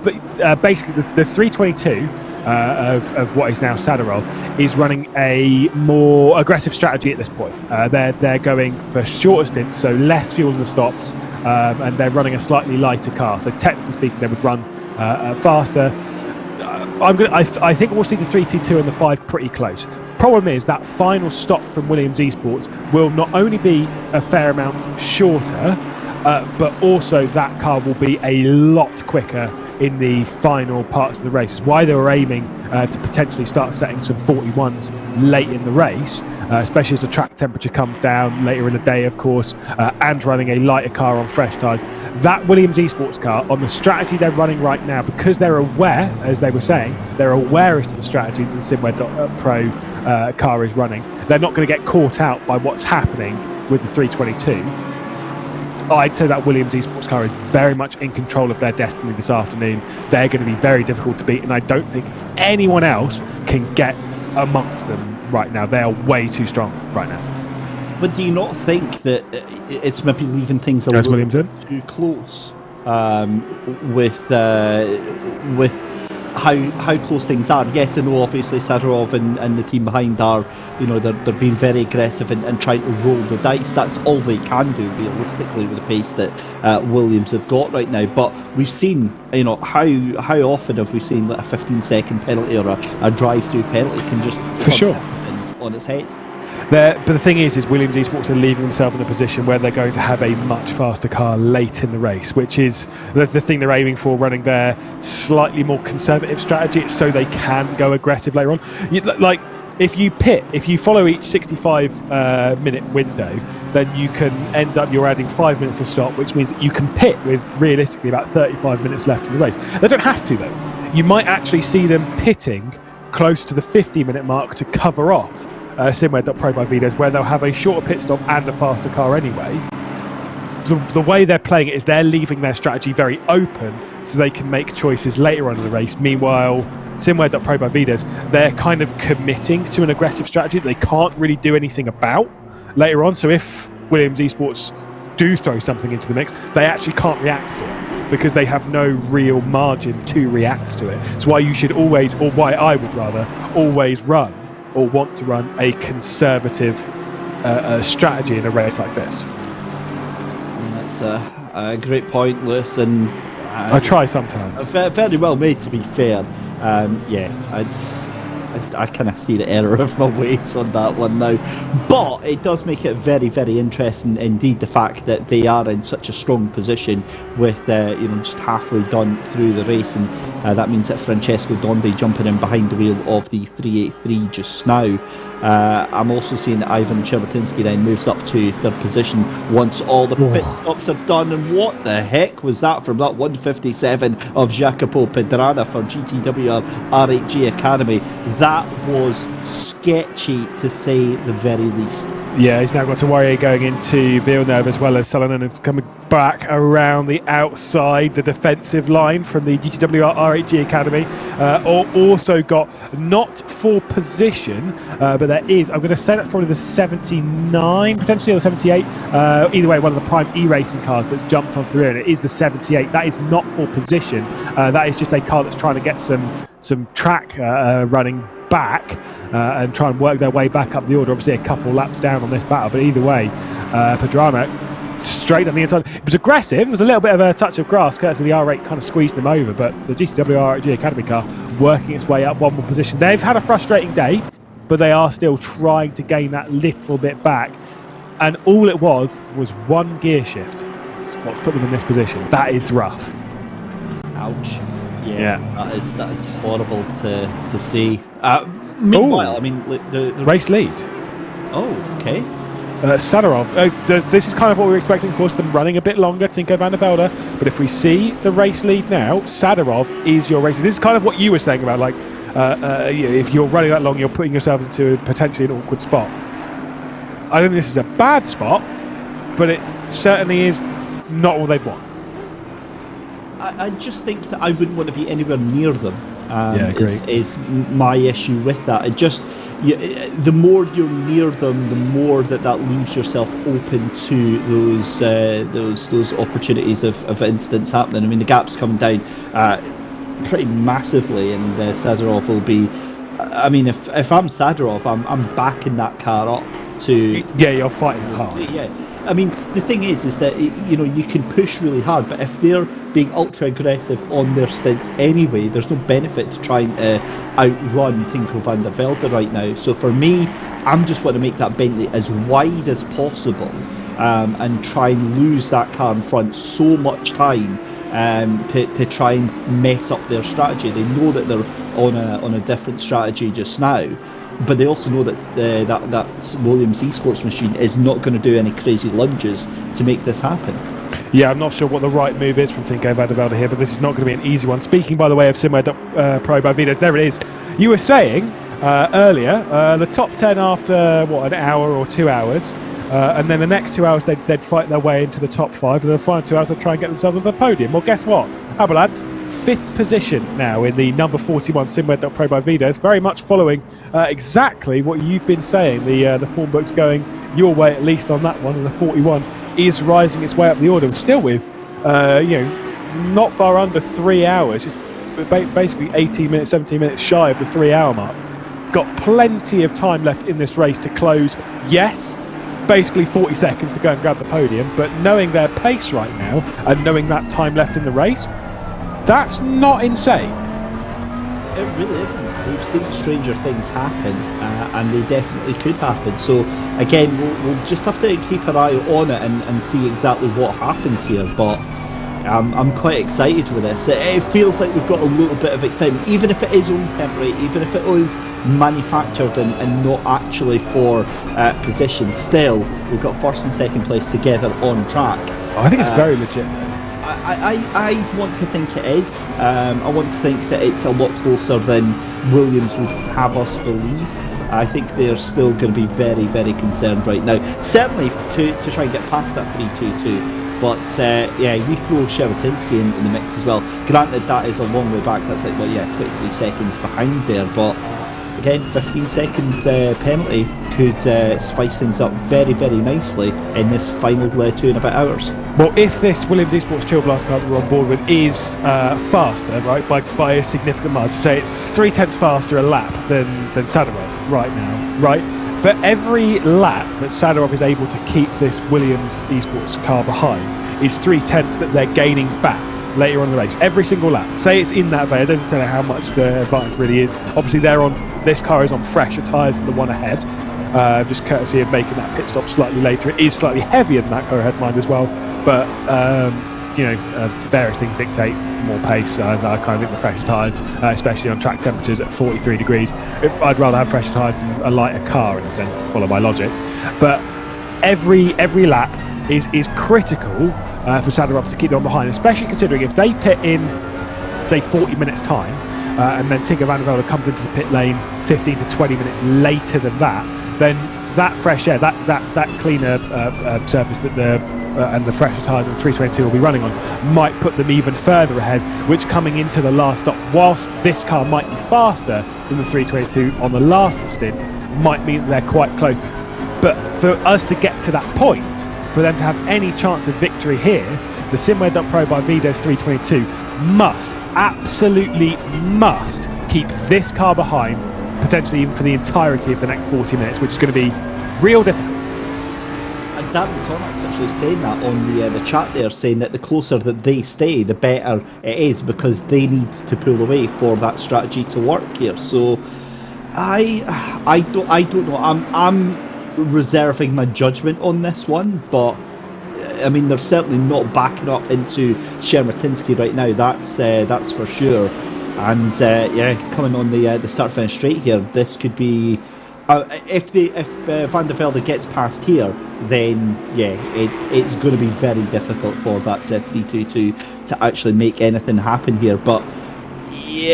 But basically, the 322 of what is now Sadorov is running a more aggressive strategy at this point. They're going for shorter stints, so less fuel in the stops, and they're running a slightly lighter car. So technically speaking, they would run faster. I think we'll see the 322 and the 5 pretty close. Problem is that final stop from Williams Esports will not only be a fair amount shorter, but also that car will be a lot quicker in the final parts of the race. It's why they were aiming to potentially start setting some 41s late in the race, especially as the track temperature comes down later in the day, of course, and running a lighter car on fresh tyres. That Williams Esports car, on the strategy they're running right now, because they're aware, as they were saying, they're aware as to the strategy that the SimWare.Pro car is running. They're not going to get caught out by what's happening with the 322. I'd say that Williams Esports car is very much in control of their destiny this afternoon. They're going to be very difficult to beat, and I don't think anyone else can get amongst them right now. They are way too strong right now. But do you not think that it's maybe leaving things a little too close with how close things are? Yes, I know obviously Sadorov and the team behind are, they're being very aggressive and trying to roll the dice. That's all they can do realistically with the pace that Williams have got right now. But we've seen, how often have we seen like a 15-second penalty or a drive-through penalty can just for sure on its head. But the thing is Williams Esports are leaving themselves in a position where they're going to have a much faster car late in the race, which is the thing they're aiming for, running their slightly more conservative strategy so they can go aggressive later on. If you follow each 65-minute window, then you can end up, you're adding 5 minutes to stop, which means that you can pit with realistically about 35 minutes left in the race. They don't have to, though. You might actually see them pitting close to the 50-minute mark to cover off SimWare.Pro by Vides, where they'll have a shorter pit stop and a faster car anyway. The way they're playing it is they're leaving their strategy very open so they can make choices later on in the race. Meanwhile, SimWare.Pro by Vides, they're kind of committing to an aggressive strategy that they can't really do anything about later on. So if Williams Esports do throw something into the mix, they actually can't react to it because they have no real margin to react to it. It's why you should always, or why I would rather, always run or want to run a conservative strategy in a race like this. That's a great point, Lewis, and I try sometimes. Very well made, to be fair. I kind of see the error of my ways on that one now, but it does make it very, very interesting indeed, the fact that they are in such a strong position with just halfway done through the race, and that means that Francesco Dondi jumping in behind the wheel of the 383 just now. I'm also seeing that Ivan Cherbotinsky then moves up to third position once all the pit stops are done. And what the heck was that from that 157 of Jacopo Pedrana for GTWR R8G Academy? That was sketchy, to say the very least. Yeah, he's now got to worry going into Villeneuve as well as Salonen. It's coming back around the outside, the defensive line from the GTWR R8G Academy. Also got not for position, but there is, I'm going to say that's probably the 79, potentially, or the 78. Either way, one of the prime e-racing cars that's jumped onto the rear, and it is the 78. That is not for position. That is just a car that's trying to get some track running back and try and work their way back up the order. Obviously a couple laps down on this battle, but either way, Pedrana straight on the inside. It was aggressive. It was a little bit of a touch of grass courtesy of the R8 kind of squeezed them over, but the GTWR R8G Academy car working its way up one more position. They've had a frustrating day, but they are still trying to gain that little bit back, and all it was one gear shift. That's what's put them in this position. That is rough. Ouch. Yeah. That is horrible to see. Meanwhile, I mean, the race lead. Oh, okay. Sadarov. This is kind of what we were expecting, of course, them running a bit longer, Tinko van der Velde. But if we see the race lead now, Sadarov is your race lead. This is kind of what you were saying about, like, if you're running that long, you're putting yourself into potentially an awkward spot. I don't think this is a bad spot, but it certainly is not what they'd want. I just think that I wouldn't want to be anywhere near them. Is my issue with that. It just, the more you're near them, the more that leaves yourself open to those opportunities of incidents happening. I mean, the gap's coming down pretty massively, and Sadarov will be. I mean, if I'm Sadarov, I'm backing that car up to. Yeah, you're fighting hard. Yeah. I mean, the thing is that, you can push really hard, but if they're being ultra aggressive on their stints anyway, there's no benefit to trying to outrun Tinko van der Velde right now. So for me, I'm just want to make that Bentley as wide as possible and try and lose that car in front so much time to try and mess up their strategy. They know that they're on a different strategy just now, but they also know that that Williams eSports machine is not going to do any crazy lunges to make this happen. Yeah, I'm not sure what the right move is from Tinko van der Velde here, but this is not going to be an easy one. Speaking, by the way, of SimGrid Pro by Vidas, there it is. You were saying earlier, the top 10 after, an hour or 2 hours, and then the next 2 hours they'd fight their way into the top 5, and the final 2 hours they'd try and get themselves onto the podium. Well, guess what? How about lads? 5th position now in the number 41 SimGrid Pro by Vidas, very much following exactly what you've been saying. The form book's going your way, at least on that one, and the 41 is rising its way up the order, still with not far under 3 hours, just basically 18 minutes, 17 minutes shy of the 3 hour mark. Got plenty of time left in this race to close. Yes, basically 40 seconds to go and grab the podium, but knowing their pace right now and knowing that time left in the race, that's not insane. It really isn't. We've seen stranger things happen, and they definitely could happen. So again, we'll just have to keep an eye on it and see exactly what happens here. But I'm quite excited with this. It feels like we've got a little bit of excitement, even if it is only temporary, even if it was manufactured and not actually for position. Still, we've got first and second place together on track. I think it's very legit. I want to think it is. I want to think that it's a lot closer than Williams would have us believe. I think they're still going to be very, very concerned right now. Certainly to try and get past that 3-2-2. But we throw Cherbotinsky in the mix as well. Granted, that is a long way back. That's like 23 seconds behind there. But again, 15-second penalty could spice things up very, very nicely in this final 2 and a bit hours. Well, if this Williams Esports Chill Blast car that we're on board with is faster, right, by a significant margin, say it's 0.3 faster a lap than Sadarov right now, right? For every lap that Sadarov is able to keep this Williams Esports car behind, is 0.3 that they're gaining back later on in the race. Every single lap. Say it's in that vein. I don't know how much the advantage really is. Obviously, this car is on fresher tyres than the one ahead. Just courtesy of making that pit stop slightly later. It is slightly heavier than that car ahead, mind as well. But various things dictate more pace. I kind of think the fresher tyres, especially on track temperatures at 43 degrees, I'd rather have fresher tyres than a lighter car in a sense. Follow my logic. But every lap is critical for Sadarov to keep them behind, especially considering if they pit in, say, 40 minutes time, and then Tinker Van der Velde comes into the pit lane 15 to 20 minutes later than that, then that fresh air, that cleaner surface that and the fresher tyres that the 322 will be running on might put them even further ahead, which coming into the last stop, whilst this car might be faster than the 322 on the last stint, might mean that they're quite close. But for us to get to that point, for them to have any chance of victory here, the SimGrid.Pro by Vides 322 absolutely must keep this car behind, potentially even for the entirety of the next 40 minutes, which is going to be real difficult. And Dan McCormack's actually saying that on the chat there, saying that the closer that they stay, the better it is, because they need to pull away for that strategy to work here. So I don't know. I'm reserving my judgment on this one, but I mean, they're certainly not backing up into Shermatinsky right now. That's for sure. And coming on the start finish straight here, this could be if Van der Velde gets past here, then it's going to be very difficult for that 322 to actually make anything happen here. But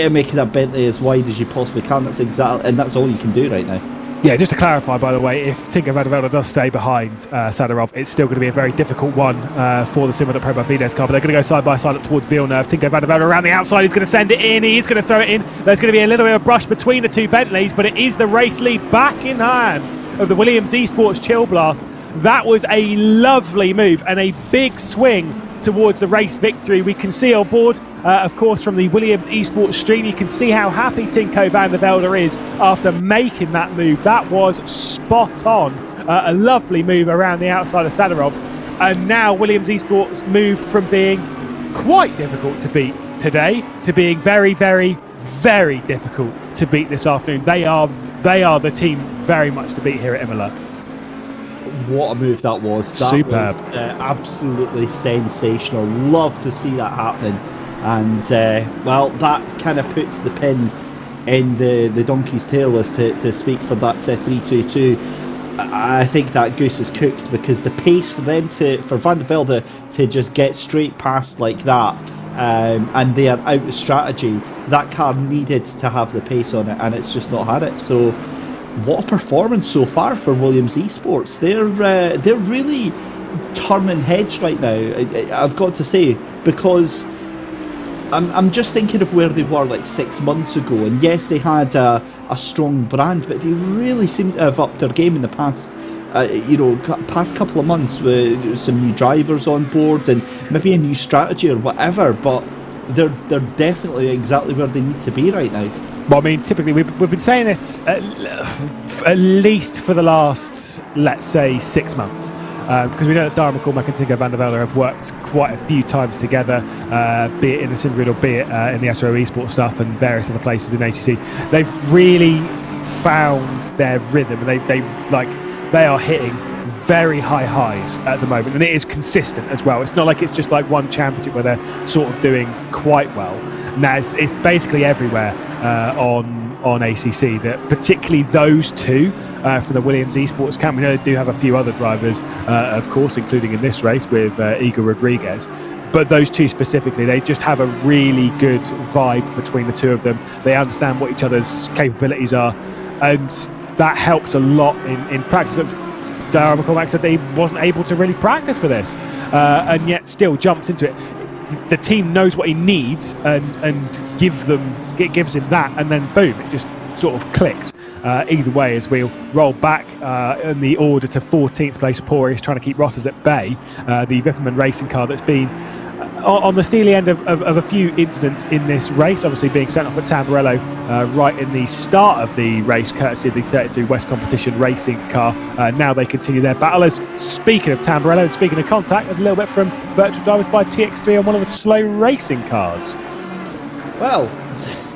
making that Bentley as wide as you possibly can, that's all you can do right now. Yeah, just to clarify, by the way, if Tinker Van der Velde does stay behind Sadarov, it's still going to be a very difficult one for the SimGrid.Pro by Vides car, but they're going to go side by side up towards Villeneuve. Tinker Van der Velde around the outside, he's going to send it in, he's going to throw it in. There's going to be a little bit of brush between the two Bentleys, but it is the race lead back in hand of the Williams Esports Chill Blast. That was a lovely move and a big swing towards the race victory. We can see on board, of course, from the Williams Esports stream, you can see how happy Tinko Van der Velde is after making that move. That was spot on. A lovely move around the outside of Sadarov. And now Williams Esports move from being quite difficult to beat today to being very, very, very difficult to beat this afternoon. They are the team very much to beat here at Imola. What a move that was. Superb. Was, absolutely sensational. Love to see that happening. And, that kind of puts the pin in the donkey's tail, as to speak, for that 322. I think that goose is cooked, because the pace for Van der Velde to just get straight past like that, and they are out of strategy, that car needed to have the pace on it, and it's just not had it. So what a performance so far for Williams Esports. They're really turning heads right now, I've got to say, because I'm just thinking of where they were like 6 months ago, and yes, they had a strong brand, but they really seem to have upped their game in the past couple of months, with some new drivers on board and maybe a new strategy or whatever, but they're definitely exactly where they need to be right now. Well, I mean, typically we've been saying this at least for the last, let's say, 6 months, because we know that Darren McCormack and Tinko Van der Velde have worked quite a few times together, be it in the SimGrid or be it in the SRO esports stuff and various other places in ACC. They've really found their rhythm, and they are hitting very high highs at the moment, and it is consistent as well. It's not like it's just like one championship where they're sort of doing quite well. Now it's basically everywhere on ACC, that particularly those two for the Williams Esports camp. We know they do have a few other drivers, of course, including in this race with Igor Rodriguez, but those two specifically, they just have a really good vibe between the two of them. They understand what each other's capabilities are, and that helps a lot in practice. Darren McCormack said that he wasn't able to really practice for this, and yet still jumps into it. The team knows what he needs and gives him that, and then boom, it just sort of clicks. either way, as we'll roll back in the order to 14th place, Porteous trying to keep Rotters at bay. The Vipperman racing car that's been on the steely end of a few incidents in this race, obviously being sent off at Tamburello right in the start of the race, courtesy of the 33 West Competition racing car. Now they continue their battle. As speaking of Tamburello and speaking of contact, there's a little bit from Virtual Drivers by TX3 on one of the slow racing cars. Well,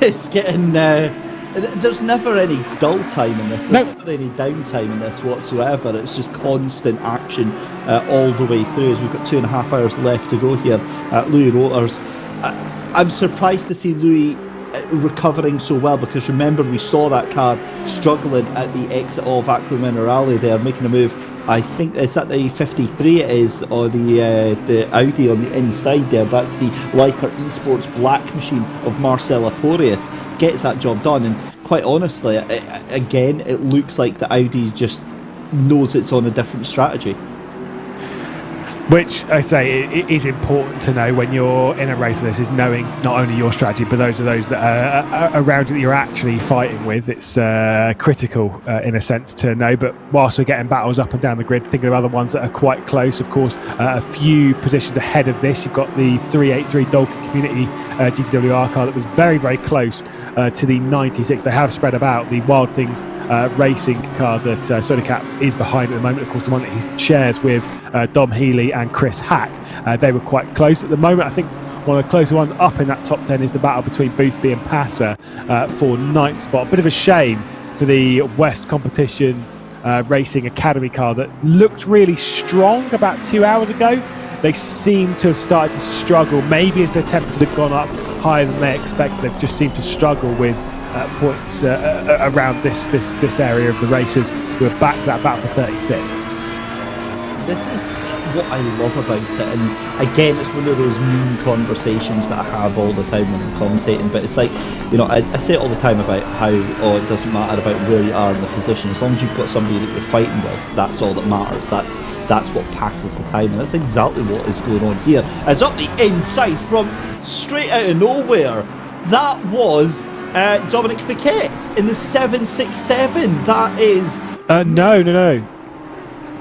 it's getting... there's never any dull time in this. There's never any downtime in this whatsoever. It's just constant action all the way through. As we've got 2.5 hours left to go here at Louis Rotors. I'm surprised to see Louis recovering so well, because remember, we saw that car struggling at the exit of Aqua Minerale there, making a move. I think it's at the 53 it is, or the Audi on the inside there. That's the Leica Esports black machine of Marcelo Porteous. Gets that job done, and quite honestly, again, it looks like the Audi just knows it's on a different strategy. Which I say it is important to know when you're in a race like this, is knowing not only your strategy but those that are around you that you're actually fighting with. It's critical in a sense to know. But whilst we're getting battles up and down the grid, thinking of other ones that are quite close, of course, a few positions ahead of this, you've got the 383 Dolken Community GTWR car that was very, very close to the 96. They have spread about. The Wild Things racing car that Sodacat is behind at the moment, of course, the one that he shares with Dom Healy and Chris Hack. They were quite close at the moment. I think one of the closer ones up in that top 10 is the battle between Boothby and Passer for 9th spot. A bit of a shame for the West Competition Racing Academy car that looked really strong about 2 hours ago. They seem to have started to struggle, maybe as their temperatures have gone up higher than they expected. They've just seemed to struggle with points around this area of the races. We're back to that battle for 35th. This is what I love about it, and again, it's one of those mean conversations that I have all the time when I'm commentating, but it's like, you know, I say it all the time about how, it doesn't matter about where you are in the position, as long as you've got somebody that you're fighting with, that's all that matters. That's what passes the time, and that's exactly what is going on here. As up the inside from straight out of nowhere, that was Dominic Fouquet in the 767. That is...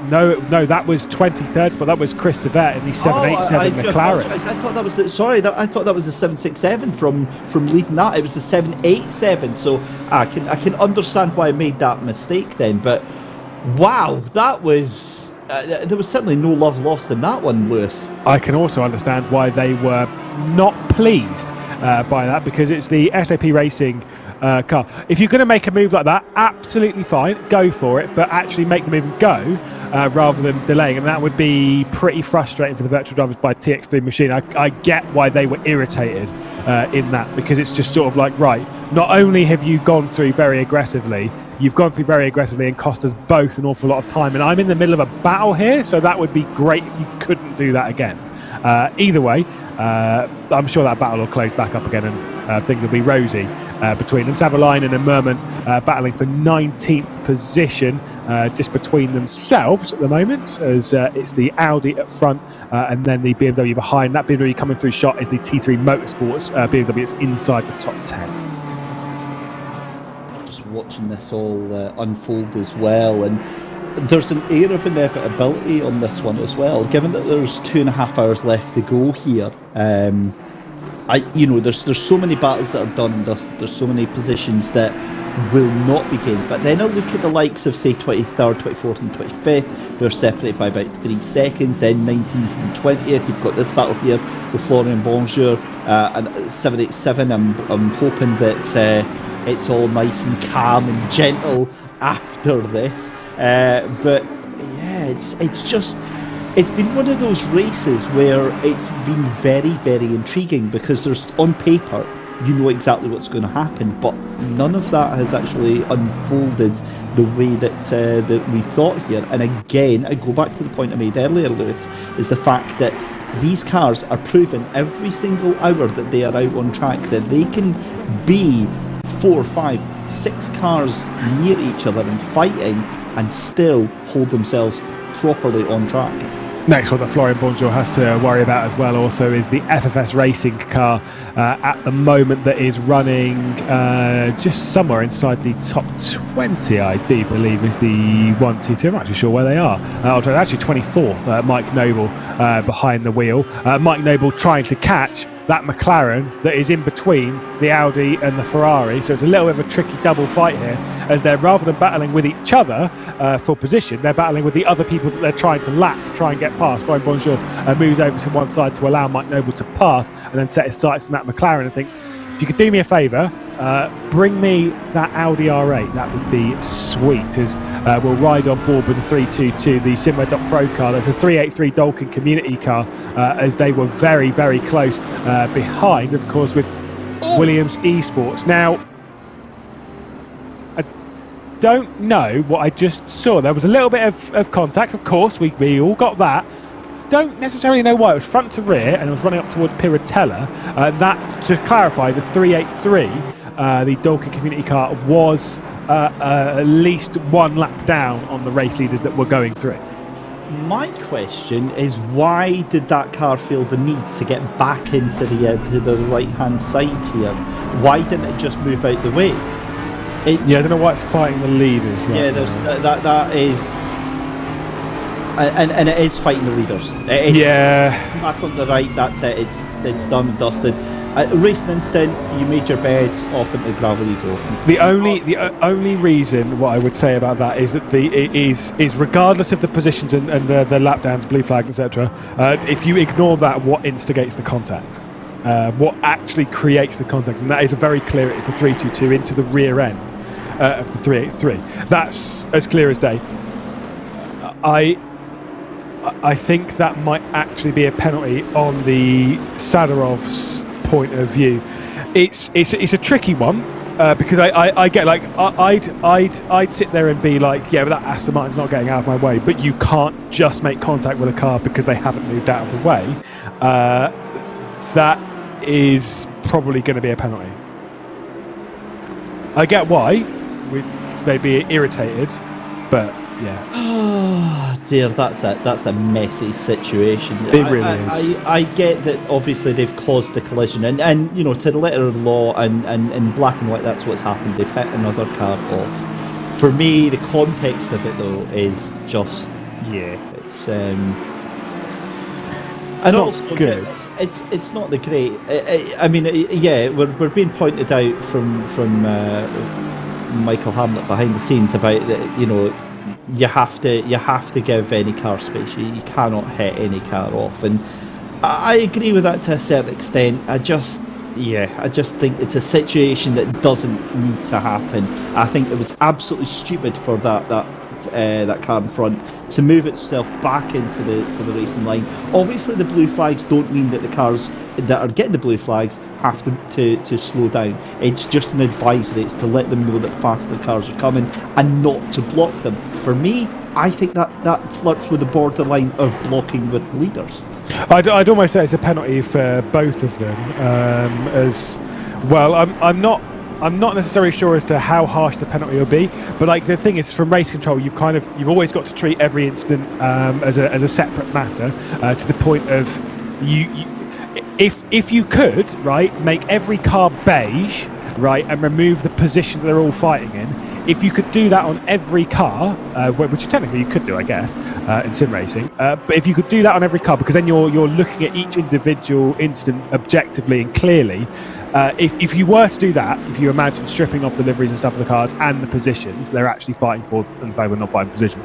No, that was 23rd, but that was Chris Savet in the 787 McLaren. I thought that was I thought that was the 767 from leading that. It was the 787. So I can understand why I made that mistake then. But wow, that was there was certainly no love lost in that one, Lewis. I can also understand why they were not pleased by that, because it's the SAP Racing car. If you're going to make a move like that, absolutely fine, go for it, but actually make the move and go rather than delaying, and that would be pretty frustrating for the Virtual Drivers by TX3 machine. I get why they were irritated in that, because it's just sort of like, right, not only have you gone through very aggressively, you've gone through very aggressively and cost us both an awful lot of time, and I'm in the middle of a battle here, so that would be great if you couldn't do that again. Either way, I'm sure that battle will close back up again, and things will be rosy between them. Savalainen and Merman battling for 19th position just between themselves at the moment, as it's the Audi at front and then the BMW behind. That BMW coming through shot is the T3 Motorsports BMW that's inside the top 10. Just watching this all unfold as well, and there's an air of inevitability on this one as well, given that there's 2.5 hours left to go here. There's so many battles that are done and dusted. There's so many positions that will not be gained. But then I look at the likes of, say, 23rd, 24th and 25th, who are separated by about 3 seconds. Then 19th and 20th, you've got this battle here with Florian Bonjour and 787. I'm hoping that it's all nice and calm and gentle after this. But yeah, it's been one of those races where it's been very, very intriguing, because there's, on paper, you know exactly what's going to happen, but none of that has actually unfolded the way that we thought here. And again, I go back to the point I made earlier, Lewis, is the fact that these cars are proving every single hour that they are out on track that they can be 4, 5, 6 cars near each other and fighting and still hold themselves properly on track. Next one that Florian Bonjour has to worry about as well also is the FFS Racing car at the moment that is running just somewhere inside the top 20, I do believe is the 1, 2, 3. I'm not actually sure where they are. Actually 24th, Mike Noble behind the wheel. Mike Noble trying to catch that McLaren that is in between the Audi and the Ferrari. So it's a little bit of a tricky double fight here, as they're, rather than battling with each other for position, they're battling with the other people that they're trying to lap to try and get past. Florian Bonjour moves over to one side to allow Mike Noble to pass and then set his sights on that McLaren and thinks, if you could do me a favour, bring me that Audi R8, that would be sweet, as we'll ride on board with the 322, the SimGrid.Pro car. There's a 383 Dolkin community car, as they were very, very close behind, of course, with Williams Esports. Now, I don't know what I just saw. There was a little bit of contact, of course, we all got that. Don't necessarily know why. It was front to rear and it was running up towards Piratella. That, to clarify, the 383, the Dolkin community car, was at least one lap down on the race leaders that were going through. My question is, why did that car feel the need to get back into the right-hand side here? Why didn't it just move out the way? Yeah, I don't know why it's fighting the leaders. Right, yeah, that is... And it is fighting the leaders. Back on the right, that's it. It's done and dusted. Racing instant, you made your bed, off into the gravel you go. The only reason what I would say about that is that it is regardless of the positions and the lap downs, blue flags, etc. If you ignore that, what instigates the contact? What actually creates the contact? And that is very clear. It's the 322 into the rear end of the 383. That's as clear as day. I think that might actually be a penalty on the Sadorov's point of view. It's a tricky one because I get, like, I'd sit there and be like, yeah, but that Aston Martin's not getting out of my way. But you can't just make contact with a car because they haven't moved out of the way. That is probably going to be a penalty. I get why they'd be irritated, but yeah. Oh dear, that's a messy situation. It really is. I get that obviously they've caused the collision, and you know, to the letter of the law, and in black and white, that's what's happened. They've hit another car off. For me, the context of it though is just, yeah, it's not good. It's not the great. I mean, yeah, we're being pointed out from Michael Hamlet behind the scenes about that. You know, you have to give any car space. You cannot hit any car off, and I agree with that to a certain extent. I just think it's a situation that doesn't need to happen. I think it was absolutely stupid for that car in front to move itself back into the racing line. Obviously, the blue flags don't mean that the cars that are getting the blue flags have to slow down. It's just an advisory. It's to let them know that faster cars are coming and not to block them. For me, I think that flirts with the borderline of blocking with leaders. I'd almost say it's a penalty for both of them as well. I'm not necessarily sure as to how harsh the penalty will be, but like the thing is, from race control, you've always got to treat every incident as a separate matter, to the point of if you could, right, make every car beige, right, and remove the position that they're all fighting in. If you could do that on every car, which technically you could do, I guess, in sim racing, but if you could do that on every car, because then you're looking at each individual incident objectively and clearly. If you were to do that, if you imagine stripping off the liveries and stuff of the cars and the positions they're actually fighting for, and if they were not fighting position,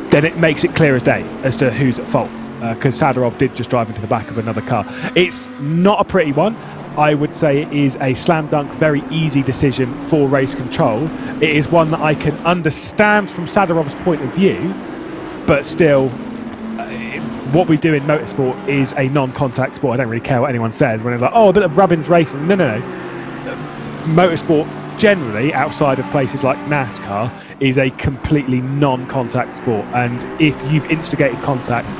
then it makes it clear as day as to who's at fault. Because Sadarov did just drive into the back of another car. It's not a pretty one. I would say it is a slam dunk, very easy decision for race control. It is one that I can understand from Sadarov's point of view, but still, what we do in motorsport is a non-contact sport. I don't really care what anyone says when it's like, oh, a bit of rubbins racing. No. Motorsport generally, outside of places like NASCAR, is a completely non-contact sport, and if you've instigated contact,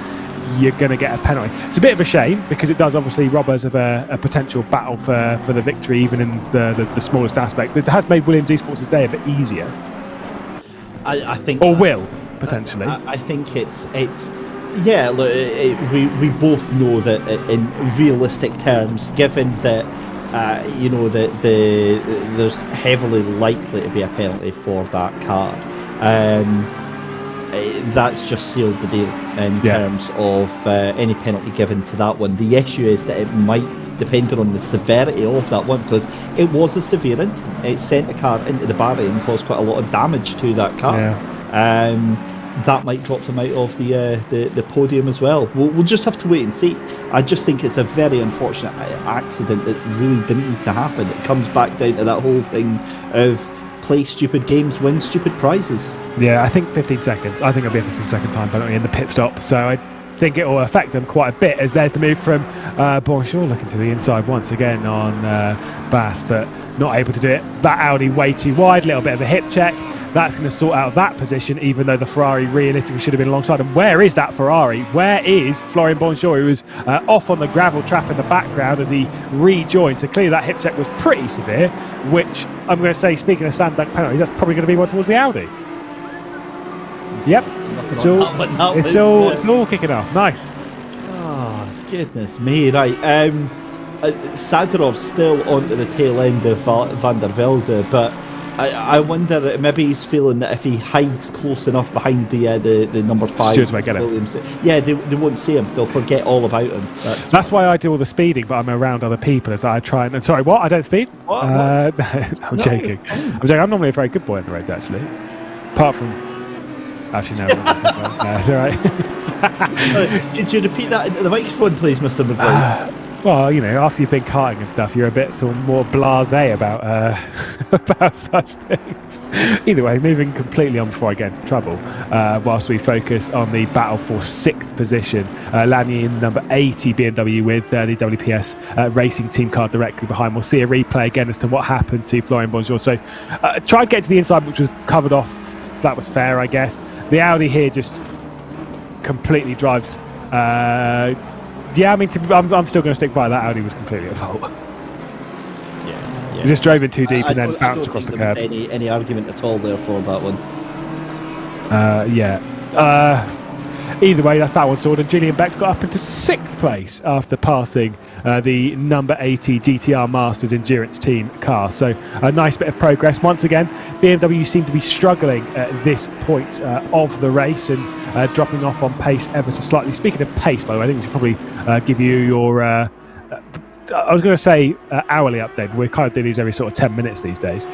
you're going to get a penalty. It's a bit of a shame because it does obviously rob us of a potential battle for the victory, even in the smallest aspect. But it has made Williams Esports' day a bit easier. I think, or will potentially. I think it's Yeah, look, we both know that in realistic terms, given that there's heavily likely to be a penalty for that card, that's just sealed the deal in terms of any penalty given to that one. The issue is that it might, depending on the severity of that one, because it was a severe incident. It sent a car into the barrier and caused quite a lot of damage to that car. That might drop them out of the podium as well. We'll just have to wait and see. I just think it's a very unfortunate accident that really didn't need to happen. It comes back down to that whole thing of play stupid games, win stupid prizes. Yeah, I think 15 seconds. I think it'll be a 15-second time penalty in the pit stop. So I think it will affect them quite a bit, as there's the move from Bonjour looking to the inside once again on Bass, but not able to do it. That Audi way too wide, little bit of a hip check. That's going to sort out that position, even though the Ferrari realistically should have been alongside. And where is that Ferrari? Where is Florian Bonjour, who was off on the gravel trap in the background as he rejoined? So clearly that hip check was pretty severe, which I'm going to say, speaking of slam dunk penalties, that's probably going to be one towards the Audi. Yep, it's all kicking off. Nice. Oh, goodness me, right. Sadorov's still onto the tail end of Van der Velde, but I wonder, maybe he's feeling that if he hides close enough behind the number 5 Stewards might get him. Williams, they won't see him. They'll forget all about him. That's why I do all the speeding, but I'm around other people as I try and... Sorry, what? I don't speed? What? I'm joking. I'm normally a very good boy on the roads, actually. Apart from... Actually, no. It's all right. Could you repeat that into the microphone, please, Mr. McGlade? Well, after you've been karting and stuff, you're a bit sort of more blasé about about such things. Either way, moving completely on before I get into trouble, whilst we focus on the battle for 6th position, landing in number 80 BMW with the WPS racing team car directly behind. We'll see a replay again as to what happened to Florian Bonjour. So try and get to the inside, which was covered off. That was fair, I guess. The Audi here just completely drives... I'm still going to stick by that. Audi was completely at fault. Yeah. He just drove in too deep and then bounced across the curb. Any argument at all there for that one? Either way, that's that one sorted. Julian Beck's got up into 6th place after passing the number 80 GTR Masters Endurance Team car. So a nice bit of progress. Once again, BMW seem to be struggling at this point of the race and dropping off on pace ever so slightly. Speaking of pace, by the way, I think we should probably give you your... I was going to say hourly update, but we're kind of doing these every sort of 10 minutes these days.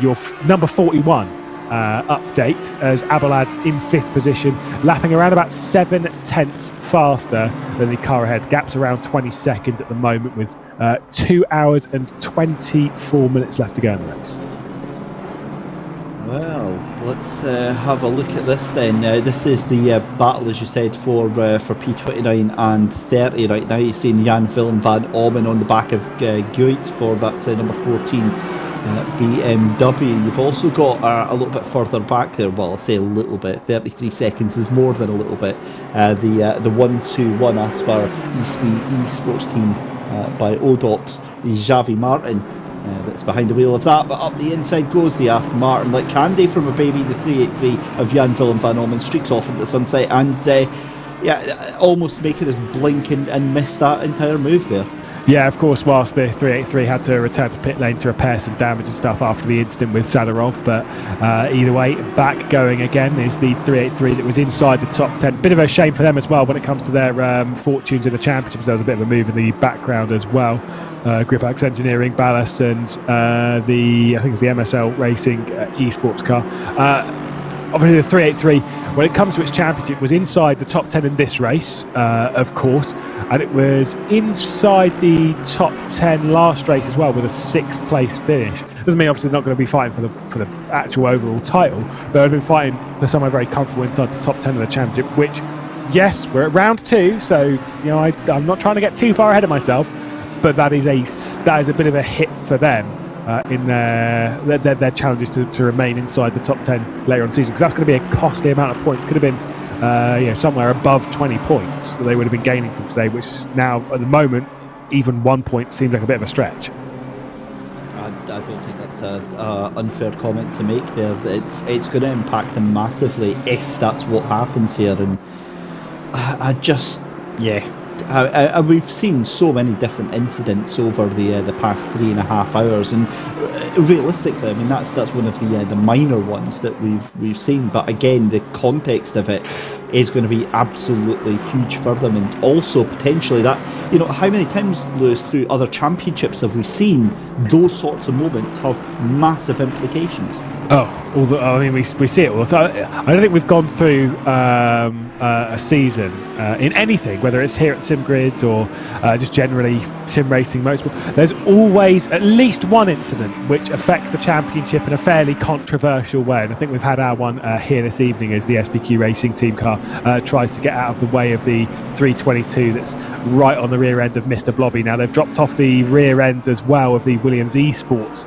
Your number 41 update as Abolad's in 5th position, lapping around about 7/10 faster than the car ahead. Gap's around 20 seconds at the moment with 2 hours and 24 minutes left to go in the race. Well, let's have a look at this then. This is the battle, as you said, for P29 and 30 right now. You're seeing Jan Willem van Ommen on the back of Guit for that number 14 BMW. You've also got a little bit further back there, well, I'll say a little bit, 33 seconds is more than a little bit, the 121 Aspar eSports team by Odops, Javi Martin, that's behind the wheel of that, but up the inside goes the Aston Martin like candy from a baby. The 383 of Jan Willem van Ommen streaks off into the sunset and almost making us blink and miss that entire move there. Yeah, of course, whilst the 383 had to return to pit lane to repair some damage and stuff after the incident with Sadorov, but either way, back going again is the 383 that was inside the top 10. Bit of a shame for them as well when it comes to their fortunes in the championships. There was a bit of a move in the background as well. Gripax Engineering, Ballas, and I think it was the MSL Racing esports car. Obviously, the 383, when it comes to its championship, was inside the top 10 in this race, of course, and it was inside the top 10 last race as well with a 6th place finish. Doesn't mean obviously they're not going to be fighting for the actual overall title, but they've been fighting for somewhere very comfortable inside the top 10 of the championship, which, yes, we're at round 2, so I'm not trying to get too far ahead of myself, but that is a bit of a hit for them. In their challenges to remain inside the top 10 later on in the season, because that's going to be a costly amount of points. Could have been somewhere above 20 points that they would have been gaining from today, which now at the moment even 1 point seems like a bit of a stretch. I don't think that's an unfair comment to make there. It's going to impact them massively if that's what happens here. And I just, yeah. We've seen so many different incidents over the past 3.5 hours, and realistically, I mean that's one of the minor ones that we've seen. But again, the context of it is going to be absolutely huge for them, and also potentially that, you know, how many times, Lewis, through other championships have we seen those sorts of moments have massive implications? I mean, we see it all the time. I don't think we've gone through a season in anything, whether it's here at SimGrid or just generally sim racing motorsport. There's always at least one incident which affects the championship in a fairly controversial way, and I think we've had our one here this evening as the SPQ Racing team car tries to get out of the way of the 322 that's right on the rear end of Mr. Blobby. Now they've dropped off the rear end as well of the Williams Esports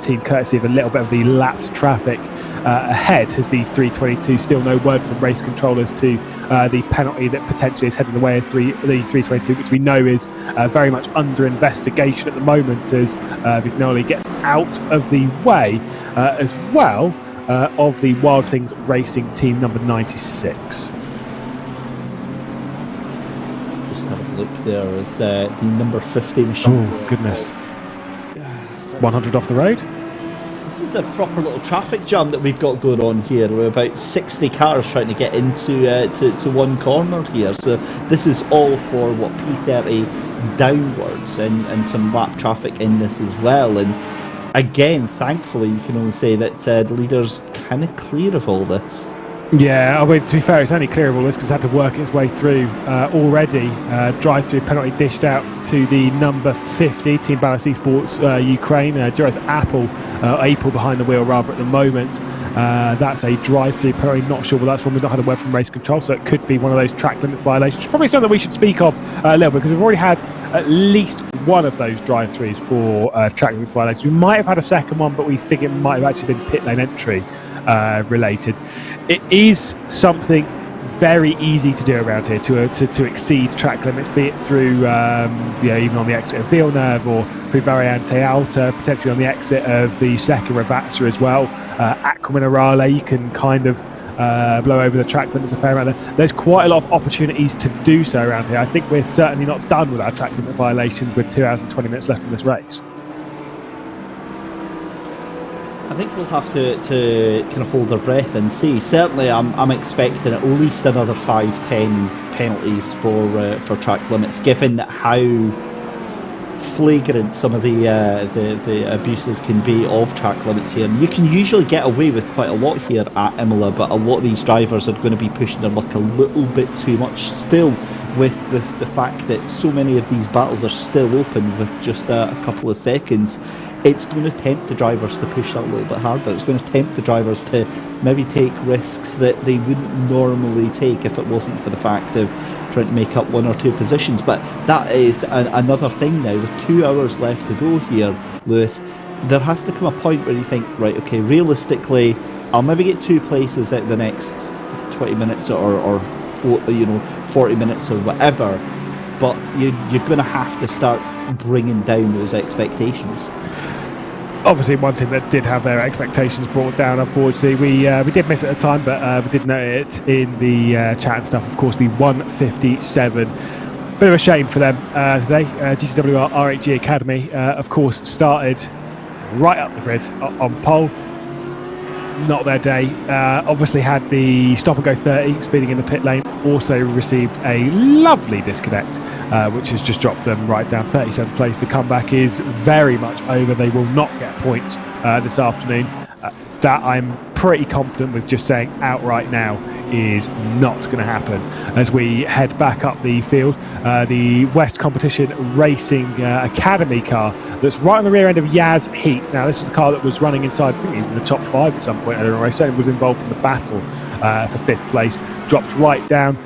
team, courtesy of a little bit of the lapped traffic ahead, as the 322, still no word from race controllers to the penalty that potentially is heading the way of the 322, which we know is very much under investigation at the moment, as Vignoli gets out of the way as well of the Wild Things Racing team number 96. Just have a look there as the number 50 machine. Oh goodness. 100 off the road. This is a proper little traffic jam that we've got going on here. We're about 60 cars trying to get into to one corner here. So this is all for what, P30 downwards, and some lap traffic in this as well. And again, thankfully, you can only say that the leader's kind of clear of all this. Yeah, I mean, to be fair, it's only clear of all this because it had to work its way through already. Drive-through penalty dished out to the number 50, Team Balance Esports Ukraine. Joris Apple behind the wheel rather at the moment. That's a drive-through penalty. Not sure what that's from. We've not had a word from race control, so it could be one of those track limits violations. Probably something we should speak of a little bit, because we've already had at least one of those drive-throughs for track limits violations. We might have had a second one, but we think it might have actually been pit lane entry related. It is something very easy to do around here to exceed track limits, be it through even on the exit of Villeneuve or through Variante Alta, potentially on the exit of the Secca Ravazza as well. Aqua Minerale, you can kind of blow over the track limits a fair amount there. There's quite a lot of opportunities to do so around here. I think we're certainly not done with our track limit violations with 2 hours and 20 minutes left in this race. I think we'll have to kind of hold our breath and see. Certainly, I'm expecting at least another 5-10 penalties for track limits, given how flagrant some of the abuses can be of track limits here. And you can usually get away with quite a lot here at Imola, but a lot of these drivers are going to be pushing their luck a little bit too much still, with the fact that so many of these battles are still open with just a couple of seconds. It's going to tempt the drivers to push that a little bit harder. It's going to tempt the drivers to maybe take risks that they wouldn't normally take if it wasn't for the fact of trying to make up 1 or 2 positions. But that is another thing now. With 2 hours left to go here, Lewis, there has to come a point where you think, right, okay, realistically, I'll maybe get 2 places at the next 20 minutes or 40 minutes or whatever, but you're going to have to start bringing down those expectations. Obviously, one team that did have their expectations brought down, unfortunately, we did miss it at the time, but we did note it in the chat and stuff. Of course, the 157. Bit of a shame for them today. GCWR RHG Academy, of course, started right up the grid on pole. Not their day. Obviously had the stop and go 30 speeding in the pit lane. Also received a lovely disconnect, which has just dropped them right down 37th place. The comeback is very much over. They will not get points this afternoon. That I'm pretty confident with just saying outright now is not going to happen. As we head back up the field, the West Competition Racing Academy car that's right on the rear end of Yaz Heat. Now, this is the car that was running inside, I think, even the top 5 at some point earlier in the race. It was involved in the battle for 5th place. Dropped right down,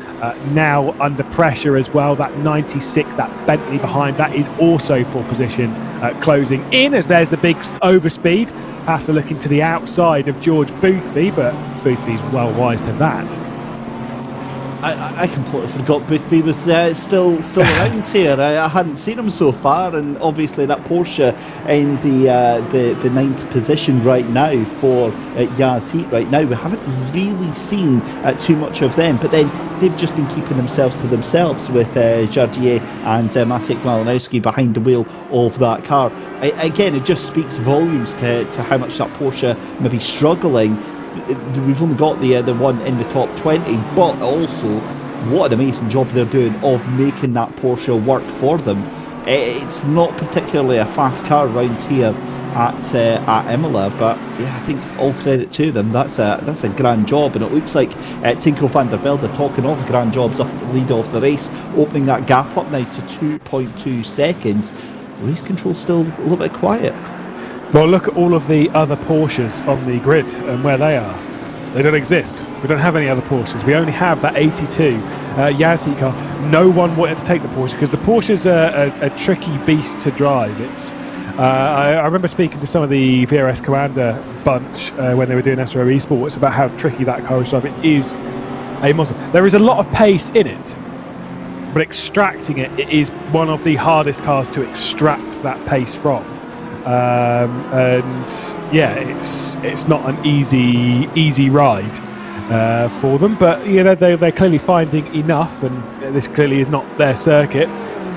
now under pressure as well. That 96, that Bentley behind, that is also for position, closing in as there's the big overspeed. Passer looking to the outside of George Boothby, but Boothby's well wise to that. I completely forgot Boothby was still around here. I hadn't seen him so far, and obviously that Porsche in the ninth position right now for Yas Heat right now. We haven't really seen too much of them, but then they've just been keeping themselves to themselves with Jardier and Maciek Malinowski behind the wheel of that car. Again, it just speaks volumes to how much that Porsche may be struggling. We've only got the one in the top 20, but also what an amazing job they're doing of making that Porsche work for them. It's not particularly a fast car round here at Imola, but yeah, I think all credit to them. That's a grand job, and it looks like Tinko van der Velde, talking of grand jobs, up at the lead of the race, opening that gap up now to 2.2 seconds. Race control still a little bit quiet. Well, look at all of the other Porsches on the grid and where they are. They don't exist. We don't have any other Porsches. We only have that 82 Yas Heat car. No one wanted to take the Porsche because the Porsche's a tricky beast to drive. It's I remember speaking to some of the VRS Commander bunch when they were doing SRO Esports about how tricky that car is to drive. It is a monster. There is a lot of pace in it, but extracting it is one of the hardest cars to extract that pace from. And yeah, it's not an easy ride for them, but you know they're clearly finding enough, and this clearly is not their circuit,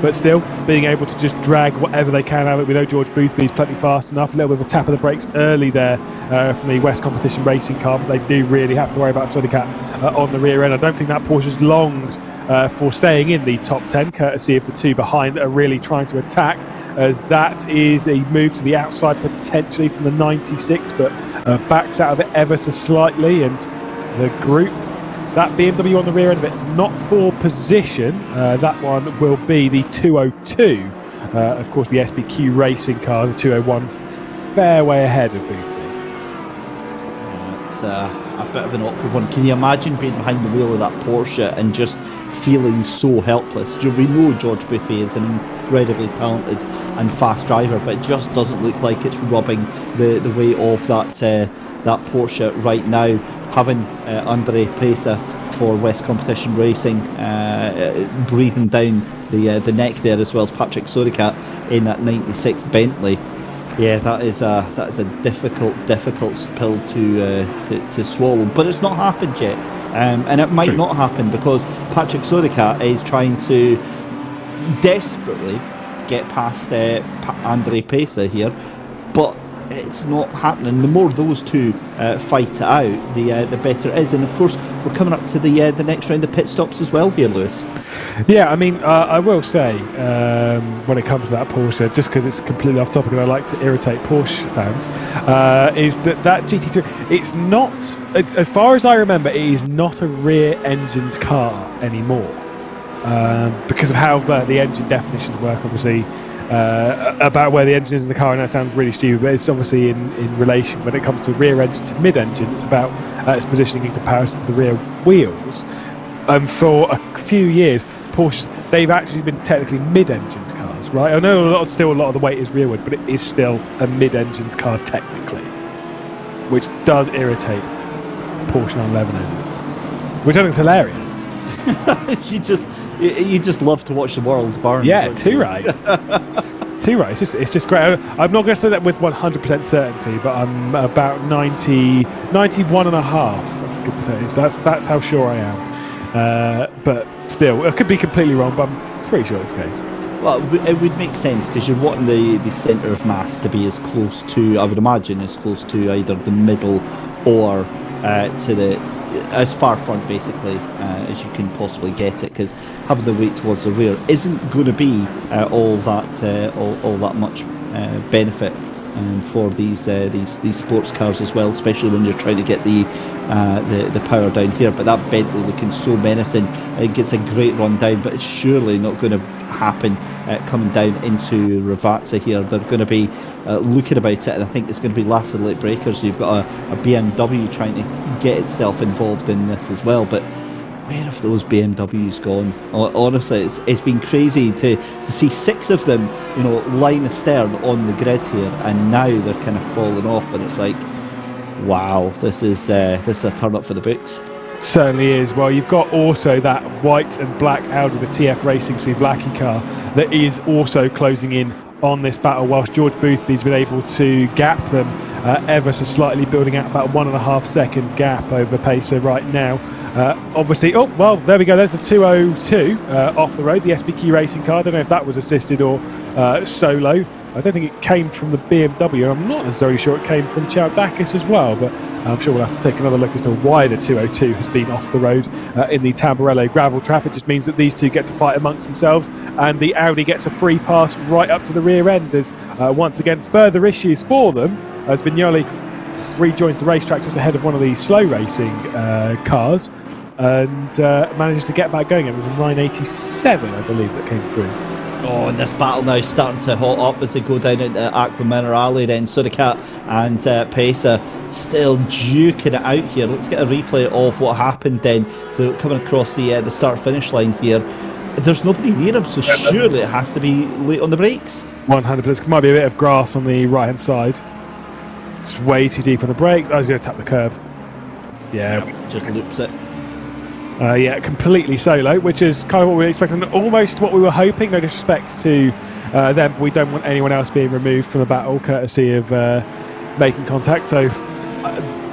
but still being able to just drag whatever they can out of it. We know George Boothby's plenty fast enough. A little bit of a tap of the brakes early there from the West Competition racing car, but they do really have to worry about Sodicat on the rear end. I don't think that Porsche's longed for staying in the top 10, courtesy of the two behind that are really trying to attack, as that is a move to the outside potentially from the 96, but backs out of it ever so slightly, and the group, that BMW on the rear end of it is not for position. That one will be the 202, of course the SBQ racing car. The 201's fair way ahead of Boothby. It's a bit of an awkward one. Can you imagine being behind the wheel of that Porsche and just feeling so helpless? We know George Boothby is an incredibly talented and fast driver, but it just doesn't look like it's rubbing the weight of that Porsche right now. Having Andre Pesa for West Competition Racing breathing down the neck there, as well as Patrick Sodicat in that 96 Bentley. Yeah, that is a difficult pill to swallow, but it's not happened yet, and it might not happen because Patrick Sodicat is trying to desperately get past Andre Pesa here, but it's not happening. The more those two fight it out, the better it is. And of course, we're coming up to the next round of pit stops as well here, Lewis. Yeah, I mean, I will say, when it comes to that Porsche, just because it's completely off topic and I like to irritate Porsche fans, is that GT3, it's not, as far as I remember, it is not a rear-engined car anymore, because of how the engine definitions work, obviously. About where the engine is in the car, and that sounds really stupid, but it's obviously in relation. When it comes to rear engine to mid engine, it's about its positioning in comparison to the rear wheels. And for a few years, Porsches, they've actually been technically mid-engined cars, right? I know still a lot of the weight is rearward, but it is still a mid-engined car technically, which does irritate Porsche 911 owners, which I think is hilarious. You just love to watch the world burn. Yeah, too right. Too right. It's just great. I'm not going to say that with 100% certainty, but I'm about 91 and a half. That's a good percentage. That's how sure I am. But still, I could be completely wrong, but I'm pretty sure it's the case. Well, it would make sense because you're wanting the centre of mass to be as close to, I would imagine, as close to either the middle or to the as far front basically as you can possibly get it, because having the weight towards the rear isn't going to be all that much benefit for these sports cars as well, especially when you're trying to get the power down here. But that Bentley looking so menacing, it gets a great run down, but it's surely not going to happen coming down into Ravazza here. They're going to be looking about it, and I think it's going to be last of the late breakers. You've got a BMW trying to get itself involved in this as well, but where have those BMWs gone? Honestly, it's been crazy to see 6 of them, line astern on the grid here, and now they're kind of falling off, and it's like, wow, this is a turn up for the books. Certainly is. Well, you've got also that white and black Audi, the TF Racing Souvlaki car, that is also closing in on this battle, whilst George Boothby's been able to gap them ever so slightly, building out about 1.5 second gap over Pacer right now. Obviously, oh, well, there we go. There's the 202 off the road, the SBQ Racing car. I don't know if that was assisted or solo. I don't think it came from the BMW. I'm not necessarily sure it came from Chowdakis as well, but I'm sure we'll have to take another look as to why the 202 has been off the road in the Tamburello gravel trap. It just means that these two get to fight amongst themselves, and the Audi gets a free pass right up to the rear end as, once again, further issues for them as Vignoli rejoins the racetrack just ahead of one of the slow racing cars and manages to get back going. It was a 987, I believe, that came through. Oh, and this battle now starting to hot up as they go down into Aqua Minerale. Then Sudicat and Pacer still duking it out here. Let's get a replay of what happened then. So coming across the start-finish line here, there's nobody near him, so surely it has to be late on the brakes. 100%. There might be a bit of grass on the right-hand side. It's way too deep on the brakes. I was going to tap the curb. Yeah. Just loops it. Yeah, completely solo, which is kind of what we were expecting, almost what we were hoping. No disrespect to them, but we don't want anyone else being removed from the battle, courtesy of making contact. So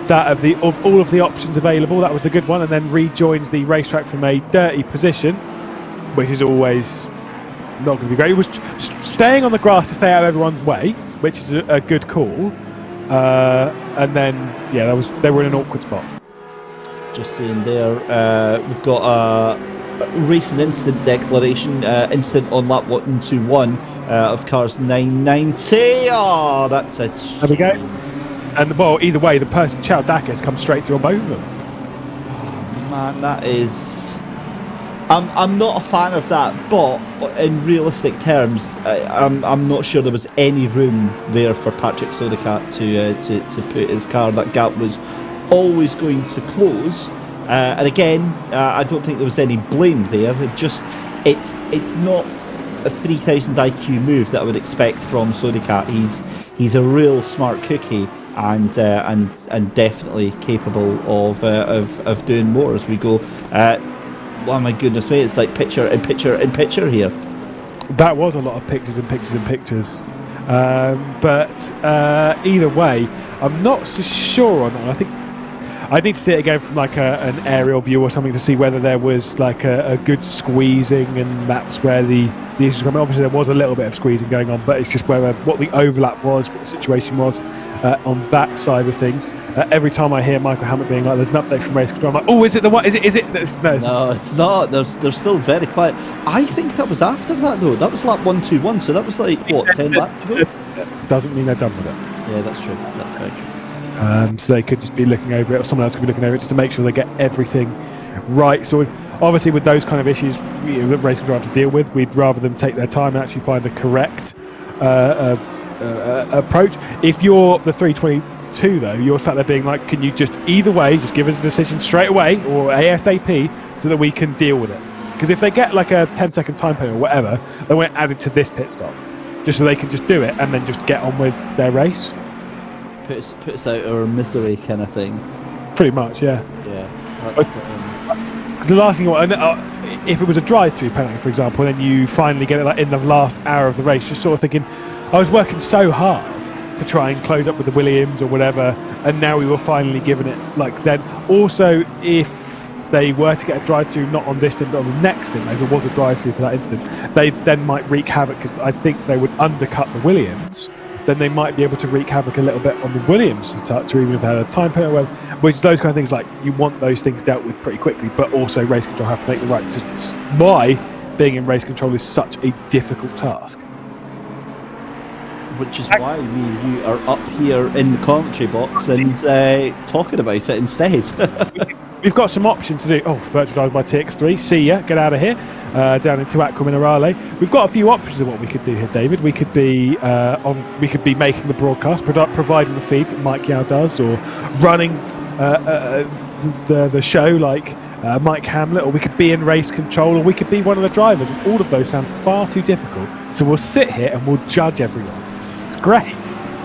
that of all of the options available, that was the good one, and then rejoins the racetrack from a dirty position, which is always not going to be great. It was staying on the grass to stay out of everyone's way, which is a good call. And then, yeah, they were in an awkward spot. Just saying there, we've got a racing incident declaration, incident on lap 121 of cars 990. Oh, that's it. There we go. And well, either way, the person Chowdakis comes straight through on both of them. Oh, man, that is. I'm not a fan of that, but in realistic terms, I'm not sure there was any room there for Patrick Sudicat to put his car. That gap was always going to close, and again, I don't think there was any blame there. It's not a 3000 IQ move that I would expect from Sudicat. He's a real smart cookie, and definitely capable of doing more as we go. Oh my goodness me, it's like picture in picture in picture here. That was a lot of pictures and pictures and pictures. But either way, I'm not so sure on that. I think I'd need to see it again from like an aerial view or something to see whether there was like a good squeezing, and that's where the issues come. Obviously there was a little bit of squeezing going on, but it's just whether what the overlap was, what the situation was on that side of things. Every time I hear Michael Hammett being like, there's an update from race control, I'm like, oh, is it the what? Is it? No, it's not. They're still very quiet. I think that was after that though. That was lap 121, so that was like what, 10 laps ago? Doesn't mean they're done with it. Yeah, that's true. That's very true. So they could just be looking over it, or someone else could be looking over it just to make sure they get everything right. So obviously with those kind of issues that race control have to deal with, we'd rather them take their time and actually find a correct approach. If you're the 322 though, you're sat there being like, can you just either way just give us a decision straight away or ASAP so that we can deal with it? Because if they get like a 10-second time penalty or whatever, they won't add it to this pit stop, just so they can just do it and then just get on with their race. Put us out of our misery kind of thing. Pretty much, yeah. Yeah. The last thing you want, if it was a drive-through penalty, for example, then you finally get it like in the last hour of the race, just sort of thinking, I was working so hard to try and close up with the Williams or whatever, and now we were finally given it like then. Also, if they were to get a drive-through not on this stint but on the next stint, if it was a drive-through for that instant, they then might wreak havoc, because I think they would undercut the Williams. Then they might be able to wreak havoc a little bit on the Williams to touch, or even if they had a time penalty, which is those kind of things, like you want those things dealt with pretty quickly, but also race control have to make the right decisions. Why being in race control is such a difficult task. Which is why me and you are up here in the commentary box and talking about it instead. We've got some options to do. Oh, virtual drive by TX3. See ya. Get out of here. Down into Aqua Minerale. We've got a few options of what we could do here, David. We could be We could be making the broadcast, providing the feed that Mike Yao does, or running the show like Mike Hamlet, or we could be in race control, or we could be one of the drivers. And all of those sound far too difficult. So we'll sit here and we'll judge everyone. It's great.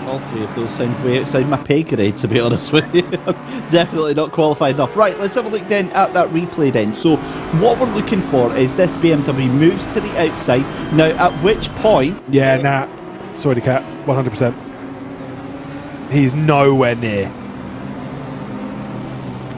All three of those sound way outside my pay grade, to be honest with you. I'm definitely not qualified enough. Right, let's have a look then at that replay then. So what we're looking for is this BMW moves to the outside. Now, at which point... Yeah, sorry to cat, 100%. He's nowhere near.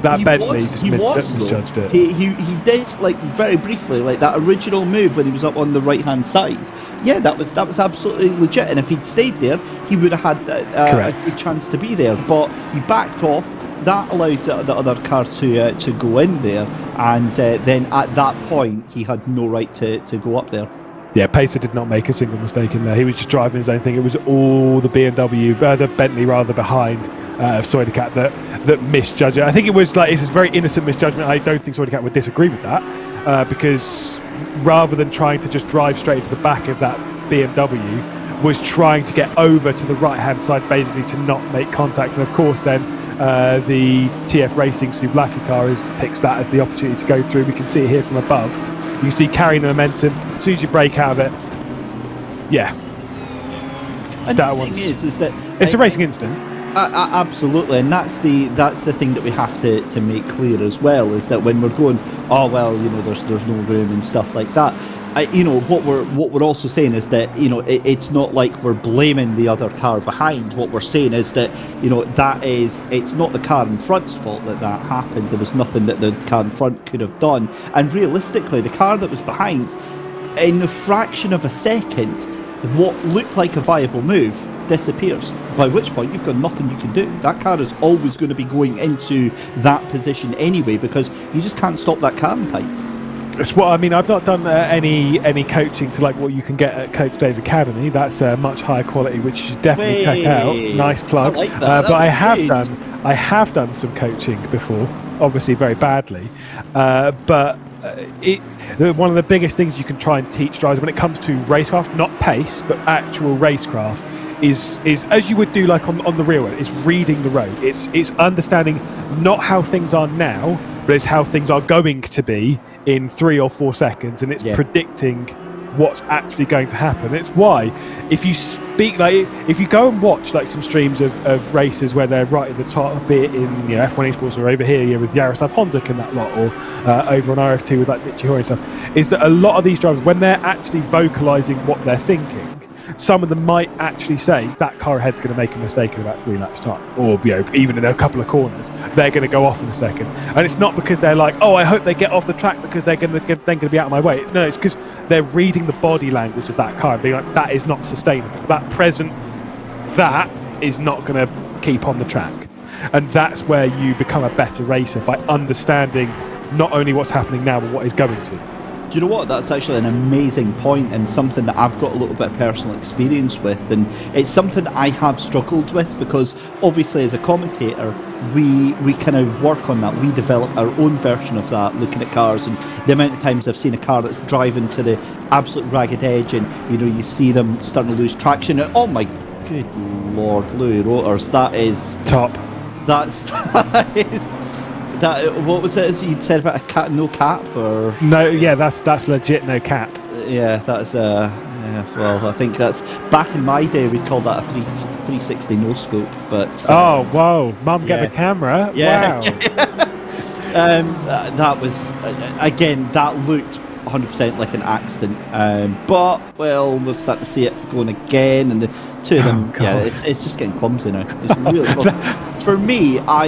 That Bentley just misjudged it. He did, like, very briefly, like that original move when he was up on the right-hand side. Yeah, that was absolutely legit. And if he'd stayed there, he would have had a good chance to be there. But he backed off. That allowed the other car to go in there. And then at that point, he had no right to go up there. Yeah, Pacer did not make a single mistake in there. He was just driving his own thing. It was all the the Bentley rather, behind of Soydecat that misjudged it. I think it was like, it's a very innocent misjudgment. I don't think Soydecat would disagree with that because rather than trying to just drive straight into the back of that BMW, was trying to get over to the right-hand side basically to not make contact. And of course then the TF Racing Souvlaki car picks that as the opportunity to go through. We can see it here from above. You can see carrying the momentum. As soon as you break out of it, yeah. And that the thing is that it's a racing incident. Absolutely, and that's the thing that we have to make clear as well, is that when we're going, oh well, you know, there's no room and stuff like that. You know, what we're also saying is that, you know, it's not like we're blaming the other car behind. What we're saying is that, you know, it's not the car in front's fault that happened. There was nothing that the car in front could have done. And realistically, the car that was behind, in a fraction of a second, what looked like a viable move disappears. By which point you've got nothing you can do. That car is always going to be going into that position anyway, because you just can't stop that car in time. It's what I mean. I've not done any coaching to like what you can get at Coach Dave Academy. That's much higher quality, which you should definitely check out. Nice plug. I like that. But I have done some coaching before, obviously very badly. But one of the biggest things you can try and teach drivers when it comes to racecraft, not pace, but actual racecraft, is as you would do like on the real road, is reading the road. It's understanding not how things are now, but it's how things are going to be in 3 or 4 seconds, and it's predicting what's actually going to happen. It's why if you go and watch like some streams of races where they're right at the top, be it in F1 Esports or over here with Jaroslav Honzik and that lot, or over on RF2 with like Michi Hori stuff, is that a lot of these drivers, when they're actually vocalising what they're thinking, some of them might actually say that car ahead's going to make a mistake in about 3 laps time, or even in a couple of corners they're going to go off in a second. And it's not because they're like, oh, I hope they get off the track because they're going to be out of my way. No, it's because they're reading the body language of that car and being like, that is not sustainable. That is not going to keep on the track. And that's where you become a better racer, by understanding not only what's happening now but what is going to. Do you know what? That's actually an amazing point, and something that I've got a little bit of personal experience with, and it's something I have struggled with, because obviously as a commentator we kind of work on that. We develop our own version of that, looking at cars, and the amount of times I've seen a car that's driving to the absolute ragged edge, and you see them starting to lose traction, and oh my good lord, Louis Rotors, that is top. That is what was it you'd said about no cap, or no? Yeah, that's legit no cap. Yeah, that's well, I think that's, back in my day we'd call that a 360 no scope, but oh whoa, Mum, get the camera. Yeah. Wow. That was again, that looked 100% like an accident, but well, we'll start to see it going again, and the two of them, it's just getting clumsy now. It's really clumsy. For me, I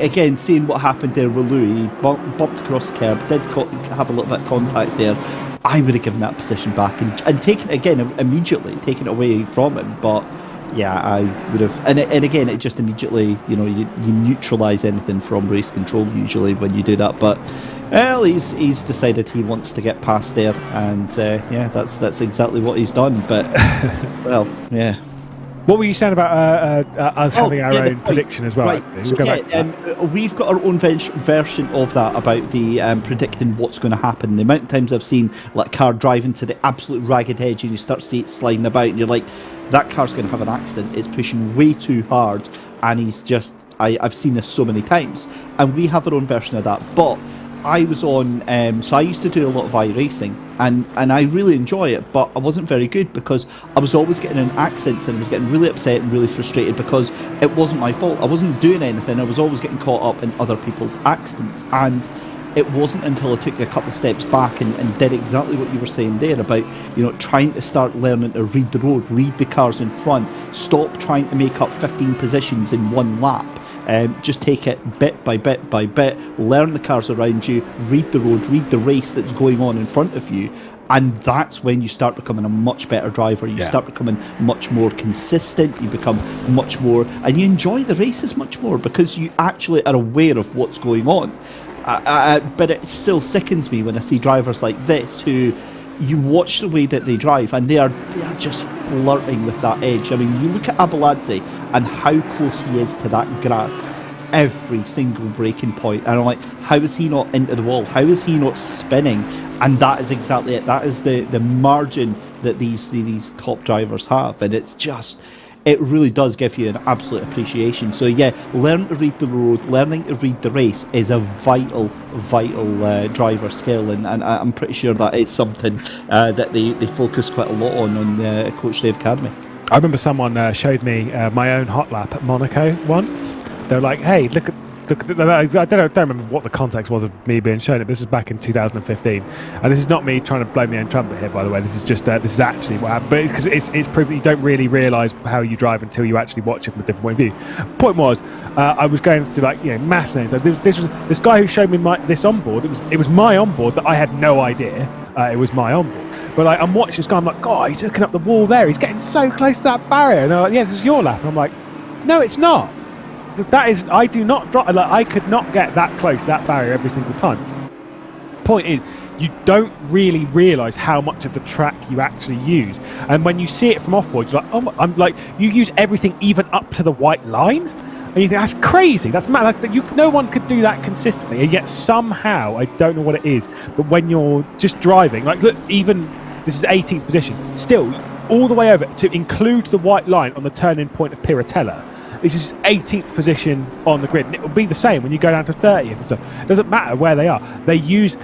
again, seeing what happened there with Louis, bumped across the curb, did have a little bit of contact there. I would have given that position back and taken it again immediately, taken it away from him. But yeah, I would have, and again, it just immediately, you neutralise anything from race control usually when you do that. But well, he's decided he wants to get past there, and that's exactly what he's done. But well, yeah. What were you saying about us having our own prediction as well? Right. We've got our own version of that, about the predicting what's going to happen. The amount of times I've seen like car driving to the absolute ragged edge, and you start to see it sliding about, and you're like, that car's going to have an accident. It's pushing way too hard, and he's just... I've seen this so many times, and we have our own version of that. But I was on, so I used to do a lot of iRacing, and I really enjoy it, but I wasn't very good because I was always getting in accidents and I was getting really upset and really frustrated because it wasn't my fault. I wasn't doing anything. I was always getting caught up in other people's accidents, and it wasn't until I took a couple of steps back and did exactly what you were saying there about, you know, trying to start learning to read the road, read the cars in front, stop trying to make up 15 positions in one lap. Just take it bit by bit by bit, learn the cars around you, read the road, read the race that's going on in front of you, and that's when you start becoming a much better driver. You start becoming much more consistent, you become much more, and you enjoy the races much more because you actually are aware of what's going on. But it still sickens me when I see drivers like this who you watch the way that they drive and they are just flirting with that edge. I mean, you look at Abeladze and how close he is to that grass every single braking point, and I'm like, how is he not into the wall? How is he not spinning? And that is exactly it. That is the margin that these top drivers have, and it's just, it really does give you an absolute appreciation. So yeah, learn to read the road, learning to read the race is a vital driver skill, and I'm pretty sure that is something that they focus quite a lot on Coach Dave Academy. I remember someone showed me my own hot lap at Monaco once. They were like, hey, look at I don't remember what the context was of me being shown it. This was back in 2015, and this is not me trying to blow my own trumpet here, by the way. This is just this is actually what happened, but because it's proof that you don't really realise how you drive until you actually watch it from a different point of view. Point was, I was going to, like, you know, mass lanes. Like, this guy who showed me this onboard. It was my onboard that I had no idea it was my onboard. But like, I'm watching this guy. I'm like, God, he's hooking up the wall there. He's getting so close to that barrier. And they're like, yeah, this is your lap. And I'm like, no, it's not. That is, I do not drive. Like, I could not get that close to that barrier every single time. Point is, you don't really realise how much of the track you actually use, and when you see it from off-board, you're like, oh, I'm like, you use everything even up to the white line, and you think that's crazy. That's mad. No one could do that consistently, and yet somehow, I don't know what it is, but when you're just driving, like, look, even this is 18th position, still all the way over to include the white line on the turn-in point of Piratella. This is 18th position on the grid, and it will be the same when you go down to 30th and stuff. It doesn't matter where they are. They use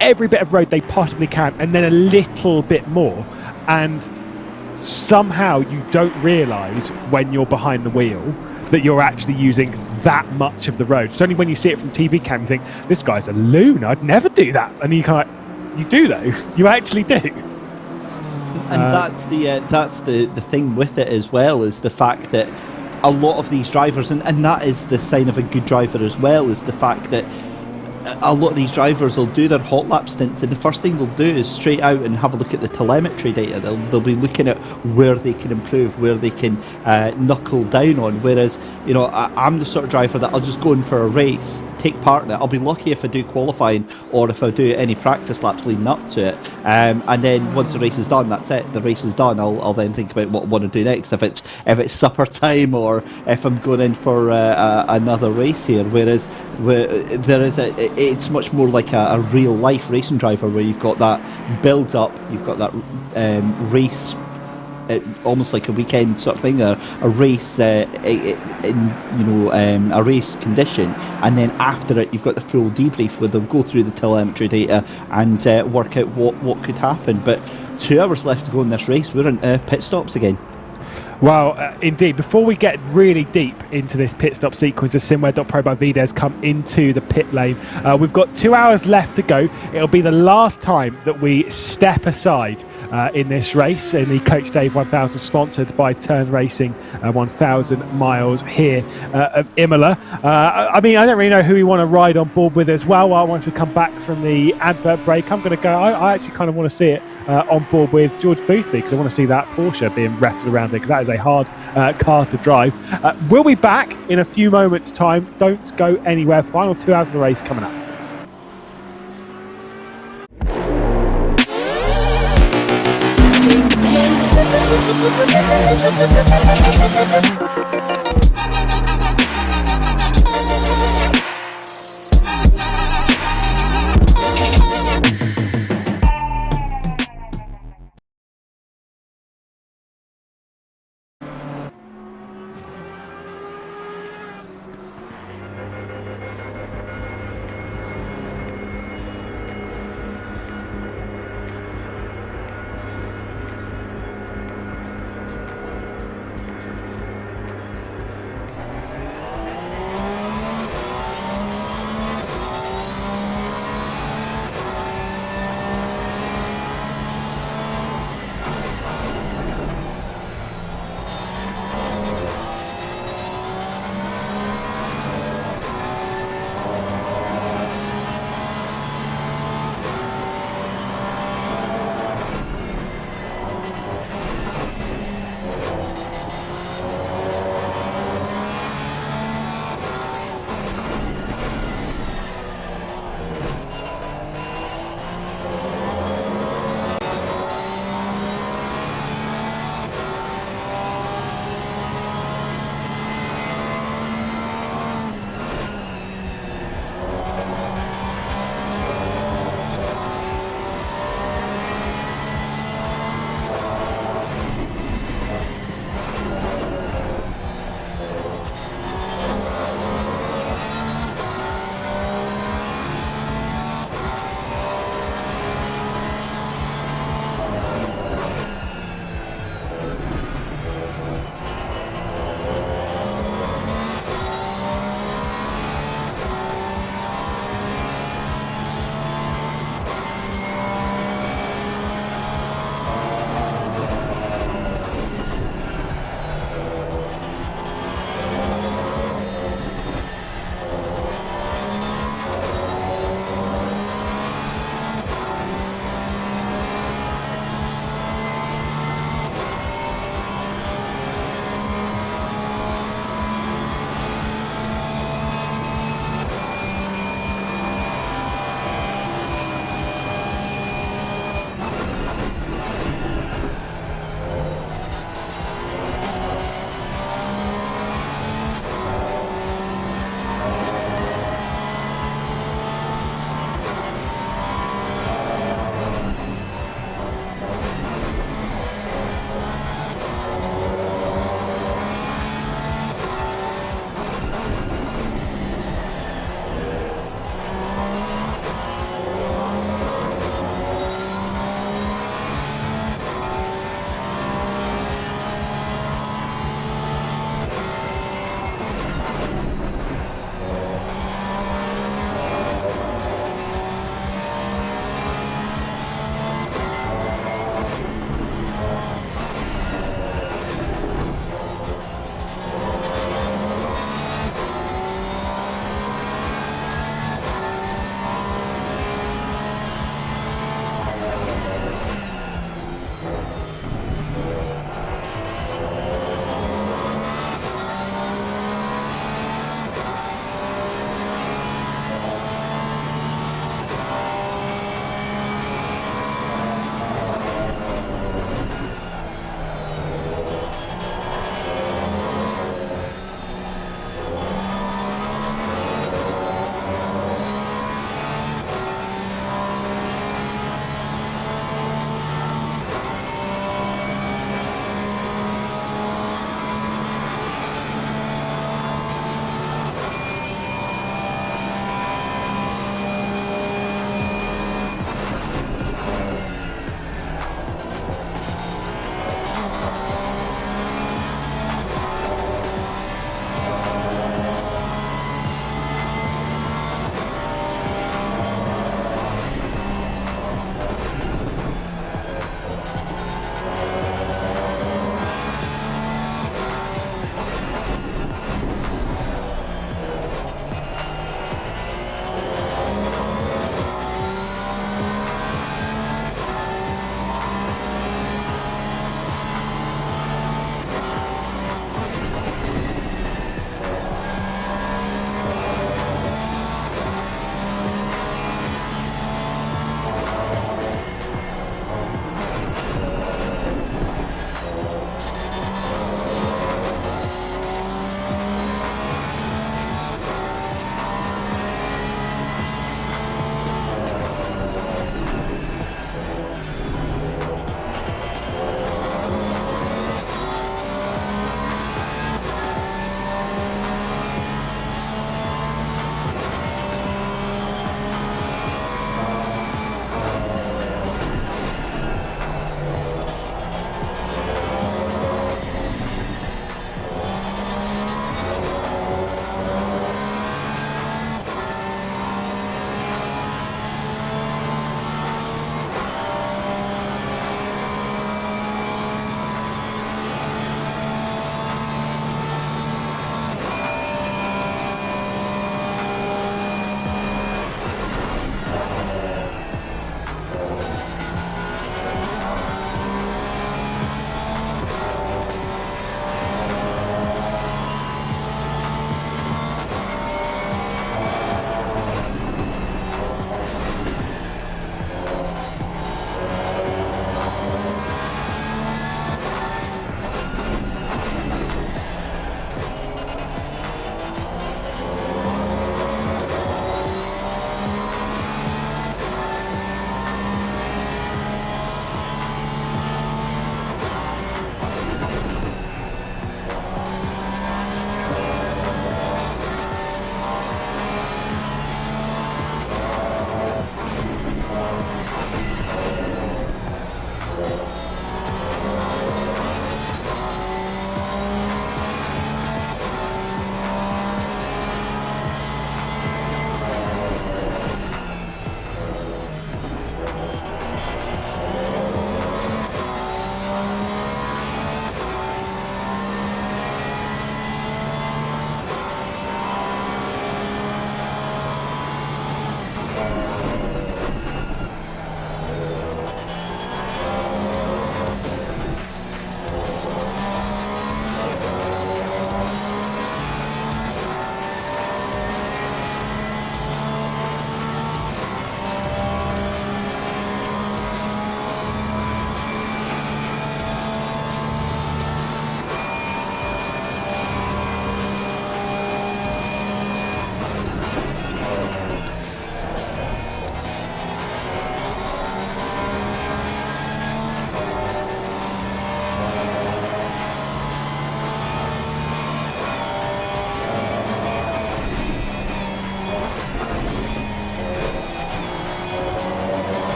every bit of road they possibly can, and then a little bit more. And somehow you don't realise when you're behind the wheel that you're actually using that much of the road. It's only when you see it from TV cam you think, this guy's a loon, I'd never do that. And you kind of, you do though. You actually do. And that's the thing with it as well, is the fact that a lot of these drivers, and that is the sign of a good driver as well, is the fact that a lot of these drivers will do their hot lap stints, and the first thing they'll do is straight out and have a look at the telemetry data. They'll be looking at where they can improve, where they can knuckle down on. Whereas, you know, I'm the sort of driver that I'll just go in for a race, take part in it. I'll be lucky if I do qualifying or if I do any practice laps leading up to it. And then once the race is done, that's it. The race is done. I'll then think about what I want to do next. If it's supper time or if I'm going in for another race here. Whereas it's much more like a real life racing driver, where you've got that build up, you've got that race. Almost like a weekend sort of thing, a race a race condition, and then after it you've got the full debrief where they'll go through the telemetry data and work out what could happen. But 2 hours left to go in this race, we're in pit stops again. Well, indeed, before we get really deep into this pit stop sequence as Simware.pro by Vides come into the pit lane, we've got 2 hours left to go. It'll be the last time that we step aside in this race, in the Coach Dave 1000, sponsored by Turn Racing 1000 miles here of Imola. I mean, I don't really know who we want to ride on board with as well. Once we come back from the advert break, I'm going to go, I actually kind of want to see it on board with George Boothby, because I want to see that Porsche being wrestled around it, because that is a hard car to drive. We'll be back in a few moments' time. Don't go anywhere. Final 2 hours of the race coming up.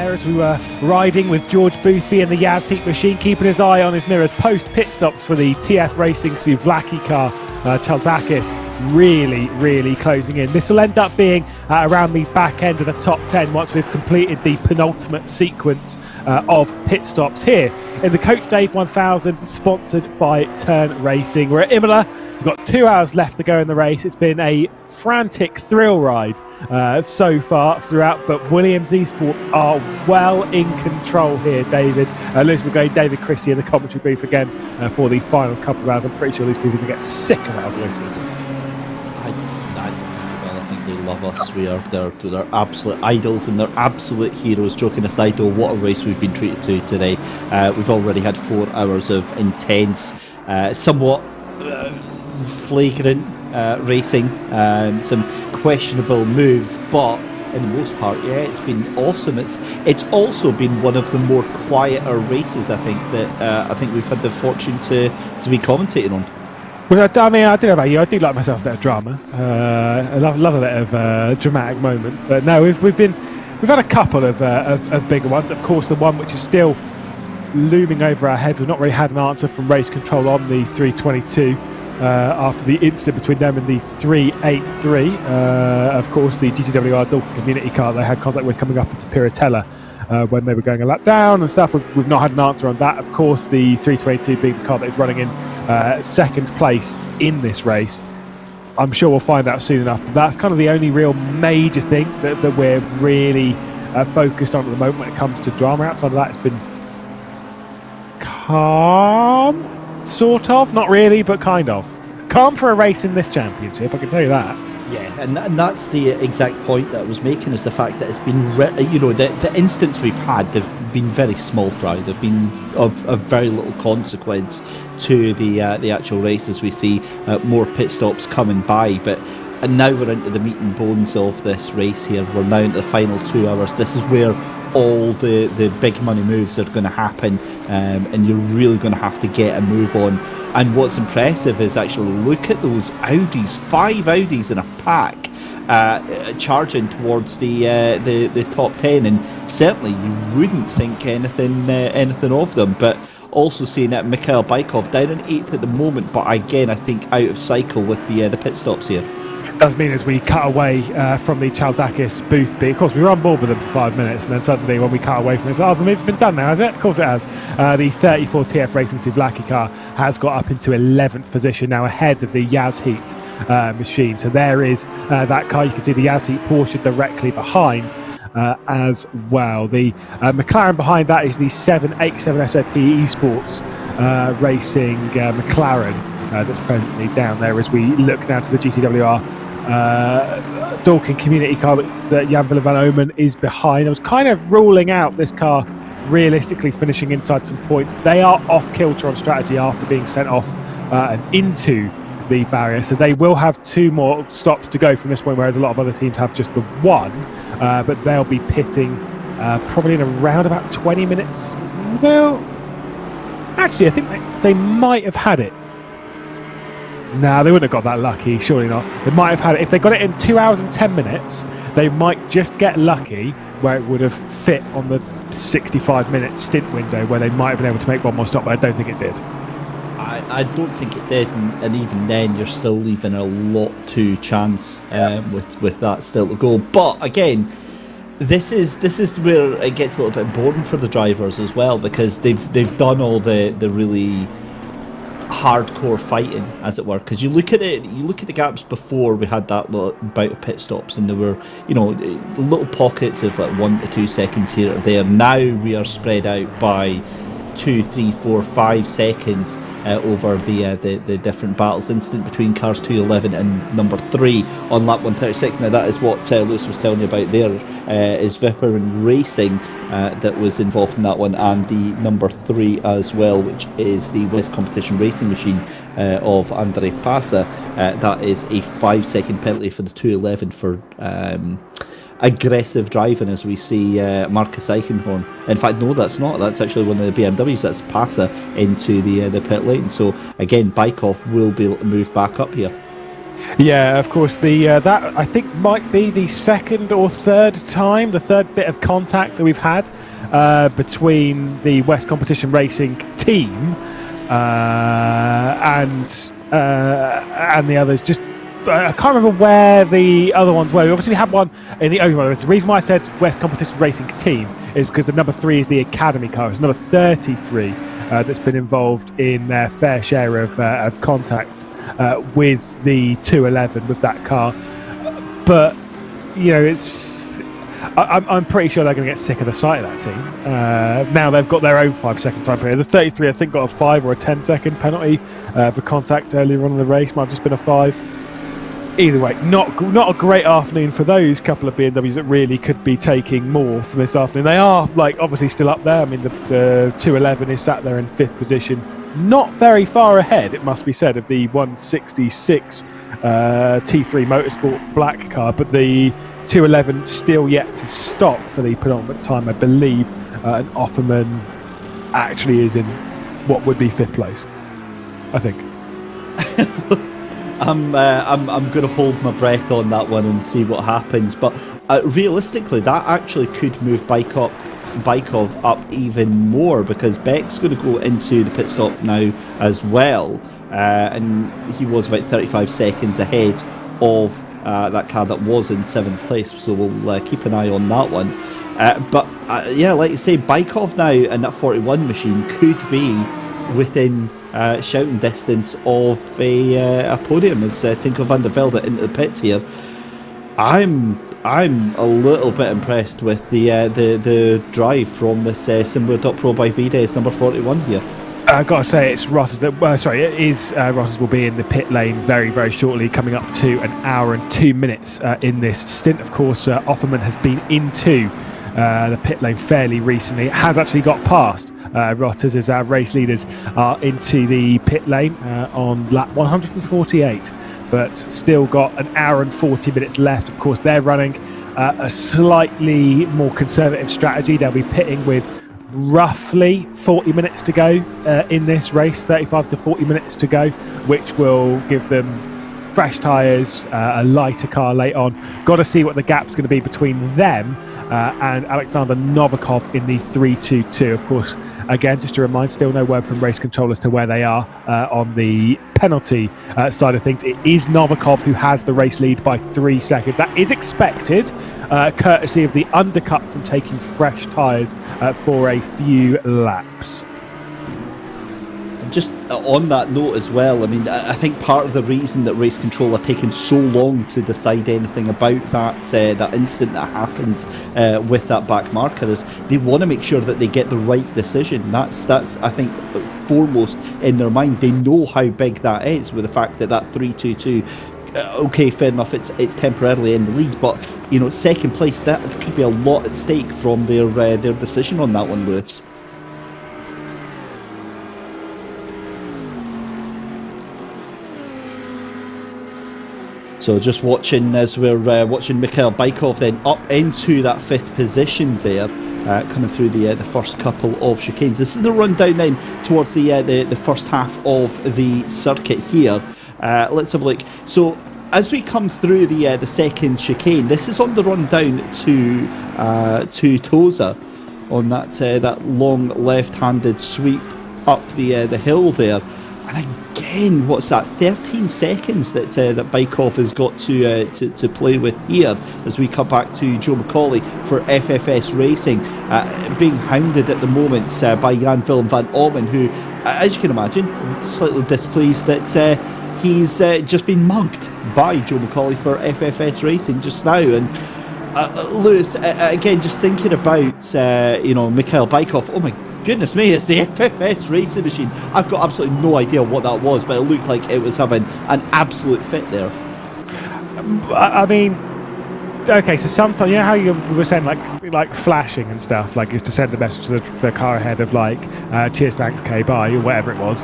there as we were riding with George Boothby in the Yaz Heat machine, keeping his eye on his mirrors post pit stops for the TF Racing Souvlaki car. Chaldakis really closing in. This will end up being around the back end of the top 10 once we've completed the penultimate sequence of pit stops here in the Coach Dave 1000, sponsored by Turn Racing. We're at Imola. We've got 2 hours left to go in the race. It's been a frantic thrill ride so far throughout, but Williams Esports are well in control here. David, Lewis McGlade, David Christie in the commentary booth again for the final couple of hours. I'm pretty sure these people are going to get sick of our voices. I think they love us. They're absolute idols and they're absolute heroes. Joking aside, though, what a race we've been treated to today. We've already had 4 hours of intense, somewhat flagrant racing, some questionable moves, but in the most part, yeah, it's been awesome. It's also been one of the more quieter races, I think we've had the fortune to be commentating on. Well, I mean, I don't know about you. I do like myself a bit of drama. I love a bit of dramatic moments. But no, we've had a couple of bigger ones. Of course, the one which is still looming over our heads. We've not really had an answer from race control on the 322 after the incident between them and the 383. Of course, the GTWR Dalton community car they had contact with coming up into Piratella when they were going a lap down and stuff. We've not had an answer on that. Of course, the 322 being the car that is running in second place in this race. I'm sure we'll find out soon enough, but that's kind of the only real major thing that we're really focused on at the moment when it comes to drama. Outside of that, it's been calm, sort of, not really, but kind of calm for a race in this championship, I can tell you that. Yeah, and that's the exact point that I was making, is the fact that it's been, the incidents we've had, they've been very small fry. They've been of very little consequence to the actual races. We see more pit stops coming by, and now we're into the meat and bones of this race here. We're now into the final 2 hours. This is where all the big money moves are going to happen, and you're really going to have to get a move on. And what's impressive is actually look at those Audis, 5 Audis in a pack, charging towards the top 10, and certainly you wouldn't think anything of them. But also seeing that Mikhail Bykov down in 8th at the moment, but again I think out of cycle with the pit stops here. Does mean as we cut away from the Chaldakis Boothby, of course we were on board with them for 5 minutes, and then suddenly when we cut away from it, the move's been done now, has it? Of course it has. The 34 TF Racing Souvlaki car has got up into 11th position now, ahead of the Yaz Heat machine. So there is that car. You can see the Yaz Heat Porsche directly behind as well. The McLaren behind that is the 787 SOP Esports Racing McLaren that's presently down there as we look now to the GTWR Dorking community car that Jan Willem van Oomen is behind. I was kind of ruling out this car realistically finishing inside some points. They are off kilter on strategy after being sent off and into the barrier, so they will have 2 more stops to go from this point, whereas a lot of other teams have just the 1, but they'll be pitting probably in around about 20 minutes. Actually, I think they might have had it. No, they wouldn't have got that lucky, surely not. They might have had it. If they got it in 2 hours and 10 minutes, they might just get lucky where it would have fit on the 65-minute stint window where they might have been able to make 1 more stop, but I don't think it did. I don't think it did, and even then you're still leaving a lot to chance with that still to go. But again, this is where it gets a little bit boring for the drivers as well, because they've done all the really hardcore fighting, as it were. Because you look at the gaps before we had that little bout of pit stops, and there were little pockets of like 1 to 2 seconds here or there. Now we are spread out by 2, 3, 4, 5 seconds over the different battles. Incident between cars 211 and number 3 on lap 136. Now that is what Lewis was telling you about there, is Vipper and Racing that was involved in that one, and the number 3 as well, which is the West Competition Racing machine of Andre Passa. That is a 5-second penalty for the 211 for aggressive driving, as we see Marcus Eichenhorn. In fact, no, that's not. That's actually one of the BMWs. That's Passa into the pit lane. So again, Bykov will be able to move back up here. Yeah, of course. That I think might be the second or third time, the third bit of contact that we've had between the West Competition Racing team and the others. Just I can't remember where the other ones were. Obviously, we had one in the Oval. The reason why I said West Competition Racing team is because the number 3 is the Academy car. It's number 33 that's been involved in their fair share of contact with the 211 with that car. But you know, I'm pretty sure they're going to get sick of the sight of that team. Now they've got their own 5-second time period. The 33, I think, got a 5 or a 10-second penalty for contact earlier on in the race. Might have just been a 5. Either way, not a great afternoon for those couple of BMWs that really could be taking more from this afternoon. They are obviously still up there. I mean, the 211 is sat there in 5th position, not very far ahead, it must be said, of the 166 T3 Motorsport black car, but the 211 still yet to stop for the penultimate time, I believe. And Offerman actually is in what would be 5th place, I think. I'm going to hold my breath on that one and see what happens. But realistically, that actually could move Bykov up even more, because Beck's going to go into the pit stop now as well, and he was about 35 seconds ahead of that car that was in 7th place. So we'll keep an eye on that one. But yeah, like you say, Bykov now and that 41 machine could be within shouting distance of a podium as Tinko van der Velde into the pits here. I'm a little bit impressed with the drive from this SimGrid.Pro by VDay's number 41 here. I've got to say, it's Ross's. It is Ross's will be in the pit lane very, very shortly, coming up to an hour and 2 minutes in this stint. Of course, Offerman has been into the pit lane fairly recently. It has actually got past Rotters as our race leaders are into the pit lane on lap 148, but still got an hour and 40 minutes left. Of course, they're running a slightly more conservative strategy. They'll be pitting with roughly 40 minutes to go in this race, 35 to 40 minutes to go, which will give them fresh tyres, a lighter car late on. Got to see what the gap's going to be between them and Alexander Novikov in the 322. Of course, again, just to remind, still no word from race control as to where they are on the penalty side of things. It is Novikov who has the race lead by 3 seconds. That is expected, courtesy of the undercut from taking fresh tyres for a few laps. Just on that note as well, I mean, I think part of the reason that race control are taking so long to decide anything about that incident that happens with that back marker is they want to make sure that they get the right decision. That's I think foremost in their mind. They know how big that is with the fact that 322. Okay, fair enough. It's temporarily in the lead, but you know, second place, that could be a lot at stake from their decision on that one, Lewis. So just watching as we're watching Mikhail Bykov then up into that 5th position there, coming through the first couple of chicanes. This is the rundown then towards the first half of the circuit here. Let's have a look. So as we come through the second chicane, this is on the run down to Toza on that long left-handed sweep up the hill there. And again, what's that? 13 seconds that Bykov has got to play with here as we come back to Joe McCauley for FFS Racing, being hounded at the moment by Jan Willem van Ommen, who, as you can imagine, slightly displeased that he's just been mugged by Joe McCauley for FFS Racing just now. And Lewis, again, just thinking about Mikhail Bykov. Oh my goodness me, it's the FFS racing machine. I've got absolutely no idea what that was, but it looked like it was having an absolute fit there. I mean, okay, so sometimes, you know how you were saying like flashing and stuff, like is to send a message to the car ahead of cheers, thanks, okay, bye, or whatever it was.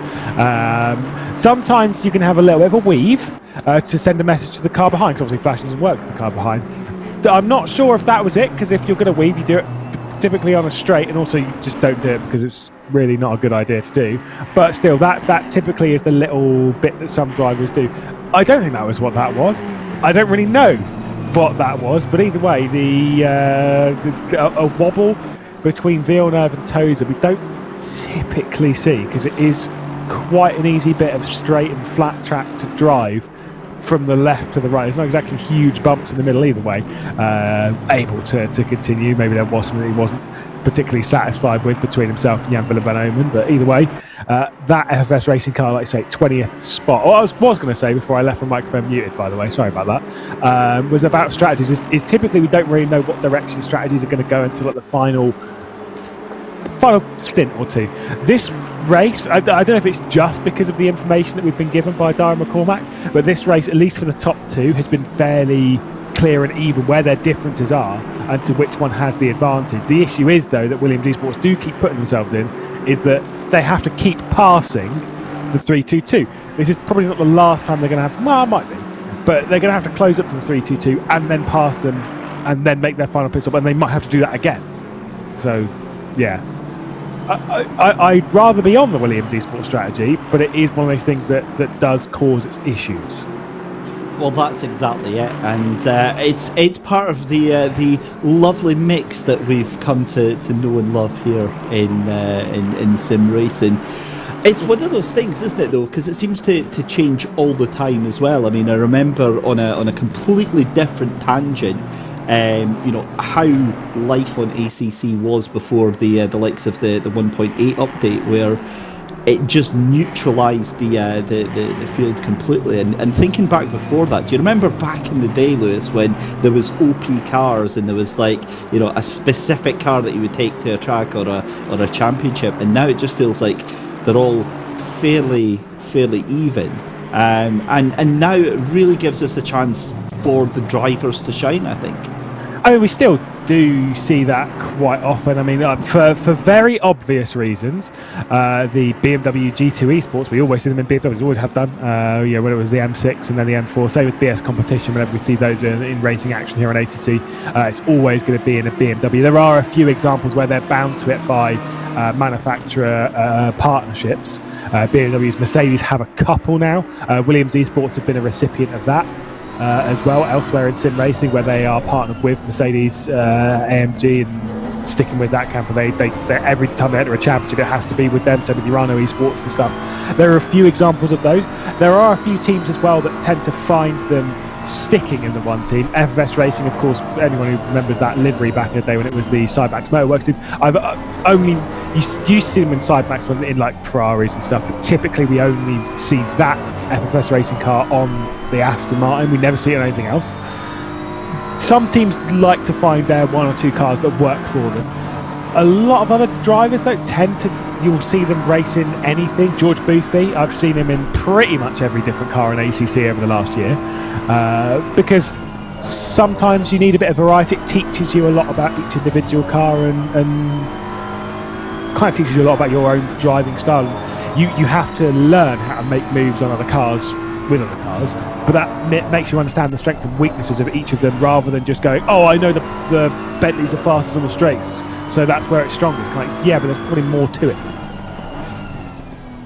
Sometimes you can have a little bit of a weave to send a message to the car behind, because obviously flashing doesn't work to the car behind. I'm not sure if that was it, because if you're going to weave, you do it typically on a straight, and also you just don't do it because it's really not a good idea to do. But still, that typically is the little bit that some drivers do. I don't think that was what that was. I don't really know what that was, but either way, a wobble between Villeneuve and Tozer we don't typically see, because it is quite an easy bit of straight and flat track to drive from the left to the right. There's not exactly huge bumps in the middle either way. Able to continue. Maybe there was something he wasn't particularly satisfied with between himself and Jan Willem-van, but either way, that FFS racing car, like I say, 20th spot. What I was going to say before I left my microphone muted, by the way, sorry about that, was about strategies. Is typically we don't really know what direction strategies are going to go until at the final stint or two. This race, I don't know if it's just because of the information that we've been given by Darren McCormack, but this race, at least for the top two, has been fairly clear and even where their differences are and to which one has the advantage. The issue is, though, that Williams Esports do keep putting themselves in, is that they have to keep passing the 322. This is probably not the last time they're going to have, well, it might be, but they're going to have to close up to the 322 and then pass them and then make their final pit stop, and they might have to do that again. So, yeah. I'd rather be on the Williams Esports strategy, but it is one of those things that does cause its issues. Well, that's exactly it, and it's part of the lovely mix that we've come to know and love here in sim racing. It's one of those things, isn't it, though? Because it seems to change all the time as well. I mean, I remember on a completely different tangent, how life on ACC was before the likes of the 1.8 update, where it just neutralised the field completely. And thinking back before that, do you remember back in the day, Lewis, when there was OP cars and there was a specific car that you would take to a track or a championship, and now it just feels like they're all fairly even. And now it really gives us a chance for the drivers to shine, I think. I mean, we still do see that quite often. I mean, for very obvious reasons, the BMW G2 Esports, we always see them in BMW, always have done, when it was the M6 and then the M4. Same with BS Competition, whenever we see those in racing action here on ACC, it's always going to be in a BMW. There are a few examples where they're bound to it by manufacturer partnerships. BMW's Mercedes have a couple now. Williams Esports have been a recipient of that. As well, elsewhere in sim racing, where they are partnered with Mercedes, AMG, and sticking with that camp. They every time they enter a championship, it has to be with them. So with Urano Esports and stuff, there are a few examples of those. There are a few teams as well that tend to find them sticking in the one team. FFS Racing, of course, anyone who remembers that livery back in the day when it was the Sidemax Motorworks team, I've only used to see them in Sidemax when in like Ferraris and stuff, but typically we only see that FFS Racing car on the Aston Martin. We never see it on anything else. Some teams like to find their one or two cars that work for them. A lot of other drivers don't tend to, you'll see them racing anything. George Boothby, I've seen him in pretty much every different car in ACC over the last year, because sometimes you need a bit of variety. It teaches you a lot about each individual car and kind of teaches you a lot about your own driving style. You have to learn how to make moves on other cars with other cars, but that makes you understand the strengths and weaknesses of each of them, rather than just going, oh, I know the Bentleys are fastest on the straights, so that's where it's strongest. Kind of, yeah, but there's probably more to it.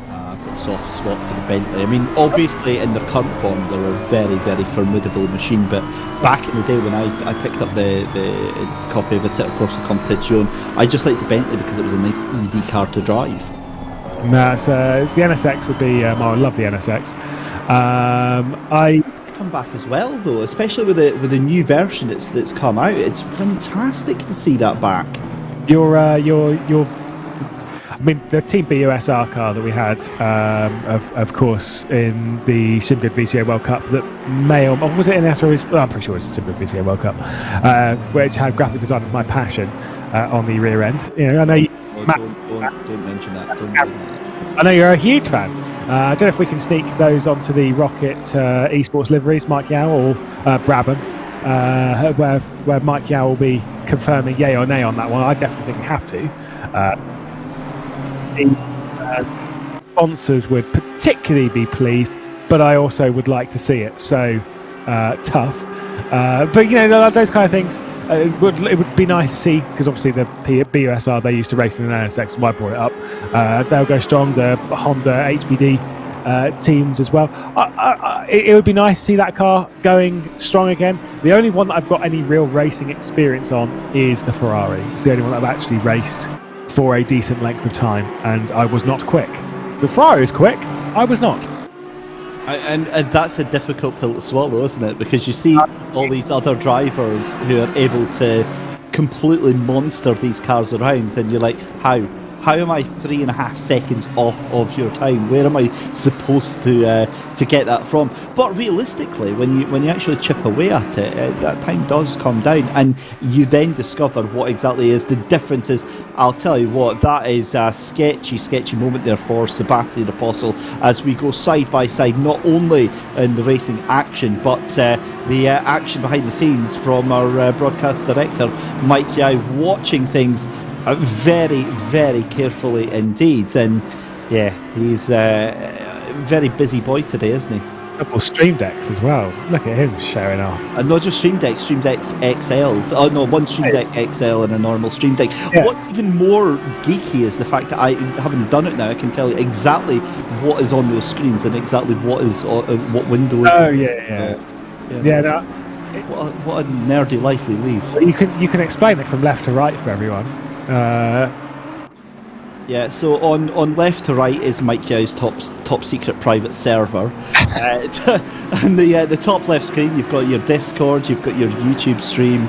I've got a soft spot for the Bentley. I mean, obviously in their current form they're a very, very formidable machine, but back in the day when I picked up the copy of Assetto Corsa Competizione, I just liked the Bentley because it was a nice easy car to drive. No, so the NSX would be, I love the NSX. I come back as well, though, especially with the new version that's come out. It's fantastic to see that back. I mean, the Team BUSR car that we had, of course, in the SimGrid VCA World Cup, that was it in SRS? I'm pretty sure it was the SimGrid VCA World Cup, which had graphic design as my passion on the rear end. You know, I know. Don't mention that. I know you're a huge fan. I don't know if we can sneak those onto the Rocket esports liveries, Mike Yao or Brabham, where Mike Yao will be confirming yay or nay on that one. I definitely think we have to. The sponsors would particularly be pleased, but I also would like to see it. So tough. But those kind of things. It would be nice to see, because obviously the BUSR, they used to race in an NSX, so I brought it up. They'll go strong. The Honda HBD teams as well. It would be nice to see that car going strong again. The only one that I've got any real racing experience on is the Ferrari. It's the only one that I've actually raced for a decent length of time, and I was not quick. The Ferrari was quick. I was not. And that's a difficult pill to swallow, isn't it? Because you see all these other drivers who are able to completely monster these cars around, and you're like, how? How am I 3.5 seconds off of your time? Where am I supposed to get that from? But realistically, when you actually chip away at it, that time does come down, and you then discover what exactly is the difference. Is, I'll tell you what, that is a sketchy moment there for Sebastian Apostle as we go side by side, not only in the racing action, but the action behind the scenes from our broadcast director, Mike Yao, watching things very, very carefully indeed. And yeah, he's a very busy boy today, isn't he? Couple Stream Decks as well. Look at him showing off. And not just Stream Decks XLs. Oh no, one Stream Deck XL and a normal Stream Deck. Yeah. What's even more geeky is the fact that I, having done it now, I can tell you exactly what is on those screens and exactly what is what window. Oh yeah. No, what a nerdy life we live. You can explain it from left to right for everyone. Yeah, so on left to right is Mike Yao's top secret private server. And the top left screen, you've got your Discord, you've got your YouTube stream.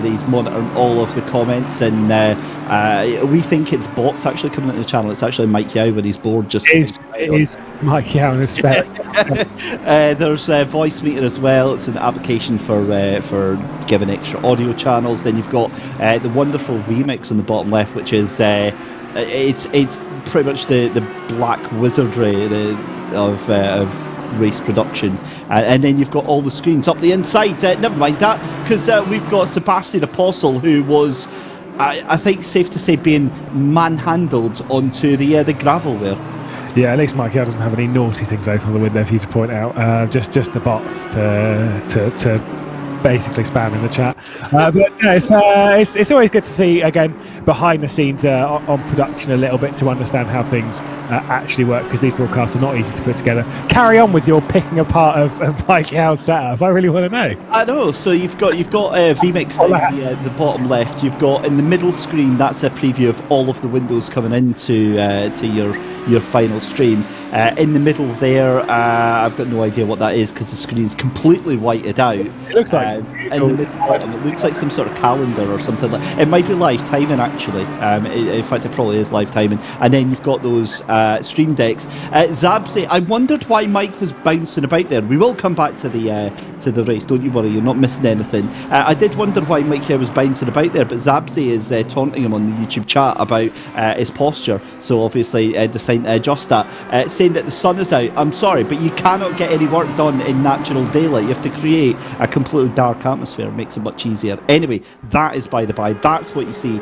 He's monitoring all of the comments, and we think it's bots actually coming into the channel. It's actually Mike Yao when he's bored. It is Mike Yao in his spec. There's a voice meter as well. It's an application for giving extra audio channels. Then you've got the wonderful remix on the bottom left, which is it's pretty much the black wizardry of race production, and then you've got all the screens up the inside. Never mind that, because we've got Sebastian Apostle, who was, I think, safe to say, being manhandled onto the gravel there. Yeah, at least Mike Yao doesn't have any naughty things open on the window for you to point out. Just the bots to basically spamming the chat. But it's always good to see, again, behind the scenes on production a little bit, to understand how things actually work, because these broadcasts are not easy to put together. Carry on with your picking apart of Mike Yao's setup. I really want to know. I know. So you've got vMix down the bottom left. You've got in the middle screen, that's a preview of all of the windows coming into to your final stream. In the middle there, I've got no idea what that is, because the screen is completely whited out. It looks like in the middle bottom, it looks like some sort of calendar or something. It might be live timing, actually. In fact, it probably is live timing. And then you've got those stream decks. Zabsy, I wondered why Mike was bouncing about there. We will come back to the race. Don't you worry, you're not missing anything. I did wonder why Mike here was bouncing about there, but Zabsy is taunting him on the YouTube chat about his posture. So obviously deciding to adjust that. Saying that the sun is out. I'm sorry, but you cannot get any work done in natural daylight. You have to create a completely dark atmosphere. It makes it much easier. Anyway, that is by the by. That's what you see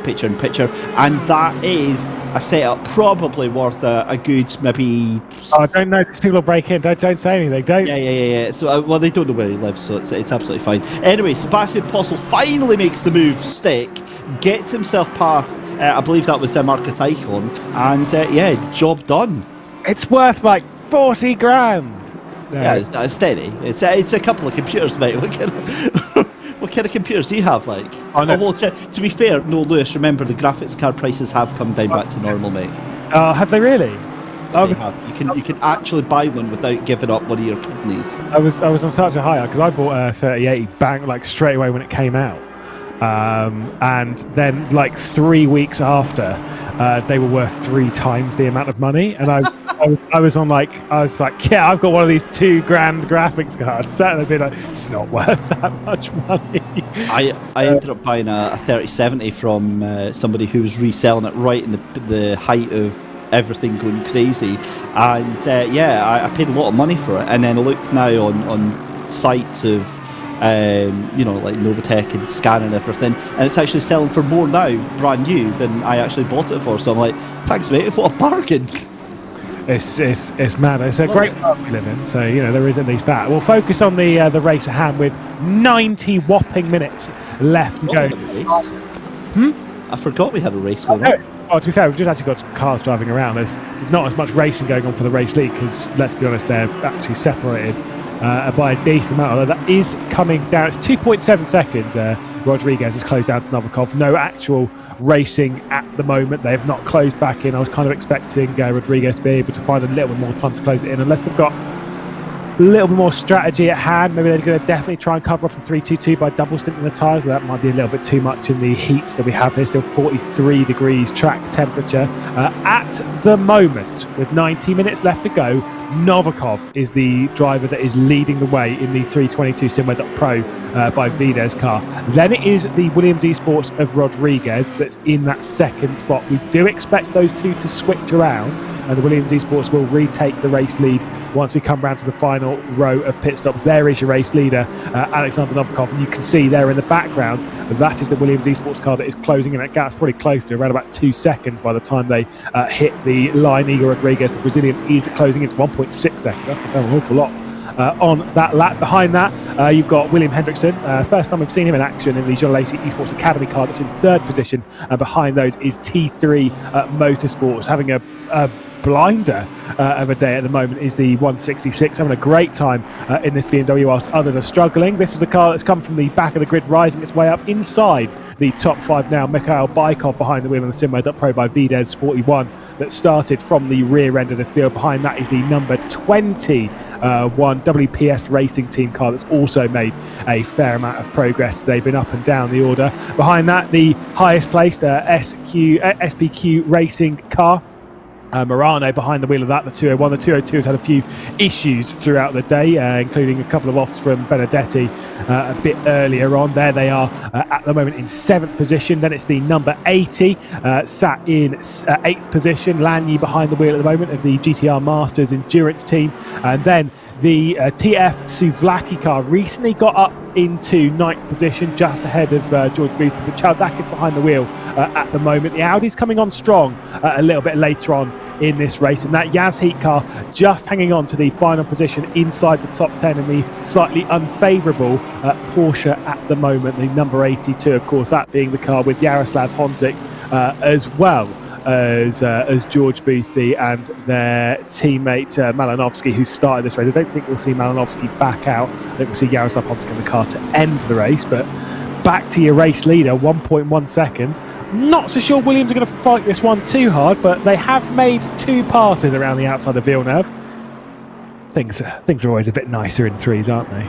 picture in picture, and that is a setup probably worth a good maybe. I don't know, because people will break in. Don't say anything. Don't. Yeah. So well, they don't know where he lives, so it's absolutely fine. Anyway, Sebastian Apostle finally makes the move stick, gets himself past. I believe that was Marcus Eichhorn, and job done. It's worth like 40 grand. No. Yeah, it's steady. It's a couple of computers, mate. What kind of computers do you have, like? Oh, no. Well, to be fair, no, Lewis, remember the graphics card prices have come down back to normal, mate. Have they really? They have. You can actually buy one without giving up one of your kidneys. I was on such a high, because I bought a 3080 bang like straight away when it came out. And then like 3 weeks after, they were worth 3 times the amount of money, and I was like, yeah, I've got one of these $2 grand graphics cards, and I'd be like, it's not worth that much money. I ended up buying a 3070 from somebody who was reselling it right in the height of everything going crazy, and I paid a lot of money for it, and then I looked now on sites of like Novatech and Scan and everything, and it's actually selling for more now, brand new, than I actually bought it for. So I'm like, thanks, mate, what a bargain. It's mad. It's a great world we live in, so there is at least that. We'll focus on the race at hand with 90 whopping minutes left to go. I forgot we had a race going on. Oh, to be fair, we've just actually got cars driving around. There's not as much racing going on for the race league because, let's be honest, they're actually separated by a decent amount. Although that is coming down. It's 2.7 seconds. Rodriguez has closed down to Novikov. No actual racing at the moment. They have not closed back in. I was kind of expecting Rodriguez to be able to find a little bit more time to close it in, unless they've got a little bit more strategy at hand. Maybe they're going to definitely try and cover off the 322 by double stinting the tyres. That might be a little bit too much in the heat that we have here. Still 43 degrees track temperature at the moment. With 90 minutes left to go, Novikov is the driver that is leading the way in the 322 SimGrid Pro by Videz car. Then it is the Williams Esports of Rodriguez that's in that second spot. We do expect those two to switch around, and the Williams Esports will retake the race lead once we come round to the final row of pit stops. There is your race leader, Alexander Novikov, and you can see there in the background that is the Williams Esports car that is closing in. That gap's probably close to around about 2 seconds by the time they hit the line. Igor Rodriguez, the Brazilian, is closing. It's 1.6 seconds. That's not an awful lot on that lap. Behind that, you've got William Hendrickson. First time we've seen him in action in the Jean Lacey Esports Academy car that's in third position. And behind those is T3 Motorsports, having a blinder of a day at the moment, is the 166, having a great time in this BMW whilst others are struggling. This is the car that's come from the back of the grid, rising its way up inside the top five now. Mikhail Baikov behind the wheel on the SimGrid Pro by Videz 41 that started from the rear end of this field. Behind that is the number 21 WPS Racing Team car that's also made a fair amount of progress today, been up and down the order. Behind that, the highest placed SPQ Racing car, Morano behind the wheel of that, the 201. The 202 has had a few issues throughout the day, including a couple of offs from Benedetti a bit earlier on. There they are at the moment in 7th position. Then it's the number 80, sat in 8th position. Lanyi behind the wheel at the moment of the GTR Masters Endurance team. And then the TF Souvlaki car recently got up into 9th position, just ahead of George Booth. But Chaldakis behind the wheel at the moment. The Audi's coming on strong a little bit later on in this race, and that Yaz Heat car just hanging on to the final position inside the top 10 in the slightly unfavourable Porsche at the moment, the number 82, of course, that being the car with Yaroslav Honzik as well as George Boothby and their teammate Malinovsky, who started this race. I don't think we'll see Malinovsky back out. I think we'll see Yaroslav Honzik in the car to end the race, but back to your race leader, 1.1 seconds. Not so sure Williams are going to fight this one too hard, but they have made 2 passes around the outside of Villeneuve. Things are always a bit nicer in threes, aren't they?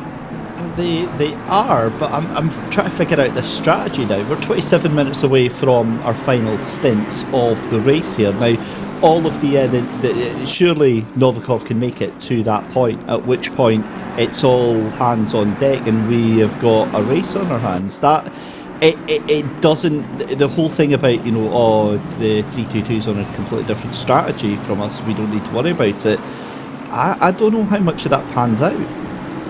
They are, but I'm trying to figure out the strategy now. We're 27 minutes away from our final stints of the race here. Now, all of the surely Novikov can make it to that point, at which point it's all hands on deck and we have got a race on our hands. That it doesn't, the whole thing about the 322's on a completely different strategy from us, we don't need to worry about it. I don't know how much of that pans out.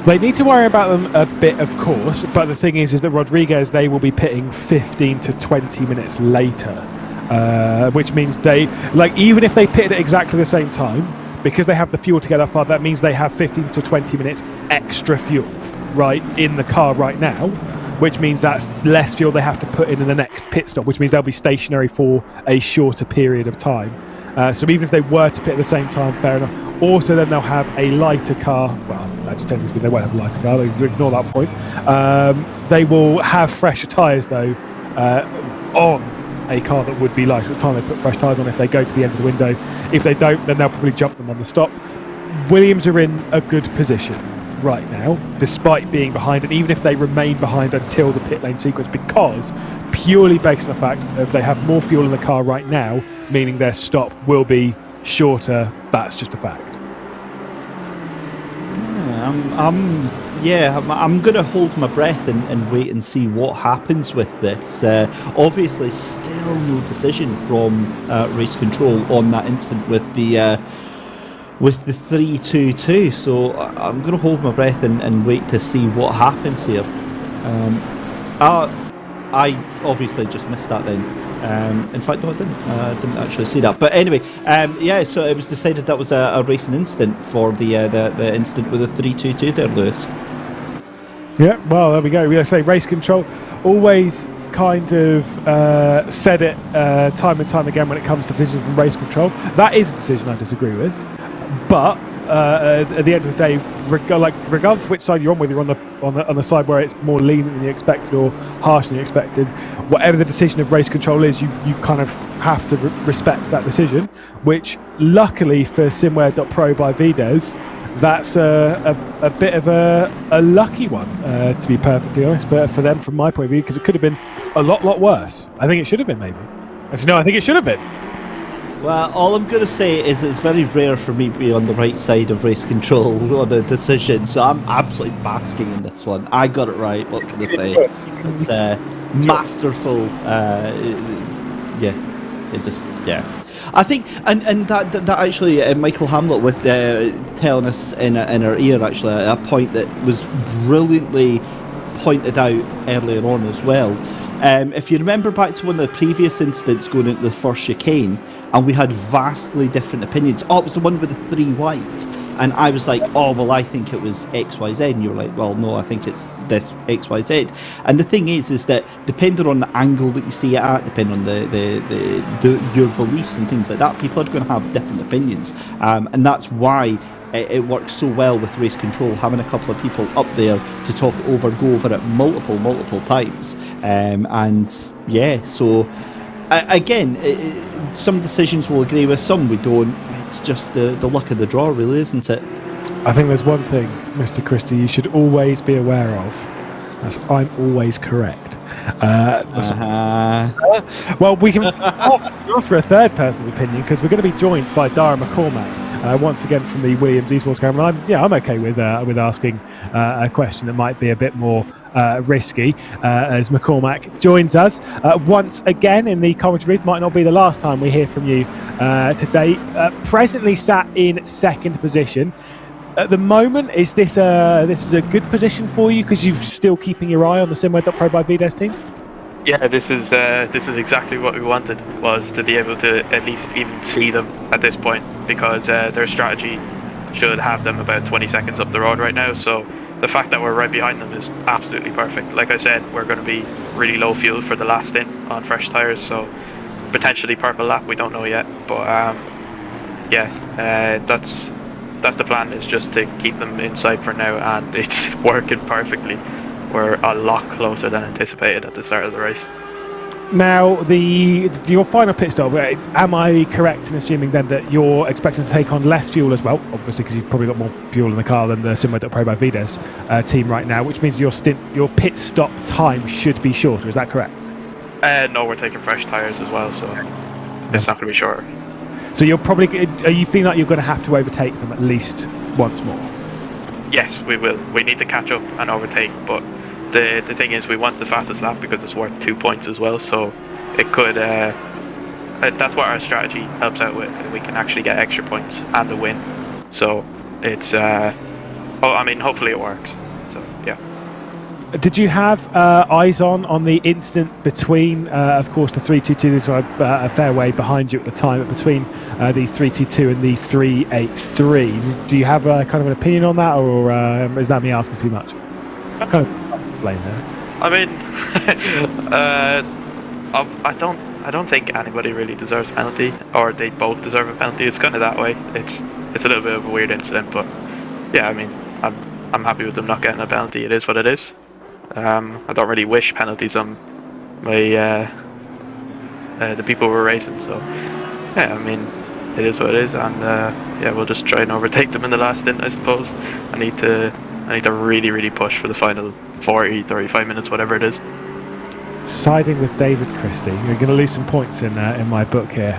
They need to worry about them a bit, of course, but the thing is that Rodriguez, they will be pitting 15 to 20 minutes later, which means even if they pit at exactly the same time, because they have the fuel to get that far, that means they have 15 to 20 minutes extra fuel right in the car right now, which means that's less fuel they have to put in the next pit stop, which means they'll be stationary for a shorter period of time. So even if they were to pit at the same time, fair enough. Also, then they'll have a lighter car. Well, actually, technically, they won't have a lighter car. They ignore that point. They will have fresher tyres, though, on a car that would be lighter at the time they put fresh tyres on if they go to the end of the window. If they don't, then they'll probably jump them on the stop. Williams are in a good position right now, despite being behind, and even if they remain behind until the pit lane sequence, because purely based on the fact of they have more fuel in the car right now, meaning their stop will be shorter. That's just a fact. I'm going to hold my breath and wait and see what happens with this. Obviously, still no decision from race control on that instant with the 322, so I'm going to hold my breath and wait to see what happens here. I obviously just missed that then. In fact, no, I didn't actually see that. But anyway, yeah. So it was decided that was a racing incident for the incident with the 322 there, Lewis. Yeah, well, there we go. We say race control always kind of said it time and time again when it comes to decisions from race control. That is a decision I disagree with, but at the end of the day, regardless of which side you're on, whether you're on the side where it's more lenient than you expected or harsher than you expected, whatever the decision of race control is, you kind of have to respect that decision. Which, luckily for Simware.pro by Vides, that's a bit of a lucky one, to be perfectly honest, for them from my point of view, because it could have been a lot worse. I think it should have been, maybe. Actually, no, I think it should have been. Well, all I'm going to say is it's very rare for me to be on the right side of race control on a decision, so I'm absolutely basking in this one. I got it right, what can I say? It's masterful. I think, and that actually, Michael Hamlet was telling us in our ear, actually, a point that was brilliantly pointed out earlier on as well. If you remember back to one of the previous incidents going into the first chicane, and we had vastly different opinions. Oh, it was the one with the 3 white. And I was like, oh, well, I think it was XYZ. And you were like, well, no, I think it's this XYZ. And the thing is that depending on the angle that you see it at, depending on your beliefs and things like that, people are going to have different opinions. And that's why it works so well with race control, having a couple of people up there to go over it multiple times. And yeah, so again, some decisions we'll agree with, some we don't. It's just the luck of the draw, really, isn't it? I think there's one thing, Mr. Christie, you should always be aware of. That's I'm always correct. Well, we can ask for a third person's opinion, because we're going to be joined by Dara McCormack. Once again from the Williams Esports camera. I'm okay with asking a question that might be a bit more risky, as McCormack joins us once again in the commentary booth. Might not be the last time we hear from you today. Presently sat in second position. At the moment, is this a good position for you, because you're still keeping your eye on the Simware.pro by Vides team? Yeah, this is exactly what we wanted, was to be able to at least even see them at this point, because their strategy should have them about 20 seconds up the road right now, so the fact that we're right behind them is absolutely perfect. Like I said, we're going to be really low fuel for the last stint on fresh tyres, so potentially purple lap, we don't know yet, but that's the plan, is just to keep them inside for now, and it's working perfectly. We're a lot closer than anticipated at the start of the race. Now, your final pit stop, am I correct in assuming then that you're expecting to take on less fuel as well? Obviously, because you've probably got more fuel in the car than the Simware.pro by Vides team right now, which means your pit stop time should be shorter. Is that correct? No, we're taking fresh tyres as well, so it's not going to be shorter. So are you feeling like you're going to have to overtake them at least once more? Yes, we will. We need to catch up and overtake, but the thing is, we want the fastest lap because it's worth 2 points as well, so it could that's what our strategy helps out with. We can actually get extra points and a win, so it's hopefully it works, so yeah. Did you have eyes on the instant between of course the 322, this was a fair way behind you at the time, but between the 322 and the 383, do you have kind of an opinion on that, or is that me asking too much? Kind of flame there. I mean, I don't think anybody really deserves a penalty, or they both deserve a penalty. It's kind of that way. It's a little bit of a weird incident, but yeah, I mean, I'm happy with them not getting a penalty. It is what it is. I don't really wish penalties on my the people we're racing, so yeah, I mean, it is what it is, and yeah, we'll just try and overtake them in the last stint, I suppose. I need to really push for the final 35 minutes, whatever it is. Siding with David Christie. You're going to lose some points in my book here.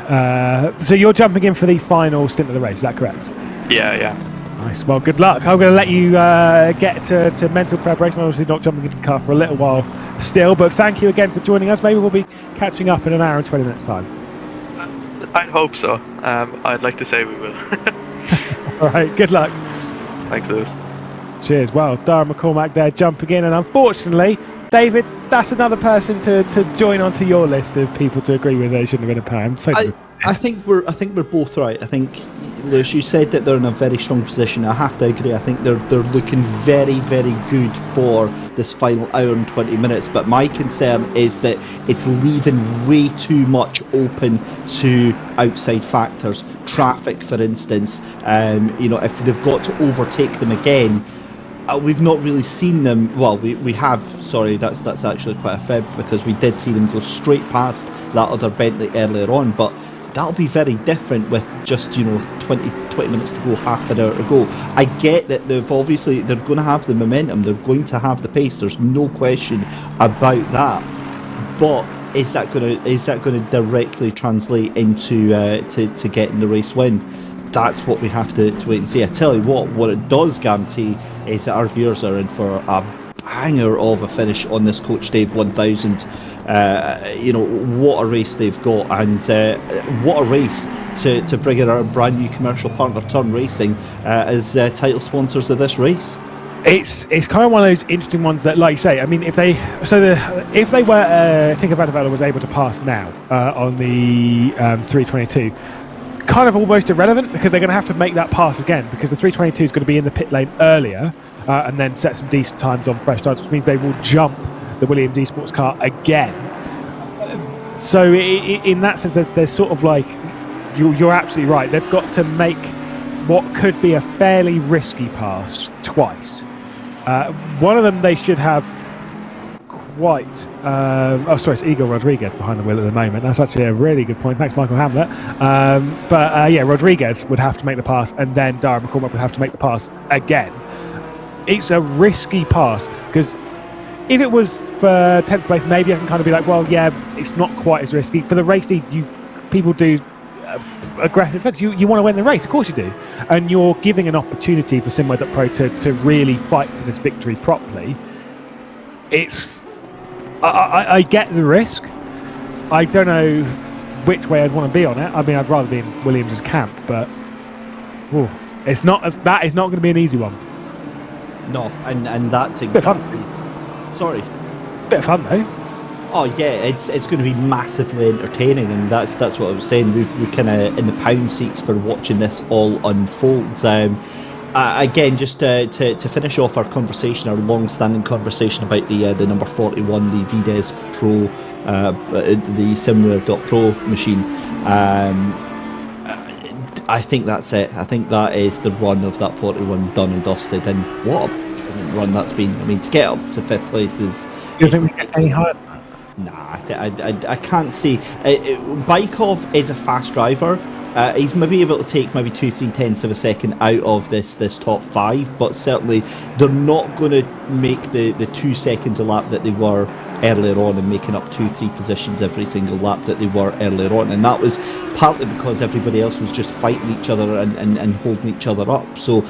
So you're jumping in for the final stint of the race, is that correct? Yeah. Nice. Well, good luck. I'm going to let you get to mental preparation. Obviously not jumping into the car for a little while still, but thank you again for joining us. Maybe we'll be catching up in an hour and 20 minutes time. I'd hope so. I'd like to say we will. All right, good luck. Thanks, Lewis. Cheers. Well, Dara McCormack there jumping in, and unfortunately David, that's another person to join onto your list of people to agree with they shouldn't have been a penalty. So I think we're both right. I think, Lewis, you said that they're in a very strong position. I have to agree. I think they're looking very, very good for this final hour and 20 minutes. But my concern is that it's leaving way too much open to outside factors. Traffic, for instance. If they've got to overtake them again. We've not really seen them. Well, we have. Sorry, that's actually quite a fib, because we did see them go straight past that other Bentley earlier on. But that'll be very different with just 20 minutes to go, half an hour to go. I get that they're going to have the momentum. They're going to have the pace. There's no question about that. But is that going to directly translate into to getting the race win? That's what we have to wait and see. I tell you what it does guarantee is that our viewers are in for a banger of a finish on this Coach Dave 1000. What a race they've got, and what a race to bring in our brand new commercial partner, Turn Racing, as title sponsors of this race. It's kind of one of those interesting ones that, like you say, I mean, if they were Tinker Van der Velde was able to pass now on the 322. Kind of almost irrelevant, because they're going to have to make that pass again, because the 322 is going to be in the pit lane earlier and then set some decent times on fresh tires, which means they will jump the Williams eSports car again. So in that sense, there's sort of like, you're absolutely right. They've got to make what could be a fairly risky pass twice. One of them they should have quite... it's Igor Rodriguez behind the wheel at the moment. That's actually a really good point. Thanks, Michael Hamlet. Rodriguez would have to make the pass, and then Dara McCormack would have to make the pass again. It's a risky pass, because if it was for 10th place, maybe I can kind of be like, well, yeah, it's not quite as risky. For the race, people do aggressive fence. You want to win the race, of course you do. And you're giving an opportunity for SimGrid.pro to really fight for this victory properly. I get the risk. I don't know which way I'd want to be on it. I mean, I'd rather be in Williams' camp, but that is not going to be an easy one. No, and that's exactly... Bit of fun. Sorry. Bit of fun though. Oh yeah, it's going to be massively entertaining, and that's what I was saying. We're kind of in the pound seats for watching this all unfold. Again, just to finish off our conversation, our long-standing conversation about the number 41, the Vides Pro, the SimGrid.pro machine. I think that's it. I think that is the run of that 41 done and dusted, and what a brilliant run that's been. I mean, to get up to 5th place is... Do you think we get any higher? Nah, I can't see. Bykov is a fast driver. He's maybe able to take maybe 2-3 tenths of a second out of this top 5, but certainly they're not going to make the 2 seconds a lap that they were earlier on, and making up 2-3 positions every single lap that they were earlier on. And that was partly because everybody else was just fighting each other and holding each other up. So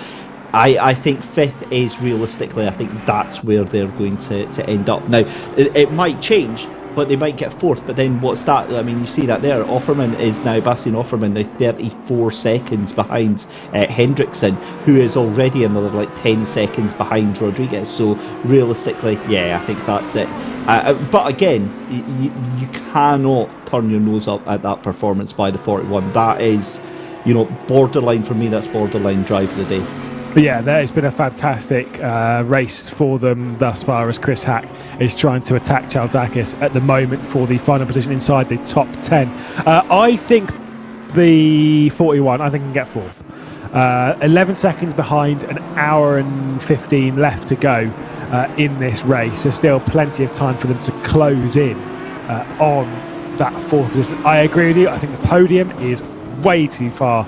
I think 5th is realistically, I think that's where they're going to end up. Now, it might change, but they might get 4th. But then what's that? I mean, you see that there. Bastian Offerman now 34 seconds behind Hendrickson, who is already another like 10 seconds behind Rodriguez. So realistically, yeah, I think that's it. But again, you cannot turn your nose up at that performance by the 41. That is, borderline for me. That's borderline drive of the day. Yeah, it's been a fantastic race for them thus far, as Chris Hack is trying to attack Chaldakis at the moment for the final position inside the top 10. I think the 41, I think can get 4th. 11 seconds behind, an hour and 15 left to go in this race. There's still plenty of time for them to close in on that 4th position. I agree with you. I think the podium is way too far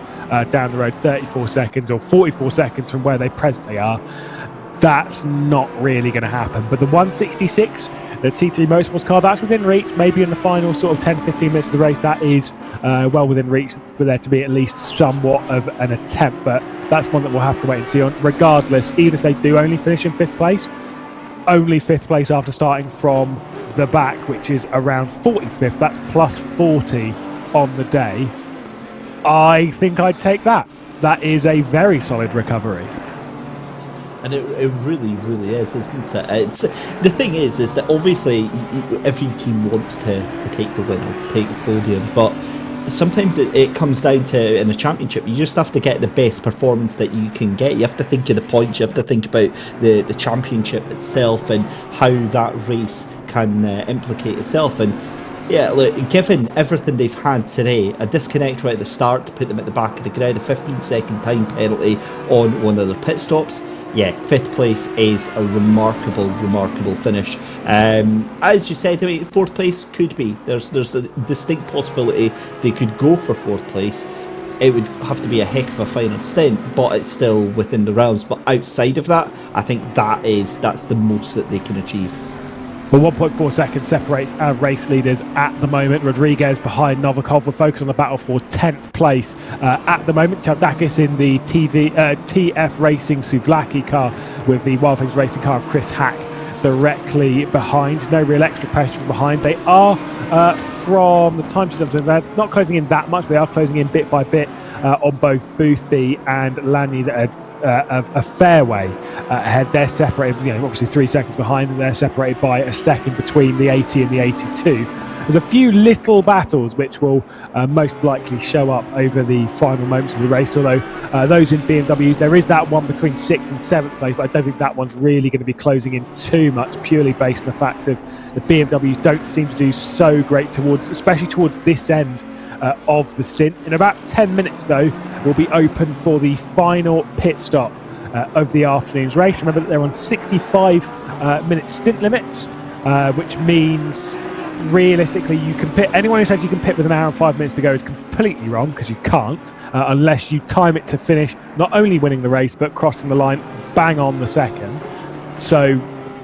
down the road, 34 seconds or 44 seconds from where they presently are. That's not really going to happen. But the 166, the T3 Motorsports car, that's within reach. Maybe in the final sort of 10-15 minutes of the race, that is well within reach for there to be at least somewhat of an attempt. But that's one that we'll have to wait and see on. Regardless, even if they do only finish in 5th place, only 5th place after starting from the back, which is around 45th, that's plus 40 on the day. I think I'd take that. That is a very solid recovery. And it really, really is, isn't it? It's the thing is that obviously every team wants to take the win or take the podium, but sometimes it comes down to, in a championship, you just have to get the best performance that you can get. You have to think of the points. You have to think about the championship itself and how that race can implicate itself. And yeah, look, given everything they've had today, a disconnect right at the start to put them at the back of the grid, a 15-second time penalty on one of their pit stops. Yeah, 5th place is a remarkable finish. As you said, I mean, 4th place could be. There's a distinct possibility they could go for 4th place. It would have to be a heck of a final stint, but it's still within the realms. But outside of that, I think that's the most that they can achieve. Well, 1.4 seconds separates our race leaders at the moment. Rodriguez behind Novikov. We're focused on the battle for 10th place at the moment. Chaldakis in the TF Racing Souvlaki car with the Wild Things Racing car of Chris Hack directly behind. No real extra pressure from behind. They are, from the time she's they're not closing in that much, but they are closing in bit by bit on both Boothby and Lanny that are a fair way ahead. They're separated, obviously 3 seconds behind, and they're separated by a second between the 80 and the 82. There's a few little battles which will most likely show up over the final moments of the race, although those in BMWs, there is that one between 6th and 7th place, but I don't think that one's really going to be closing in too much, purely based on the fact of the BMWs don't seem to do so great especially towards this end of the stint. In about 10 minutes though, will be open for the final pit stop of the afternoon's race. Remember that they're on 65 minute stint limits, which means realistically you can pit. Anyone who says you can pit with an hour and 5 minutes to go is completely wrong, because you can't unless you time it to finish not only winning the race but crossing the line bang on the second. So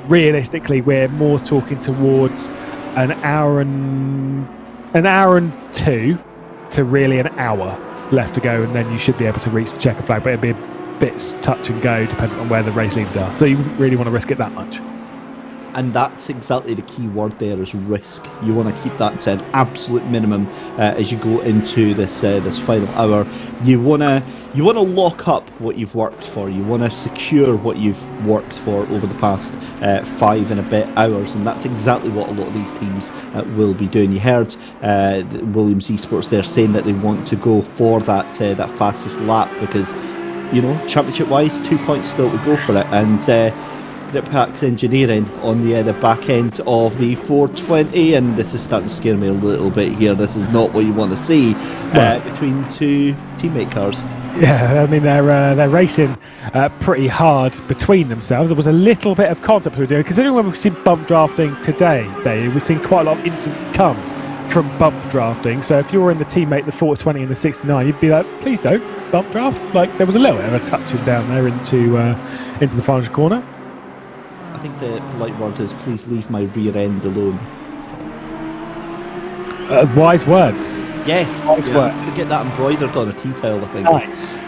realistically we're more talking towards an hour and 2 to really an hour left to go, and then you should be able to reach the checker flag, but it'll be a bit touch and go depending on where the race leaders are, so you wouldn't really want to risk it that much. And that's exactly the key word there, is risk. You want to keep that to an absolute minimum as you go into this final hour. You want to lock up what you've worked for. You want to secure what you've worked for over the past 5 and a bit hours, and that's exactly what a lot of these teams will be doing. You heard Williams Esports there saying that they want to go for that fastest lap, because championship wise, 2 points still to go for it, and Grip Hacks Engineering on the back end of the 420, and this is starting to scare me a little bit here. This is not what you want to see between two teammate cars. Yeah, I mean they're racing pretty hard between themselves. There was a little bit of contact we were doing, considering when we've seen bump drafting today. We've seen quite a lot of instances come from bump drafting. So if you were in the teammate, the 420 and the 69, you'd be like, please don't bump draft. Like, there was a little bit of a touching down there into the final corner. I think the polite word is, please leave my rear end alone. Wise words. Yes. Wise words. To get that embroidered on a tea towel, I think. Nice.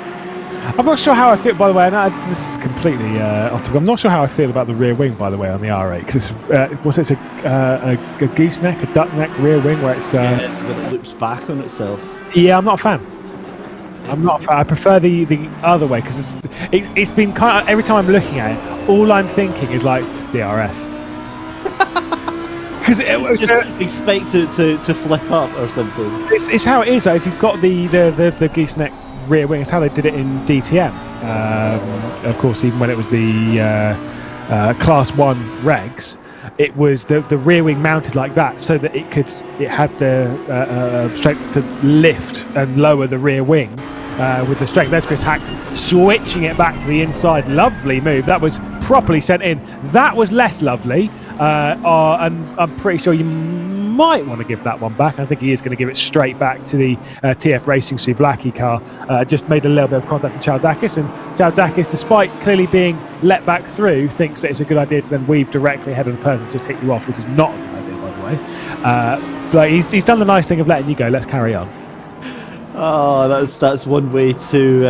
I'm not sure how I feel, by the way, and this is completely off topic. I'm not sure how I feel about the rear wing, by the way, on the R8, because it's a gooseneck, a duck neck rear wing where it's... when it loops back on itself. Yeah, I'm not a fan. I prefer the other way, because it's been kind of, every time I'm looking at it, all I'm thinking is like DRS. Because it just expect it to flip up or something. It's how it is. If you've got the gooseneck rear wing, it's how they did it in DTM. Of course, even when it was the Class 1 regs, it was the rear wing mounted like that, so that it had the strength to lift and lower the rear wing with the strength. There's Chris Hack switching it back to the inside. Lovely move. That was properly sent in. That was less lovely, and I'm pretty sure you might want to give that one back. I think he is going to give it straight back to the TF Racing Souvlaki car. Just made a little bit of contact from Chaldakis, and Chaldakis, despite clearly being let back through, thinks that it's a good idea to then weave directly ahead of the person to take you off, which is not a good idea, by the way. But he's done the nice thing of letting you go. Let's carry on. Oh, that's one way to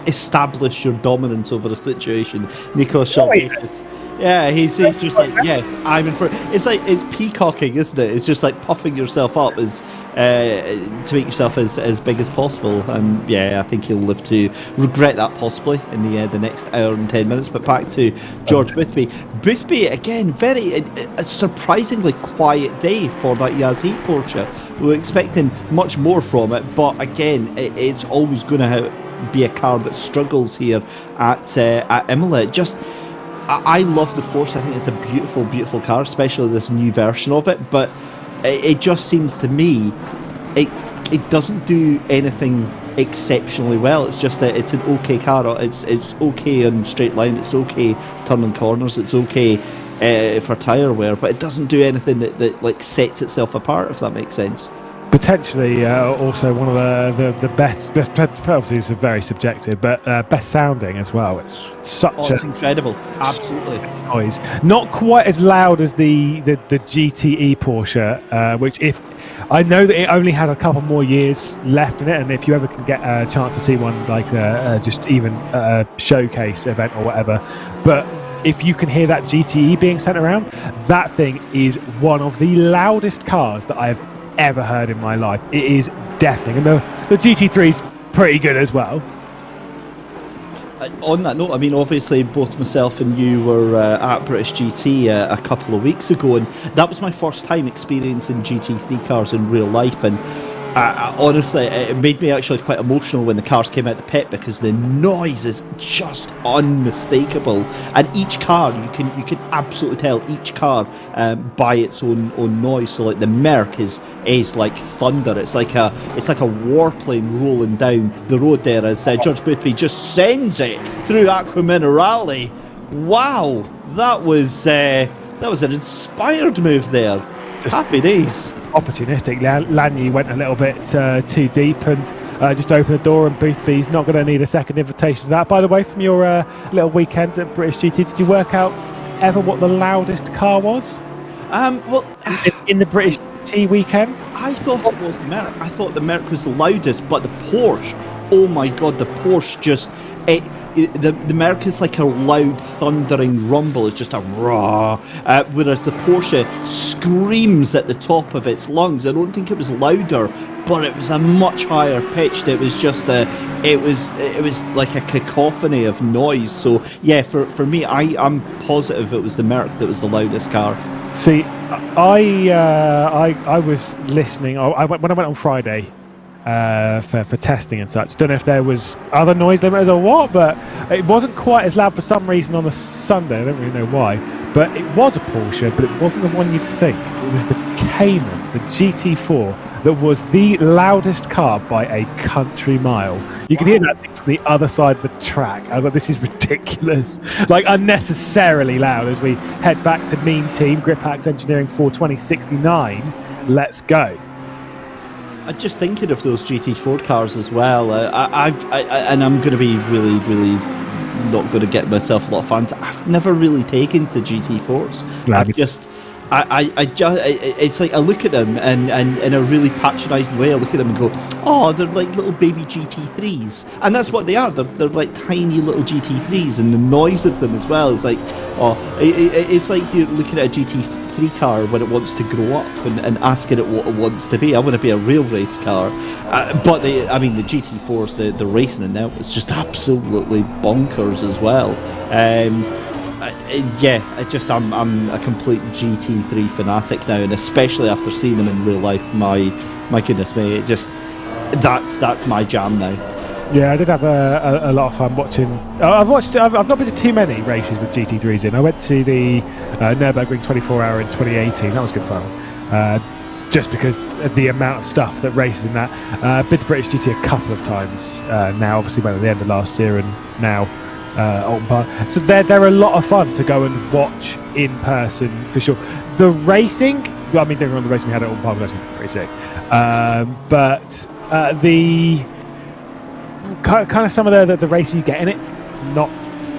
establish your dominance over a situation. Nico Chaldakis Yeah, he's just like, yes, I'm in front. It's like, it's peacocking, isn't it? It's just like puffing yourself up as to make yourself as big as possible. And yeah, I think he'll live to regret that possibly in the next hour and 10 minutes. But back to George Boothby. Boothby, again, a surprisingly quiet day for that Yazid Porsche. We were expecting much more from it, but again, it's always going to be a car that struggles here at Imola. I love the Corsa. I think it's a beautiful, beautiful car, especially this new version of it. But it just seems to me it doesn't do anything exceptionally well. It's just that it's an okay car. It's okay on straight line. It's okay turning corners. It's okay for tyre wear. But it doesn't do anything that like sets itself apart, if that makes sense. Potentially also one of the best, obviously it's very subjective, but best sounding as well. It's it's incredible. Absolutely. Noise. Not quite as loud as the GTE Porsche, which if I know that it only had a couple more years left in it, and if you ever can get a chance to see one like just even a showcase event or whatever, but if you can hear that GTE being sent around, that thing is one of the loudest cars that I have ever heard in my life. It is deafening, and the GT3 is pretty good as well. On that note, I mean, obviously both myself and you were at British GT a couple of weeks ago, and that was my first time experiencing GT3 cars in real life, and honestly, it made me actually quite emotional when the cars came out the pit, because the noise is just unmistakable. And each car, you can absolutely tell each car by its own noise. So like the Merc is like thunder. It's like a warplane rolling down the road there as George Boothby just sends it through Aqua Minerale. Wow, that was an inspired move there. Just happy days. Opportunistic. Lanyi went a little bit too deep and just opened the door, and Boothby's not going to need a second invitation to that. By the way, from your little weekend at British GT, did you work out ever what the loudest car was? Well, in the British GT weekend? I thought it was the Merc. I thought the Merc was the loudest, but the Porsche, oh my god, the Porsche just... The Merc is like a loud thundering rumble. It's just a raw, whereas the Porsche screams at the top of its lungs. I don't think it was louder, but it was a much higher pitched. It was just it was like a cacophony of noise. So yeah, for me, I'm positive it was the Merc that was the loudest car. See, I was listening. When I went on Friday for testing and such. Don't know if there was other noise limiters or what, but it wasn't quite as loud for some reason on the Sunday. I don't really know why, but it was a Porsche, but it wasn't the one you'd think. It was the Cayman, the GT4, that was the loudest car by a country mile. You could hear that thing from the other side of the track. I was like, this is ridiculous, like unnecessarily loud. As we head back to Mean Team Grip Packs Engineering for 2069, let's go. I'm just thinking of those GT4 cars as well. And I'm going to be really, really not going to get myself a lot of fans. I've never really taken to GT4s. It's like I look at them and in a really patronising way, I look at them and go, oh, they're like little baby GT3s. And that's what they are. They're like tiny little GT3s, and the noise of them as well is like, it's like you're looking at a GT3 car when it wants to grow up and asking it what it wants to be. I want to be a real race car. But the GT4s, the racing in them was just absolutely bonkers as well. I'm a complete GT3 fanatic now, and especially after seeing them in real life, my goodness me, it just that's my jam now. Yeah, I did have a lot of fun watching. I've not been to too many races with GT3s in. I went to the Nurburgring 24-hour in 2018. That was good fun. Just because of the amount of stuff that races in that. Been to British GT a couple of times now. Obviously, went at the end of last year, and now Alton Park. So they're a lot of fun to go and watch in person for sure. The racing, I mean, don't get me wrong, the racing we had at Alton Park was actually pretty sick. But the kind of some of the racing you get in it's not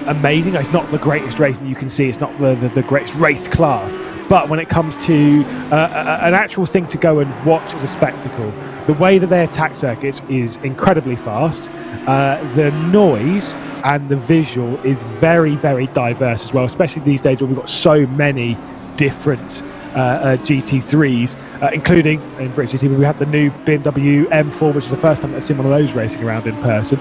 amazing. It's not the greatest racing you can see. It's not the greatest race class, But when it comes to an actual thing to go and watch as a spectacle, the way that they attack circuits is incredibly fast. The noise and the visual is very, very diverse as well, especially these days when we've got so many different GT3s, including in British GT, we had the new BMW M4, which is the first time I've seen one of those racing around in person.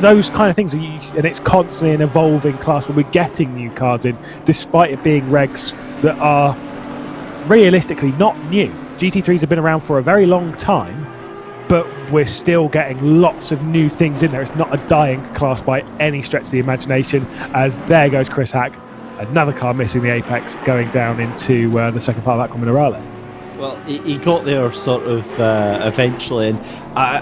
Those kind of things, and it's constantly an evolving class where we're getting new cars in, despite it being regs that are realistically not new. GT3s have been around for a very long time, but we're still getting lots of new things in there. It's not a dying class by any stretch of the imagination, as there goes Chris Hack. Another car missing the apex, going down into the second part of that Minerale. Well, he got there sort of eventually, and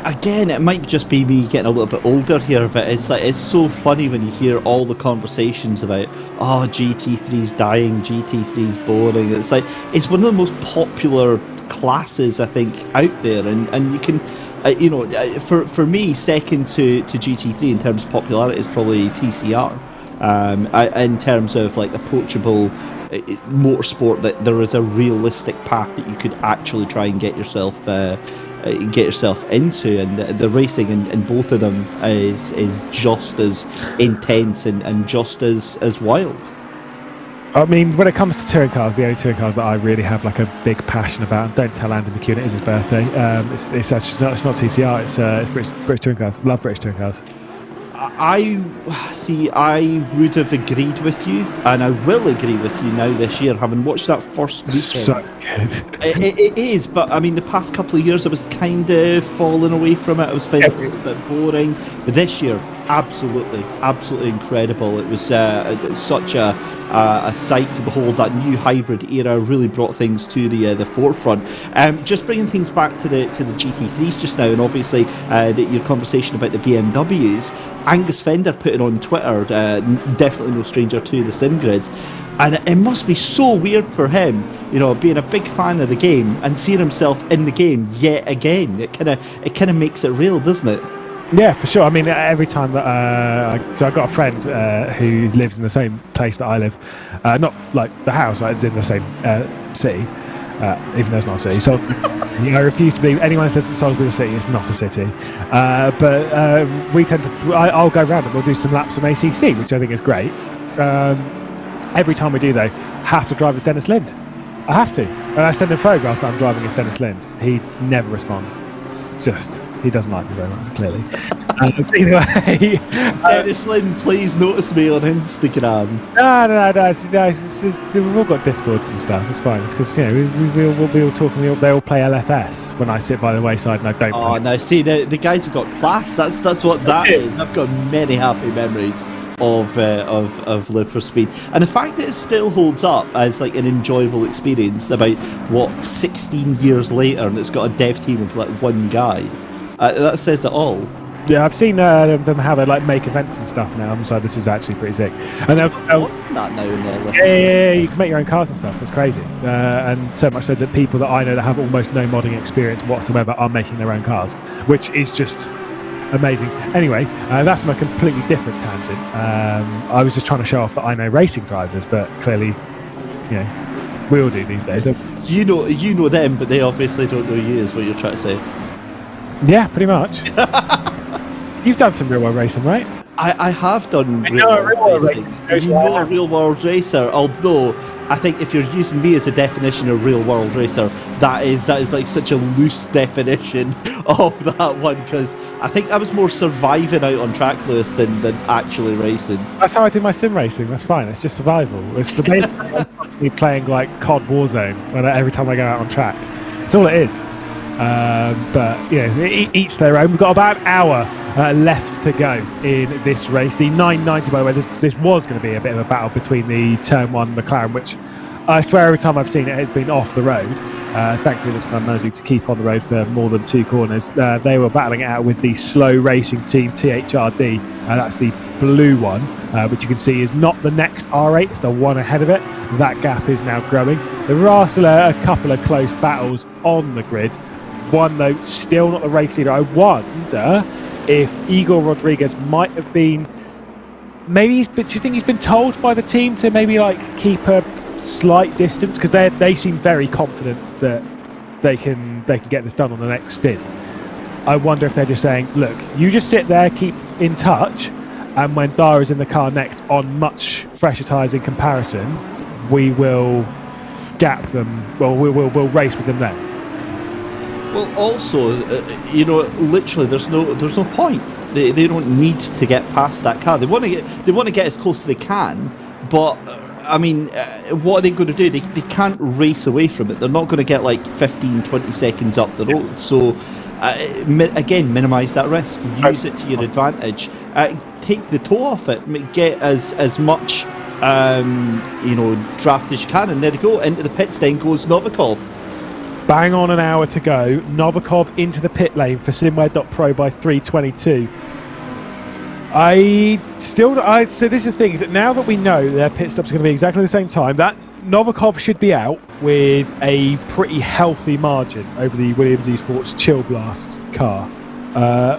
again, it might just be me getting a little bit older here, but it's so funny when you hear all the conversations about, oh, GT3's dying, GT3's boring. It's like, it's one of the most popular classes, I think, out there, and you can, for me, second to GT3 in terms of popularity is probably TCR. In terms of like approachable motorsport, that there is a realistic path that you could actually try and get yourself into, and the racing in both of them is just as intense and just as wild. I mean, when it comes to touring cars, the only touring cars that I really have like a big passion about, and don't tell Andy McEwen it is his birthday, it's not TCR, it's British touring cars. Love British touring cars. I would have agreed with you, and I will agree with you now this year, having watched that first weekend. So good. It is, but I mean, the past couple of years I was kind of falling away from it. I was finding it a little bit boring. But this year, absolutely incredible. It was such a sight to behold. That new hybrid era really brought things to the forefront. Just bringing things back to the GT3s just now, and obviously your conversation about the BMWs. Angus Fender put it on Twitter, definitely no stranger to the SimGrid, and it must be so weird for him, being a big fan of the game and seeing himself in the game yet again. It kind of makes it real, doesn't it? Yeah, for sure. I mean, every time that so I've got a friend who lives in the same place that I live, not like the house, right? It's in the same city, even though it's not a city. So I refuse to believe anyone who says that Salisbury's a city. It's not a city. But we tend to. I'll go around and we'll do some laps on ACC, which I think is great. Every time we do, though, have to drive as Dennis Lind. I have to. And I send him photographs that I'm driving as Dennis Lind. He never responds. It's just, he doesn't like me very much, clearly. Anyway, Dennis Lind, please notice me on Instagram. No. It's just, we've all got Discords and stuff. It's fine. It's because we'll be all talking. They all play LFS when I sit by the wayside and I don't. Oh no! See, the guys have got class. That's what that is. I've got many happy memories of Live for Speed, and the fact that it still holds up as like an enjoyable experience about 16 years later, and it's got a dev team of like one guy, that says it all. Yeah, I've seen them how they like make events and stuff now, so this is actually pretty sick. And they'll that now and then. Yeah, you can make your own cars and stuff. It's crazy, and so much so that people that I know that have almost no modding experience whatsoever are making their own cars, which is just amazing. Anyway, that's on a completely different tangent. I was just trying to show off that I know racing drivers, but clearly, we all do these days. You know them, but they obviously don't know you, is what you're trying to say. Yeah, pretty much. You've done some real world racing, right? I have done real world racing. You're a real world racer, although I think if you're using me as a definition of real world racer, that is like such a loose definition of that one, because I think I was more surviving out on track, Lewis, than actually racing. That's how I do my sim racing. That's fine. It's just survival. It's the basic. I'm constantly playing like COD Warzone every time I go out on track. That's all it is. But each their own. We've got about an hour left to go in this race. The 990, by the way, this was going to be a bit of a battle between the Turn 1 McLaren, which I swear every time I've seen it has been off the road. Thankfully this time managing to keep on the road for more than two corners. They were battling it out with the slow racing team THRD. That's the blue one, which you can see is not the next R8, it's the one ahead of it. That gap is now growing. There are still a couple of close battles on the grid. One though, still not the race leader. I wonder if Igor Rodriguez might have been, do you think he's been told by the team to maybe like keep a slight distance, because they seem very confident that they can get this done on the next stint. I wonder if they're just saying, look, you just sit there, keep in touch, and when Dara is in the car next on much fresher tyres in comparison, we will gap them. Well, we'll race with them then. Well, also, literally, there's no point. They don't need to get past that car. They want to get as close as they can, but I mean, what are they going to do? They can't race away from it. They're not going to get like 15, 20 seconds up the road. So again, minimise that risk. Use it to your advantage. Take the toe off it. Get as much draft as you can, and there you go. Into the pits then goes Novikov. Bang on an hour to go. Novikov into the pit lane for SimGrid.pro by 3:22. So this is the thing, is that now that we know their pit stops are going to be exactly the same time, that Novikov should be out with a pretty healthy margin over the Williams Esports Chill Blast car. I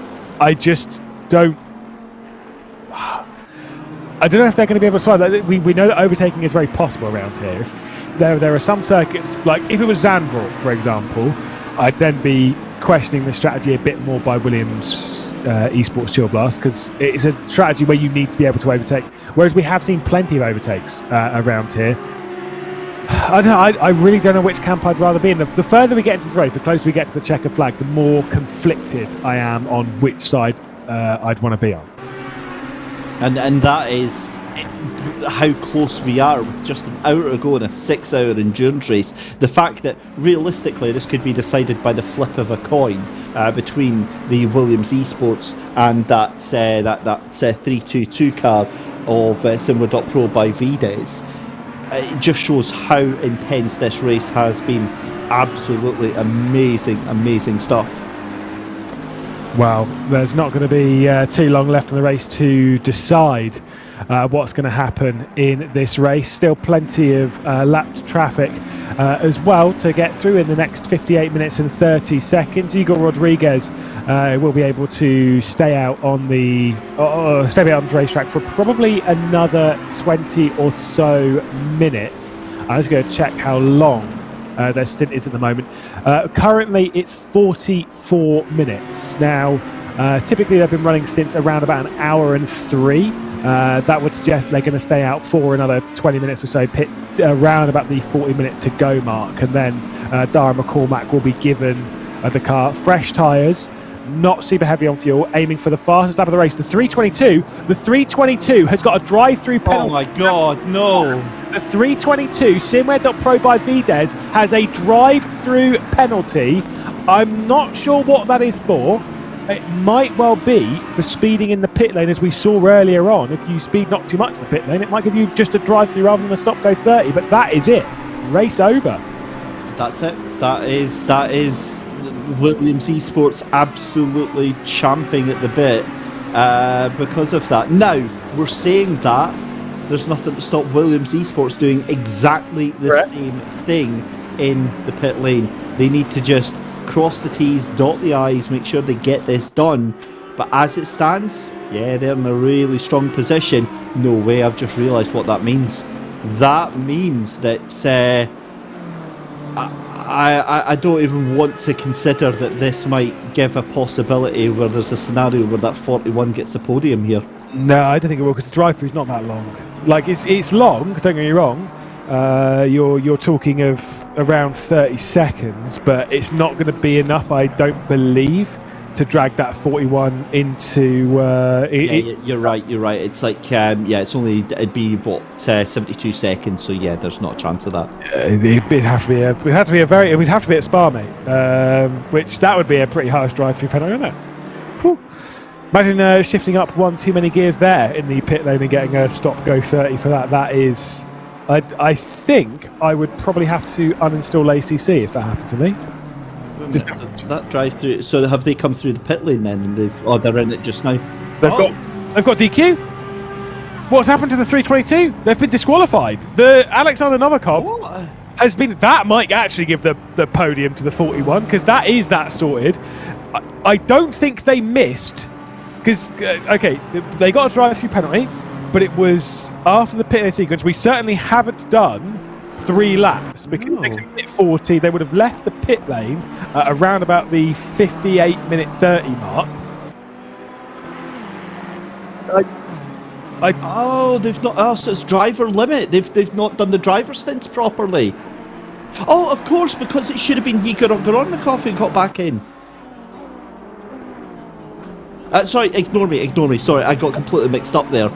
don't know if they're going to be able to survive that. We know that overtaking is very possible around here. If there are some circuits, like if it was Zandvoort, for example, I'd then be questioning the strategy a bit more by Williams Esports Chill Blast, because it's a strategy where you need to be able to overtake, whereas we have seen plenty of overtakes around here. I really don't know which camp I'd rather be in. The further we get into this race, the closer we get to the checker flag, the more conflicted I am on which side I'd want to be on. And that is how close we are with just an hour to go in a 6-hour endurance race. The fact that realistically this could be decided by the flip of a coin between the Williams Esports and that 322 car of SimGrid.pro by Vides. It just shows how intense this race has been. Absolutely amazing stuff. Well, there's not going to be too long left in the race to decide what's going to happen in this race. Still plenty of lapped traffic as well to get through in the next 58 minutes and 30 seconds. Igor Rodriguez will be able to stay out on the racetrack for probably another 20 or so minutes. I'm just going to check how long their stint is at the moment. Currently it's 44 minutes. Now typically they've been running stints around about an hour and 3. That would suggest they're going to stay out for another 20 minutes or so, pit around about the 40-minute to go mark, and then Dara McCormack will be given the car fresh tyres, not super heavy on fuel, aiming for the fastest lap of the race. The 322 has got a drive-through penalty. Oh my god, no. The 322 SimGrid.pro by Vides has a drive-through penalty. I'm not sure what that is for. It might well be for speeding in the pit lane, as we saw earlier on. If you speed not too much in the pit lane, it might give you just a drive-through rather than a stop-go 30. But that is it. Race over. That's it. That is Williams Esports absolutely champing at the bit because of that. Now, we're saying that there's nothing to stop Williams Esports doing exactly the same thing in the pit lane. They need to just cross the T's, dot the I's, make sure they get this done. But as it stands, yeah, they're in a really strong position. No way, I've just realised what that means. That means that I don't even want to consider that this might give a possibility where there's a scenario where that 41 gets a podium here. No, I don't think it will, because the drive-through's not that long. Like, it's long, don't get me wrong. You're talking of around 30 seconds, but it's not going to be enough, I don't believe, to drag that 41 into... You're right. It's like, it'd be, 72 seconds, so yeah, there's not a chance of that. We'd have to be at Spa, mate, which that would be a pretty harsh drive-through penalty, wouldn't it? Whew. Imagine shifting up one too many gears there in the pit lane and getting a stop-go 30 for that. That is... I think I would probably have to uninstall ACC if that happened to me. That drive through. So have they come through the pit lane then? And they're in it just now. They've got DQ. What's happened to the 322? They've been disqualified. The Alexander Novikov has been. That might actually give the podium to the 41, because that is that sorted. I don't think they missed, because they got a drive-through penalty, but it was after the pit lane sequence. We certainly haven't done 3 laps, because it takes a minute 40. They would have left the pit lane around about the 58-minute 30 mark. They've not. Oh, so it's driver limit. They've not done the driver stints properly. Oh, of course, because it should have been Gorodnikov who got back in. Sorry, ignore me. Sorry, I got completely mixed up there.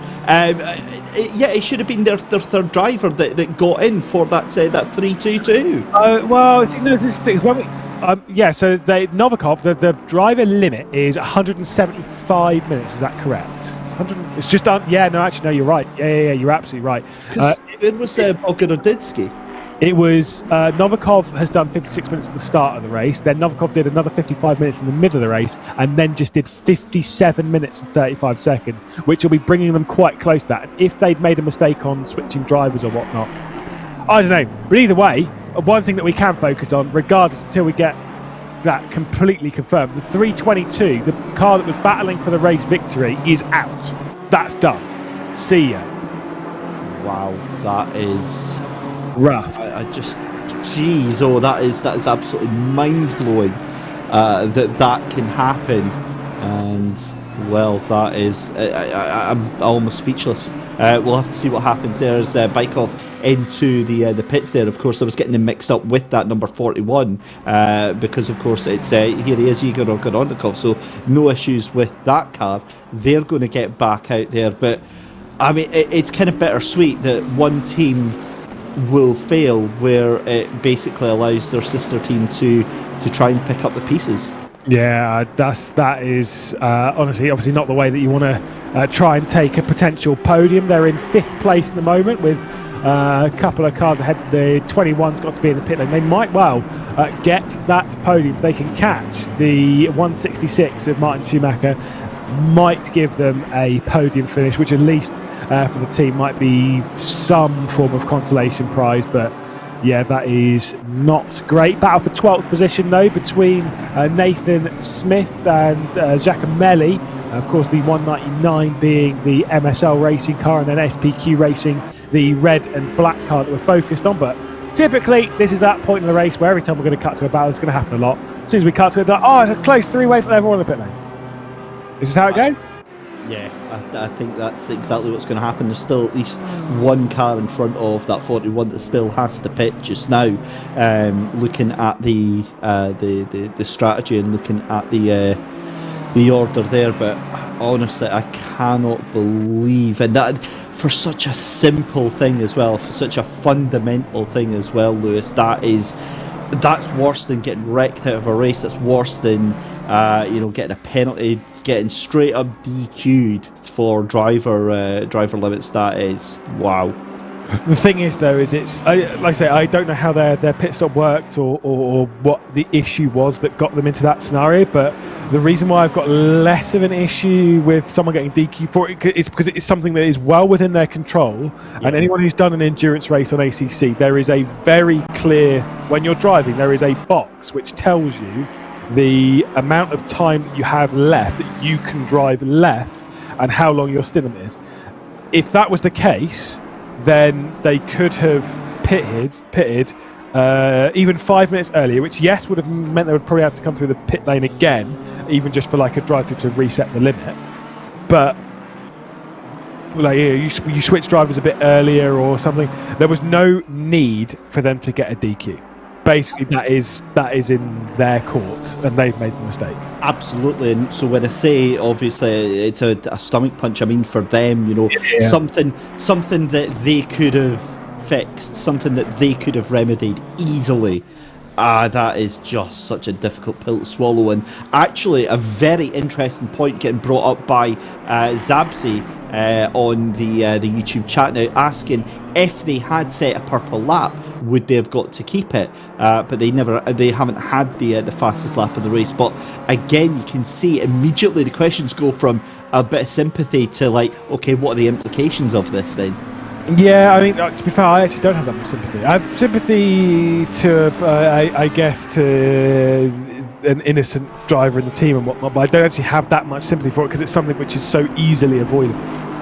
Yeah, it should have been their third driver that got in for that 3-2-2. Well, see, no, this is when we, so Novikov, the driver limit is 175 minutes. Is that correct? It's just no, actually, no, you're right. Yeah, you're absolutely right. It was Bogoroditsky. It was Novikov has done 56 minutes at the start of the race, then Novikov did another 55 minutes in the middle of the race, and then just did 57 minutes and 35 seconds, which will be bringing them quite close to that. And if they'd made a mistake on switching drivers or whatnot, I don't know. But either way, one thing that we can focus on, regardless until we get that completely confirmed, the 322, the car that was battling for the race victory, is out. That's done. See ya. Wow, that is rough. I just, that is absolutely mind blowing that can happen, and well, that is I'm almost speechless. We'll have to see what happens. There's Baikov into the pits there. Of course, I was getting him mixed up with that number 41 because of course it's here he is, Igor Gorodnikov. So no issues with that car. They're going to get back out there, but I mean it's kind of bittersweet that one team will fail where it basically allows their sister team to try and pick up the pieces. Yeah, that is honestly, obviously not the way that you want to try and take a potential podium. They're in 5th place at the moment with a couple of cars ahead. The 21's got to be in the pit lane. They might well get that podium if they can catch the 166 of Martin Schumacher. Might give them a podium finish, which at least for the team might be some form of consolation prize. But yeah, that is not great. Battle for 12th position though between Nathan Smith and Giacomelli. Of course, the 199 being the MSL racing car, and then SPQ racing the red and black car that we're focused on. But typically, this is that point in the race where every time we're going to cut to a battle, it's going to happen a lot. As soon as we cut to it, it's a close 3-way for everyone in the pit lane. Is this how it goes? Yeah, I think that's exactly what's going to happen. There's still at least one car in front of that 41 that still has to pit just now. Looking at the strategy and looking at the order there, but honestly, I cannot believe, and that for such a simple thing as well, for such a fundamental thing as well, Lewis. That's worse than getting wrecked out of a race. That's worse than getting a penalty, getting straight up DQ'd for driver limits. That is wow. The thing is, though, is it's like I say, I don't know how their pit stop worked or what the issue was that got them into that scenario. But the reason why I've got less of an issue with someone getting DQ for it is because it's something that is well within their control. Yeah. And anyone who's done an endurance race on ACC, there is a very clear, when you're driving, there is a box which tells you the amount of time that you have left that you can drive left and how long your stint is. If that was the case, then they could have pitted even 5 minutes earlier, which yes would have meant they would probably have to come through the pit lane again, even just for like a drive through to reset the limit. But like you switch drivers a bit earlier or something. There was no need for them to get a DQ. Basically, that is in their court, and they've made the mistake. Absolutely, and so when I say obviously it's a stomach punch, I mean for them, something that they could have fixed, something that they could have remedied easily. That is just such a difficult pill to swallow, and actually a very interesting point getting brought up by Zabzi on the YouTube chat now, asking if they had set a purple lap, would they have got to keep it? But they haven't had the fastest lap of the race. But again, you can see immediately the questions go from a bit of sympathy to like, okay, what are the implications of this then? Yeah, I mean, to be fair, I actually don't have that much sympathy. I have sympathy to, I guess, to an innocent driver in the team and whatnot, but I don't actually have that much sympathy for it because it's something which is so easily avoidable.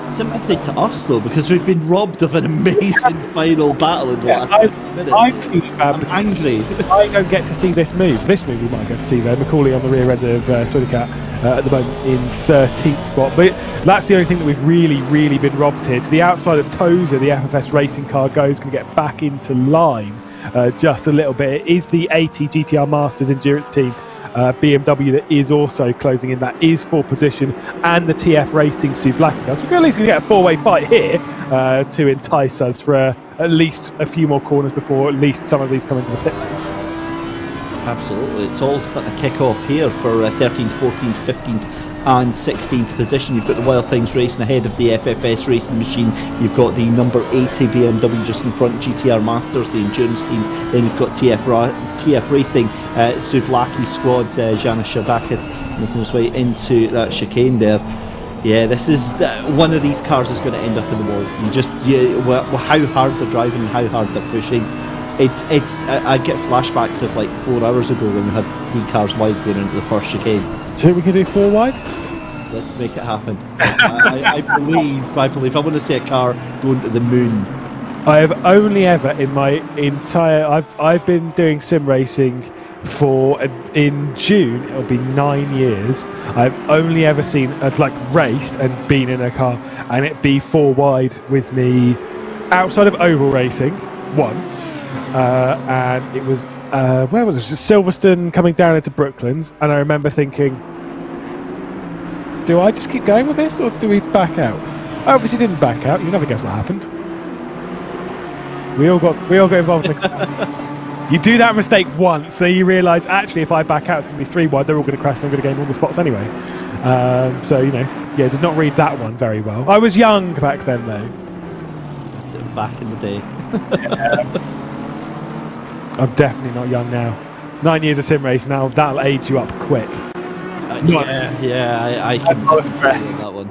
Sympathy to us though, because we've been robbed of an amazing final battle in the last 10 minutes. I'm feeling bad. I'm angry. I don't get to see this move. This move we might get to see though. McGlade on the rear end of Sodicat at the moment in 13th spot. But that's the only thing that we've really been robbed here. To the outside of Tozer, the FFS racing car goes going to get back into line just a little bit. It is the AT GTR Masters endurance team. BMW that is also closing in, that is for position, and the TF Racing Suvlaki. So we're at least going to get a four-way fight here to entice us for at least a few more corners before at least some of these come into the pit lane. Absolutely, it's all starting to kick off here for 13th, 14th, 15th and 16th position. You've got the Wild Things racing ahead of the FFS racing machine. You've got the number 80 BMW just in front, GTR Masters, the endurance team. Then you've got TF Racing, Suvlaki squad, Janis Shabakis making his way into that chicane there. Yeah, this is one of these cars is going to end up in the wall. How hard they're driving and how hard they're pushing. I get flashbacks of like 4 hours ago when we had 3 cars wide going into the first chicane. Do you think we can do 4 wide? Let's make it happen. I believe. I want to see a car going to the moon. I have only ever in my entire I've been doing sim racing for in June it'll be 9 years. I've only ever seen raced and been in a car and it be 4 wide with me outside of oval racing once, and it was where was it? It was Silverstone coming down into Brooklands, and I remember thinking, do I just keep going with this or do we back out? I obviously didn't back out. You never guess what happened. We all got involved in the You do that mistake once, then you realise actually if I back out it's going to be 3 wide, they're all going to crash and I'm going to gain all the spots anyway. So did not read that one very well. I was young back then though. Back in the day. I'm definitely not young now. 9 years of sim race now, that'll age you up quick. I can that one.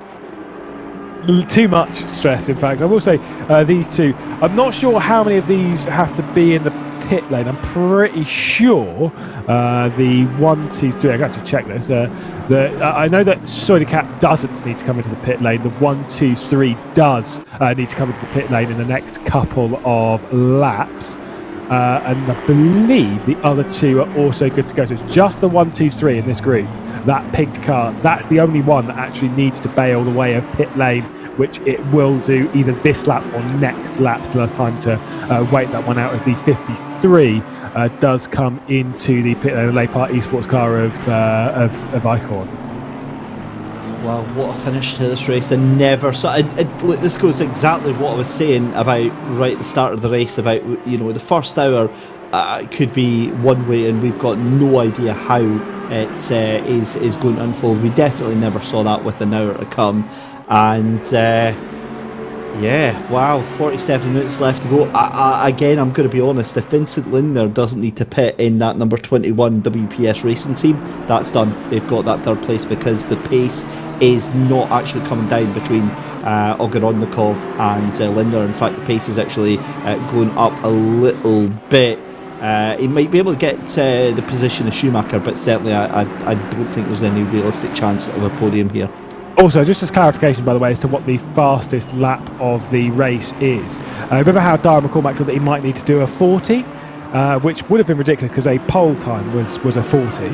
Too much stress, in fact. I will say these two, I'm not sure how many of these have to be in the pit lane. I'm pretty sure the 1, 2, 3, I got to check this. I know that Sodicat doesn't need to come into the pit lane. The 1, 2, 3 does need to come into the pit lane in the next couple of laps. And I believe the other 2 are also good to go. So it's just the 1, 2, 3 in this group. That pink car, that's the only one that actually needs to bail the way of pit lane, which it will do either this lap or next lap. Still has time to wait that one out as the 53 does come into the pit lane, the Lepart Esports car of Eichhorn. Wow, what a finish to this race. And never saw look, this goes exactly what I was saying about right at the start of the race about the first hour could be one way and we've got no idea how it is going to unfold. We definitely never saw that with an hour to come. And wow, 47 minutes left to go. Again, I'm going to be honest, if Vincent Lindner doesn't need to pit in that number 21 WPS racing team, that's done. They've got that 3rd place because the pace is not actually coming down between Ogorodnikov and Lindner. In fact, the pace is actually going up a little bit. He might be able to get the position of Schumacher, but certainly I don't think there's any realistic chance of a podium here. Also, just as clarification, by the way, as to what the fastest lap of the race is. Remember how Dara McCormack said that he might need to do a 40, which would have been ridiculous because a pole time was a 40.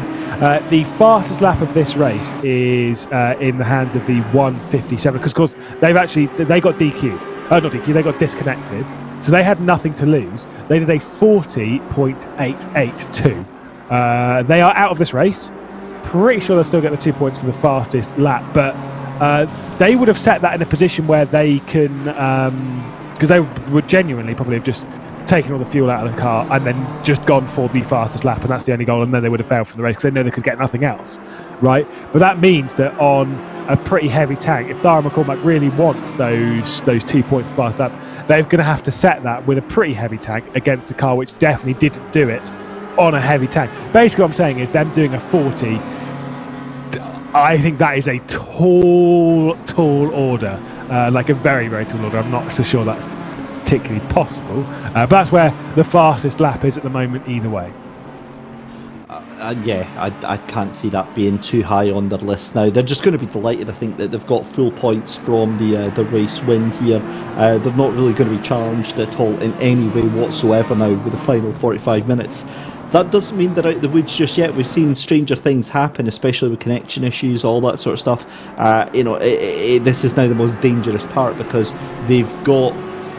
The fastest lap of this race is in the hands of the 1:57, because of course they got DQ'd. Not DQ'd, they got disconnected. So they had nothing to lose. They did a 40.882. They are out of this race. Pretty sure they'll still get the 2 points for the fastest lap, but they would have set that in a position where they can, because they would genuinely probably have just taken all the fuel out of the car and then just gone for the fastest lap, and that's the only goal, and then they would have bailed from the race because they know they could get nothing else, right? But that means that on a pretty heavy tank, if Dara McCormack really wants those 2 points fast lap, they're going to have to set that with a pretty heavy tank against a car which definitely didn't do it on a heavy tank. Basically what I'm saying is them doing a 40, I think that is a tall order, like a very, very tall order. I'm not so sure that's particularly possible, but that's where the fastest lap is at the moment either way. I can't see that being too high on their list now. They're just going to be delighted, I think, that they've got full points from the race win here. They're not really going to be challenged at all in any way whatsoever now with the final 45 minutes. That doesn't mean they're out of the woods just yet. We've seen stranger things happen, especially with connection issues, all that sort of stuff. This is now the most dangerous part because they've got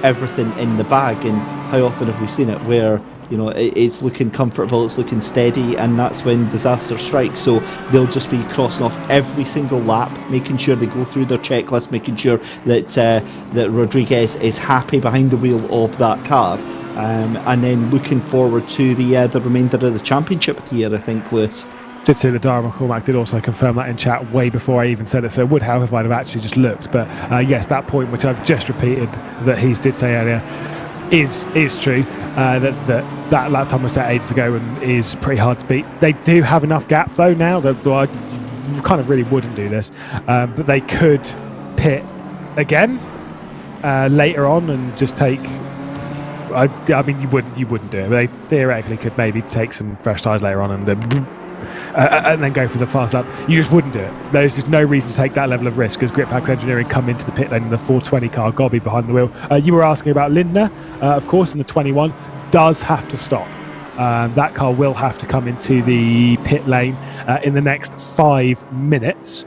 everything in the bag, and how often have we seen it where it's looking comfortable, it's looking steady, and that's when disaster strikes. So they'll just be crossing off every single lap, making sure they go through their checklist, making sure that Rodriguez is happy behind the wheel of that car, and then looking forward to the remainder of the championship here, I think, Lewis. Did see that Dara McCormack did also confirm that in chat way before I even said it, so it would help if I'd have actually just looked. But yes, that point which I've just repeated that he did say earlier is true. That lap time was set ages ago and is pretty hard to beat. They do have enough gap though now that I kind of really wouldn't do this, but they could pit again later on and just take. I mean, you wouldn't do it. But they theoretically could maybe take some fresh tyres later on and then go for the fast lap. You just wouldn't do it. There's just no reason to take that level of risk as Gridpacks Engineering come into the pit lane in the 420 car, Gobby behind the wheel. You were asking about Lindner, of course, in the 21, does have to stop. That car will have to come into the pit lane in the next 5 minutes.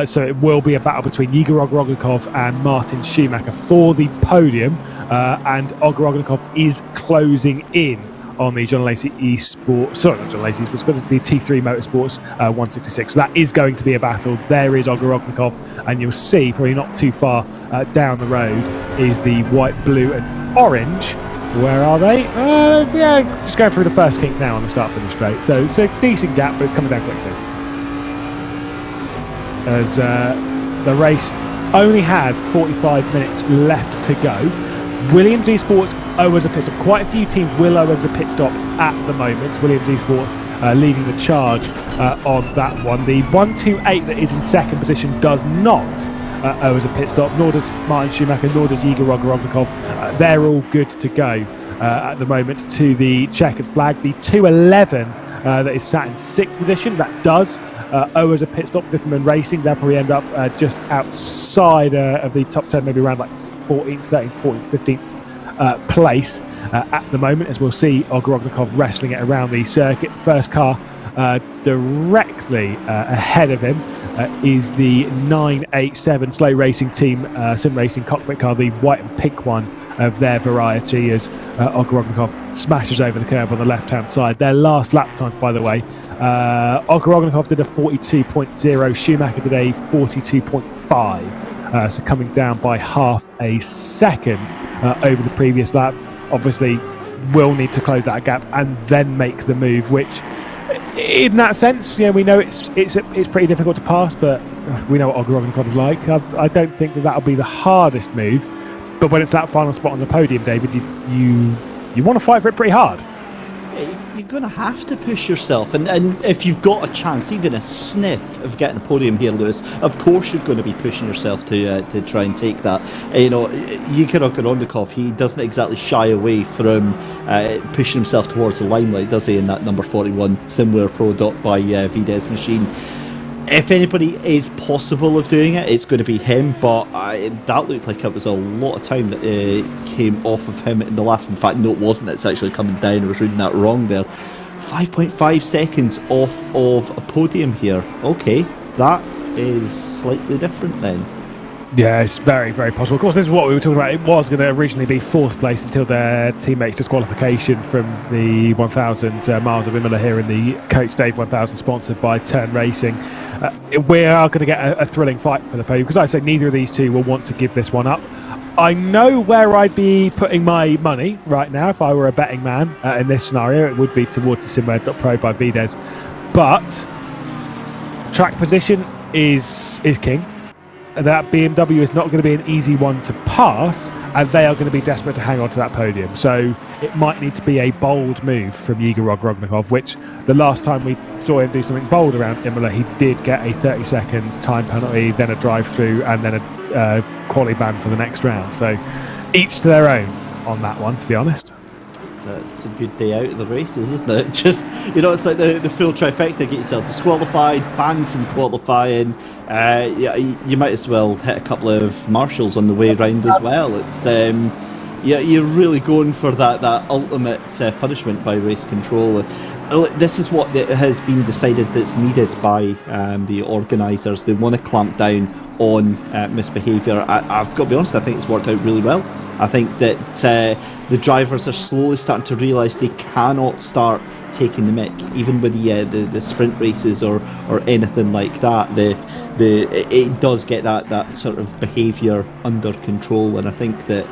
So it will be a battle between Igor Ogorognikov and Martin Schumacher for the podium. And Ogorognikov is closing in on the John Lacey Esports, sorry, not John Lacey Esports, but it's the T3 Motorsports 166. That is going to be a battle. There is Ogorognikov, and you'll see, probably not too far down the road, is the white, blue, and orange. Where are they? Just going through the first kink now on the start-finish straight. So it's a decent gap, but it's coming down quickly. As the race only has 45 minutes left to go. Williams Esports owes a pit stop. Quite a few teams will owe us a pit stop at the moment. Williams Esports leading the charge on that one. The 128 that is in second position does not owe us a pit stop, nor does Martin Schumacher, nor does Igor Ogorognikov. They're all good to go at the moment to the checkered flag. The 211 that is sat in sixth position, that does owe us a pit stop. Differman Racing, they'll probably end up just outside of the top 10, maybe around like 14th, 13th, 14th, 15th place at the moment, as we'll see Ogorognikov wrestling it around the circuit. First car directly ahead of him is the 987 Slow Racing Team Sim Racing cockpit car, the white and pink one of their variety, as Ogorognikov smashes over the curb on the left-hand side. Their last lap times, by the way, Ogorognikov did a 42.0, Schumacher did a 42.5. So coming down by half a second over the previous lap. Obviously, will need to close that gap and then make the move, which, in that sense, we know it's pretty difficult to pass, but we know what Ogorognikov is like. I don't think that'll be the hardest move, but when it's that final spot on the podium, David, you want to fight for it pretty hard. You're going to have to push yourself, and if you've got a chance, even a sniff of getting a podium here, Lewis, of course you're going to be pushing yourself to try and take that. Igor Ogorognikov, he doesn't exactly shy away from pushing himself towards the limelight, does he, in that number 41 SimWare Pro dot by Vides machine. If anybody is possible of doing it, it's going to be him, but that looked like it was a lot of time that came off of him in the last. In fact, no, it wasn't. It's actually coming down. I was reading that wrong there. 5.5 seconds off of a podium here. Okay, that is slightly different then. Yeah, it's very, very possible. Of course, this is what we were talking about. It was going to originally be fourth place until their teammates' disqualification from the 1,000 miles of Imola here in the Coach Dave 1000, sponsored by Turn Racing. We are going to get a thrilling fight for the podium, because I say neither of these two will want to give this one up. I know where I'd be putting my money right now if I were a betting man in this scenario. It would be towards the SimWare.pro by Vides. But track position is king. That BMW is not going to be an easy one to pass, and they are going to be desperate to hang on to that podium. So it might need to be a bold move from Igor Ogorognikov, which the last time we saw him do something bold around Imola, he did get a 30-second time penalty, then a drive-through, and then a quality ban for the next round. So each to their own on that one, to be honest. It's a good day out of the races, isn't it? Just, it's like the full trifecta. Get yourself disqualified, banned from qualifying. Yeah, you might as well hit a couple of marshals on the way round as well. It's you're really going for that ultimate punishment by race control. This is what has been decided that's needed by the organisers. They want to clamp down on misbehaviour. I've got to be honest, I think it's worked out really well. I think that the drivers are slowly starting to realise they cannot start taking the mick, even with the sprint races or anything like that. It does get that sort of behaviour under control, and I think that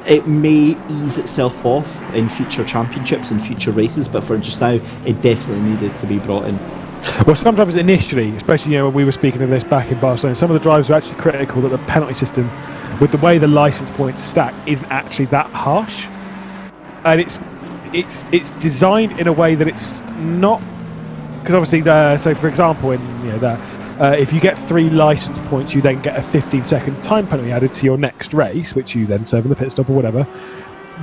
it may ease itself off in future championships and future races, but for just now, it definitely needed to be brought in. Well, some drivers initially, especially when we were speaking of this back in Barcelona, some of the drivers were actually critical that the penalty system, with the way the licence points stack, isn't actually that harsh, and it's designed in a way that it's not, because obviously, so for example, if you get 3 licence points, you then get a 15-second time penalty added to your next race, which you then serve in the pit stop or whatever,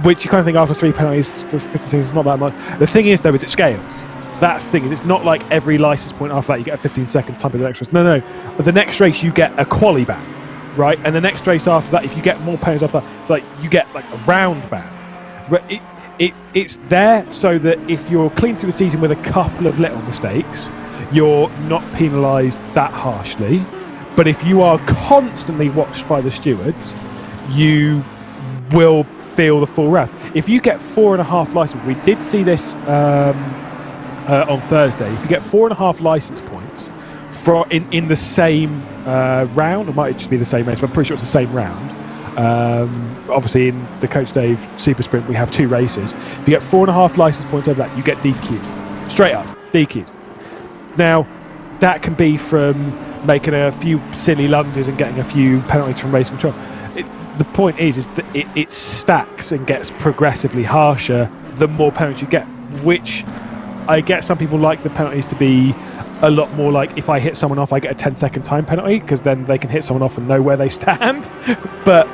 which you kind of think after 3 penalties for 50 seconds is not that much. The thing is, though, is it scales. That's the thing, is it's not like every licence point after that you get a 15-second time penalty next race. No. But the next race you get a quali ban, right? And the next race after that, if you get more penalties after that, it's like you get like a round ban. It's there so that if you're clean through the season with a couple of little mistakes, you're not penalised that harshly. But if you are constantly watched by the stewards, you will feel the full wrath. If you get 4.5 licence, we did see this on Thursday. If you get 4.5 licence points in the same round, it might just be the same race, but I'm pretty sure it's the same round. Obviously, in the Coach Dave Super Sprint, we have 2 races. If you get 4.5 licence points over that, you get DQ'd. Straight up, DQ'd. Now, that can be from making a few silly lunges and getting a few penalties from race control. The point is that it stacks and gets progressively harsher the more penalties you get, which I get some people like the penalties to be a lot more like, if I hit someone off, I get a 10-second time penalty, because then they can hit someone off and know where they stand. But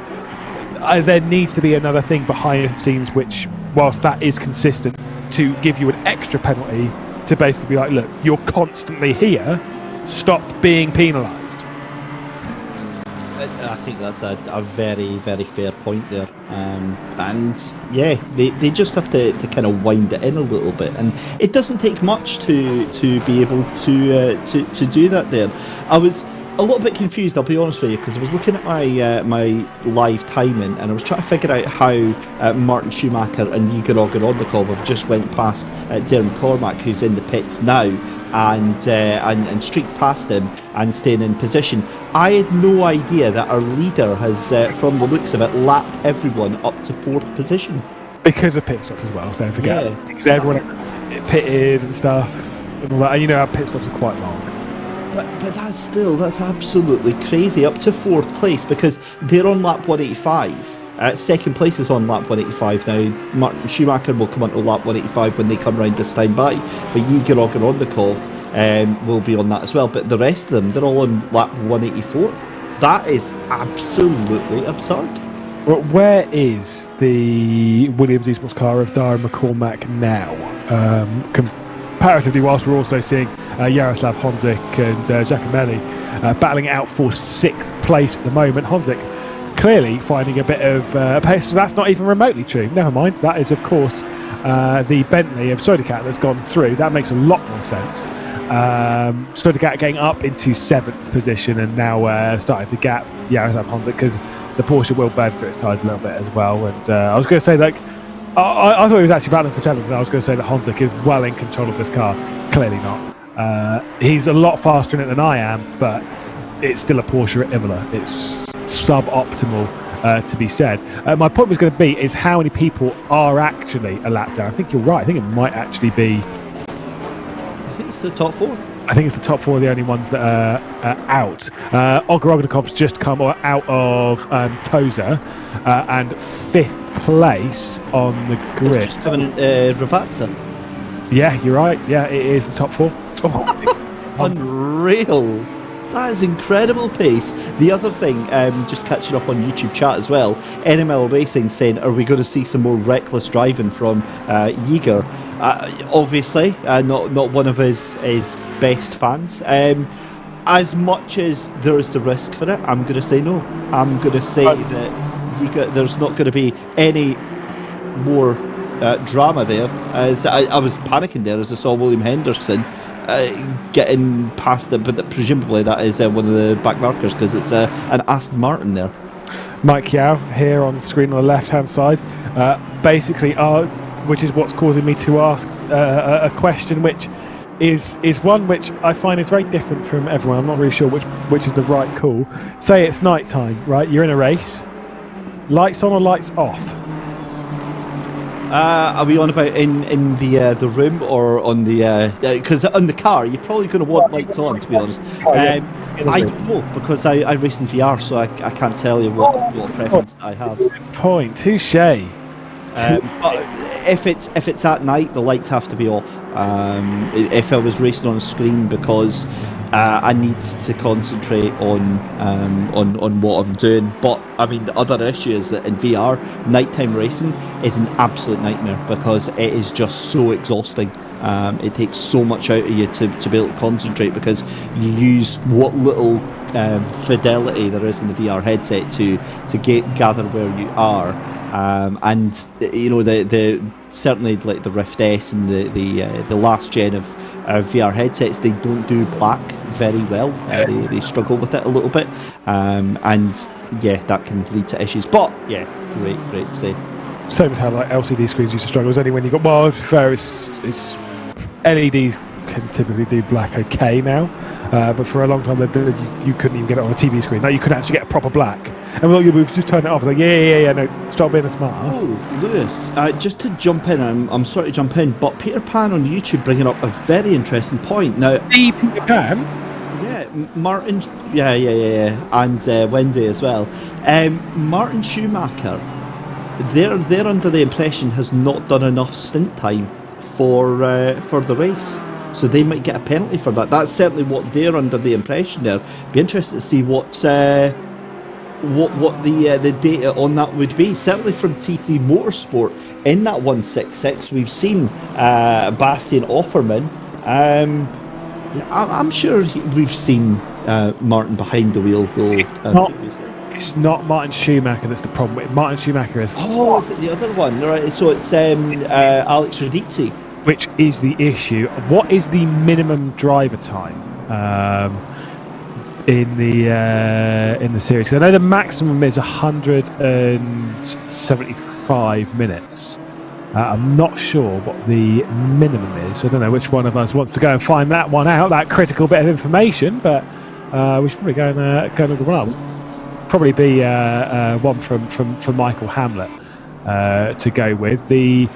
there needs to be another thing behind the scenes, which, whilst that is consistent, to give you an extra penalty to basically be like, look, you're constantly here, stop being penalised. I think that's a very, very fair point there. And yeah, they just have to kind of wind it in a little bit, and it doesn't take much to be able to do that there. I was a little bit confused, I'll be honest with you, because I was looking at my live timing, and I was trying to figure out how Martin Schumacher and Igor Ogorodnikov have just went past Darren McCormack, who's in the pits now, and streaked past him and staying in position. I had no idea that our leader has, from the looks of it, lapped everyone up to 4th position. Because of pit stops as well, don't forget. Yeah. Because everyone pitted and stuff, and all that. And our pit stops are quite long. But that's absolutely crazy. Up to 4th place, because they're on lap 185. Second place is on lap 185 now. Martin Schumacher will come onto lap 185 when they come round to stand by. But Igor Ogorodnikov will be on that as well. But the rest of them, they're all on lap 184. That is absolutely absurd. Well, where is the Williams eSports car of Darren McCormack now? Comparatively, whilst we're also seeing Jaroslav Honzik and Giacomelli battling it out for 6th place at the moment. Honzik clearly finding a bit of pace. So that's not even remotely true. Never mind. That is, of course, the Bentley of Sodercat that's gone through. That makes a lot more sense. Sodercat getting up into 7th position and now starting to gap Jaroslav Honzik, because the Porsche will burn through its tyres a little bit as well. And I was going to say, like, I thought he was actually battling for 7th, and I was going to say that Honzik is well in control of this car. Clearly not. He's a lot faster in it than I am, but it's still a Porsche at Imola. It's suboptimal, to be said. My point was going to be is how many people are actually a lap down. I think you're right. I think it might actually be... I think it's the top 4. I think it's the top 4 are the only ones that are out. Ogorodnikov's just come out of Toza, and 5th place on the grid. It's just coming Ravazza. Yeah, you're right. Yeah, it is the top 4. Unreal. That is incredible pace. The other thing, just catching up on YouTube chat as well, NML Racing saying, are we going to see some more reckless driving from Yeager? Obviously, not one of his best fans. As much as there is the risk for it, I'm going to say no. I'm going to say that there's not going to be any more drama there. As I was panicking there as I saw William Henderson getting past it, but presumably that is one of the back markers because it's an Aston Martin there. Mike Yao here on screen on the left hand side, basically, which is what's causing me to ask a question, which is one which I find is very different from everyone. I'm not really sure which is the right call. Say it's night time, right? You're in a race. Lights on or lights off? Are we on about in the room or on the because on the car you're probably going to want lights on, to be honest. I don't know because I race in VR, so I can't tell you what preference I have. Point, touche. But if it's at night, the lights have to be off. If I was racing on a screen, because I need to concentrate on what I'm doing. But I mean, the other issue is that in VR, nighttime racing is an absolute nightmare because it is just so exhausting. It takes so much out of you to be able to concentrate because you use what little fidelity there is in the VR headset to gather where you are. And you know the certainly like the Rift S and the last gen of VR headsets, they don't do black very well. They struggle with it a little bit, and yeah, that can lead to issues. But yeah, it's great to see. Same as how like LCD screens used to struggle. It's only when you got, well, to be fair, it's LEDs can typically do black okay now, but for a long time you couldn't even get it on a TV screen. Like you couldn't actually get a proper black. And we've just turned it off. It's like yeah, no, stop being a smart ass. Oh, Lewis, just to jump in, I'm sorry to jump in, but Peter Pan on YouTube bringing up a very interesting point. Now, Peter Pan? Yeah, Martin, yeah, and Wendy as well. Martin Schumacher, they're under the impression has not done enough stint time for the race. So they might get a penalty for that. That's certainly what they're under the impression there. Be interested to see what the data on that would be. Certainly from T3 Motorsport in that 166, we've seen Bastian Offerman. I'm sure we've seen Martin behind the wheel though. Previously. It's not Martin Schumacher that's the problem. Martin Schumacher is. Oh, is it the other one? Right. So it's Alex Radici. Which is the issue? What is the minimum driver time in the series? I know the maximum is 175 minutes. I'm not sure what the minimum is. I don't know which one of us wants to go and find that one out, that critical bit of information. But we should probably go and look one up. Probably be one from Michael Hamlet to go with. The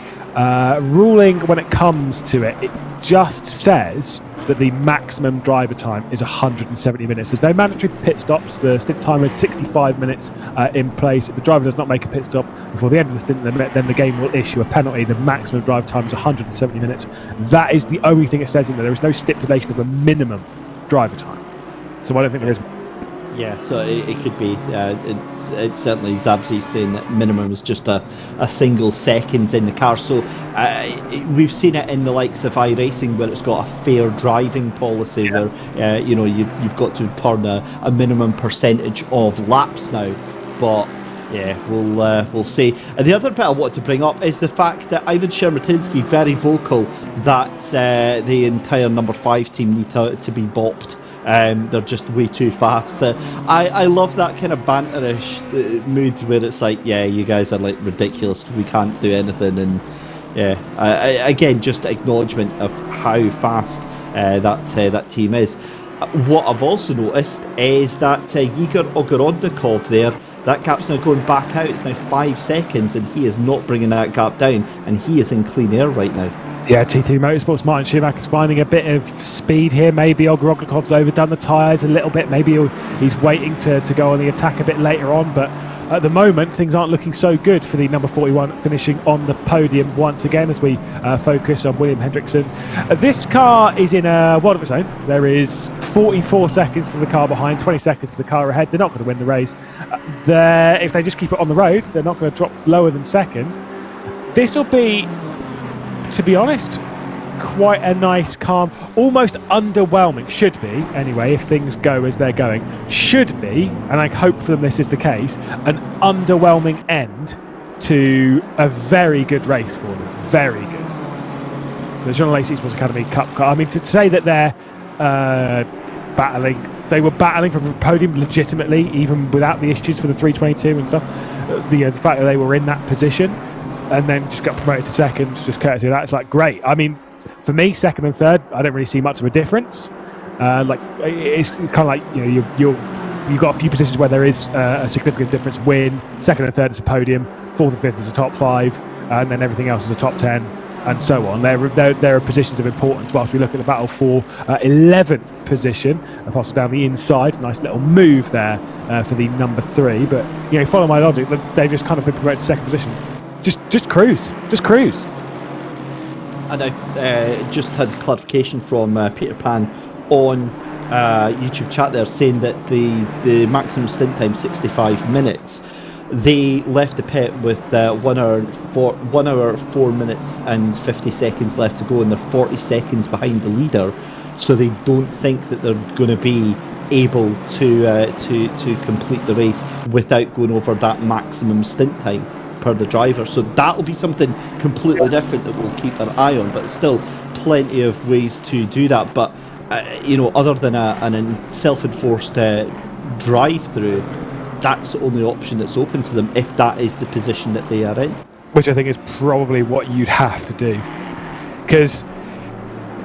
ruling when it comes to it, it just says that the maximum driver time is 170 minutes. There's no mandatory pit stops. The stint time is 65 minutes in place. If the driver does not make a pit stop before the end of the stint, then the game will issue a penalty. The maximum drive time is 170 minutes. That is the only thing it says in there. There is no stipulation of a minimum driver time. So I don't think there is. Yeah, so it could be. It's certainly Zabzi saying that minimum is just a single seconds in the car. So we've seen it in the likes of iRacing where it's got a fair driving policy where you've got to turn a minimum percentage of laps now. But yeah, we'll see. And the other bit I want to bring up is the fact that Ivan Shermatinsky very vocal that the entire number 5 team need to be bopped. They're just way too fast. I love that kind of banterish mood where it's like, yeah, you guys are like ridiculous. We can't do anything, and yeah, again, just acknowledgement of how fast that team is. What I've also noticed is that Igor Ogorondikov there, that gap's now going back out. It's now 5 seconds, and he is not bringing that gap down, and he is in clean air right now. Yeah, T3 Motorsports, Martin Schumacher's finding a bit of speed here. Maybe Ogrodnikov's overdone the tyres a little bit. Maybe he's waiting to go on the attack a bit later on. But at the moment, things aren't looking so good for the number 41 finishing on the podium once again as we focus on William Hendrickson. This car is in a world of its own. There is 44 seconds to the car behind, 20 seconds to the car ahead. They're not going to win the race. If they just keep it on the road, they're not going to drop lower than second. This will be, to be honest, quite a nice, calm, almost underwhelming, should be anyway, if things go as they're going, should be, and I hope for them this is the case, an underwhelming end to a very good race for them. Very good. The Jean Lacey Sports Academy Cup car, I mean, to say that they're they were battling for the podium legitimately, even without the issues for the 322 and stuff, the fact that they were in that position and then just got promoted to second, just courtesy of that, it's like great. I mean, for me, second and third, I don't really see much of a difference. It's kind of like, you know, you've got a few positions where there is a significant difference. Win, second and third is a podium, fourth and fifth is a top 5, and then everything else is a top 10, and so on. There are positions of importance. Whilst we look at the battle for 11th position, Apostle down the inside, nice little move there for the number 3. But you know, follow my logic, they've just kind of been promoted to second position. Just cruise. And I just had clarification from Peter Pan on YouTube chat there, saying that the maximum stint time 65 minutes. They left the pit with 1 hour 4 minutes and 50 seconds left to go, and they're 40 seconds behind the leader. So they don't think that they're going to be able to complete the race without going over that maximum stint time per the driver. So that'll be something completely different that we'll keep our eye on, but still plenty of ways to do that. But you know, other than an self-enforced drive-through, that's the only option that's open to them if that is the position that they are in, which I think is probably what you'd have to do, because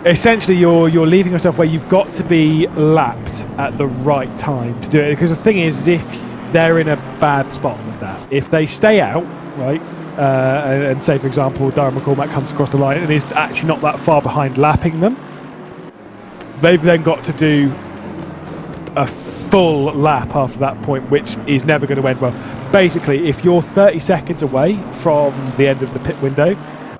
essentially you're leaving yourself where you've got to be lapped at the right time to do it. Because the thing is, if they're in a bad spot with that, if they stay out, right, and say for example Darren McCormack comes across the line and is actually not that far behind lapping them, they've then got to do a full lap after that point, which is never going to end well. Basically, if you're 30 seconds away from the end of the pit window,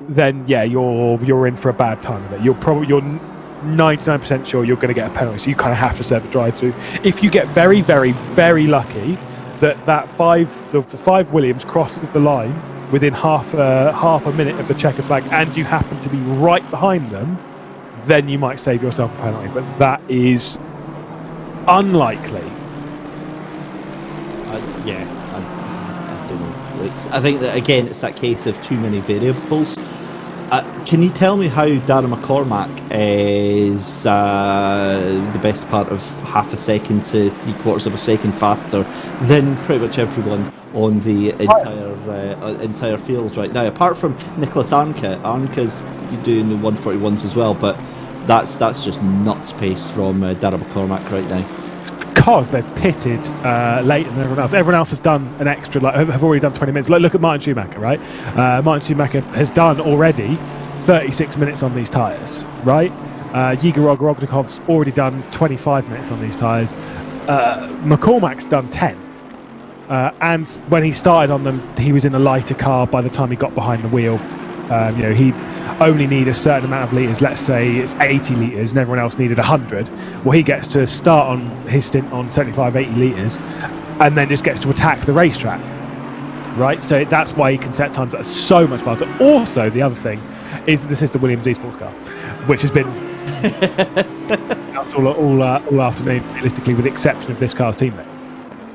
then yeah, you're in for a bad time of it. You're 99% sure you're going to get a penalty, so you kind of have to serve a drive-through. If you get very, very, very lucky that the 5 Williams crosses the line within half a minute of the checkered flag, and you happen to be right behind them, then you might save yourself a penalty. But that is unlikely. I don't know. I think that again, it's that case of too many variables. Can you tell me how Darren McCormack is the best part of half a second to 3/4 of a second faster than pretty much everyone on the entire field right now, apart from Nicholas Arnke? Arnke's doing the 141s as well, but that's just nuts pace from Darren McCormack right now. Because they've pitted later than everyone else. Everyone else has done an extra, have already done 20 minutes. Look at Martin Schumacher, right? Martin Schumacher has done already 36 minutes on these tyres, right? Igor Ogrodnikov's already done 25 minutes on these tyres. McCormack's done 10. And when he started on them, he was in a lighter car by the time he got behind the wheel. You know, he only need a certain amount of litres. Let's say it's 80 litres and everyone else needed 100. Well, he gets to start on his stint on 75, 80 litres and then just gets to attack the racetrack, right? So that's why he can set times that are so much faster. Also, the other thing is that this is the Williams eSports car, which has been that's all afternoon, realistically, with the exception of this car's teammate.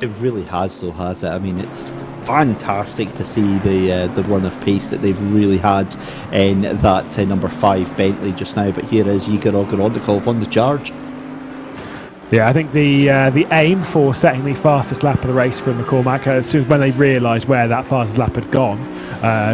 It really has, though, has it? I mean, it's fantastic to see the run of pace that they've really had in that number 5 Bentley just now. But here is Igor Ogrodnikov on the charge. Yeah, I think the aim for setting the fastest lap of the race for McCormack, as soon as when they realised where that fastest lap had gone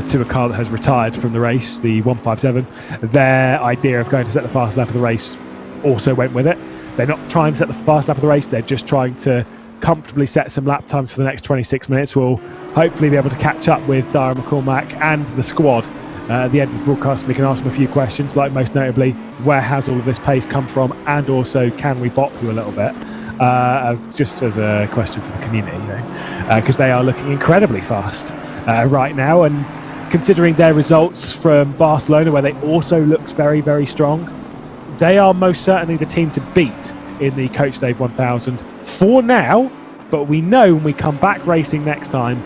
to a car that has retired from the race, the 157, their idea of going to set the fastest lap of the race also went with it. They're not trying to set the fastest lap of the race, they're just trying to comfortably set some lap times for the next 26 minutes. We'll hopefully be able to catch up with Darren McCormack and the squad At the end of the broadcast, we can ask them a few questions, like most notably, where has all of this pace come from, and also, can we bop you a little bit? Just as a question for the community, because they are looking incredibly fast right now, and considering their results from Barcelona, where they also looked very, very strong, they are most certainly the team to beat in the Coach Dave 1000 for now. But we know when we come back racing next time,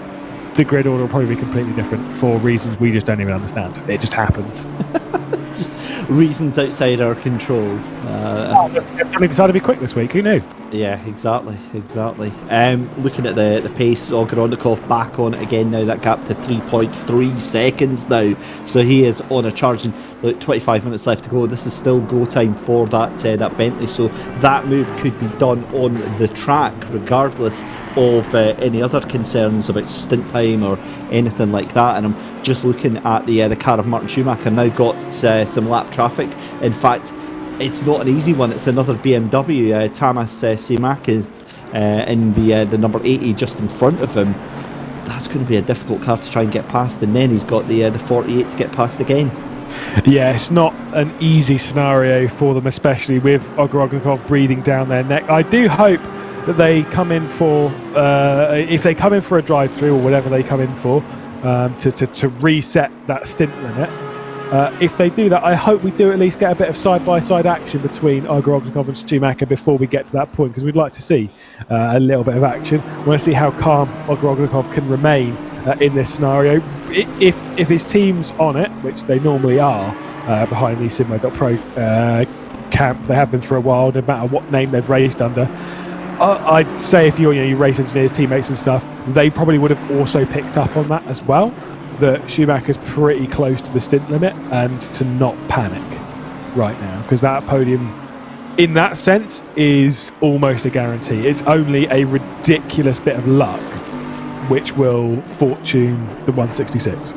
the grid order will probably be completely different for reasons we just don't even understand. It just happens. Just reasons outside our control. They decided to be quick this week. Who knew? Yeah, exactly. Looking at the pace, Ogrodnikov back on it again now. That gap to 3.3 seconds now. So he is on a charge, and 25 minutes left to go. This is still go time for that Bentley. So that move could be done on the track, regardless of any other concerns about stint time or anything like that. And I'm just looking at the car of Martin Schumacher now. Got some lap traffic. In fact, it's not an easy one. It's another BMW. Tamas Simak is in the number 80 just in front of him. That's going to be a difficult car to try and get past, and then he's got the 48 to get past again. Yeah, it's not an easy scenario for them, especially with Ogrodnikov breathing down their neck. I do hope that they come in for, if they come in for a drive-through or whatever they come in for, to reset that stint limit. If they do that, I hope we do at least get a bit of side-by-side action between Ogrodnikov and Schumacher before we get to that point, because we'd like to see a little bit of action. We want to see how calm Ogrodnikov can remain in this scenario. If his team's on it, which they normally are, behind the SimGrid.pro camp, they have been for a while, no matter what name they've raced under. I'd say if you're you race engineers, teammates and stuff, they probably would have also picked up on that as well, that Schumacher's pretty close to the stint limit, and to not panic right now, because that podium in that sense is almost a guarantee. It's only a ridiculous bit of luck which will fortune the 166.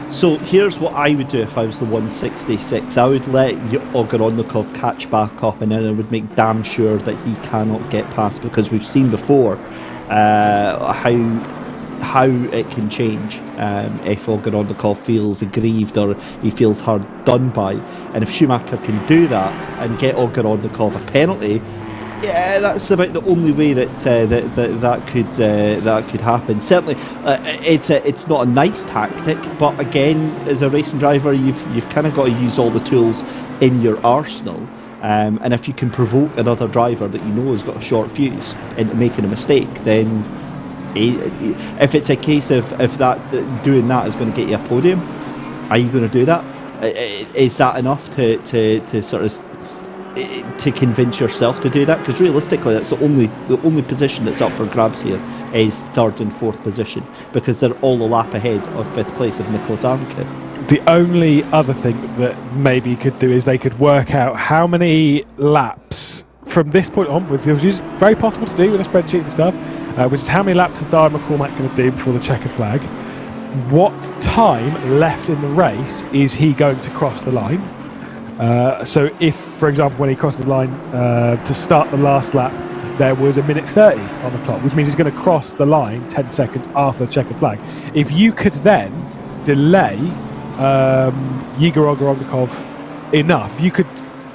So here's what I would do if I was the 166. I would let Ogrodnikov catch back up, and then I would make damn sure that he cannot get past, because we've seen before how it can change if Ogrodnikov feels aggrieved or he feels hard done by. And if Schumacher can do that and get Ogrodnikov a penalty, yeah, that's about the only way that could happen. Certainly, it's not a nice tactic, but again, as a racing driver, you've kind of got to use all the tools in your arsenal. And if you can provoke another driver that you know has got a short fuse into making a mistake, then if it's a case of doing that is going to get you a podium, are you going to do that? Is that enough to sort of to convince yourself to do that? Because realistically, that's the only position that's up for grabs here is third and fourth position, because they're all a lap ahead of fifth place of Nicholas Arnke. The only other thing that maybe you could do is they could work out how many laps from this point on, which is very possible to do with a spreadsheet and stuff, which is how many laps is Darren McCormack going to do before the checkered flag? What time left in the race is he going to cross the line? So if, for example, when he crossed the line to start the last lap, there was a minute 30 on the clock, which means he's going to cross the line 10 seconds after the checkered flag. If you could then delay Igor Ogrodnikov enough, you could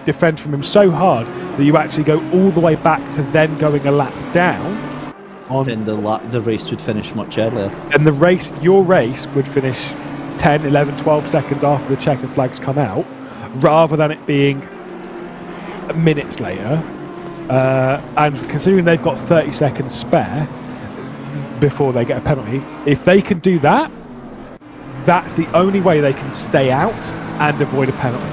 defend from him so hard that you actually go all the way back to then going a lap down. Then the race would finish much earlier. And your race would finish 10, 11, 12 seconds after the checkered flags come out, rather than it being minutes later. And considering they've got 30 seconds spare before they get a penalty, if they can do that, that's the only way they can stay out and avoid a penalty.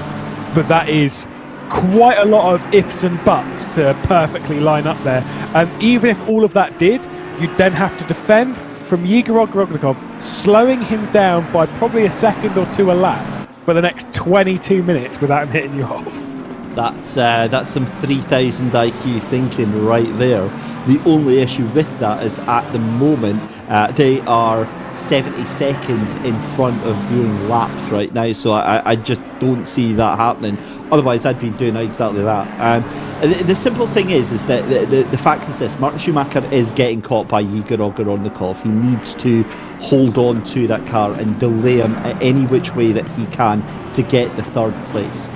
But that is quite a lot of ifs and buts to perfectly line up there. And even if all of that did, you'd then have to defend from Igor Ogrodnikov, slowing him down by probably a second or two a lap for the next 22 minutes without him hitting you off. That's some 3000 IQ thinking right there. The only issue with that is, at the moment, They are 70 seconds in front of being lapped right now, so I just don't see that happening. Otherwise, I'd be doing exactly that. The simple thing is that the fact is this: Martin Schumacher is getting caught by Igor Ogorodnikov. He needs to hold on to that car and delay him any which way that he can to get the third place.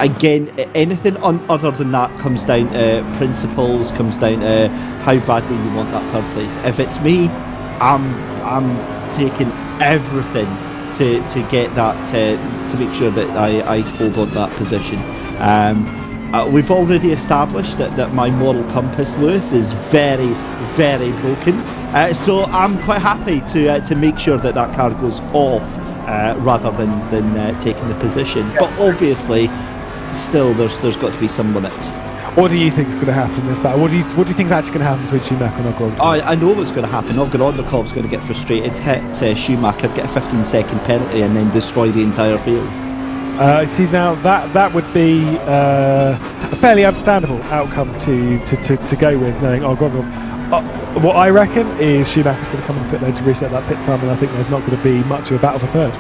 Again, anything other than that comes down to principles, comes down to how badly you want that third place. If it's me, I'm taking everything to get that, to make sure that I hold on to that position. We've already established that my moral compass, Lewis, is very, very broken. So I'm quite happy to make sure that car goes off rather than taking the position. But obviously, still, there's got to be some limits. What do you think is going to happen in this battle? What do you think is actually going to happen between Schumacher and Ogorodnikov? I know what's going to happen. Ogorodnikov's going to get frustrated, hit Schumacher, get a 15-second penalty, and then destroy the entire field. See, now that would be a fairly understandable outcome to go with, knowing Ogorodnikov. What I reckon is Schumacher's going to come in the pit lane to reset that pit time, and I think there's not going to be much of a battle for third.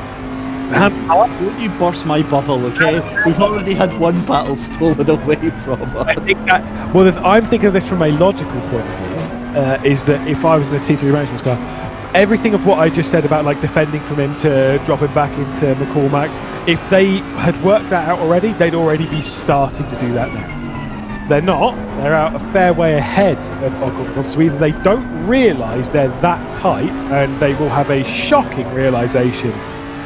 Don't you burst my bubble, okay? We've already had one battle stolen away from us. I'm thinking of this from a logical point of view, is that if I was in the T3 Arrangements car, everything of what I just said about like defending from him to dropping back into McCormack, if they had worked that out already, they'd already be starting to do that now. They're not. They're out a fair way ahead of Ogorodnikov, so either they don't realise they're that tight, and they will have a shocking realisation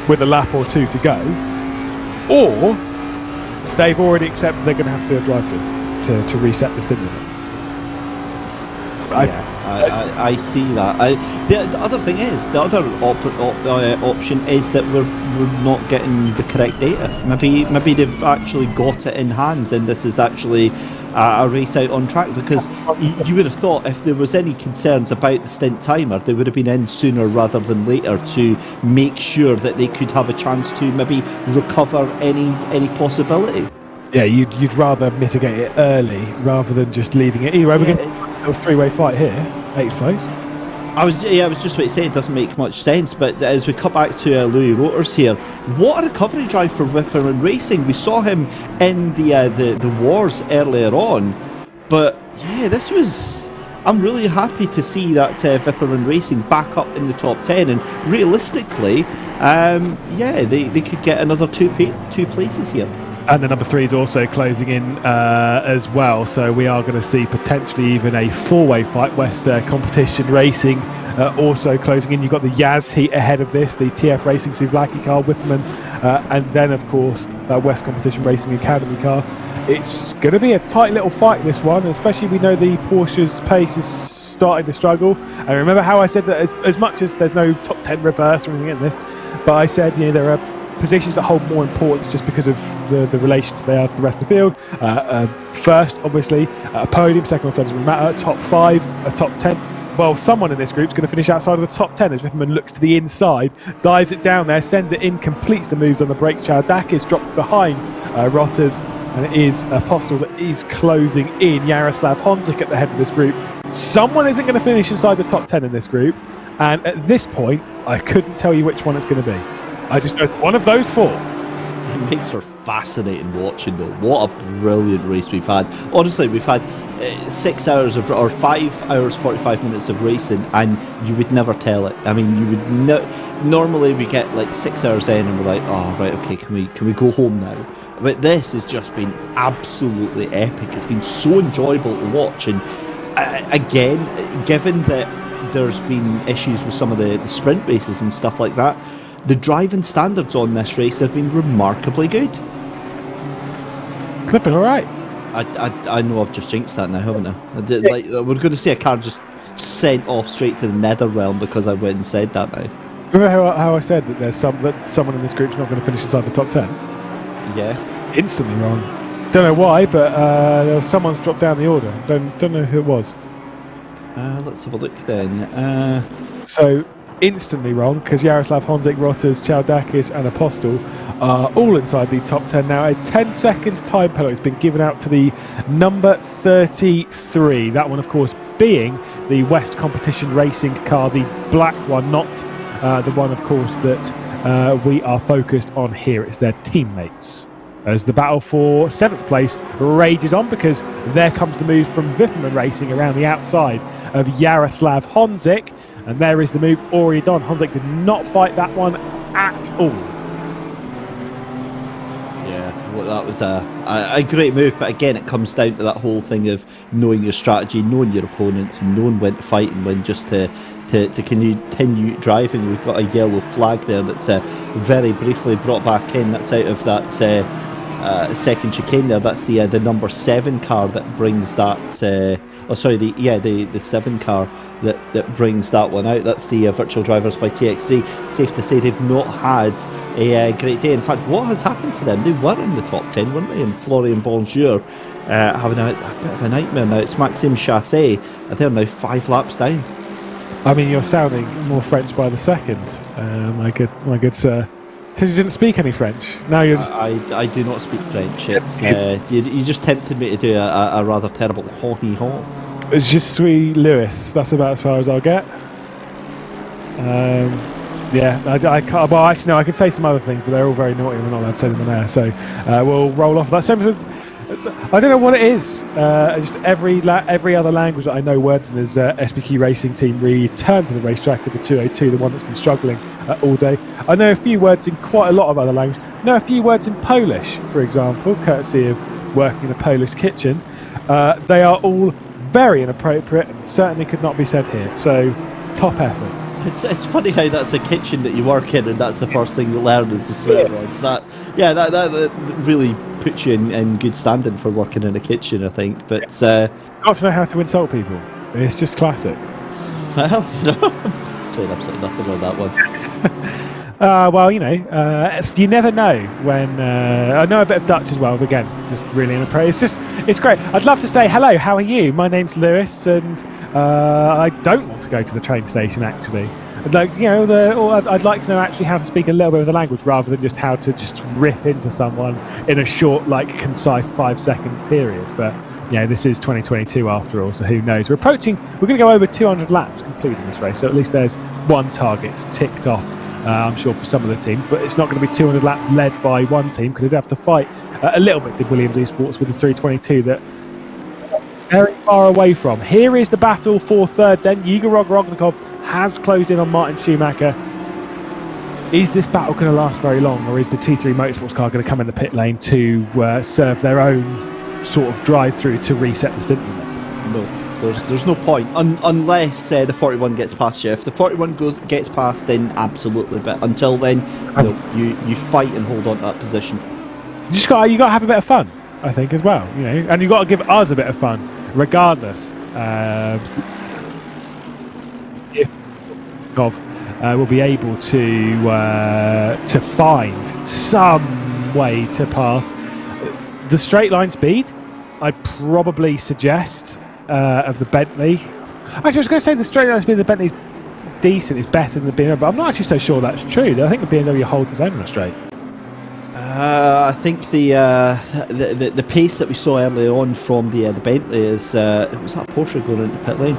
with a lap or two to go, or they've already accepted they're going to have to do a drive-through to reset the stint limit. I see that. The other thing is, the other option is that we're not getting the correct data. Maybe they've actually got it in hand, and this is actually a race out on track, because you would have thought if there was any concerns about the stint timer, they would have been in sooner rather than later to make sure that they could have a chance to maybe recover any possibility. Yeah, you'd rather mitigate it early rather than just leaving it. Either way, we're going to have a three-way fight here, 8th place. I was just about to say it doesn't make much sense, but as we cut back to Louis Rotors here, what a recovery drive for Whipperman Racing. We saw him in the wars earlier on, but yeah, this was. I'm really happy to see that Whipperman Racing back up in the top 10, and realistically, they could get another two places here. And the number 3 is also closing in as well, so we are going to see potentially even a four-way fight. West Competition Racing also closing in. You've got the Yaz heat ahead of this, the TF Racing Souvlaki car, Whipperman, and then of course that West Competition Racing Academy car. It's going to be a tight little fight, this one, especially we know the Porsche's pace is starting to struggle. And remember how I said that as much as there's no top 10 reverse or anything in this, but I said there are positions that hold more importance just because of the relations they are to the rest of the field. First, obviously, a podium. Second or third doesn't matter. Top 5, a top 10. Well, someone in this group is going to finish outside of the top 10 as Whipperman looks to the inside, dives it down there, sends it in, completes the moves on the brakes. Chowdakis dropped behind Rotters, and it is Apostle that is closing in. Yaroslav Honzik at the head of this group. Someone isn't going to finish inside the top 10 in this group, and at this point, I couldn't tell you which one it's going to be. I just know one of those 4. It makes for fascinating watching, though. What a brilliant race we've had. Honestly, we've had 6 hours or 5 hours 45 minutes of racing, and you would never tell it. I mean, you would normally we get like 6 hours in and we're like, oh right, okay, can we go home now? But this has just been absolutely epic. It's been so enjoyable to watch, and again, given that there's been issues with some of the sprint races and stuff like that, the driving standards on this race have been remarkably good. Clipping all right. I know I've just jinxed that now, haven't I? Like, we're going to see a car just sent off straight to the nether realm because I went and said that now. Remember how I said that there's someone in this group's not going to finish inside the top 10? Yeah. Instantly wrong. Don't know why, but someone's dropped down the order. Don't know who it was. Let's have a look then. So instantly wrong, because Yaroslav Honzik, Rotters, Chowdakis and Apostle are all inside the top 10 now. A 10-second time penalty has been given out to the number 33. That one, of course, being the West Competition Racing car, the black one, not the one, of course, that we are focused on here. It's their teammates. As the battle for 7th place rages on, because there comes the move from Wifferman Racing around the outside of Jaroslav Honzik, and there is the move Oriadon. Honzik did not fight that one at all. Yeah, well, that was a great move, but again, it comes down to that whole thing of knowing your strategy, knowing your opponents, and knowing when to fight and when just to continue driving. We've got a yellow flag there that's very briefly brought back in. That's out of that second chicane there. That's the number 7 car that brings that. The 7 car that brings that one out. That's the Virtual Drivers by TX3. Safe to say they've not had a great day. In fact, what has happened to them? They were in the top 10, weren't they? And Florian Bonjour having a bit of a nightmare now. It's Maxime Chassé, and they're now 5 laps down. I mean, you're sounding more French by the second, my good sir. So you didn't speak any French? Now you're just... I do not speak French. It's you just tempted me to do a rather terrible ho-he-ho. It's Je suis Lewis. That's about as far as I'll get. I can't... Well, actually, no, I could say some other things, but they're all very naughty and we're not allowed to say them on air, so we'll roll off that. Same with... I don't know what it is. Just every other language that I know words in is SPQ Racing Team return to the racetrack with the 202, the one that's been struggling all day. I know a few words in quite a lot of other languages. I know a few words in Polish, for example, courtesy of working in a Polish kitchen. They are all very inappropriate and certainly could not be said here. So, top effort. It's funny how that's a kitchen that you work in, and that's the first thing you learn is the swear words. That really puts you in good standing for working in a kitchen, I think. But got to know how to insult people. It's just classic. Well, I'm saying absolutely nothing on that one. You never know when. I know a bit of Dutch as well, but again, just really inappropriate. It's great. I'd love to say hello. How are you? My name's Lewis, and I don't want to go to the train station. Actually, I'd like to know actually how to speak a little bit of the language rather than just how to just rip into someone in a short, concise 5-second period. But this is 2022 after all, so who knows? We're going to go over 200 laps completing this race, so at least there's one target ticked off. I'm sure for some of the teams, but it's not going to be 200 laps led by one team because they'd have to fight a little bit, did Williams Esports, with the 322 that very far away from. Here is the battle for third then. Igor Rognikov has closed in on Martin Schumacher. Is this battle going to last very long, or is the T3 Motorsports car going to come in the pit lane to serve their own sort of drive-through to reset the stint limit? No. There's no point unless the 41 gets past you. If the 41 gets past, then absolutely. But until then, you fight and hold on to that position. You got to have a bit of fun, I think, as well. And you got to give us a bit of fun, regardless. If we'll be able to find some way to pass the straight line speed, I'd probably suggest. Of the Bentley. Actually, I was going to say the straight line speed of the Bentley's decent, it's better than the BMW, but I'm not actually so sure that's true. I think the BMW holds its own on a straight. I think the pace that we saw earlier on from the Bentley is was that Porsche going into pit lane?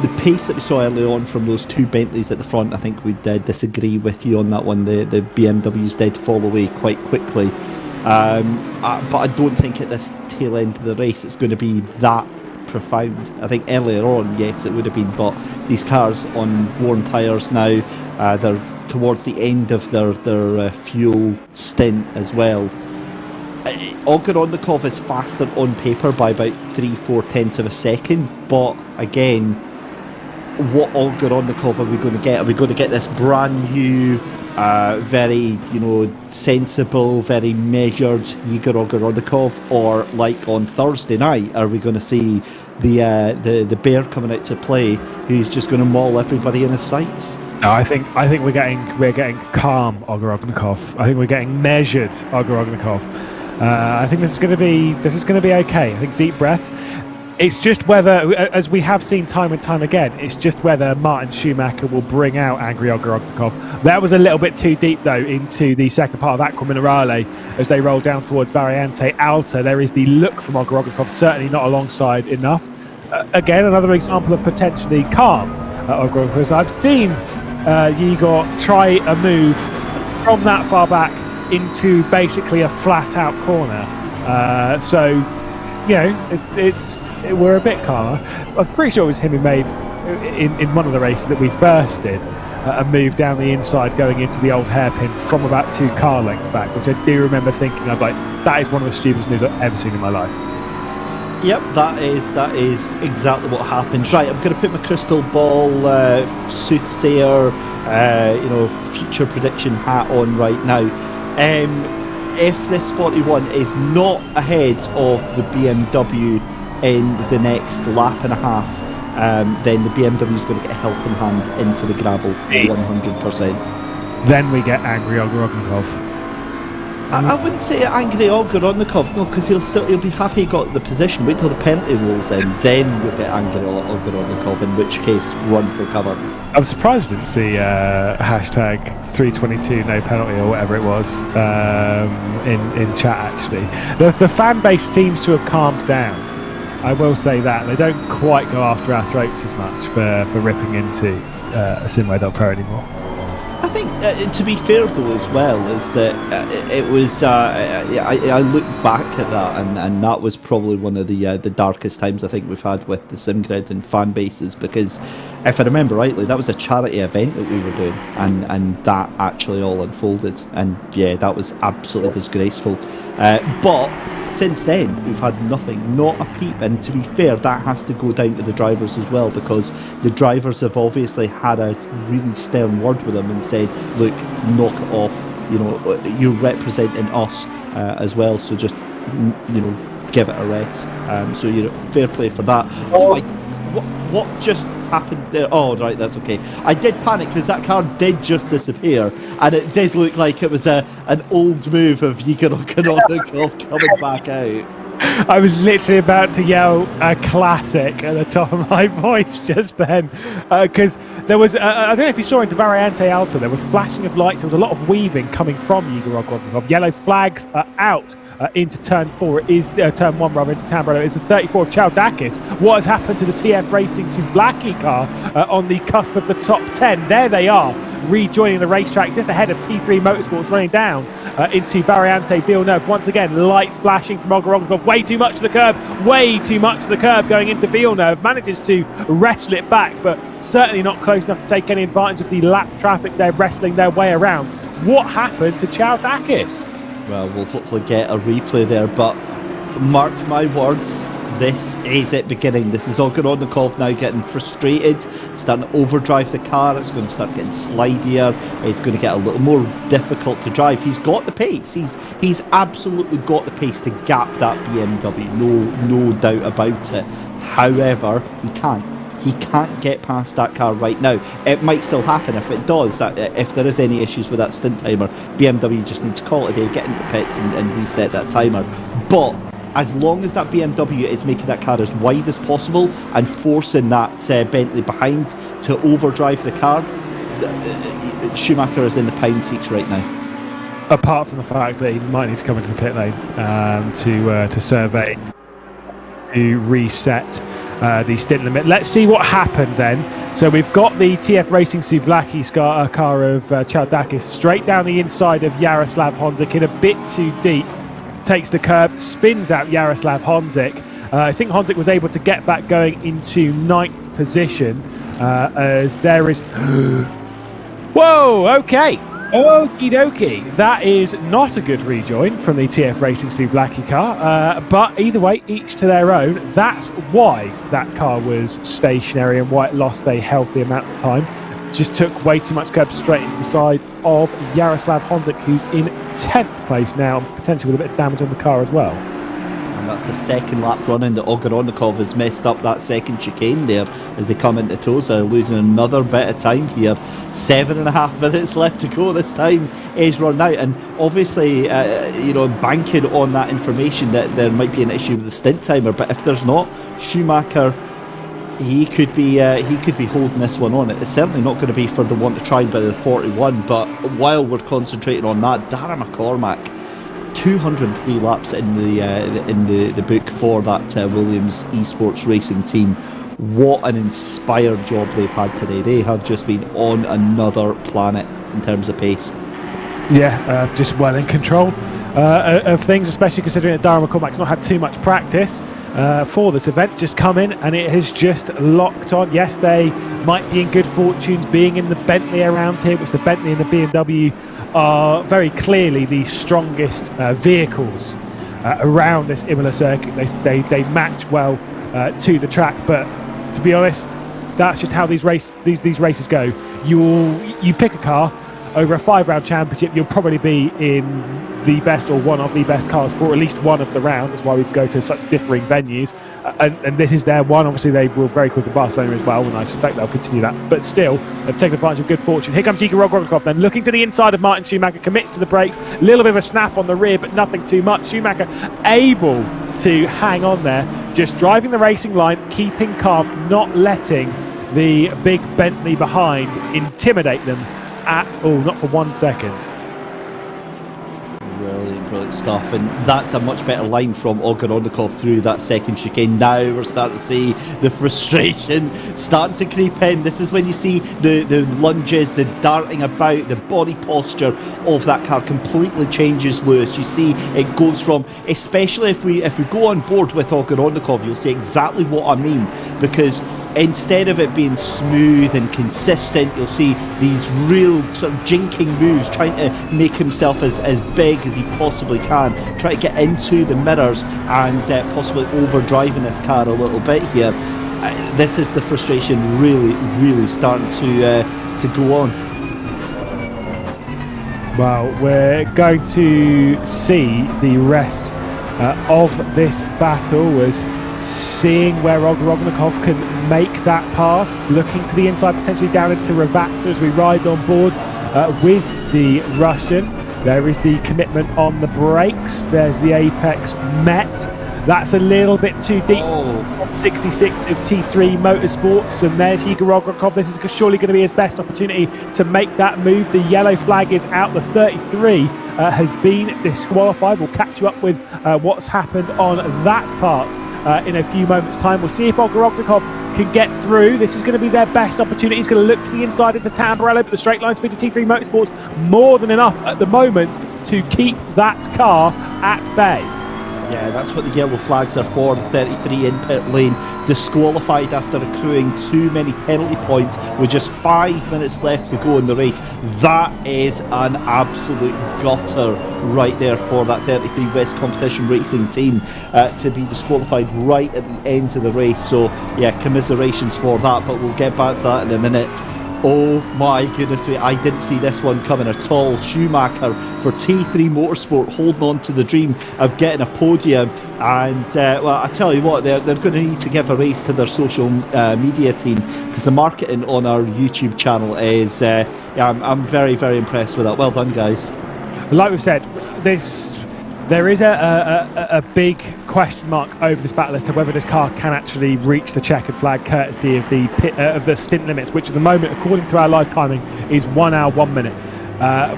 The pace that we saw earlier on from those two Bentleys at the front, I think we'd disagree with you on that one. The BMWs did fall away quite quickly. But I don't think at this tail end of the race it's going to be that profound. I think earlier on, yes, it would have been, but these cars on worn tyres now, they're towards the end of their fuel stint as well. Ogrodnikov is faster on paper by about 3-4 tenths of a second, but again, what Ogrodnikov are we going to get? Are we going to get this brand new very, sensible, very measured Igor Ogrodnikov, or like on Thursday night, are we going to see the bear coming out to play, who's just going to maul everybody in his sights? No, I think we're getting calm Ogrodnikov. I think we're getting measured Ogrodnikov. I think this is going to be okay. I think deep breaths. It's just whether, as we have seen time and time again, it's just whether Martin Schumacher will bring out angry Ogrodnikov. That was a little bit too deep, though, into the second part of Acqua Minerale as they roll down towards Variante Alta. There is the look from Ogrodnikov, certainly not alongside enough. again, another example of potentially calm because I've seen Igor try a move from that far back into basically a flat-out corner. So, you know, we're a bit calmer. I'm pretty sure it was him who made, in one of the races that we first did, a move down the inside going into the old hairpin from about 2 car lengths back, which I do remember thinking, I was like, that is one of the stupidest moves I've ever seen in my life. Yep, that is exactly what happens. Right, I'm going to put my crystal ball soothsayer, future prediction hat on right now. If this 41 is not ahead of the BMW in the next lap and a half, then the BMW is going to get a helping hand into the gravel, 100%. Then we get angry Ogorokov. I wouldn't say angry Ogorokov, no, because he'll be happy he got the position. Wait till the penalty rolls in, then you'll get angry Ogorokov, in which case run for cover. I'm surprised we didn't see hashtag 322 no penalty or whatever it was in chat actually. The fan base seems to have calmed down. I will say that. They don't quite go after our throats as much for ripping into SimGrid.pro anymore. I think, to be fair though as well, is that it was, I look back at that and that was probably one of the darkest times I think we've had with the SimGrid and fan bases, because if I remember rightly, that was a charity event that we were doing and that actually all unfolded, and yeah, that was absolutely disgraceful. But since then, we've had nothing, not a peep, and to be fair, that has to go down to the drivers as well, because the drivers have obviously had a really stern word with them and said, look, knock it off, you're representing us as well, so just, give it a rest. So, fair play for that. What just happened there? Oh, right, that's okay. I did panic because that car did just disappear, and it did look like it was an old move of Igor Okoronikov coming back out. I was literally about to yell a classic at the top of my voice just then, because there was, I don't know if you saw into Variante Alta, there was flashing of lights, there was a lot of weaving coming from Igor Okoronikov. Yellow flags are out into turn 4, it is turn 1 rather, into Tamburello. It's the 34 of Chaldakis. What has happened to the TF Racing Souvlaki car on the cusp of the top 10? There they are, rejoining the racetrack just ahead of T3 Motorsports, running down into Variante Villeneuve. Once again, lights flashing from Ogorokov. Way too much to the curb, going into Villeneuve. Manages to wrestle it back, but certainly not close enough to take any advantage of the lap traffic they're wrestling their way around. What happened to Chaldakis? Well, we'll hopefully get a replay there, but mark my words, this is it beginning. This is Ogorokov now getting frustrated, starting to overdrive the car. It's going to start getting slidier. It's going to get a little more difficult to drive. He's got the pace. He's absolutely got the pace to gap that BMW. No doubt about it. However, he can't get past that car right now. It might still happen. If it does, if there is any issues with that stint timer, BMW just needs to call it a day, get into the pits and reset that timer. But as long as that BMW is making that car as wide as possible and forcing that Bentley behind to overdrive the car, Schumacher is in the pound seats right now. Apart from the fact that he might need to come into the pit lane to survey, to reset the stint limit. Let's see what happened then. So we've got the TF Racing Souvlaki car of Chaldakis straight down the inside of Jaroslav Honzik in a bit too deep. Takes the curb, spins out Jaroslav Honzik. I think Honzik was able to get back going into 9th position as there is... Whoa, okay. Okie dokie. That is not a good rejoin from the TF Racing Souvlaki car, but either way, each to their own. That's why that car was stationary and why it lost a healthy amount of time. Just took way too much curb straight into the side of Jaroslav Honzik, who's in 10th place now, potentially with a bit of damage on the car as well. And that's the second lap running that Ogorokov has messed up that second chicane there as they come into Tosa, losing another bit of time here. 7.5 minutes left to go. This time is run out, and obviously, banking on that information that there might be an issue with the stint timer. But if there's not, Schumacher, he could be holding this one on. It's certainly not going to be for the one to try by the 41. But while we're concentrating on that, Darragh McCormack 203 laps in the book for that Williams Esports Racing team. What an inspired job they've had today. They have just been on another planet in terms of pace. Yeah, just well in control of things, especially considering that Darren McCormack's not had too much practice for this event. Just come in and it has just locked on. Yes, they might be in good fortunes being in the Bentley around here, which the Bentley and the BMW are very clearly the strongest vehicles around this Imola circuit. They match well to the track, but to be honest, that's just how these races go. You pick a car over a 5-round championship, you'll probably be in the best or one of the best cars for at least one of the rounds. That's why we go to such differing venues, and this is their one. Obviously they will very quick at Barcelona as well, and I suspect they'll continue that, but still they've taken advantage of good fortune. Here comes Igor Rognikov then, looking to the inside of Martin Schumacher, commits to the brakes, a little bit of a snap on the rear, but nothing too much. Schumacher able to hang on there, just driving the racing line, keeping calm, not letting the big Bentley behind intimidate them at all, not for 1 second. Brilliant stuff, and that's a much better line from Ogoronikov through that second chicane. Now we're starting to see the frustration starting to creep in. This is when you see the lunges, the darting about, the body posture of that car completely changes, Lewis. You see it goes from, especially if we go on board with Ogoronikov, you'll see exactly what I mean, because instead of it being smooth and consistent, you'll see these real sort of jinking moves, trying to make himself as big as he possibly can, try to get into the mirrors and possibly overdriving this car a little bit here. This is the frustration really starting to go on. Well, we're going to see the rest of this battle as seeing where Ogoronikov can make that pass, looking to the inside, potentially down into Ravazza as we ride on board with the Russian. There is the commitment on the brakes, there's the apex met. That's a little bit too deep. 66 of T3 Motorsports, and there's Igor Rognikov. This is surely going to be his best opportunity to make that move. The yellow flag is out. The 33 has been disqualified. We'll catch you up with what's happened on that part in a few moments' time. We'll see if Igor Rognikov can get through. This is going to be their best opportunity. He's going to look to the inside into Tamburello, but the straight line speed of T3 Motorsports more than enough at the moment to keep that car at bay. Yeah, that's what the yellow flags are for. The 33 in pit lane, disqualified after accruing too many penalty points with just 5 minutes left to go in the race. That is an absolute gutter right there for that 33 West Competition Racing team to be disqualified right at the end of the race. So yeah, commiserations for that, but we'll get back to that in a minute. Oh my goodness me, I didn't see this one coming at all. Schumacher for T3 Motorsport holding on to the dream of getting a podium, and well, I tell you what, they're going to need to give a raise to their social media team, because the marketing on our YouTube channel is yeah, I'm very impressed with that. Well done, guys. Like we've said, there is a big question mark over this battle as to whether this car can actually reach the checkered flag courtesy of the stint limits, which at the moment, according to our live timing, is 1 hour 1 minute.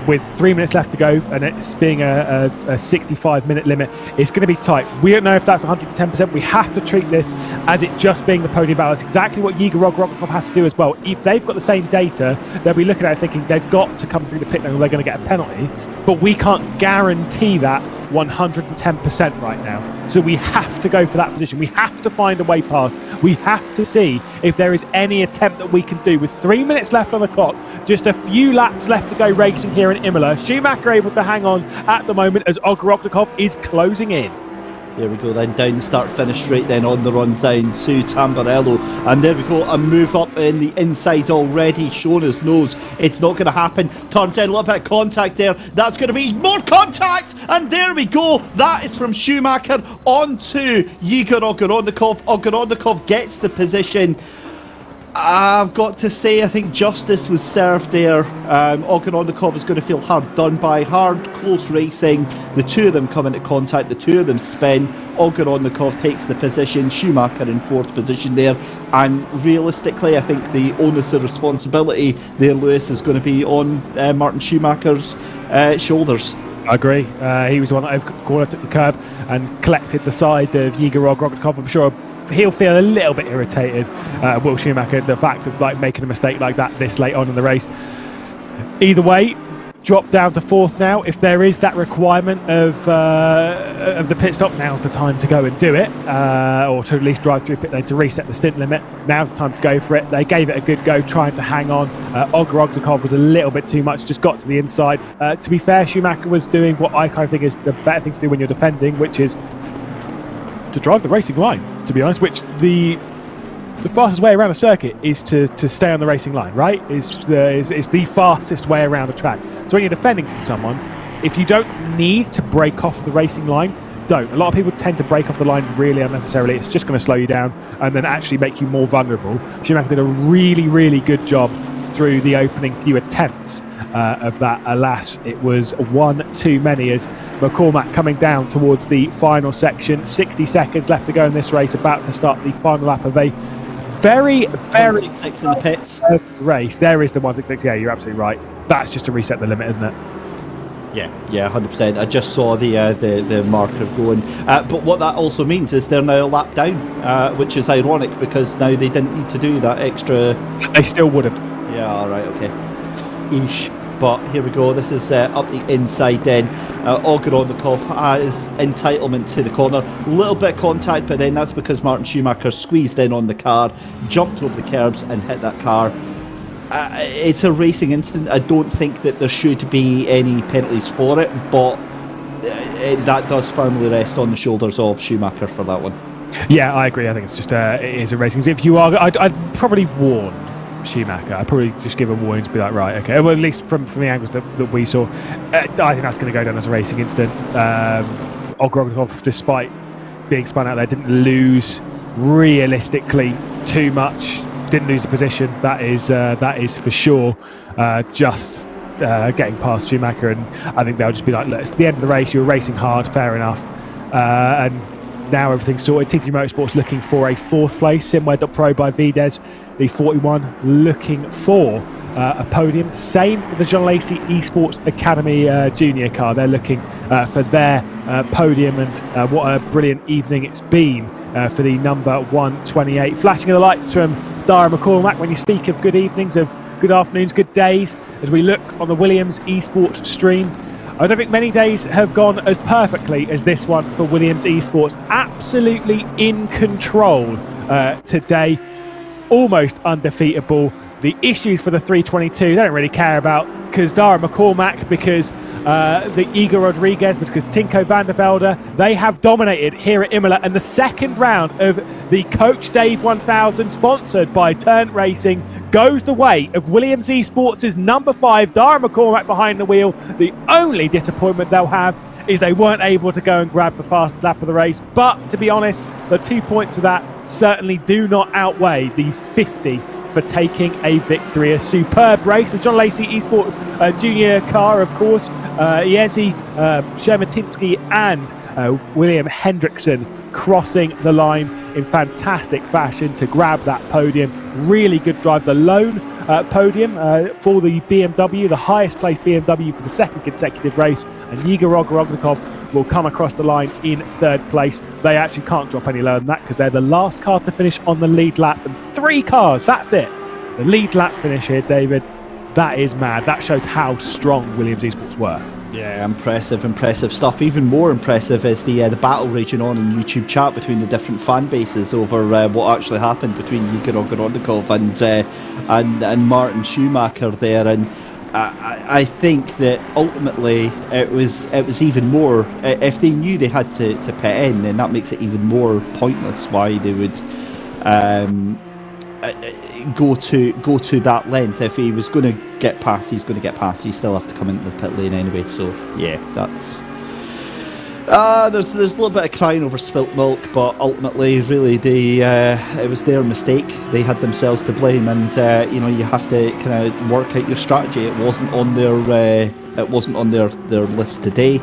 With 3 minutes left to go, and it's being a 65-minute limit, it's going to be tight. We don't know if that's 110%. We have to treat this as it just being the podium battle. That's exactly what Igor Rognikov has to do as well. If they've got the same data, they'll be looking at it thinking they've got to come through the pit lane or they're going to get a penalty. But we can't guarantee that 110% right now. So we have to go for that position. We have to find a way past. We have to see if there is any attempt that we can do. With 3 minutes left on the clock, just a few laps left to go racing here in Imola. Schumacher able to hang on at the moment as Ogoronikov is closing in. There we go then, down start finish straight then on the run down to Tamburello, and there we go, a move up in the inside already, showing his nose. It's not going to happen, turns in a little bit of contact there, that's going to be more contact, and there we go, that is from Schumacher onto Igor Ogoronikov. Ogoronikov gets the position. I've got to say, I think justice was served there. Ogoronikov is going to feel hard done by. Hard, close racing. The two of them come into contact. The two of them spin. Ogoronikov takes the position. Schumacher in fourth position there. And realistically, I think the onus of responsibility there, Lewis, is going to be on Martin Schumacher's shoulders. I agree. He was the one that over corner took the curb and collected the side of Igor Rognikov. I'm sure he'll feel a little bit irritated, Will Schumacher, the fact of making a mistake like that this late on in the race. Either way, drop down to fourth now. If there is that requirement of the pit stop, now's the time to go and do it, or to at least drive through pit lane to reset the stint limit. Now's the time to go for it. They gave it a good go, trying to hang on. Ogrodnikov was a little bit too much, just got to the inside. To be fair, Schumacher was doing what I kind of think is the better thing to do when you're defending, which is to drive the racing line, to be honest, which the fastest way around a circuit is to stay on the racing line, right? Is the fastest way around a track. So when you're defending from someone, if you don't need to break off the racing line, don't. A lot of people tend to break off the line really unnecessarily. It's just going to slow you down and then actually make you more vulnerable. Schumacher did a really, really good job through the opening few attempts of that. Alas, it was one too many, as McCormack coming down towards the final section. 60 seconds left to go in this race, about to start the final lap of a very 166 in the pits race. There is the 166. Yeah, you're absolutely right. That's just to reset the limit, isn't it? Yeah, 100%. I just saw the marker going. But what that also means is they're now a lap down, which is ironic because now they didn't need to do that extra. They still would have. Yeah, all right, okay. Eesh. But here we go. This is up the inside then. Ogrodnikov has entitlement to the corner. A little bit of contact, but then that's because Martin Schumacher squeezed in on the car, jumped over the curbs and hit that car. It's a racing incident. I don't think that there should be any penalties for it, but that does firmly rest on the shoulders of Schumacher for that one. Yeah, I agree. I think it's just it is a racing. If you are, I'd probably warn Schumacher. I'd probably just give a warning to be like, right, okay. Well, at least from the angles that we saw, I think that's going to go down as a racing incident. Ogrodnikov, despite being spun out there, didn't lose realistically too much. Didn't lose a position. That is for sure. Just getting past Schumacher, and I think they'll just be like, look, it's the end of the race. You were racing hard, fair enough, and now everything's sorted. T3 Motorsports looking for a fourth place. Simware.pro by Vides, the 41, looking for a podium. Same with the John Lacey Esports Academy junior car. They're looking for their podium, and what a brilliant evening it's been for the number 128. Flashing of the lights from Dara McCormack when you speak of good evenings, of good afternoons, good days, as we look on the Williams Esports stream. I don't think many days have gone as perfectly as this one for Williams Esports. Absolutely in control today. Almost undefeatable. The issues for the 322 they don't really care about, because Dara McCormack, because the Igor Rodriguez, because Tinko van der Velde, they have dominated here at Imola. And the second round of the Coach Dave 1000, sponsored by Turn Racing, goes the way of Williams Esports' number 5, Dara McCormack behind the wheel. The only disappointment they'll have is they weren't able to go and grab the fastest lap of the race. But to be honest, the 2 points of that certainly do not outweigh the 50 for taking a victory. A superb race. The John Lacey Esports junior car, of course. Jezi Shermatinsky and William Hendrickson crossing the line in fantastic fashion to grab that podium. Really good drive. The lone podium for the BMW, the highest placed BMW for the second consecutive race, and Igor Rognikov will come across the line in third place. They actually can't drop any lower than that because they're the last car to finish on the lead lap, and 3 cars, that's it. The lead lap finish here, David. That is mad. That shows how strong Williams Esports were. Yeah, impressive stuff. Even more impressive is the battle raging on in YouTube chat between the different fan bases over what actually happened between Igor Ogrodnikov and Martin Schumacher there. And I think that ultimately it was even more. If they knew they had to pit in, then that makes it even more pointless why they would go to that length. If he was going to get past, he's going to get past. You still have to come into the pit lane anyway. So yeah, that's there's a little bit of crying over spilt milk, but ultimately, really, it was their mistake. They had themselves to blame, and you have to kind of work out your strategy. It wasn't on their list today.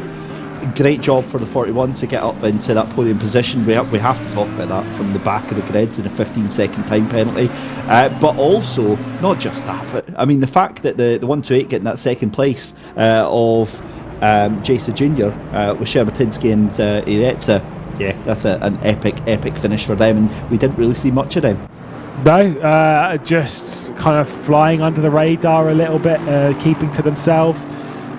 Great job for the 41 to get up into that podium position. We have to talk about that from the back of the grids in a 15-second time penalty. But also, not just that, but I mean the fact that the 128 getting that second place of Jason Jr. With Shermatinsky and Iretza. Yeah, that's an epic finish for them, and we didn't really see much of them. No, just kind of flying under the radar a little bit, keeping to themselves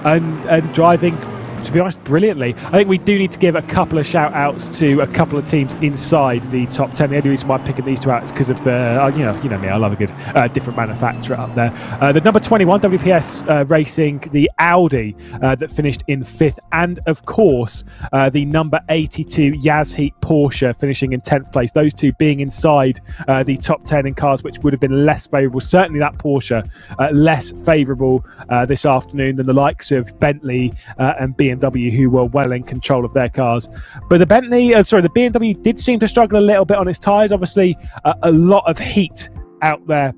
and driving, to be honest, brilliantly. I think we do need to give a couple of shout outs to a couple of teams inside the top 10. The only reason why I'm picking these two out is because of the, you know me, I love a good different manufacturer up there. The number 21 WPS Racing, the Audi that finished in 5th, and of course the number 82 Yazheat Porsche finishing in 10th place. Those two being inside the top 10 in cars, which would have been less favourable. Certainly that Porsche less favourable this afternoon than the likes of Bentley and BMW, who were well in control of their cars. But the BMW did seem to struggle a little bit on its tyres. Obviously, a lot of heat out there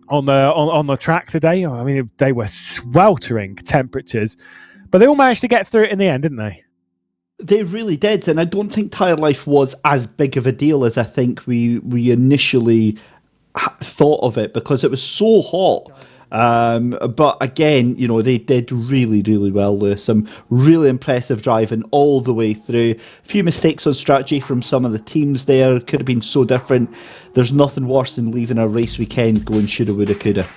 on the track today. I mean, they were sweltering temperatures, but they all managed to get through it in the end, didn't they? They really did, and I don't think tyre life was as big of a deal as I think we initially thought of it, because it was so hot. But again, you know, they did really well, Lewis. Some really impressive driving all the way through. A few mistakes on strategy from some of the teams there. Could have been so different. There's nothing worse than leaving a race weekend going shoulda, woulda, coulda.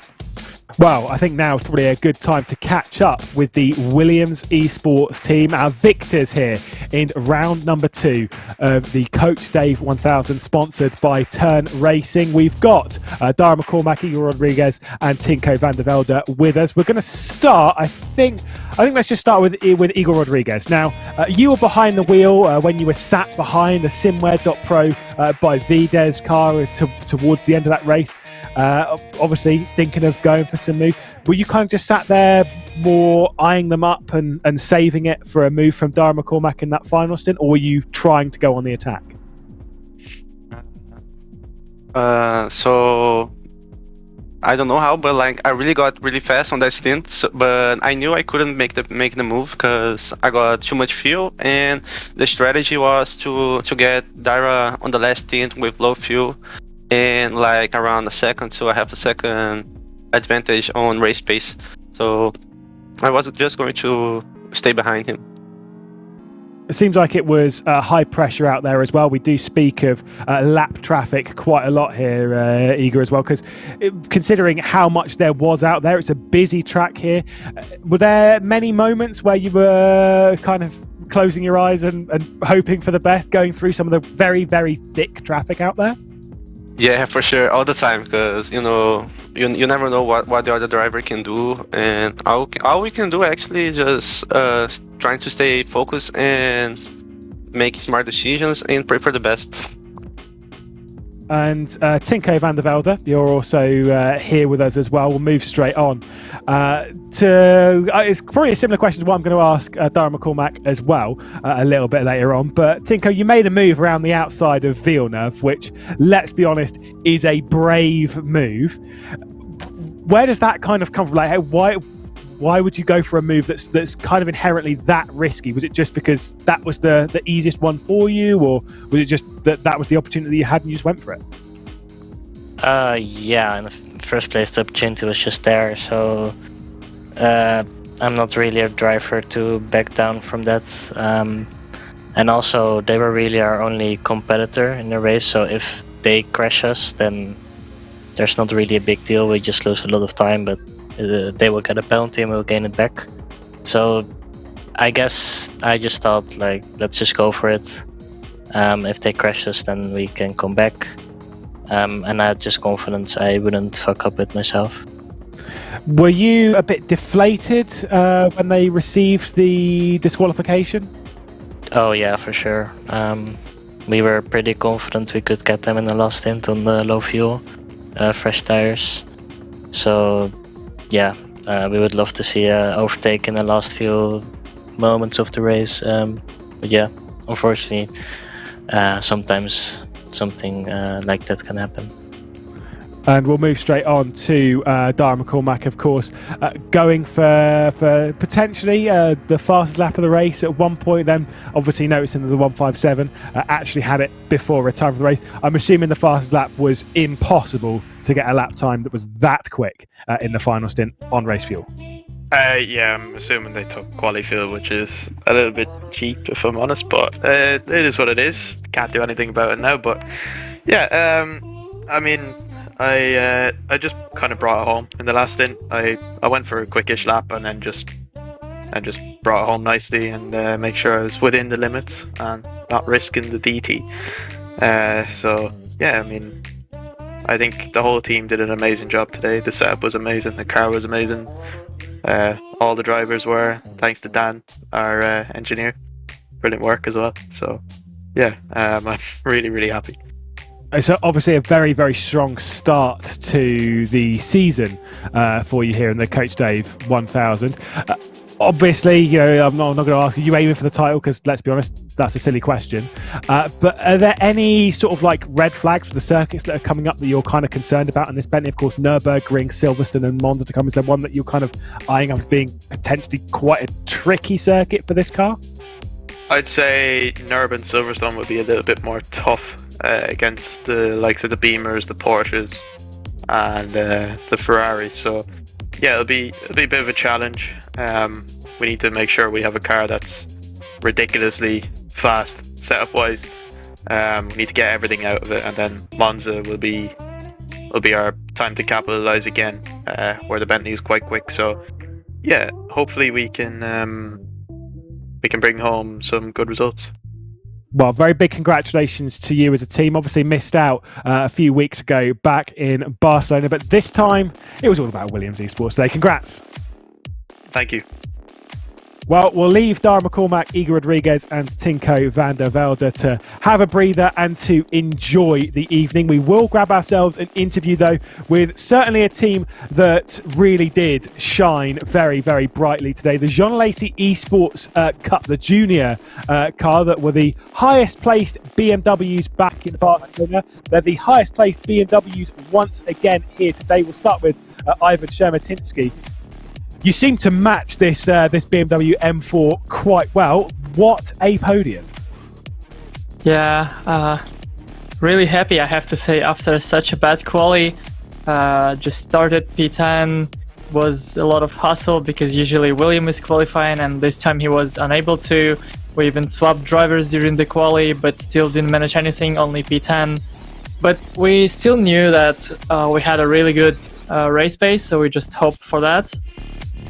Well, I think now is probably a good time to catch up with the Williams Esports team, our victors here in round number 2 of the Coach Dave 1000, sponsored by Turn Racing. We've got Dara McCormack, Igor Rodriguez and Tinko van der Velde with us. We're going to start, I think let's just start with Igor Rodriguez. Now, you were behind the wheel when you were sat behind the SimWare.Pro by Vides car towards the end of that race. Obviously thinking of going for some moves. Were you kind of just sat there more eyeing them up and saving it for a move from Dara McCormack in that final stint, or were you trying to go on the attack? So I don't know how, but like I really got really fast on that stint, but I knew I couldn't make the move because I got too much fuel, and the strategy was to get Dara on the last stint with low fuel and like around a second to a half a second advantage on race pace. So I was just going to stay behind him. It seems like it was high pressure out there as well. We do speak of lap traffic quite a lot here, Igor, as well, because considering how much there was out there, it's a busy track here. Were there many moments where you were kind of closing your eyes and hoping for the best, going through some of the very, very thick traffic out there? Yeah, for sure, all the time, because you know you never know what the other driver can do, and all we can do actually is just trying to stay focused and make smart decisions and pray for the best. And Tinko van der Velde, you're also here with us as well. We'll move straight on it's probably a similar question to what I'm going to ask Dara McCormack as well a little bit later on. But Tinko, you made a move around the outside of Villeneuve, which, let's be honest, is a brave move. Where does that kind of come from? Like, why would you go for a move that's kind of inherently that risky? Was it just because that was the easiest one for you, or was it just that was the opportunity you had and you just went for it? Yeah, in the first place the opportunity was just there, so I'm not really a driver to back down from that. And also they were really our only competitor in the race, so if they crash us, then there's not really a big deal. We just lose a lot of time, but they will get a penalty and we'll gain it back. So I guess I just thought, like, let's just go for it. If they crash us, then we can come back. And I had just confidence I wouldn't fuck up with myself. Were you a bit deflated when they received the disqualification? Oh yeah, for sure. We were pretty confident we could get them in the last stint on the low fuel, fresh tires. So yeah, we would love to see overtake in the last few moments of the race. But yeah, unfortunately, sometimes something like that can happen. And we'll move straight on to Dara McCormack, of course, going for potentially the fastest lap of the race at one point, then obviously noticing that the 1:57 actually had it before return for the race. I'm assuming the fastest lap was impossible to get a lap time that was that quick in the final stint on race fuel. Yeah, I'm assuming they took quali fuel, which is a little bit cheap, if I'm honest. But it is what it is. Can't do anything about it now. But yeah, I mean, I just kind of brought it home in the last stint. I went for a quickish lap and then just brought it home nicely and make sure I was within the limits and not risking the DT. So yeah, I mean, I think the whole team did an amazing job today. The setup was amazing. The car was amazing. All the drivers were, thanks to Dan, our engineer. Brilliant work as well. So yeah, I'm really, really happy. So obviously a very, very strong start to the season for you here in the Coach Dave 1000. Obviously, you know, I'm not going to ask, are you aiming for the title? Because let's be honest, that's a silly question. But are there any sort of like red flags for the circuits that are coming up that you're kind of concerned about in this Bentley? Of course, Nurburgring, Silverstone and Monza to come. Is there one that you're kind of eyeing up as being potentially quite a tricky circuit for this car? I'd say Nurb and Silverstone would be a little bit more tough against the likes of the Beamers, the Porsches and the Ferraris. So yeah, it'll be a bit of a challenge. We need to make sure we have a car that's ridiculously fast setup wise. We need to get everything out of it, and then Monza will be our time to capitalize again, where the Bentley is quite quick. So yeah, hopefully we can bring home some good results. Well, very big congratulations to you as a team. Obviously missed out a few weeks ago back in Barcelona, but this time it was all about Williams Esports Day. Congrats. Thank you. Well, we'll leave Dara McCormack, Igor Rodriguez and Tinko van der Velde to have a breather and to enjoy the evening. We will grab ourselves an interview, though, with certainly a team that really did shine very, very brightly today. The Jean Lacey Esports Cup, the junior car that were the highest placed BMWs back in Barcelona. They're the highest placed BMWs once again here today. We'll start with Ivan Shermatinsky. You seem to match this BMW M4 quite well. What a podium. Yeah, really happy, I have to say, after such a bad quali. Just started P10, was a lot of hustle because usually William is qualifying and this time he was unable to. We even swapped drivers during the quali, but still didn't manage anything, only P10. But we still knew that we had a really good race pace, so we just hoped for that.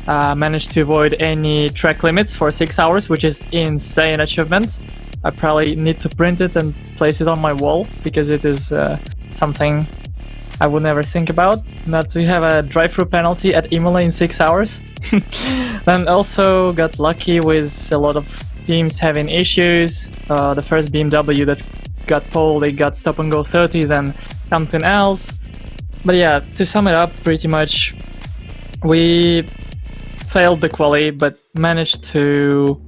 Managed to avoid any track limits for 6 hours, which is insane achievement. I probably need to print it and place it on my wall because it is something I would never think about, not to have a drive-through penalty at Imola in 6 hours. Then also got lucky with a lot of teams having issues. The first BMW that got pole, they got stop and go 30, then something else. But yeah, to sum it up, pretty much we failed the quali, but managed to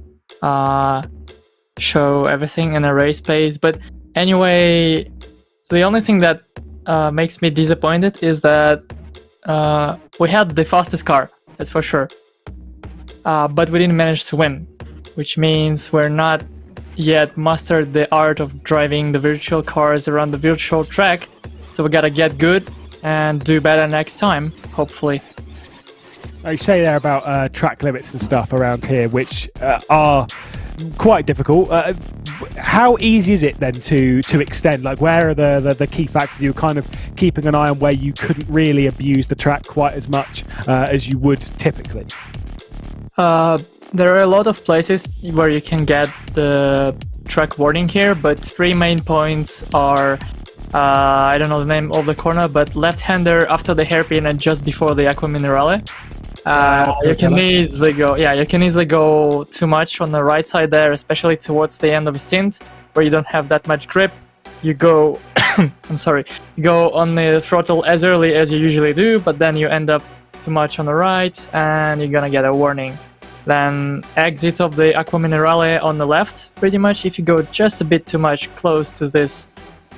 show everything in a race pace. But anyway, the only thing that makes me disappointed is that we had the fastest car, that's for sure. But we didn't manage to win, which means we're not yet mastered the art of driving the virtual cars around the virtual track. So we gotta get good and do better next time, hopefully. You say there about track limits and stuff around here, which are quite difficult. How easy is it then to extend? Like, where are the key factors you're kind of keeping an eye on where you couldn't really abuse the track quite as much as you would typically? There are a lot of places where you can get the track warning here, but three main points are I don't know the name of the corner, but left-hander after the hairpin and just before the Aqua Minerale. You can easily go too much on the right side there, especially towards the end of a stint where you don't have that much grip. You go you go on the throttle as early as you usually do, but then you end up too much on the right and you're gonna get a warning. Then exit of the Aqua Minerale on the left, pretty much. If you go just a bit too much close to this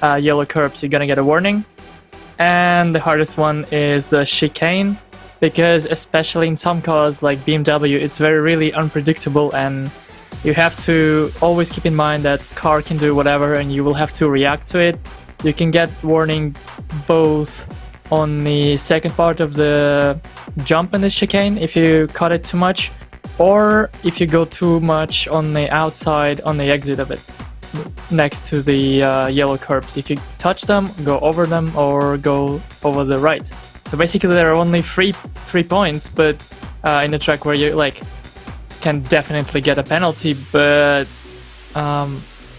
yellow curbs, you're gonna get a warning. And the hardest one is the chicane, because especially in some cars like BMW, it's really unpredictable and you have to always keep in mind that car can do whatever and you will have to react to it. You can get warning both on the second part of the jump in the chicane if you cut it too much, or if you go too much on the outside on the exit of it, next to the yellow curbs. If you touch them, go over them, or go over the right. So basically there are only three points, but in a track where you like can definitely get a penalty, but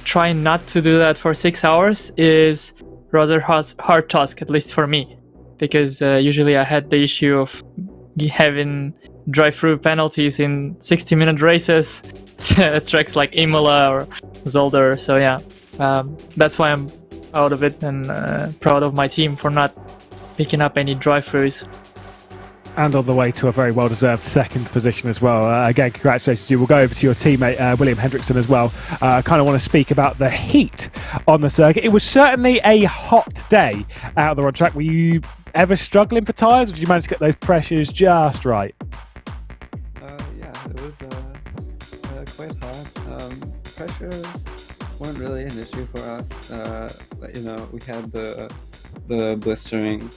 trying not to do that for 6 hours is rather hard task, at least for me, because usually I had the issue of having drive-through penalties in 60-minute races, tracks like Imola or Zolder. So yeah, that's why I'm out of it, and proud of my team for not picking up any drive-throughs. And on the way to a very well-deserved second position as well. Again, congratulations to you. We'll go over to your teammate, William Hendrickson, as well. I kind of want to speak about the heat on the circuit. It was certainly a hot day out there on track. Were you ever struggling for tyres, or did you manage to get those pressures just right? Yeah, it was quite hot. Pressures weren't really an issue for us. But, we had the blistering,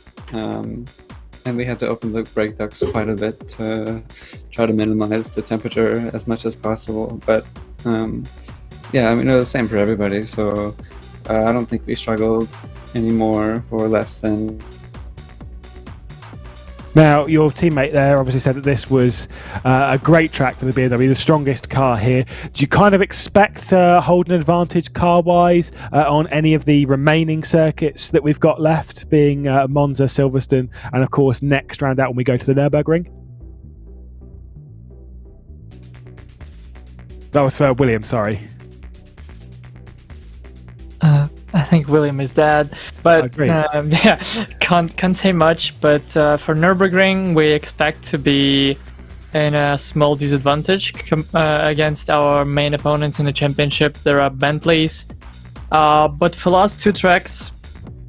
and we had to open the brake ducts quite a bit to try to minimize the temperature as much as possible. But yeah, I mean, it was the same for everybody. So I don't think we struggled any more or less than. Now, your teammate there obviously said that this was a great track for the BMW, the strongest car here. Do you kind of expect to hold an advantage car-wise on any of the remaining circuits that we've got left, being Monza, Silverstone, and of course next round out when we go to the Nurburgring? That was for William, sorry. I think William is dead, but yeah, can't say much. But for Nurburgring, we expect to be in a small disadvantage against our main opponents in the championship. There are Bentleys, but for last two tracks,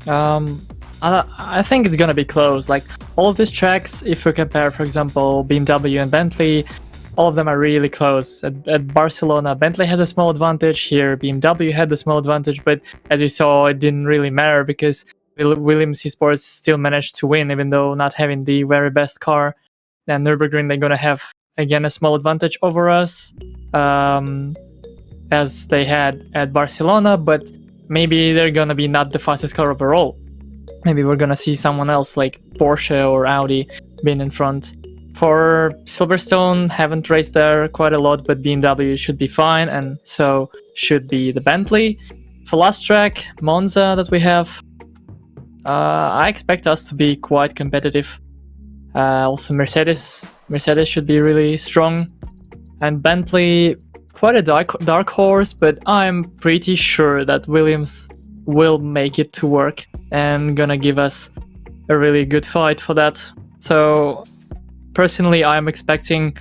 I think it's gonna be close. Like all of these tracks, if we compare, for example, BMW and Bentley, all of them are really close. At Barcelona, Bentley has a small advantage. Here, BMW had the small advantage, but as you saw, it didn't really matter because Williams Esports still managed to win, even though not having the very best car. And Nürburgring, they're going to have, again, a small advantage over us, as they had at Barcelona, but maybe they're going to be not the fastest car overall. Maybe we're going to see someone else like Porsche or Audi being in front. For Silverstone, haven't raced there quite a lot, but BMW should be fine, and so should be the Bentley. For last track, Monza, that we have, I expect us to be quite competitive. Also Mercedes should be really strong, and Bentley, quite a dark horse, but I'm pretty sure that Williams will make it to work and gonna give us a really good fight for that. So personally, I'm expecting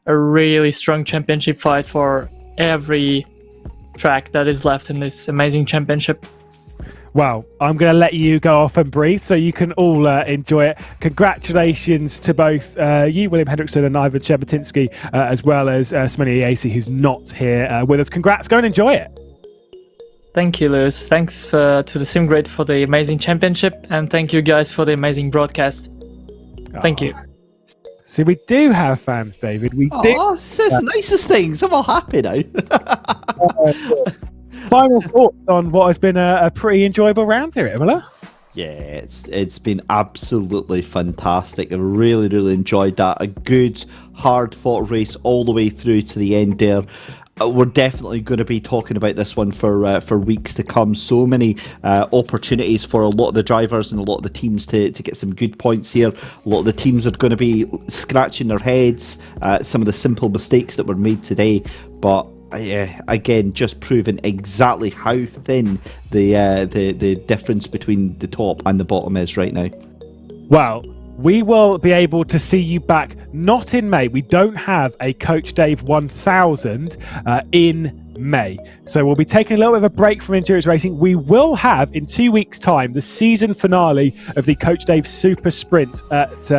a really strong championship fight for every track that is left in this amazing championship. Well, I'm going to let you go off and breathe so you can all enjoy it. Congratulations to both you, William Hendrickson, and Ivan Shebatinsky, as well as Semenya Iasi, who's not here with us. Congrats, go and enjoy it. Thank you, Lewis. Thanks to the SimGrid for the amazing championship, and thank you guys for the amazing broadcast. Thank you. See, we do have fans, David. We do. Oh, it's the nicest things. I'm all happy now. Final thoughts on what has been a pretty enjoyable round here at Imola? Yeah, it's been absolutely fantastic. I really, really enjoyed that. A good, hard-fought race all the way through to the end there. We're definitely going to be talking about this one for weeks to come. So many opportunities for a lot of the drivers and a lot of the teams to get some good points here. A lot of the teams are going to be scratching their heads at some of the simple mistakes that were made today. But again, just proving exactly how thin the difference between the top and the bottom is right now. Well, we will be able to see you back, not in May. We don't have a Coach Dave 1000 in May. So we'll be taking a little bit of a break from endurance racing. We will have in 2 weeks' time the season finale of the Coach Dave Super Sprint at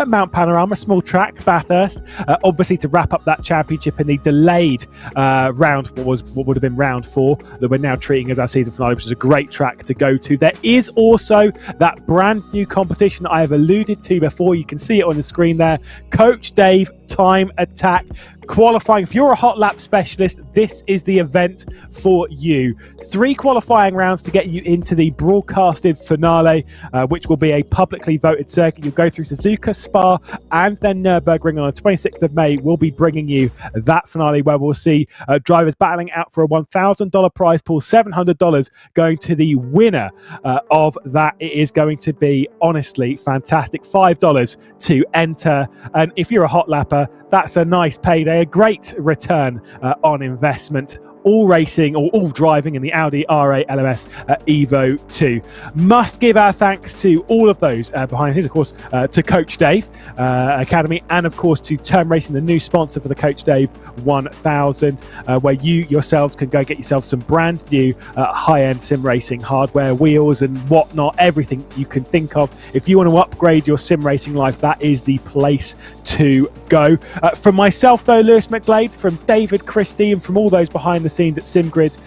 Mount Panorama, small track, Bathurst. Obviously to wrap up that championship in the delayed round, what would have been round 4, that we're now treating as our season finale, which is a great track to go to. There is also that brand new competition that I have alluded to before. You can see it on the screen there. Coach Dave Time Attack qualifying. If you're a hot lap specialist, this is the event for you. 3 qualifying rounds to get you into the broadcasted finale, which will be a publicly voted circuit. You'll go through Suzuka, Spa, and then Nurburgring on the 26th of May. We'll be bringing you that finale where we'll see drivers battling out for a $1,000 prize pool, $700 going to the winner of that. It is going to be honestly fantastic. $5 to enter, and if you're a hot lapper, that's a nice payday, a great return on investment. All racing or all driving in the Audi R8 LMS Evo 2. Must give our thanks to all of those behind the scenes, of course, to Coach Dave Academy, and of course to Turn Racing, the new sponsor for the Coach Dave 1000, where you yourselves can go get yourself some brand new high-end sim racing hardware, wheels and whatnot, everything you can think of. If you want to upgrade your sim racing life, that is the place to go. From myself though, Lewis McGlade, from David Christie, and from all those behind the scenes at SimGrid,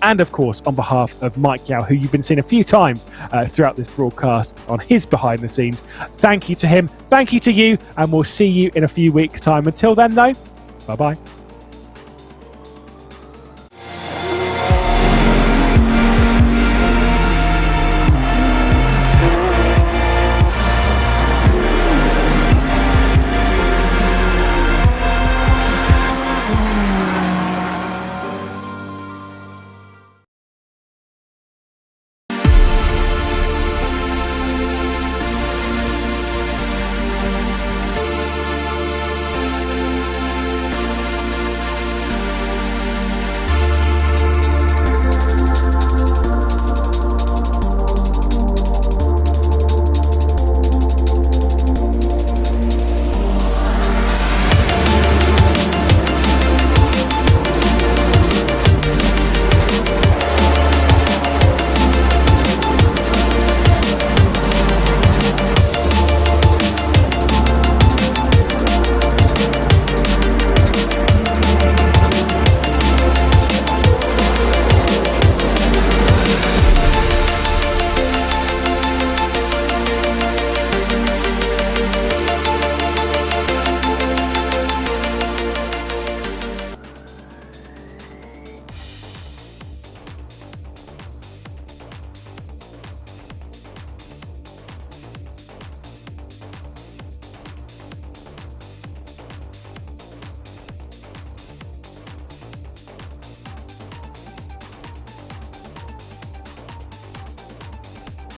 and of course on behalf of Mike Yao, who you've been seeing a few times throughout this broadcast on his behind the scenes, thank you to him, thank you to you, and we'll see you in a few weeks time. Until then though, bye bye.